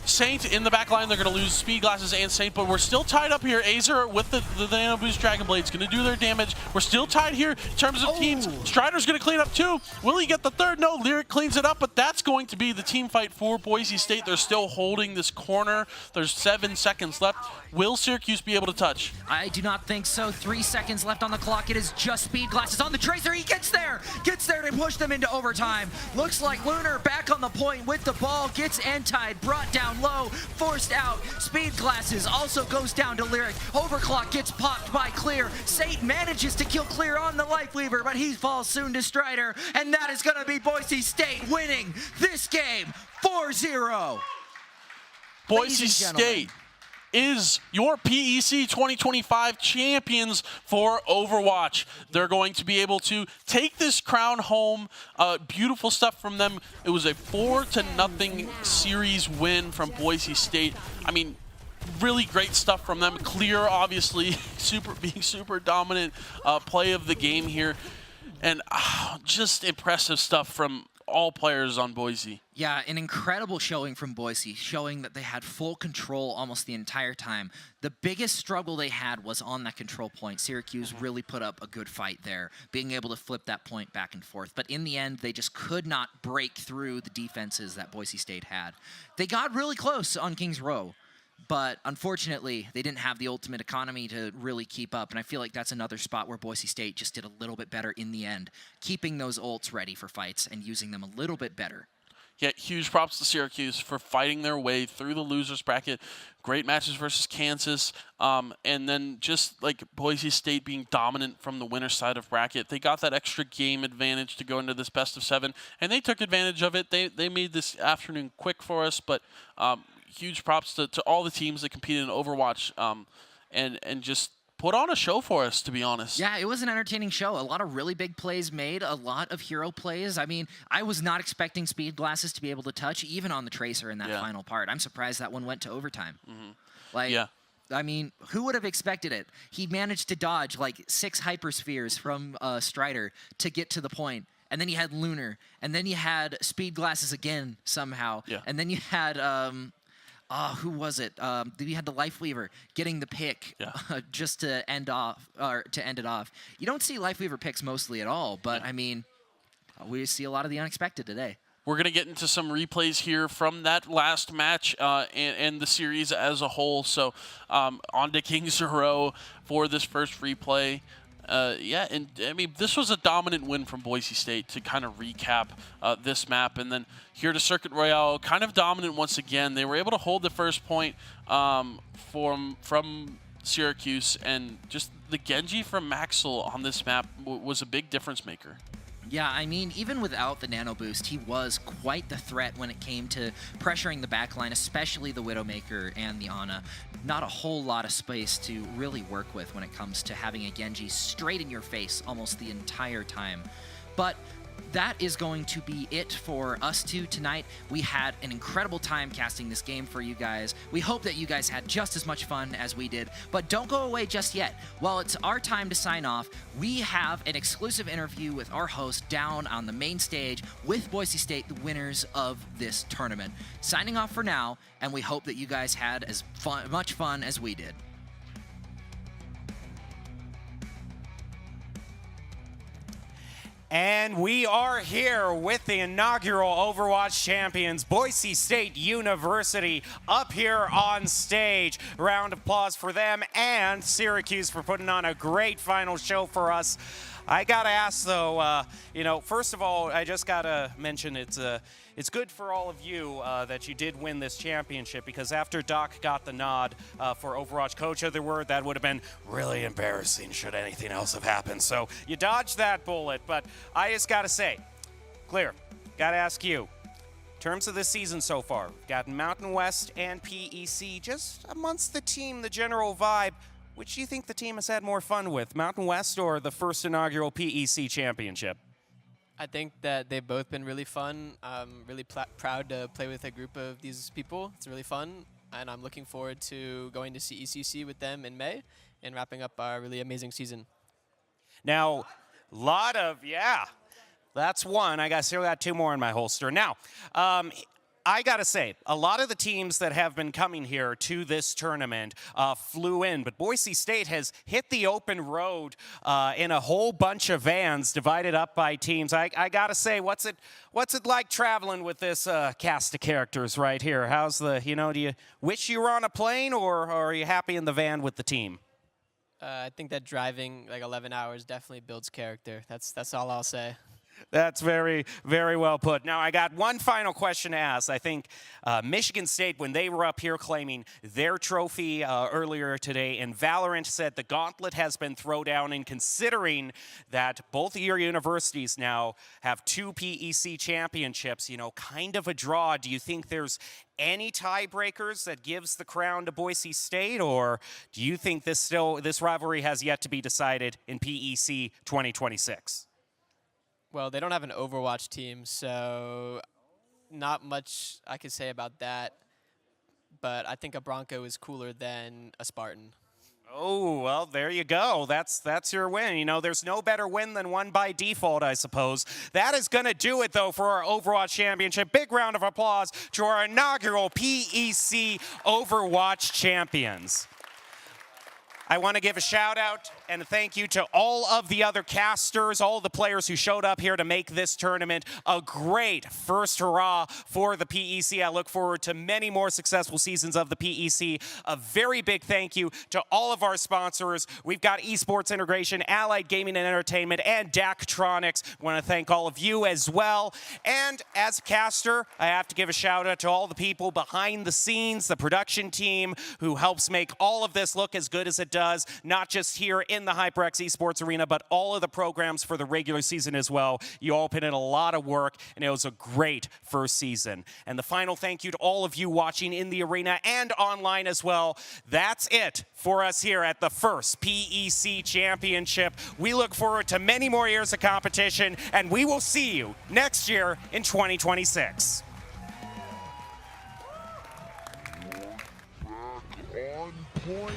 Saint in the back line. They're going to lose Speedglasses and Saint, but we're still tied up here. Azer with the Nano Boost Dragon Blade is going to do their damage. We're still tied here in terms of teams. Strider's going to clean up 2. Will he get the 3rd? No, Lyric cleans it up, but that's going to be the team fight for Boise State. They're still holding this corner. There's 7 seconds left. Will Syracuse be able to touch? I do not think so. 3 seconds left on the clock. It is just Speedglasses on the Tracer. He gets there to push them into overtime. Looks like Lunar back on the point with the ball. Gets antied, brought down low, forced out. Speedglasses also goes down to Lyric. Overclock gets popped by Clear. Saint manages to kill Clear on the Lifeweaver, but he falls soon to Strider, and that is going to be Boise State winning this game 4-0. Boise State is your PEC 2025 champions for Overwatch. They're going to be able to take this crown home. Beautiful stuff from them. It was a 4-0 series win from Boise State. I mean, really great stuff from them. Clear, obviously, being super dominant play of the game here. And just impressive stuff from all players on Boise. Yeah, an incredible showing from Boise, showing that they had full control almost the entire time. The biggest struggle they had was on that control point. Syracuse really put up a good fight there, being able to flip that point back and forth. But in the end, they just could not break through the defenses that Boise State had. They got really close on Kings Row, but unfortunately, they didn't have the ultimate economy to really keep up. And I feel like that's another spot where Boise State just did a little bit better in the end, keeping those ults ready for fights and using them a little bit better. Yeah, huge props to Syracuse for fighting their way through the losers bracket. Great matches versus Kansas. And then just like Boise State being dominant from the winner side of bracket. They got that extra game advantage to go into this best of 7, and they took advantage of it. They made this afternoon quick for us, but huge props to all the teams that competed in Overwatch and just put on a show for us, to be honest. Yeah, it was an entertaining show. A lot of really big plays made, a lot of hero plays. I mean, I was not expecting Speed Glasses to be able to touch, even on the Tracer in that final part. I'm surprised that one went to overtime. Like, yeah. I mean, who would have expected it? He managed to dodge like 6 hyperspheres from Strider to get to the point. And then you had Lunar. And then you had Speed Glasses again somehow. Yeah. And then you had... who was it? We had the Life Weaver getting the pick just to end it off. You don't see Life Weaver picks mostly at all, but I mean, we see a lot of the unexpected today. We're going to get into some replays here from that last match and the series as a whole. So on to Kings Row for this first replay. Yeah, and I mean, this was a dominant win from Boise State to kind of recap this map. And then here to Circuit Royale, kind of dominant once again. They were able to hold the first point from Syracuse, and just the Genji from Maxwell on this map was a big difference maker. Yeah, I mean, even without the nano boost, he was quite the threat when it came to pressuring the backline, especially the Widowmaker and the Ana. Not a whole lot of space to really work with when it comes to having a Genji straight in your face almost the entire time. But that is going to be it for us two tonight. We had an incredible time casting this game for you guys. We hope that you guys had just as much fun as we did, but don't go away just yet. While it's our time to sign off, we have an exclusive interview with our host down on the main stage with Boise State, the winners of this tournament. Signing off for now, and we hope that you guys had as much fun as we did. And we are here with the inaugural Overwatch champions, Boise State University, up here on stage. Round of applause for them and Syracuse for putting on a great final show for us. I gotta ask though, first of all, I just gotta mention it's good for all of you that you did win this championship, because after Doc got the nod for Overwatch Coach of the Year, that would have been really embarrassing should anything else have happened. So you dodged that bullet, but I just gotta say, Clear, gotta ask you, in terms of the season so far, we've got Mountain West and PEC, just amongst the team, the general vibe, which do you think the team has had more fun with, Mountain West or the first inaugural PEC championship? I think that they've both been really fun. I'm really proud to play with a group of these people. It's really fun, and I'm looking forward to going to CECC with them in May and wrapping up our really amazing season. Now, that's one. I still got 2 more in my holster. Now, I gotta say, a lot of the teams that have been coming here to this tournament flew in, but Boise State has hit the open road in a whole bunch of vans divided up by teams. I gotta say, what's it like traveling with this cast of characters right here? How's do you wish you were on a plane, or are you happy in the van with the team? I think that driving like 11 hours definitely builds character. That's all I'll say. That's very, very well put. Now, I got one final question to ask. I think Michigan State, when they were up here claiming their trophy earlier today, and Valorant said the gauntlet has been thrown down, and considering that both of your universities now have 2 PEC championships, you know, kind of a draw, do you think there's any tiebreakers that gives the crown to Boise State, or do you think this rivalry has yet to be decided in PEC 2026? Well, they don't have an Overwatch team, so not much I could say about that. But I think a Bronco is cooler than a Spartan. Oh, well, there you go. That's your win. You know, there's no better win than one by default, I suppose. That is going to do it, though, for our Overwatch Championship. Big round of applause to our inaugural PEC Overwatch champions. I want to give a shout out and a thank you to all of the other casters, all the players who showed up here to make this tournament a great first hurrah for the PEC. I look forward to many more successful seasons of the PEC. A very big thank you to all of our sponsors. We've got Esports Integration, Allied Gaming and Entertainment, and Daktronics. I want to thank all of you as well. And as a caster, I have to give a shout out to all the people behind the scenes, the production team who helps make all of this look as good as it does, not just here in the HyperX Esports Arena, but all of the programs for the regular season as well. You all put in a lot of work, and it was a great first season. And the final thank you to all of you watching in the arena and online as well. That's it for us here at the first PEC Championship. We look forward to many more years of competition, and we will see you next year in 2026. On point.